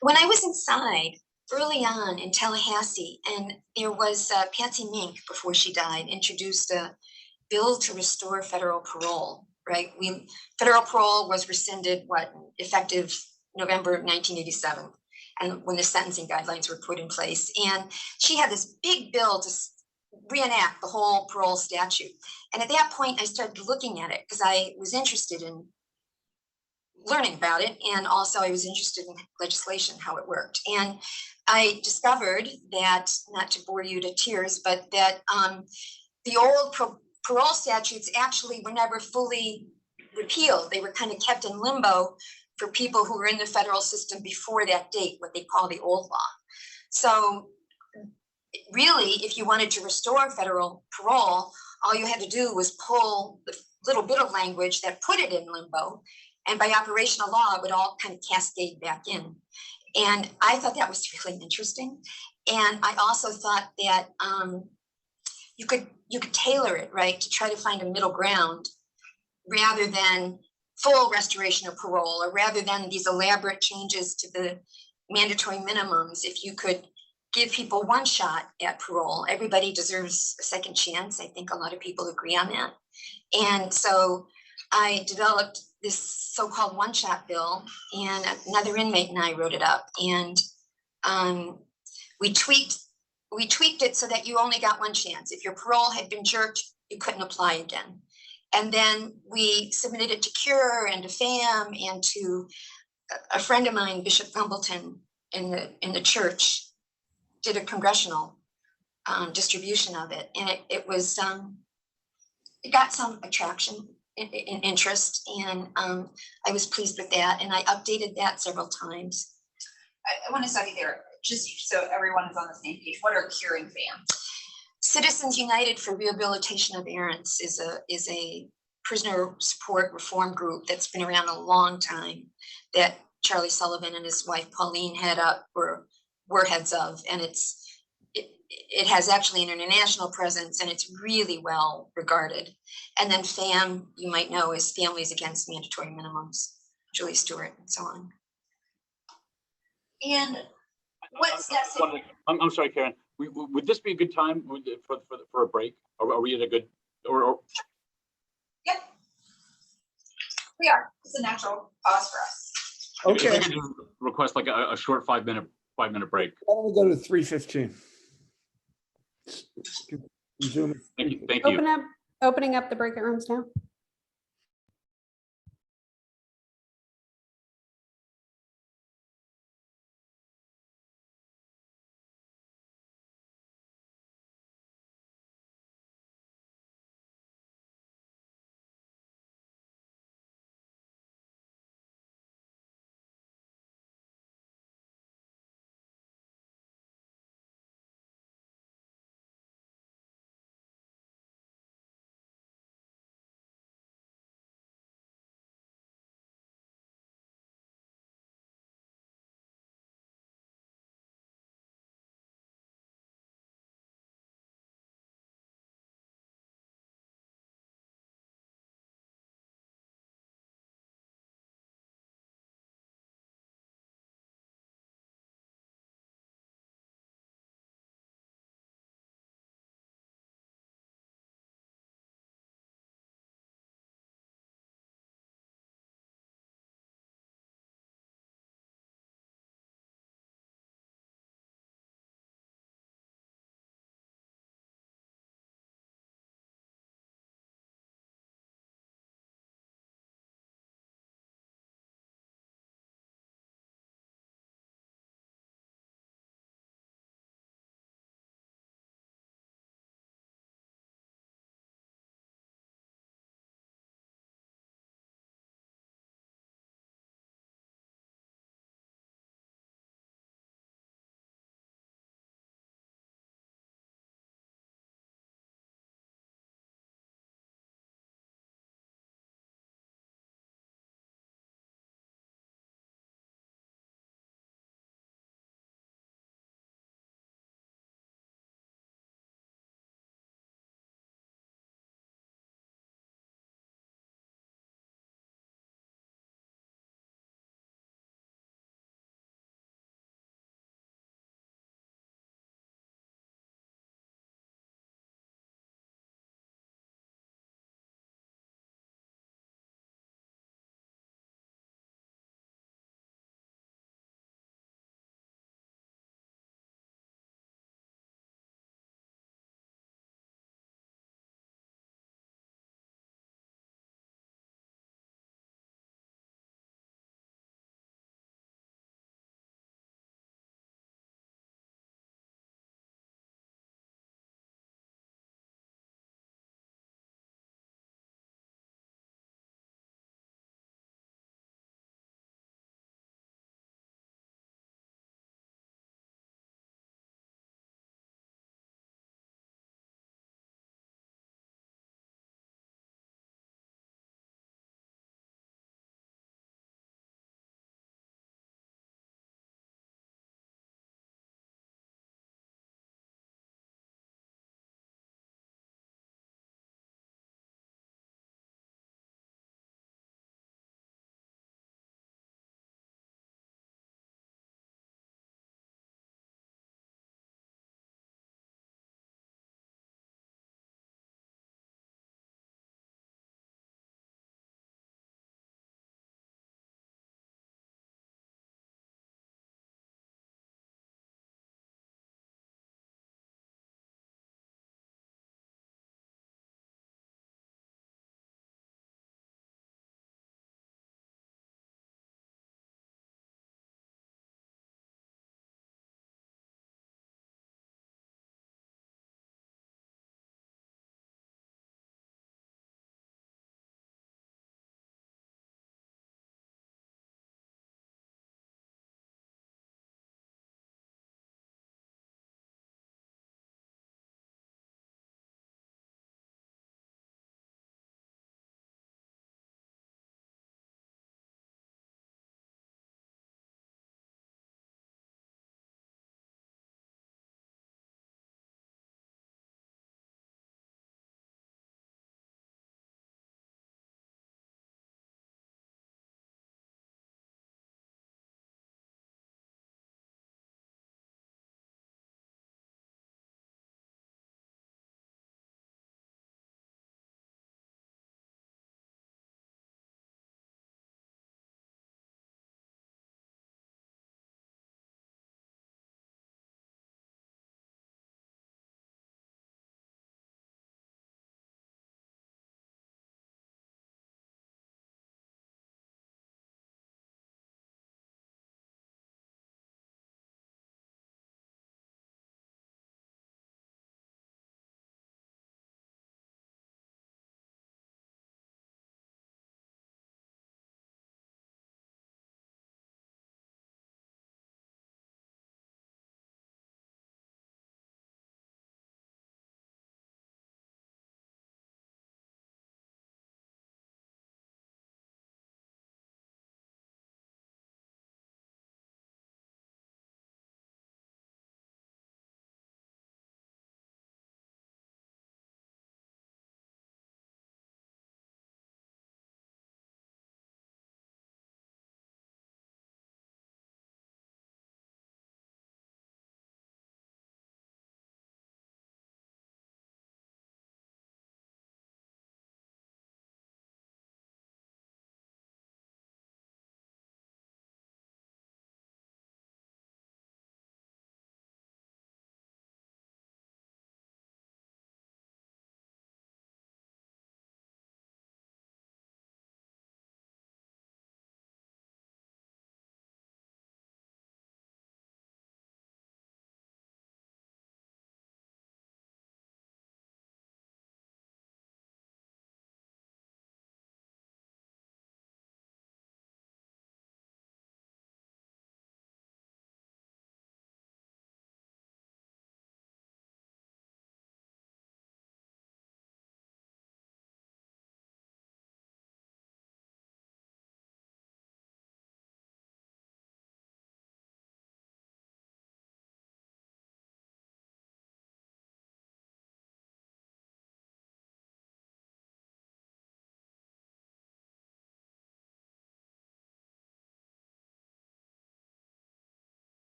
When I was inside early on in Tallahassee, and there was Patsy Mink, before she died, introduced a bill to restore federal parole, right? Federal parole was rescinded, effective November 1987, and when the sentencing guidelines were put in place. And she had this big bill to reenact the whole parole statute. And at that point, I started looking at it because I was interested in learning about it. And also I was interested in legislation, how it worked. And I discovered that, not to bore you to tears, but that the old parole statutes actually were never fully repealed. They were kind of kept in limbo for people who were in the federal system before that date, what they call the old law. So really, if you wanted to restore federal parole, all you had to do was pull the little bit of language that put it in limbo, and by operational law, it would all kind of cascade back in. And I thought that was really interesting. And I also thought that you could tailor it, right, to try to find a middle ground rather than full restoration of parole, or rather than these elaborate changes to the mandatory minimums. If you could give people one shot at parole, everybody deserves a second chance. I think a lot of people agree on that. And so I developed this so-called one-shot bill, and another inmate and I wrote it up. And we tweaked it so that you only got one chance. If your parole had been jerked, you couldn't apply again. And then we submitted it to CURE and to FAM and to a friend of mine, Bishop Gumbleton in the church, did a congressional distribution of it. And it got some attraction and interest, and I was pleased with that. And I updated that several times. I want to stop you there, just so everyone is on the same page. What are CURE and FAM? Citizens United for Rehabilitation of Errants is a prisoner support reform group that's been around a long time, that Charlie Sullivan and his wife Pauline head up, were heads of, and it has actually an international presence, and it's really well regarded. And then FAM, you might know, is Families Against Mandatory Minimums, Julie Stewart and so on. And what steps? I'm sorry, Karen. Would this be a good time for a break? Are we at a good or? Yep, we are. It's a natural pause for us. Okay. If I could just request like a short 5-minute break. Why don't we go to 3:15? Zoom. Thank you. Opening up the breakout rooms now.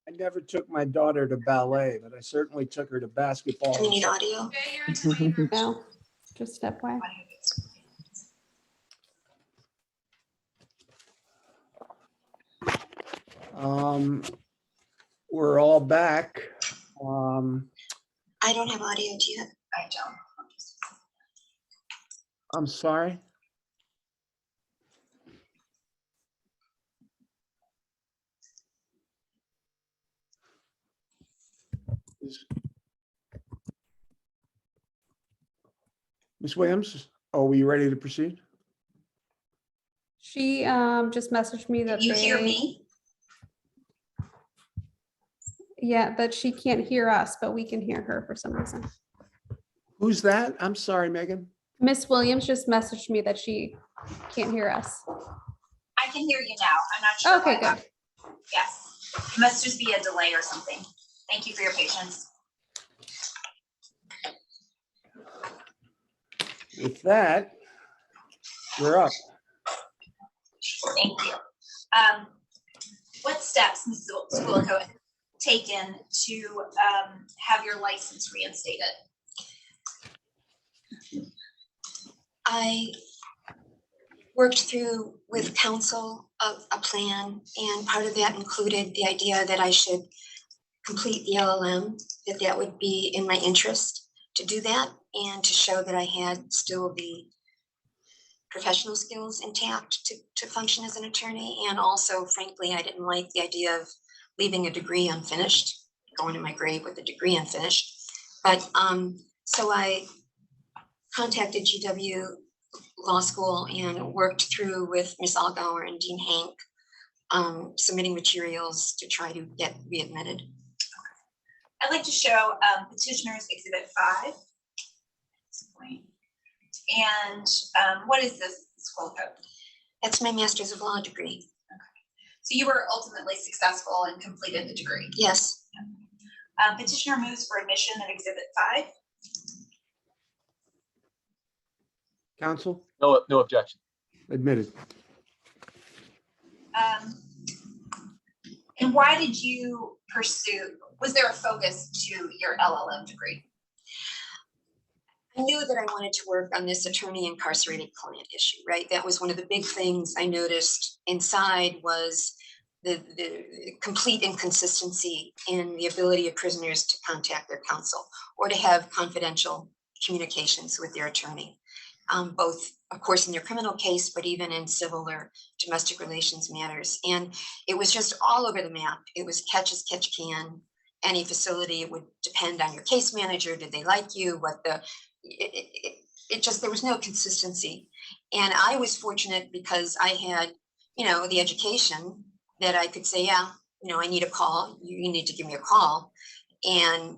I never took my daughter to ballet, but I certainly took her to basketball. Do we need audio? No, just FYI. We're all back. I don't have audio, do you? I don't. I'm sorry. Ms. Williams, are we ready to proceed? She just messaged me that Can you hear they- me? Yeah, that she can't hear us, but we can hear her for some reason. Who's that? I'm sorry, Megan. Miss Williams just messaged me that she can't hear us. I can hear you now. I'm not sure. Okay, why. good. Yes, it must just be a delay or something. Thank you for your patience. With that, we're up. Thank you. What steps, Ms. Squillacote, have taken to have your license reinstated? I worked through with council a plan, and part of that included the idea that I should complete the LLM, that would be in my interest to do that and to show that I had still the professional skills intact to function as an attorney. And also, frankly, I didn't like the idea of leaving a degree unfinished, going to my grave with a degree unfinished. But so I contacted GW Law School and worked through with Ms. Allgauer and Dean Hank, submitting materials to try to get readmitted. I'd like to show petitioner's exhibit 5. At this point. And what is this, Squillacote? That's my Master's of Law degree. So you were ultimately successful and completed the degree? Yes. Petitioner moves for admission of exhibit 5. Counsel, No objection. admitted. And why did you pursue, was there a focus to your LLM degree? I knew that I wanted to work on this attorney incarcerated client issue, right? That was one of the big things I noticed inside was the complete inconsistency in the ability of prisoners to contact their counsel or to have confidential communications with their attorney, both, of course, in their criminal case, but even in civil or domestic relations matters. And it was just all over the map. It was catch as catch can. Any facility, it would depend on your case manager. Did they like you? What the it just, there was no consistency. And I was fortunate because I had, the education that I could say, yeah, I need a call. You need to give me a call. And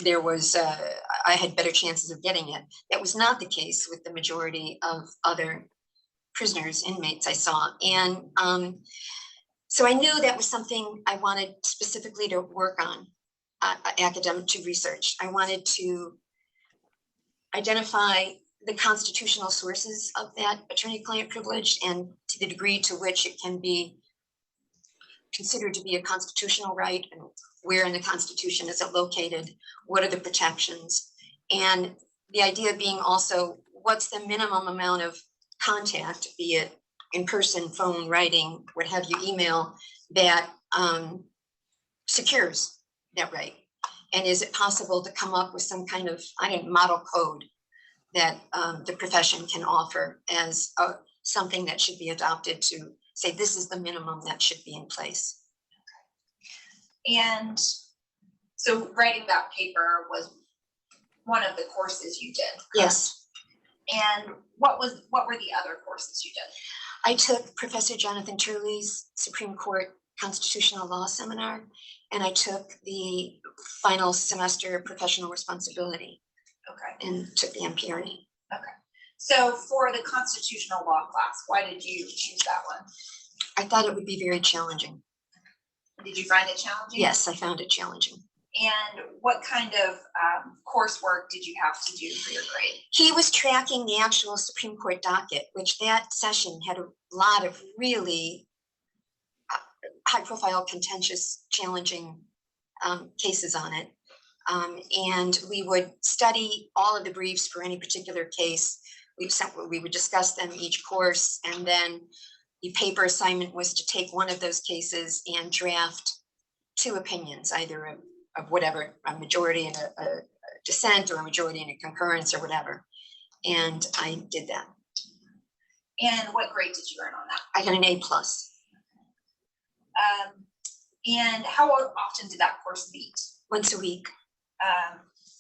there was, I had better chances of getting it. That was not the case with the majority of other prisoners, inmates I saw. And so I knew that was something I wanted specifically to work on, academic to research. I wanted to identify the constitutional sources of that attorney-client privilege and to the degree to which it can be considered to be a constitutional right, and where in the Constitution is it located, what are the protections, and the idea being also what's the minimum amount of contact, be it in person, phone, writing, what have you, email, that secures that right. And is it possible to come up with some kind of, model code that the profession can offer as something that should be adopted to say this is the minimum that should be in place? And so writing that paper was one of the courses you did, correct? Yes. And what were the other courses you did? I took Professor Jonathan Turley's Supreme Court Constitutional Law Seminar, and I took the final semester professional responsibility. Okay. And took the MPRE. Okay. So for the constitutional law class, why did you choose that one? I thought it would be very challenging. Did you find it challenging? Yes, I found it challenging. And what kind of coursework did you have to do for your grade? He was tracking the actual Supreme Court docket, which that session had a lot of really high-profile, contentious, challenging cases on it. And we would study all of the briefs for any particular case. We would discuss them each course, and then the paper assignment was to take one of those cases and draft 2 opinions, either of whatever, a majority and a dissent, or a majority and a concurrence, or whatever. And I did that. And what grade did you earn on that? I got an A+. And how often did that course meet? Once a week.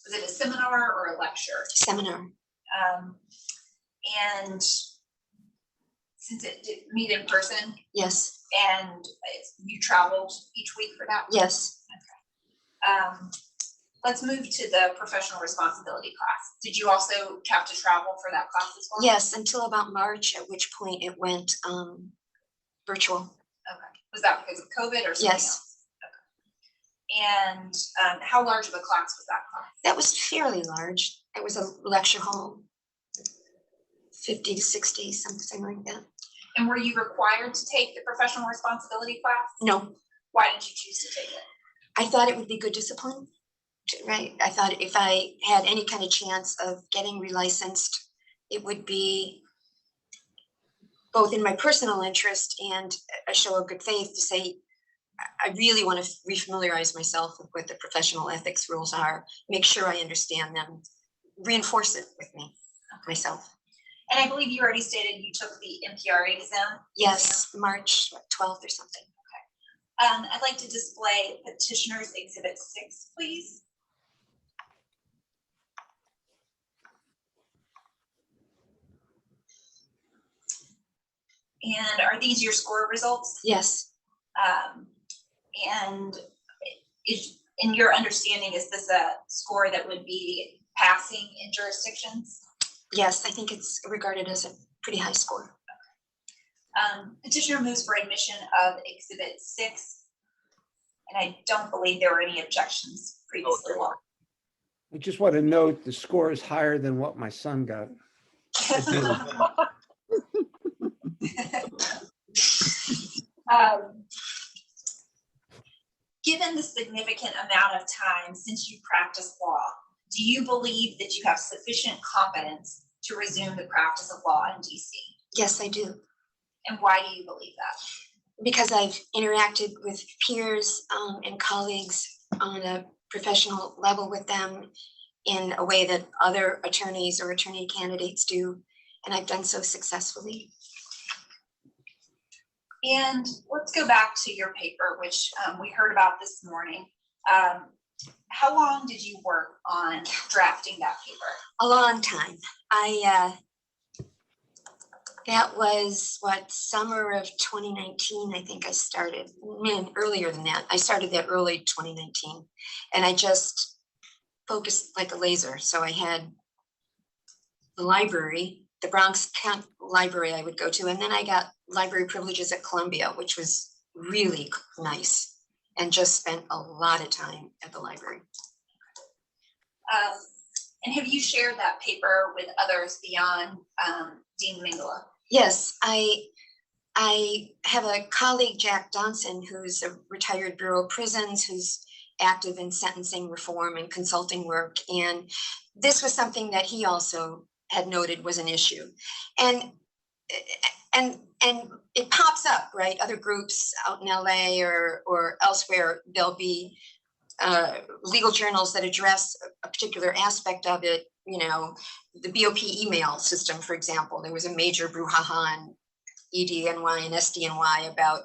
Was it a seminar or a lecture? Seminar. And since it did meet in person, Yes. and you traveled each week for that? Yes. Let's move to the professional responsibility class. Did you also have to travel for that class as well? Yes, until about March, at which point it went virtual. Okay. Was that because of COVID or something Yes. else? Okay. And how large of a class was that class? That was fairly large. It was a lecture hall, 50 to 60, something like that. And were you required to take the professional responsibility class? No. Why did you choose to take it? I thought it would be good discipline, right? I thought if I had any kind of chance of getting relicensed, it would be both in my personal interest and a show of good faith to say, I really want to refamiliarize myself with what the professional ethics rules are, make sure I understand them, reinforce it with me, myself. And I believe you already stated you took the MPRA exam? Yes, March 12th or something. Okay. I'd like to display Petitioner's Exhibit 6, please. And are these your score results? Yes. And in your understanding, is this a score that would be passing in jurisdictions? Yes, I think it's regarded as a pretty high score. Petitioner moves for admission of Exhibit 6, and I don't believe there were any objections previously. I just want to note the score is higher than what my son got. Given the significant amount of time since you practiced law, do you believe that you have sufficient competence to resume the practice of law in DC? Yes, I do. And why do you believe that? Because I've interacted with peers and colleagues on a professional level with them in a way that other attorneys or attorney candidates do, and I've done so successfully. And let's go back to your paper, which we heard about this morning. How long did you work on drafting that paper? A long time. That was summer of 2019, I think I started. Earlier than that. I started that early 2019, and I just focused like a laser. So I had the library, the Bronx County Library I would go to, and then I got library privileges at Columbia, which was really nice, and just spent a lot of time at the library. And have you shared that paper with others beyond Dean Mingala? Yes, I have a colleague, Jack Donson, who's a retired Bureau of Prisons, who's active in sentencing reform and consulting work. And this was something that he also had noted was an issue. And it pops up, right? Other groups out in LA or elsewhere, there'll be legal journals that address a particular aspect of it. You know, the BOP email system, for example, there was a major brouhaha on EDNY and SDNY about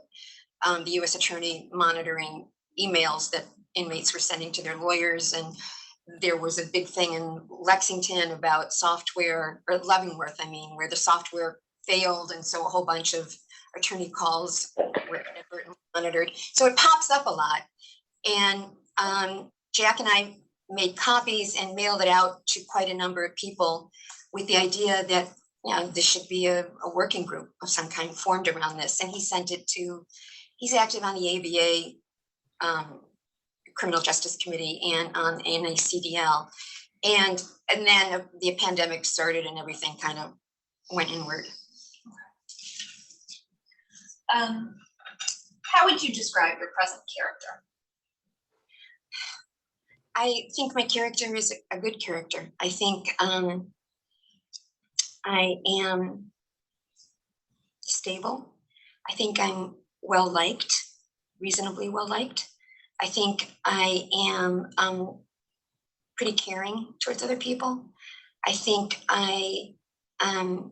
the U.S. attorney monitoring emails that inmates were sending to their lawyers. And there was a big thing in Lexington about software, or Leavenworth, I mean, where the software failed. And so a whole bunch of attorney calls were monitored. So it pops up a lot. And Jack and I made copies and mailed it out to quite a number of people with the idea that, you know, this should be a working group of some kind formed around this. And he sent it to, he's active on the ABA Criminal Justice Committee and on NACDL. And then the pandemic started and everything kind of went inward. How would you describe your present character? I think my character is a good character. I think I am stable. I think I'm well liked, reasonably well liked. I think I am pretty caring towards other people. I think I have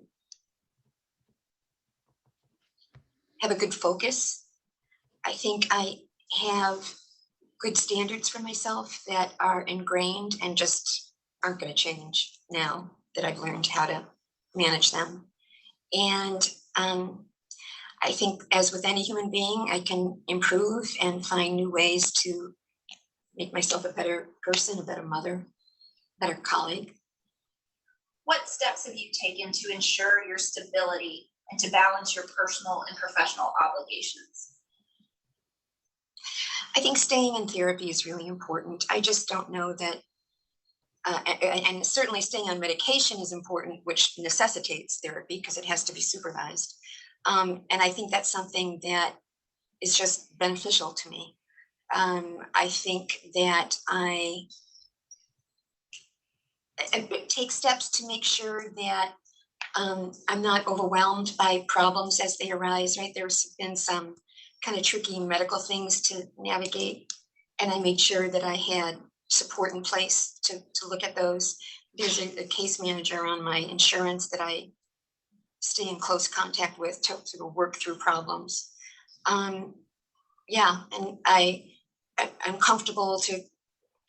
a good focus. I think I have good standards for myself that are ingrained and just aren't going to change now that I've learned how to manage them. And I think, as with any human being, I can improve and find new ways to make myself a better person, a better mother, better colleague. What steps have you taken to ensure your stability and to balance your personal and professional obligations? I think staying in therapy is really important. I just don't know that, and certainly staying on medication is important, which necessitates therapy because it has to be supervised. And I think that's something that is just beneficial to me. I think that I take steps to make sure that I'm not overwhelmed by problems as they arise, right? There's been some kind of tricky medical things to navigate, and I made sure that I had support in place to look at those. There's a case manager on my insurance that I stay in close contact with to sort of work through problems. Yeah, and I'm comfortable to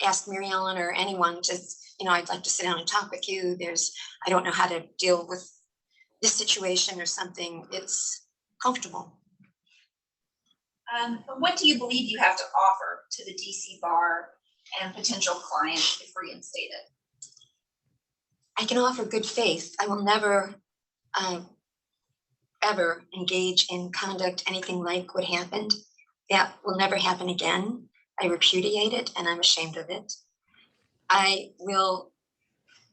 ask Mary Ellen or anyone to, I'd like to sit down and talk with you. I don't know how to deal with this situation or something. It's comfortable. What do you believe you have to offer to the DC bar and potential clients if reinstated? I can offer good faith. I will never, ever engage in conduct anything like what happened. That will never happen again. I repudiate it and I'm ashamed of it. I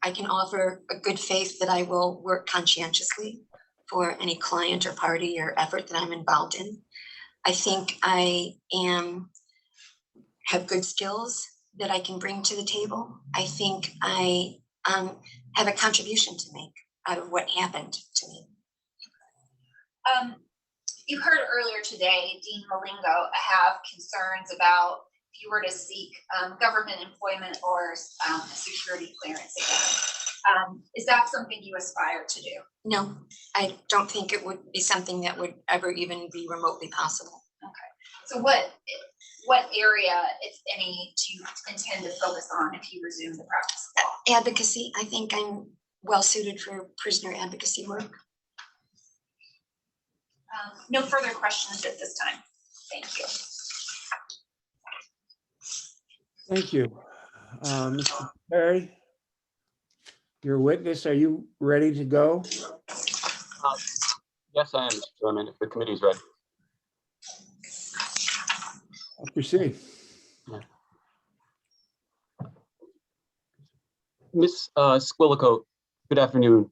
can offer a good faith that I will work conscientiously for any client or party or effort that I'm involved in. I think I have good skills that I can bring to the table. I think I have a contribution to make out of what happened to me. You heard earlier today, Dean Malingo have concerns about if you were to seek government employment or a security clearance again. Is that something you aspire to do? No, I don't think it would be something that would ever even be remotely possible. Okay. So what area, if any, do you intend to focus on if you resume the practice of law? Advocacy. I think I'm well suited for prisoner advocacy work. No further questions at this time. Thank you. Thank you. Mr. Perry, your witness, are you ready to go? Yes, I am, Mr. Chairman, if the committee is ready. I'll proceed. Ms. Squillacote, good afternoon.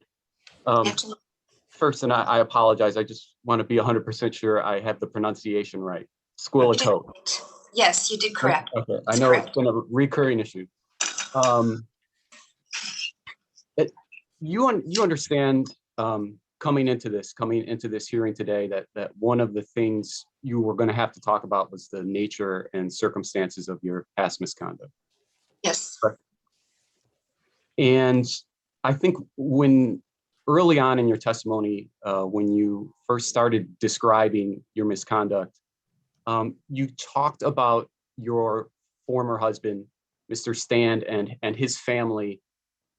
First, and I apologize, I just want to be 100% sure I have the pronunciation right. Squillacote. Yes, you did correct. Okay, I know it's been a recurring issue. You understand coming into this hearing today that one of the things you were going to have to talk about was the nature and circumstances of your past misconduct. Yes. Correct. And I think when early on in your testimony, when you first started describing your misconduct, you talked about your former husband, Mr. Stand, and his family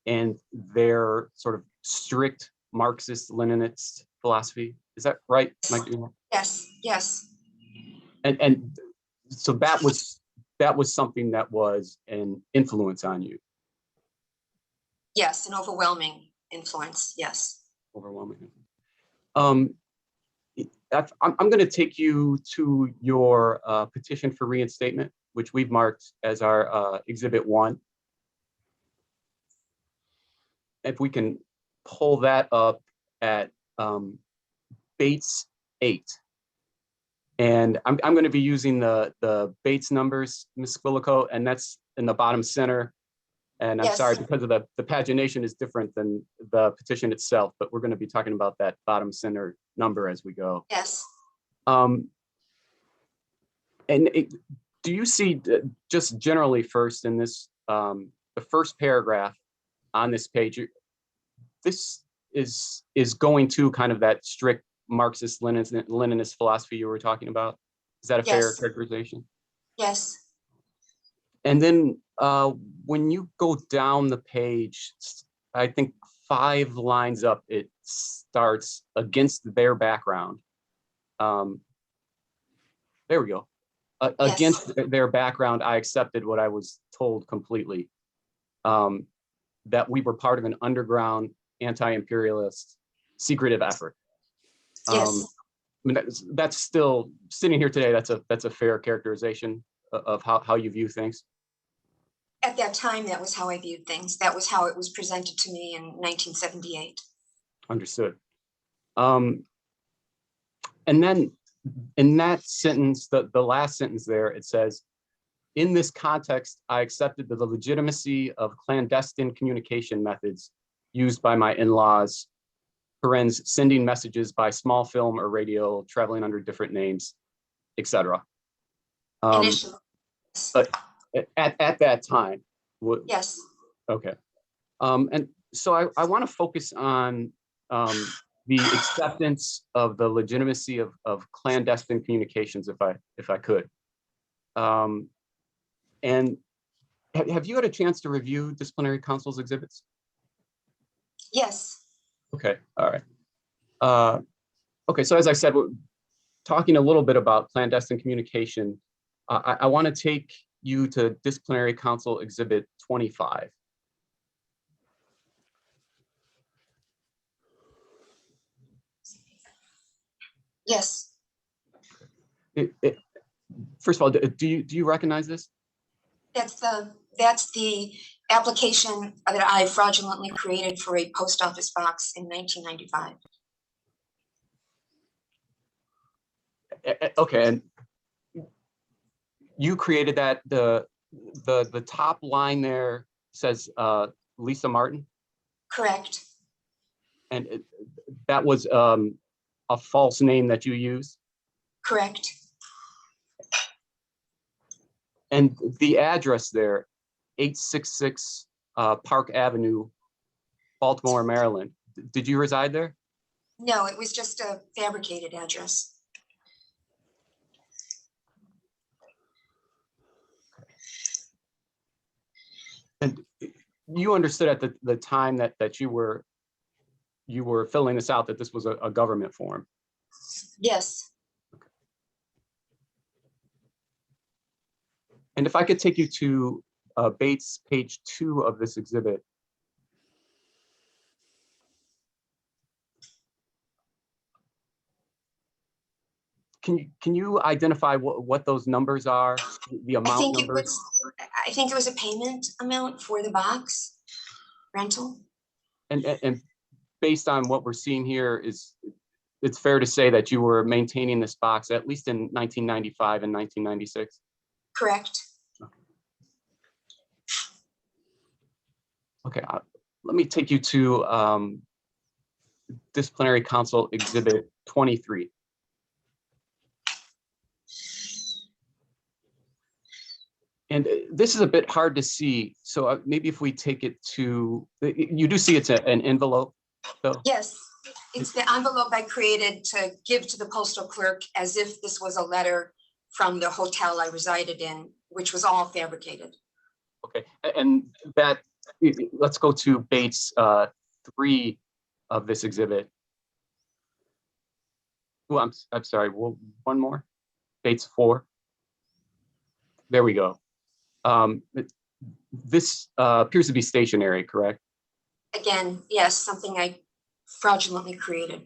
and their sort of strict Marxist-Leninist philosophy. Is that right, Mike? Yes, yes. And so that was something that was an influence on you. Yes, an overwhelming influence. Yes. Overwhelming. I'm going to take you to your petition for reinstatement, which we've marked as our Exhibit 1. If we can pull that up at Bates 8. And I'm going to be using the Bates numbers, Ms. Squillacote, and that's in the bottom center. And I'm sorry, Yes. because of the pagination is different than the petition itself, but we're going to be talking about that bottom center number as we go. Yes. Do you see, just generally first in this, the first paragraph on this page, this is going to kind of that strict Marxist Leninist philosophy you were talking about? Is that a fair Yes. characterization? Yes. And then when you go down the page, I think 5 lines up, it starts against their background. There we go. Against their background, I accepted what I was told completely. That we were part of an underground anti-imperialist secretive effort. Yes. I mean, that's still sitting here today. That's a fair characterization of how you view things. At that time, that was how I viewed things. That was how it was presented to me in 1978. Understood. And then in that sentence, the last sentence there, it says, in this context, I accepted the legitimacy of clandestine communication methods used by my in-laws, parens, sending messages by small film or radio, traveling under different names, etc. Initially. But at that time. Yes. Okay. And so I want to focus on the acceptance of the legitimacy of clandestine communications, if I could. And have you had a chance to review disciplinary counsel's exhibits? Yes. Okay, all right. Okay, so as I said, we're talking a little bit about clandestine communication. I want to take you to disciplinary counsel exhibit 25. Yes. First of all, do you recognize this? That's the application that I fraudulently created for a post office box in 1995. Okay, and you created that. The top line there says Lisa Martin. Correct. And that was a false name that you used. Correct. And the address there, 866 Park Avenue, Baltimore, Maryland. Did you reside there? No, it was just a fabricated address. And you understood at the time that you were filling this out that this was a government form. Yes. Okay. And if I could take you to Bates page 2 of this exhibit. Can you identify what those numbers are? The amount numbers? I think it was a payment amount for the box rental. And based on what we're seeing here, it's fair to say that you were maintaining this box at least in 1995 and 1996? Correct. Okay, let me take you to disciplinary counsel exhibit 23. And this is a bit hard to see, so maybe if we take it to, you do see it's an envelope, though? Yes, it's the envelope I created to give to the postal clerk as if this was a letter from the hotel I resided in, which was all fabricated. Okay, and that, let's go to Bates 3 of this exhibit. Oh, I'm sorry, well, one more, Bates 4. There we go. This appears to be stationary, correct? Again, yes, something I fraudulently created.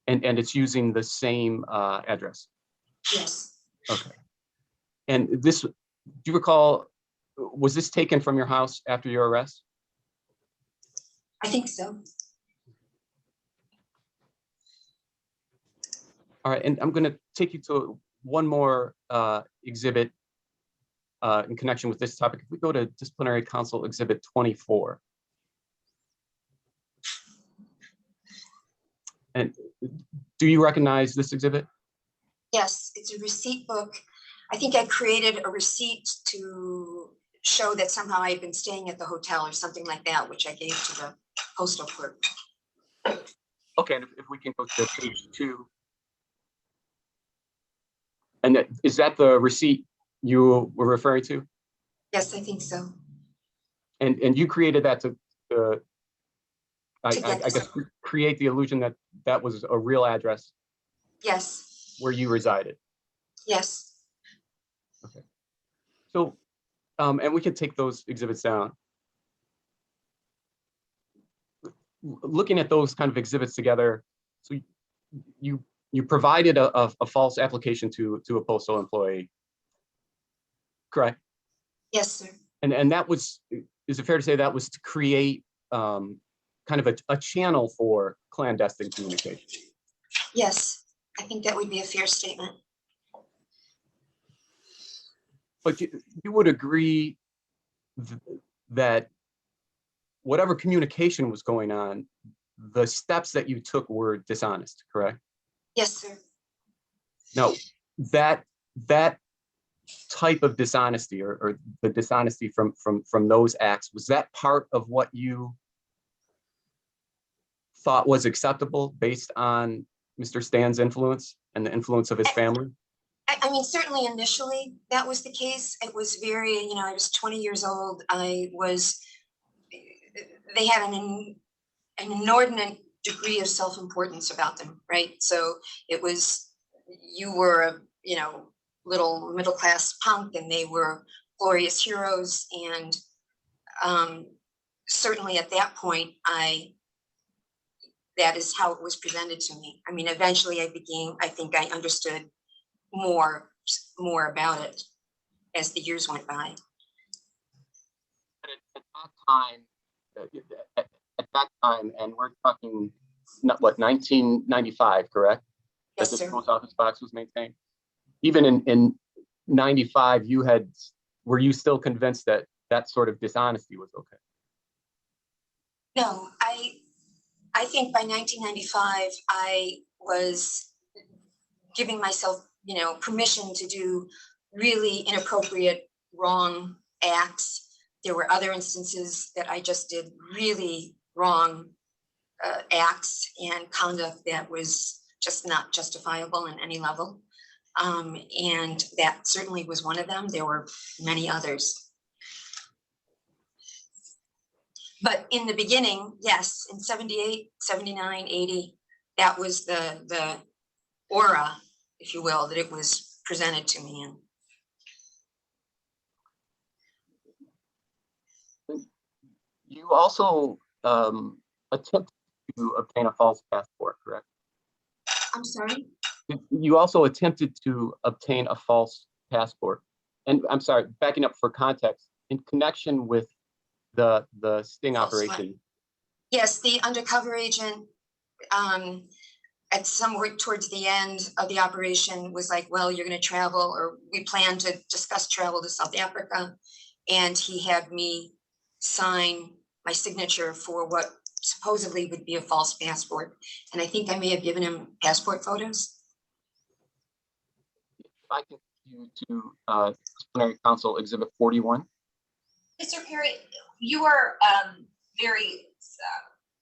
And it's using the same address? Yes. Okay. And this, do you recall, was this taken from your house after your arrest? I think so. All right, and I'm going to take you to one more exhibit in connection with this topic. If we go to Disciplinary Council Exhibit 24. And do you recognize this exhibit? Yes, it's a receipt book. I think I created a receipt to show that somehow I've been staying at the hotel or something like that, which I gave to the postal clerk. Okay, and if we can go to page 2. And is that the receipt you were referring to? Yes, I think so. And you created that to I get guess create the illusion that that was a real address Yes, where you resided. yes. Okay. So, and we can take those exhibits down. Looking at those kind of exhibits together, so you provided a false application to a postal employee, correct? Yes, sir. And that was, is it fair to say that was to create kind of a channel for clandestine communication? Yes, I think that would be a fair statement. But you would agree that whatever communication was going on, the steps that you took were dishonest, correct? Yes, sir. Now, that type of dishonesty or the dishonesty from those acts, was that part of what you thought was acceptable based on Mr. Stan's influence and the influence of his family? I mean, certainly initially that was the case. It was very, I was 20 years old. They had an inordinate degree of self-importance about them, right? So it was, you were a, little middle-class punk and they were glorious heroes. And certainly at that point, that is how it was presented to me. I mean, eventually I think I understood more about it as the years went by. At that time, and we're talking, what, 1995, correct? Yes, that sir. the post office box was maintained. Even in 95, were you still convinced that that sort of dishonesty was okay? No, I think by 1995, I was giving myself, permission to do really inappropriate, wrong acts. There were other instances that I just did really wrong acts and conduct that was just not justifiable in any level. And that certainly was one of them. There were many others. But in the beginning, yes, in 78, 79, 80, that was the aura, if you will, that it was presented to me in. You also attempted to obtain a false passport, correct? I'm sorry? You also attempted to obtain a false passport. And I'm sorry, backing up for context, in connection with the sting operation. Yes, the undercover agent at somewhere towards the end of the operation was like, well, you're going to travel, or we plan to discuss travel to South Africa. And he had me sign my signature for what supposedly would be a false passport. And I think I may have given him passport photos. If I can you to Disciplinary Council Exhibit 41. Mr. Perry, you were very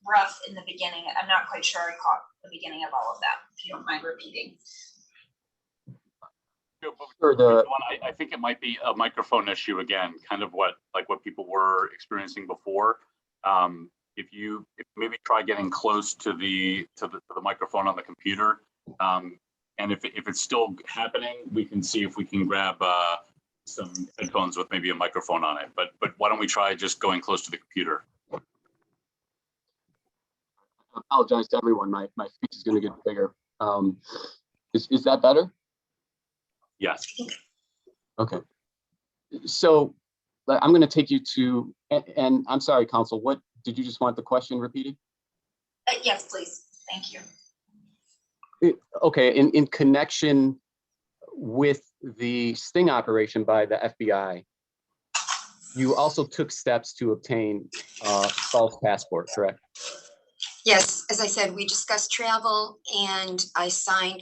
rough in the beginning. I'm not quite sure I caught the beginning of all of that, if you don't mind repeating. Sure, I think it might be a microphone issue again, kind of what people were experiencing before. If maybe try getting close to the microphone on the computer, and if it's still happening, we can see if we can grab some headphones with maybe a microphone on it. But why don't we try just going close to the computer? I apologize to everyone. My speech is going to get bigger. Is that better? Yes. Okay. So I'm going to take you to, and I'm sorry, Council, what did you just want the question repeated? Yes, please. Thank you. Okay. In connection with the sting operation by the FBI, you also took steps to obtain a false passport, correct? Yes, as I said, we discussed travel and I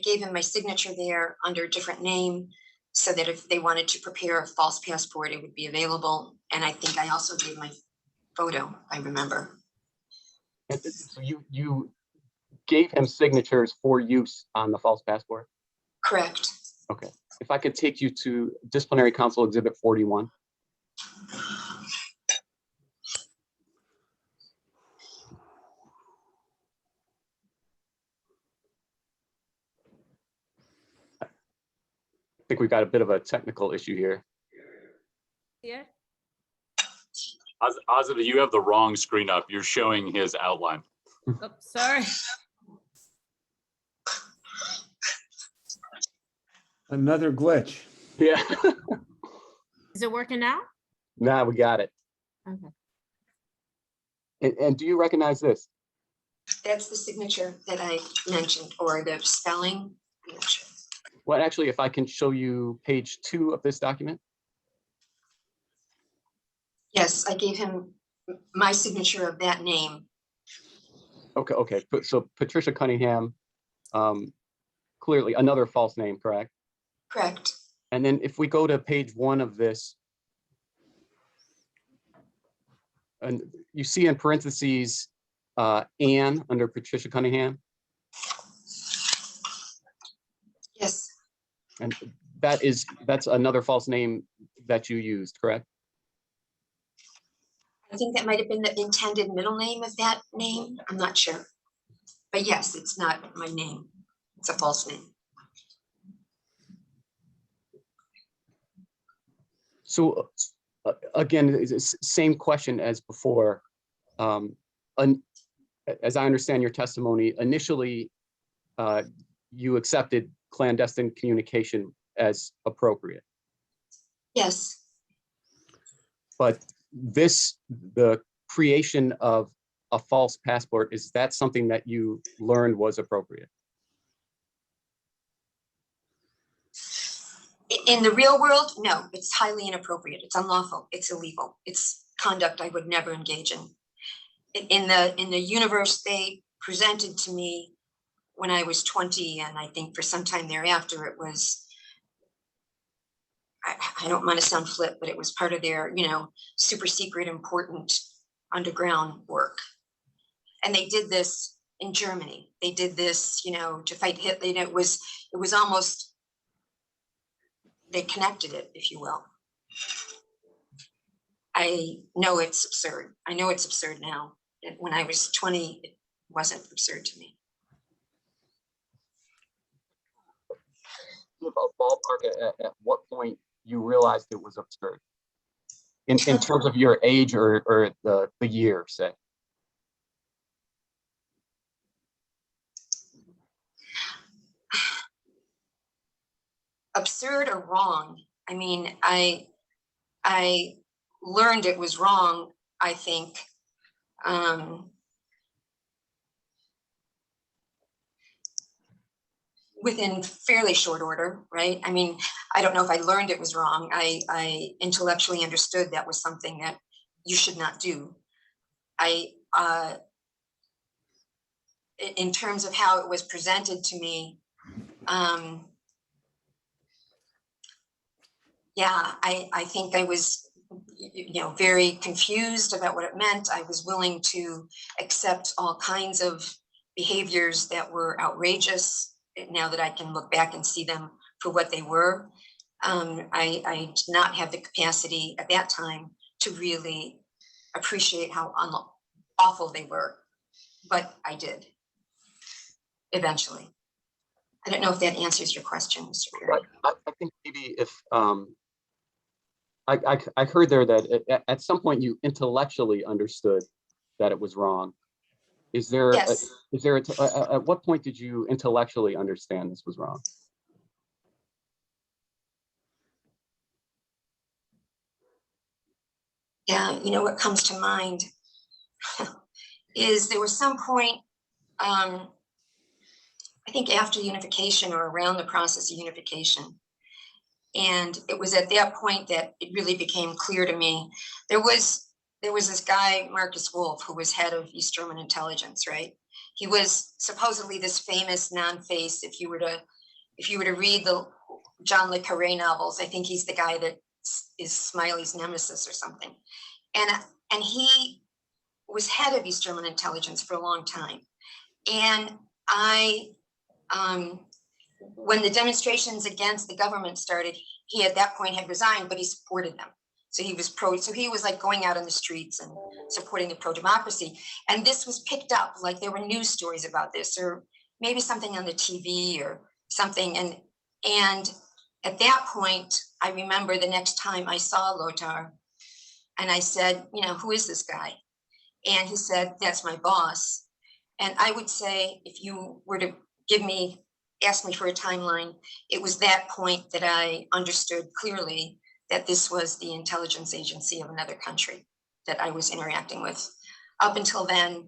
gave him my signature there under a different name so that if they wanted to prepare a false passport, it would be available. And I think I also gave my photo, I remember. And so you gave him signatures for use on the false passport? Correct. Okay. If I could take you to Disciplinary Council Exhibit 41. I think we've got a bit of a technical issue here. Yeah. Azada, you have the wrong screen up. You're showing his outline. Oh, sorry. Another glitch. Yeah. Is it working now? Nah, we got it. Okay. And do you recognize this? That's the signature that I mentioned, or the spelling. I'm not sure. Well, actually, if I can show you page 2 of this document. Yes, I gave him my signature of that name. Okay. So Patricia Cunningham, clearly another false name, correct? Correct. And then if we go to page 1 of this, and you see in parentheses, Anne under Patricia Cunningham. Yes. And that's another false name that you used, correct? I think that might have been the intended middle name of that name. I'm not sure. But yes, it's not my name. It's a false name. So again, it's the same question as before. As I understand your testimony, initially you accepted clandestine communication as appropriate. Yes. But the creation of a false passport, is that something that you learned was appropriate? In the real world, no, it's highly inappropriate. It's unlawful. It's illegal. It's conduct I would never engage in. In the universe they presented to me when I was 20, and I think for some time thereafter, it was, I don't want to sound flip, but it was part of their, super secret, important underground work. And they did this in Germany. They did this, to fight Hitler. It was almost, they connected it, if you will. I know it's absurd. I know it's absurd now. When I was 20, it wasn't absurd to me. Give a ballpark at what point you realized it was absurd in terms of your age or the year, say. Absurd or wrong? I mean, I learned it was wrong, I think. Within fairly short order, right? I mean, I don't know if I learned it was wrong. I intellectually understood that was something that you should not do. In terms of how it was presented to me, yeah, I think I was, very confused about what it meant. I was willing to accept all kinds of behaviors that were outrageous. Now that I can look back and see them for what they were, I did not have the capacity at that time to really appreciate how awful they were, but I did eventually. I don't know if that answers your question, Mr. Perry. I think maybe if I heard there that at some point you intellectually understood that it was wrong. Is there, yes. At what point did you intellectually understand this was wrong? Yeah, what comes to mind is there was some point, I think after unification or around the process of unification, And it was at that point that it really became clear to me. There was this guy, Marcus Wolf, who was head of East German intelligence, right? He was supposedly this famous non-face. If you were to read the John le Carré novels, I think he's the guy that is Smiley's nemesis or something. And he was head of East German intelligence for a long time. And when the demonstrations against the government started, he at that point had resigned, but he supported them. So he was like going out on the streets and supporting the pro-democracy. And this was picked up, like there were news stories about this, or maybe something on the TV or something. And at that point, I remember the next time I saw Lothar, and I said, who is this guy? And he said, that's my boss. And I would say, if you were to ask me for a timeline, it was that point that I understood clearly that this was the intelligence agency of another country that I was interacting with. Up until then,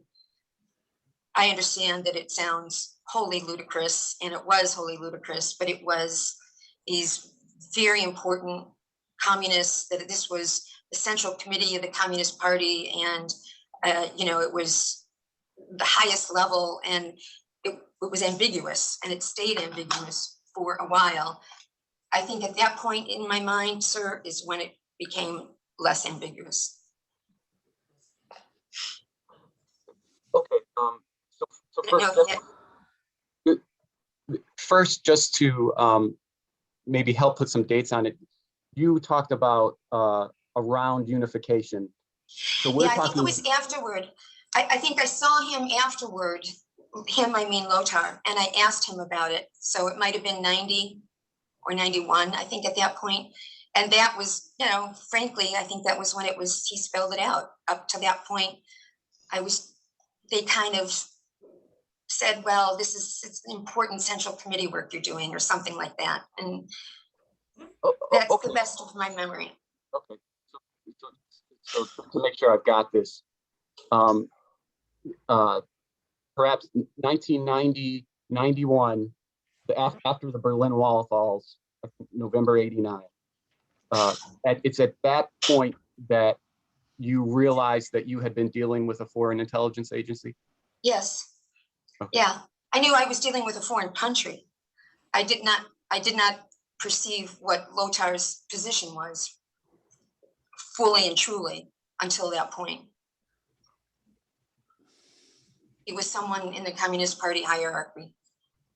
I understand that it sounds wholly ludicrous, and it was wholly ludicrous, but it was these very important communists, that this was the Central Committee of the Communist Party, and it was the highest level, and it was ambiguous, and it stayed ambiguous for a while. I think at that point in my mind, sir, is when it became less ambiguous. Okay. First, just to maybe help put some dates on it, you talked about around unification. So we're I talking. think it was afterward. I think I saw him afterward. I mean Lothar, and I asked him about it. So it might have been 90 or 91, I think, at that point. And that was, frankly, I think that was when he spelled it out. Up to that point, they kind of said, well, it's important Central Committee work you're doing, or something like that. And that's okay. The best of my memory. Okay, so to make sure I've got this, perhaps 1990, 91, after the Berlin Wall falls, November 89. It's at that point that you realized that you had been dealing with a foreign intelligence agency? Yes. Okay. Yeah, I knew I was dealing with a foreign country. I did not perceive what Lothar's position was fully and truly until that point. He was someone in the Communist Party hierarchy,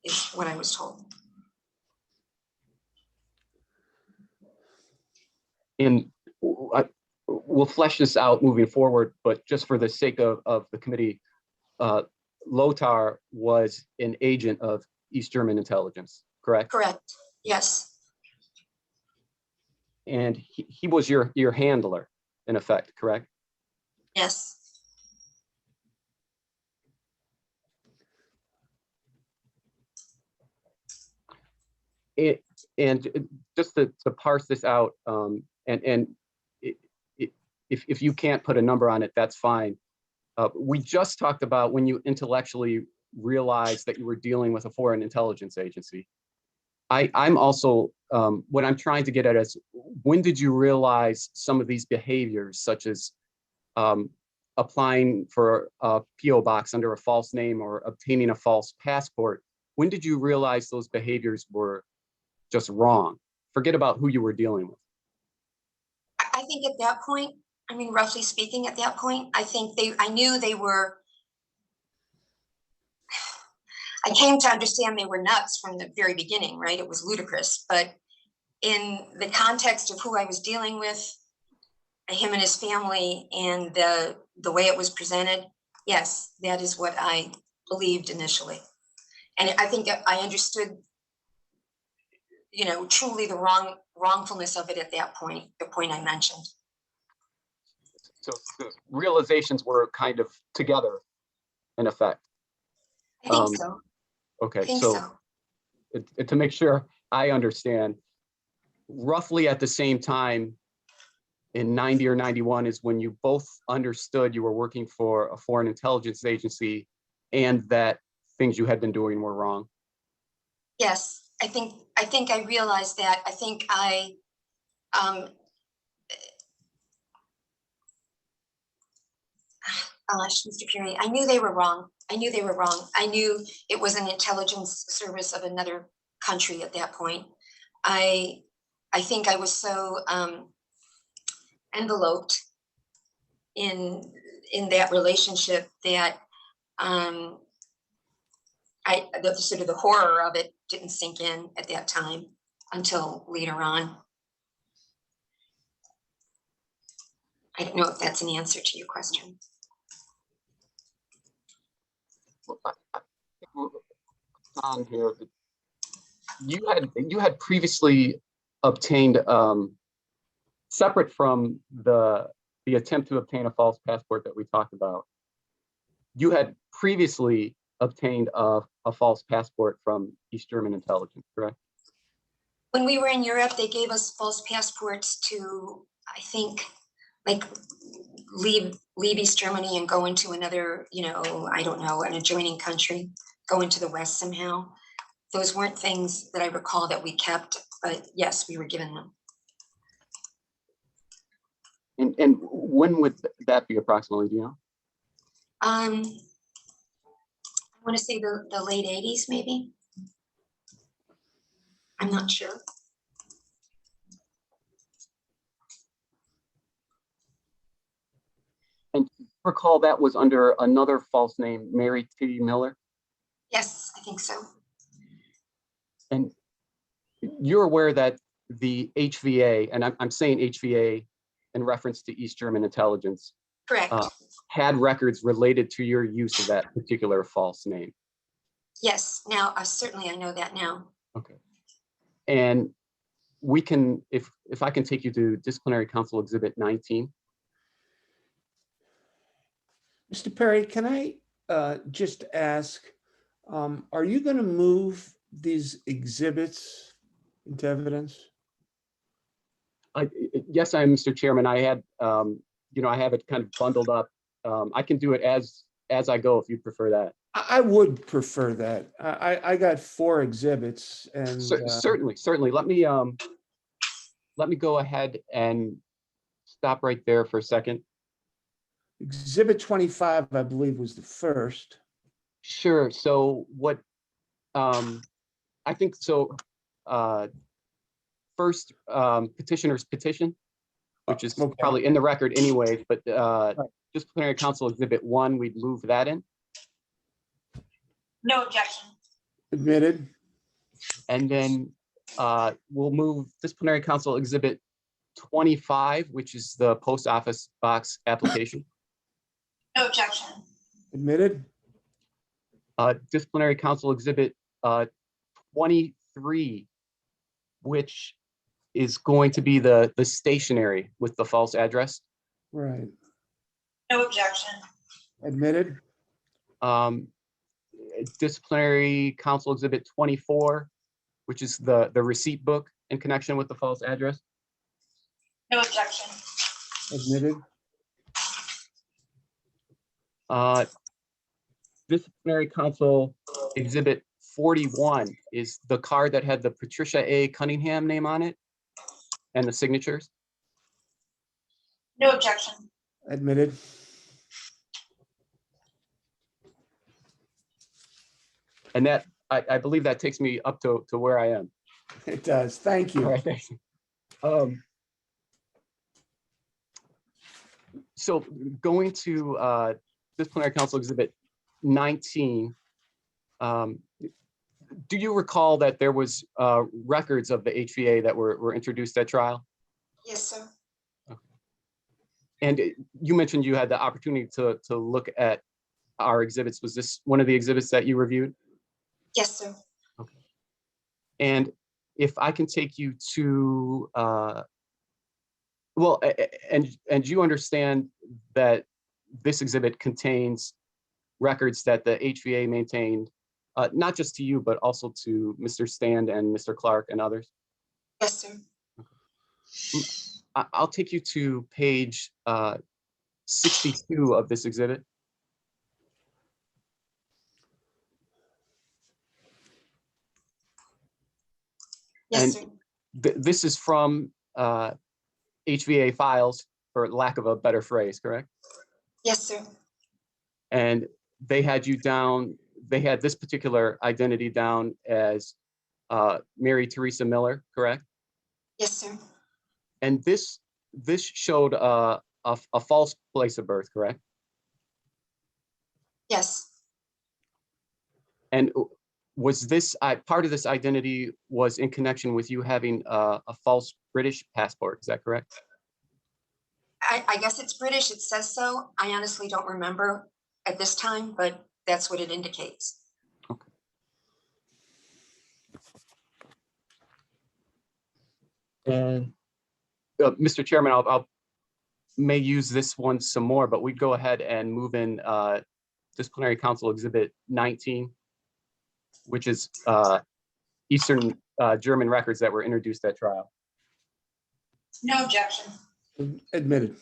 is what I was told. And we'll flesh this out moving forward, but just for the sake of the committee, Lothar was an agent of East German intelligence, correct? Correct, yes. And he was your handler, in effect, correct? Yes. And just to parse this out, if you can't put a number on it, that's fine. We just talked about when you intellectually realized that you were dealing with a foreign intelligence agency. I'm also, what I'm trying to get at is, when did you realize some of these behaviors, such as applying for a PO box under a false name or obtaining a false passport? When did you realize those behaviors were just wrong? Forget about who you were dealing with. I think at that point, I mean, roughly speaking, at that point, I knew they were, I came to understand they were nuts from the very beginning, right? It was ludicrous, but in the context of who I was dealing with, him and his family, and the way it was presented, yes, that is what I believed initially. And I think I understood, truly the wrongfulness of it at that point, the point I mentioned. So the realizations were kind of together, in effect. I think so. Okay, so to make sure I understand, roughly at the same time in 90 or 91 is when you both understood you were working for a foreign intelligence agency and that things you had been doing were wrong? Yes. I think I realized that. I think Mr. Perry, I knew they were wrong. I knew they were wrong. I knew it was an intelligence service of another country at that point. I think I was so enveloped in that relationship that the sort of the horror of it didn't sink in at that time until later on. I don't know if that's an answer to your question. On here, you had previously obtained, separate from the attempt to obtain a false passport that we talked about, you had previously obtained a false passport from East German intelligence, correct? When we were in Europe, they gave us false passports to, I think, like leave East Germany and go into another, I don't know, an adjoining country, go into the West somehow. Those weren't things that I recall that we kept, but yes, we were given them. And when would that be approximately, do you know? I want to say the late 80s, maybe. I'm not sure. And recall that was under another false name, Mary T. Miller? Yes, I think so. And you're aware that the HVA, and I'm saying HVA in reference to East German intelligence, Correct. Had records related to your use of that particular false name? Yes, now certainly I know that now. Okay. And we can, if I can take you to Disciplinary Council Exhibit 19. Mr. Perry, can I just ask, are you going to move these exhibits into evidence? Yes, I am, Mr. Chairman. I had, I have it kind of bundled up. I can do it as I go if you prefer that. I would prefer that. I got 4 exhibits, and certainly. Let me go ahead and stop right there for a second. Exhibit 25, I believe, was the first. Sure. So what I think so. First, petitioner's petition, which is probably in the record anyway, but Disciplinary Council Exhibit 1, we'd move that in. No objection. Admitted. And then we'll move Disciplinary Council Exhibit 25, which is the post office box application. No objection. Admitted. Disciplinary Council Exhibit 23, which is going to be the stationery with the false address. Right. No objection. Admitted. Disciplinary Council Exhibit 24, which is the receipt book in connection with the false address. No objection. Admitted. Disciplinary Council Exhibit 41 is the card that had the Patricia A. Cunningham name on it and the signatures. No objection. Admitted. And that, I believe that takes me up to where I am. It does. Thank you. All right, thanks. So going to Disciplinary Council Exhibit 19, do you recall that there was records of the HVA that were introduced at trial? Yes, sir. Okay. And you mentioned you had the opportunity to look at our exhibits. Was this one of the exhibits that you reviewed? Yes, sir. Okay. And if I can take you to, well, and you understand that this exhibit contains records that the HVA maintained, not just to you, but also to Mr. Stand and Mr. Clark and others? Yes, sir. Okay. I'll take you to page 62 of this exhibit. Yes, sir. This is from HVA files, for lack of a better phrase, correct? Yes, sir. And they had you down, they had this particular identity down as Mary Theresa Miller, correct? Yes, sir. And this showed a false place of birth, correct? Yes. And was this part of this identity was in connection with you having a false British passport? Is that correct? I guess it's British. It says so. I honestly don't remember at this time, but that's what it indicates. Okay. And Mr. Chairman, I'll may use this one some more, but we'd go ahead and move in Disciplinary Council Exhibit 19, which is Eastern German records that were introduced at trial. No objection. Admitted.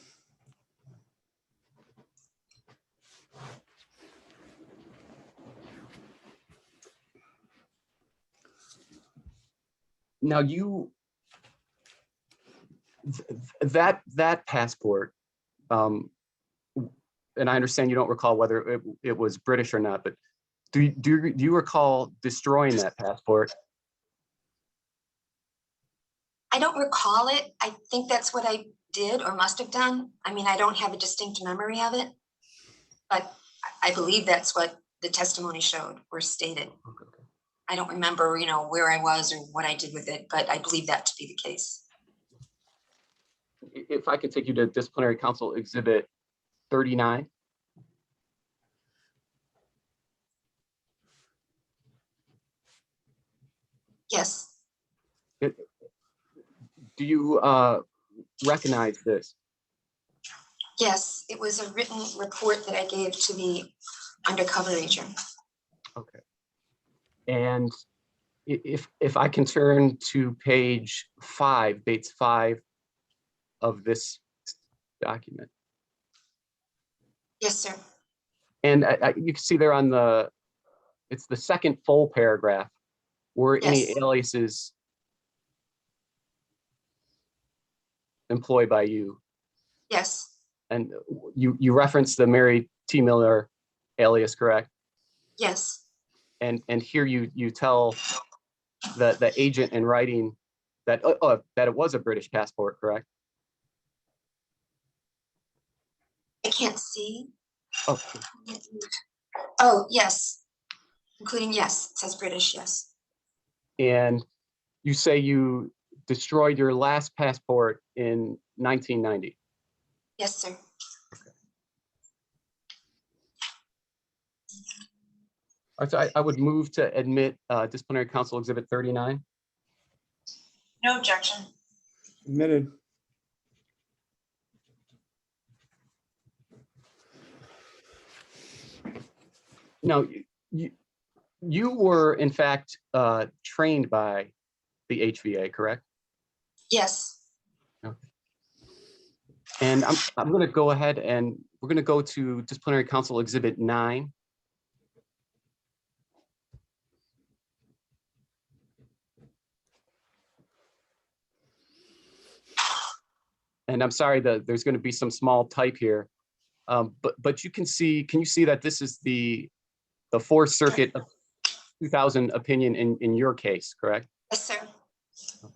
Now that passport, and I understand you don't recall whether it was British or not, but do you recall destroying that passport? I don't recall it. I think that's what I did or must have done. I mean, I don't have a distinct memory of it, but I believe that's what the testimony showed or stated. Okay. I don't remember, where I was or what I did with it, but I believe that to be the case. If I could take you to Disciplinary Council Exhibit 39. Yes. Do you recognize this? Yes, it was a written report that I gave to the undercover agent. Okay. And if I can turn to page 5, dates 5 of this document. Yes, sir. And you can see there on it's the second full paragraph, were any Yes. aliases employed by you? Yes. And you referenced the Mary T. Miller alias, correct? Yes. And here you tell the agent in writing that that it was a British passport, correct? I can't see. Oh, Oh, yes. Including yes, it says British, yes. and you say you destroyed your last passport in 1990. Yes, sir. All right, so I would move to admit Disciplinary Council Exhibit 39. No objection. Admitted. Now, you were in fact trained by the HVA, correct? Yes. Okay. And I'm going to go ahead and we're going to go to Disciplinary Council Exhibit 9. And I'm sorry that there's going to be some small type here, but you can see that this is the Fourth Circuit of 2000 opinion in your case, correct? Yes, sir. Okay.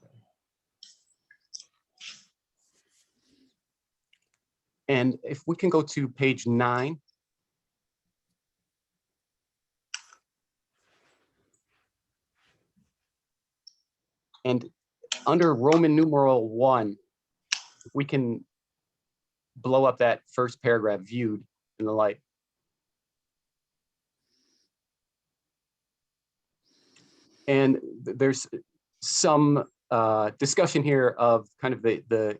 And if we can go to page 9. And under Roman numeral 1, we can blow up that first paragraph, viewed in the light. And there's some discussion here of kind of the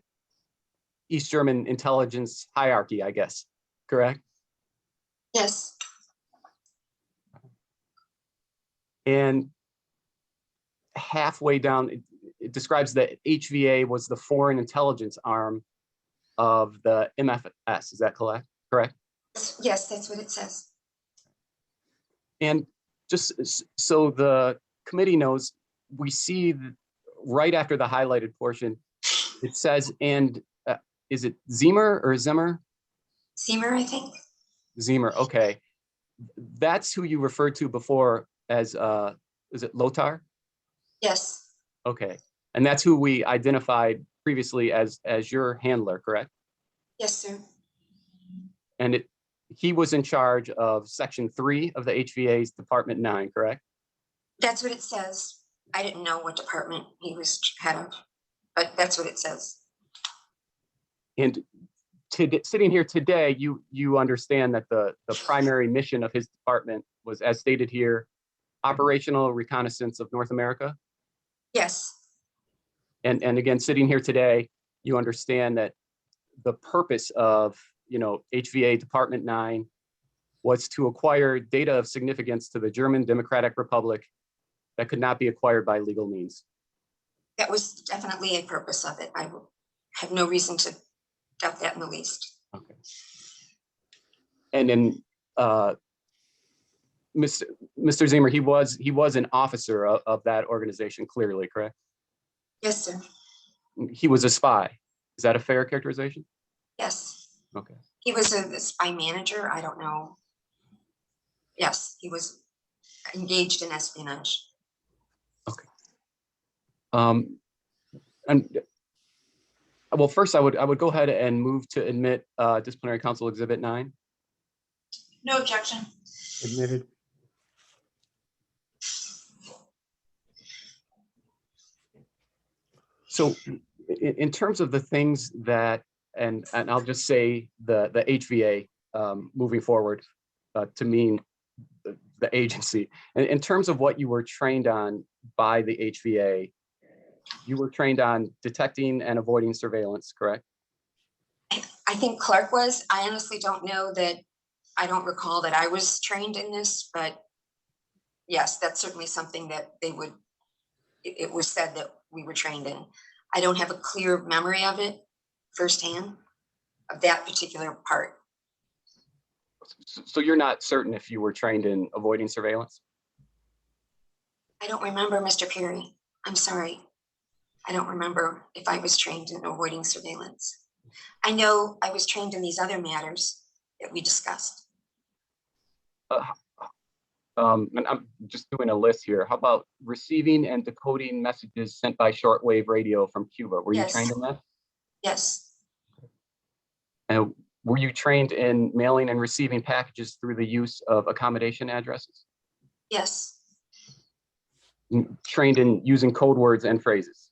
East German intelligence hierarchy, I guess, correct? Yes. And halfway down, it describes that HVA was the foreign intelligence arm of the MFS. Is that correct? Yes, that's what it says. And just so the committee knows, we see right after the highlighted portion, it says, and is it Zemer or Zimmer? Seamer, I think. Zemer, okay. That's who you referred to before as, is it Lothar? Yes, Okay, and that's who we identified previously as your handler, correct? yes, sir. And he was in charge of Section 3 of the HVA's Department 9, correct? That's what it says. I didn't know what department he was head of, but that's what it says. And sitting here today, you understand that the primary mission of his department was, as stated here, operational reconnaissance of North America. Yes, And again, sitting here today, you understand that the purpose of, HVA Department 9 was to acquire data of significance to the German Democratic Republic that could not be acquired by legal means. that was definitely a purpose of it. I have no reason to doubt that in the least. Okay. And then Mr. Zemer, he was an officer of that organization, clearly, correct? Yes, sir. He was a spy. Is that a fair characterization? Yes. Okay. He was a spy manager. I don't know. Yes, he was engaged in espionage. Okay. And well, first I would go ahead and move to admit Disciplinary Council Exhibit 9. No objection. Admitted. So in terms of the things that, and I'll just say the HVA moving forward to mean the agency, in terms of what you were trained on by the HVA, you were trained on detecting and avoiding surveillance, correct? I think Clark was. I honestly don't know that. I don't recall that I was trained in this, but yes, that's certainly something that they would, it was said that we were trained in. I don't have a clear memory of it firsthand, of that particular part. So you're not certain if you were trained in avoiding surveillance? I don't remember, Mr. Perry. I'm sorry. I don't remember if I was trained in avoiding surveillance. I know I was trained in these other matters that we discussed. And I'm just doing a list here. How about receiving and decoding messages sent by shortwave radio from Cuba? Were you Yes. trained in that? Yes, And were you trained in mailing and receiving packages through the use of accommodation addresses? yes, Trained in using code words and phrases?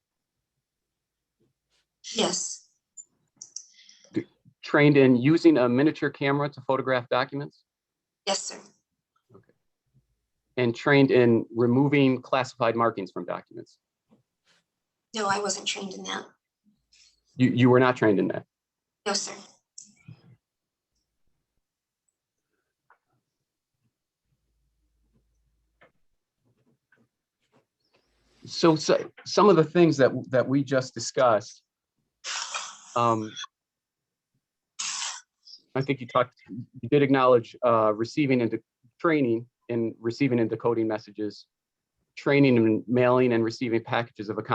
yes, Trained in using a miniature camera to photograph documents? yes, sir. Okay. And trained in removing classified markings from documents? No, I wasn't trained in that. You were not trained in that? No, sir. So some of the things that we just discussed, I think you did acknowledge receiving and training in receiving and decoding messages, training in mailing and receiving packages of accommodation